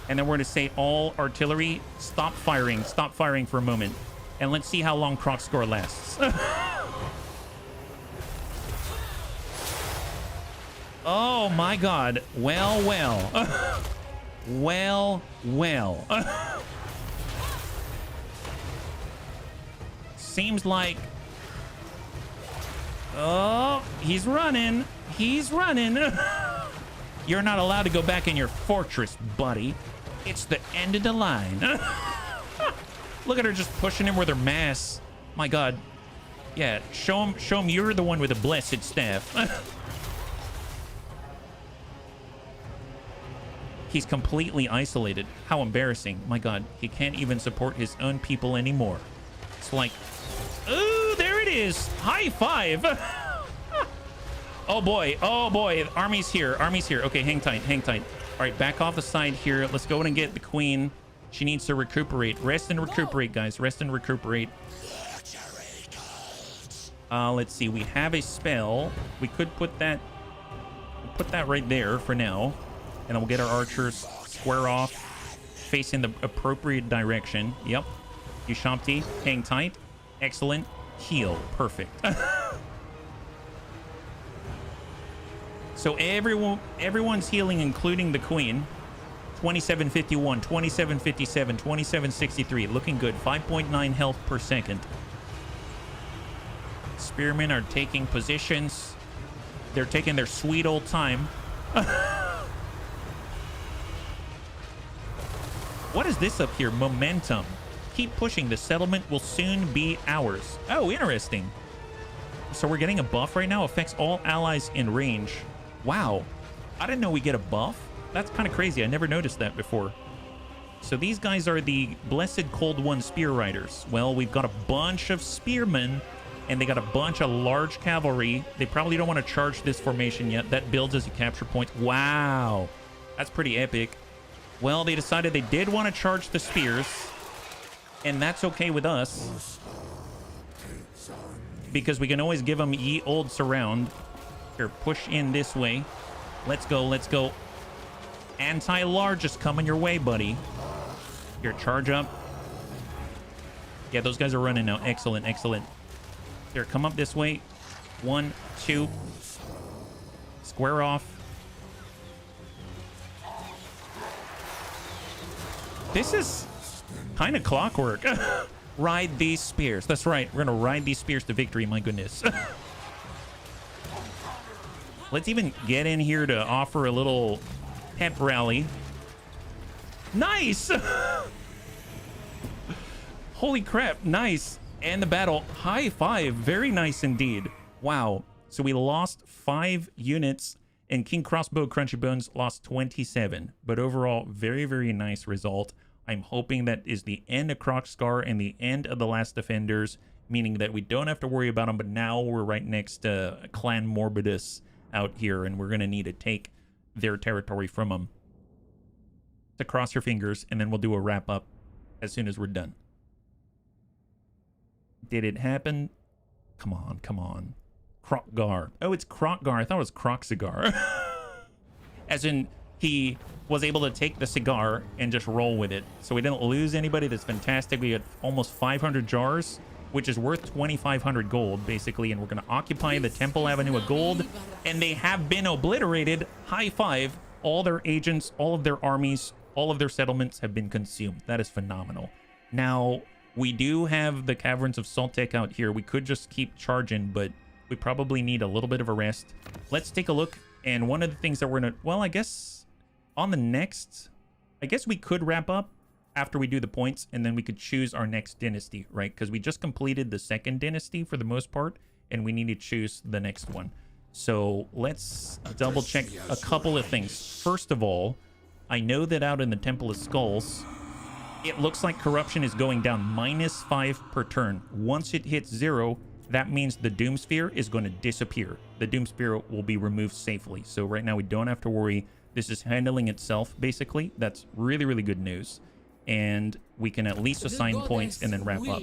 A: And then we're going to say all artillery, stop firing for a moment. And let's see how long Croc score lasts. Oh my god. Well, well. Well, well. Seems like... Oh, he's running. He's running. You're not allowed to go back in your fortress, buddy. It's the end of the line. Look at her just pushing him with her mass. My god. Yeah, show him you're the one with the blessed staff. He's completely isolated. How embarrassing. My god, he can't even support his own people anymore. It's like, ooh, there it is. High five. Oh boy, army's here, Okay, hang tight. All right, back off the side here. Let's go in and get the queen. She needs to recuperate. Rest and recuperate, guys. Rest and recuperate. Let's see. We have a spell. We could put that right there for now. And then we'll get our archers square off, facing the appropriate direction. Yep. Ushamti, hang tight. Excellent. Heal. Perfect. So everyone's healing, including the queen. 2751, 2757, 2763. Looking good. 5.9 health per second. Spearmen are taking positions. They're taking their sweet old time. What is this up here? Momentum. Keep pushing. The settlement will soon be ours. Oh, interesting. So we're getting a buff right now. Affects all allies in range. Wow. I didn't know we get a buff. That's kind of crazy. I never noticed that before. So these guys are the Blessed Cold One Spear Riders. Well, we've got a bunch of spearmen, and they got a bunch of large cavalry. They probably don't want to charge this formation yet. That builds as you capture points. Wow. That's pretty epic. Well, they decided they did want to charge the spears, and that's okay with us, because we can always give them ye old surround. Here, push in this way. Let's go, let's go. Anti-large is coming your way, buddy. Here, charge up. Yeah, those guys are running now. Excellent, excellent. Here, come up this way. 1, 2. Square off. This is kind of clockwork. Ride these spears. That's right. We're going to ride these spears to victory. My goodness. Let's even get in here to offer a little pep rally. Nice. Holy crap. Nice. And the battle. High five. Very nice indeed. Wow. So we lost 5 units. And King Crossbow Crunchy Bones lost 27. But overall, very, very nice result. I'm hoping that is the end of Crocscar and the end of the Last Defenders, meaning that we don't have to worry about them, but now we're right next to Clan Morbidus out here, and we're going to need to take their territory from them. To cross your fingers, and then we'll do a wrap-up as soon as we're done. Did it happen? Come on, come on. Crocgar. Oh, it's Crocgar. I thought it was Croc Cigar. As in, he was able to take the cigar and just roll with it. So we didn't lose anybody. That's fantastic. We had almost 500 jars, which is worth 2,500 gold, basically. And we're going to occupy the Temple Avenue of Gold. And they have been obliterated. High five. All their agents, all of their armies, all of their settlements have been consumed. That is phenomenal. Now, we do have the Caverns of Saltek out here. We could just keep charging, but we probably need a little bit of a rest. Let's take a look. And one of the things that we're going to... Well, I guess on the next... I guess we could wrap up after we do the points, and then we could choose our next dynasty, right? Because we just completed the second dynasty for the most part, and we need to choose the next one. So let's double check a couple of things. First of all, I know that out in the Temple of Skulls, it looks like corruption is going down -5 per turn. Once it hits 0... that means the Doom Sphere is going to disappear. the Doom Spirit will be removed safely. So right now we don't have to worry. This is handling itself, basically. That's really, really good news. And we can at least assign points and then wrap up.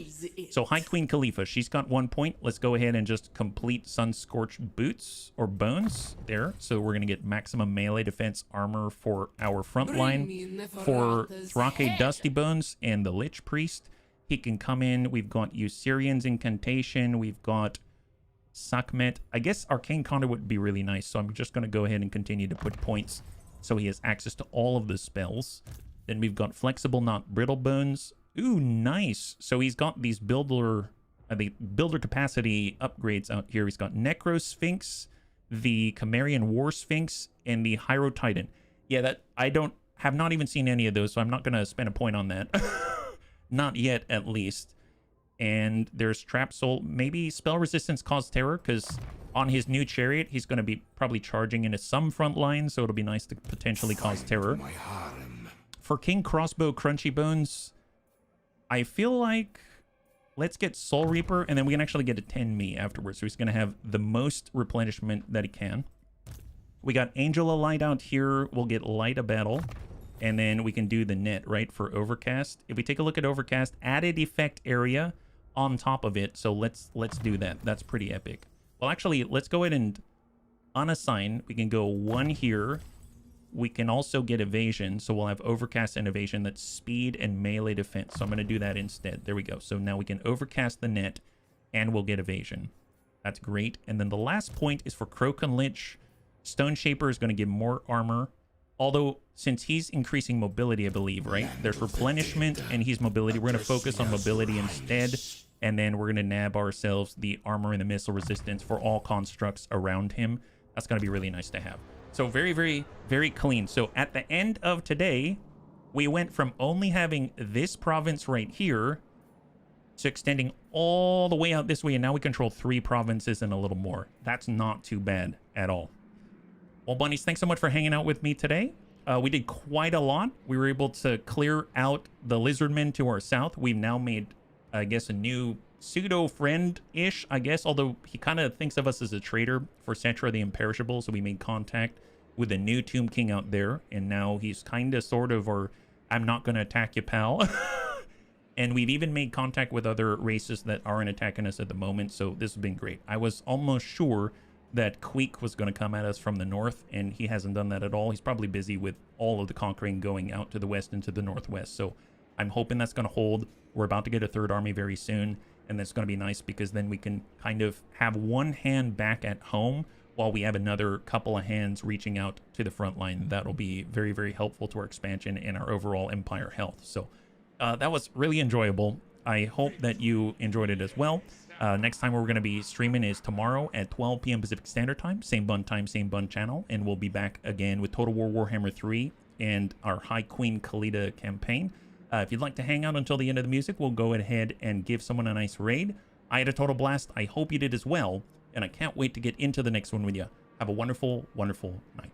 A: So High Queen Khalifa, she's got 1 point. Let's go ahead and just complete Sun-Scorched Boots or Bones there. So we're going to get maximum melee defense armor for our front line. For Thrake Dusty Bones and the Lich Priest, he can come in. We've got Usurian's Incantation. We've got Sakmet. I guess Arcane Conduit would be really nice. So I'm just going to go ahead and continue to put points so he has access to all of the spells. Then we've got Flexible Not Brittle Bones. Ooh, nice. So he's got these builder capacity upgrades out here. He's got Necro Sphinx, the Chimerian War Sphinx, and the Hyro Titan. Yeah, that I have not even seen any of those, so I'm not going to spend a point on that. Not yet, at least. And there's Trap Soul. Maybe Spell Resistance Cause Terror, because on his new chariot, he's going to be probably charging into some front line, so it'll be nice to potentially cause terror. For King Crossbow Crunchy Bones, I feel like let's get Soul Reaper, and then we can actually get a 10 me afterwards. So he's going to have the most replenishment that he can. We got Angel of Light out here. We'll get Light of Battle, and then we can do the net, right, for Overcast. If we take a look at Overcast, added effect area on top of it. So let's do that. That's pretty epic. Well, actually, let's go ahead and unassign. We can go 1 here. We can also get evasion, so we'll have overcast and evasion. That's speed and melee defense. So I'm going to do that instead. There we go. So now we can overcast the net, and we'll get evasion. That's great. And then the last point is for Krokan Lich. Stone Shaper is going to give more armor. Although, since he's increasing mobility, I believe, right? There's replenishment, and he's mobility. We're going to focus on mobility instead. And then we're going to nab ourselves the armor and the missile resistance for all constructs around him. That's going to be really nice to have. So very, very, very clean. So at the end of today, we went from only having this province right here to extending all the way out this way. And now we control 3 provinces and a little more. That's not too bad at all. Well, bunnies, thanks so much for hanging out with me today. We did quite a lot. We were able to clear out the Lizardmen to our south. We've now made, I guess, a new pseudo-friend-ish, I guess, although he kind of thinks of us as a traitor for Cetra the Imperishable, so we made contact with a new Tomb King out there, and now he's kind of, sort of, or I'm not going to attack you, pal. And we've even made contact with other races that aren't attacking us at the moment, so this has been great. I was almost sure that Queek was going to come at us from the north, and he hasn't done that at all. He's probably busy with all of the conquering going out to the west and to the northwest, so I'm hoping that's going to hold. We're about to get a 3rd army very soon, and that's going to be nice because then we can kind of have one hand back at home while we have another couple of hands reaching out to the front line. That'll be very, very helpful to our expansion and our overall empire health. So that was really enjoyable. I hope that you enjoyed it as well. Next time we're going to be streaming is tomorrow at 12 p.m. Pacific Standard Time. Same bun time, same bun channel. And we'll be back again with Total War Warhammer 3 and our High Queen Khalida campaign. If you'd like to hang out until the end of the music, we'll go ahead and give someone a nice raid. I had a total blast. I hope you did as well. And I can't wait to get into the next one with you. Have a wonderful, wonderful night.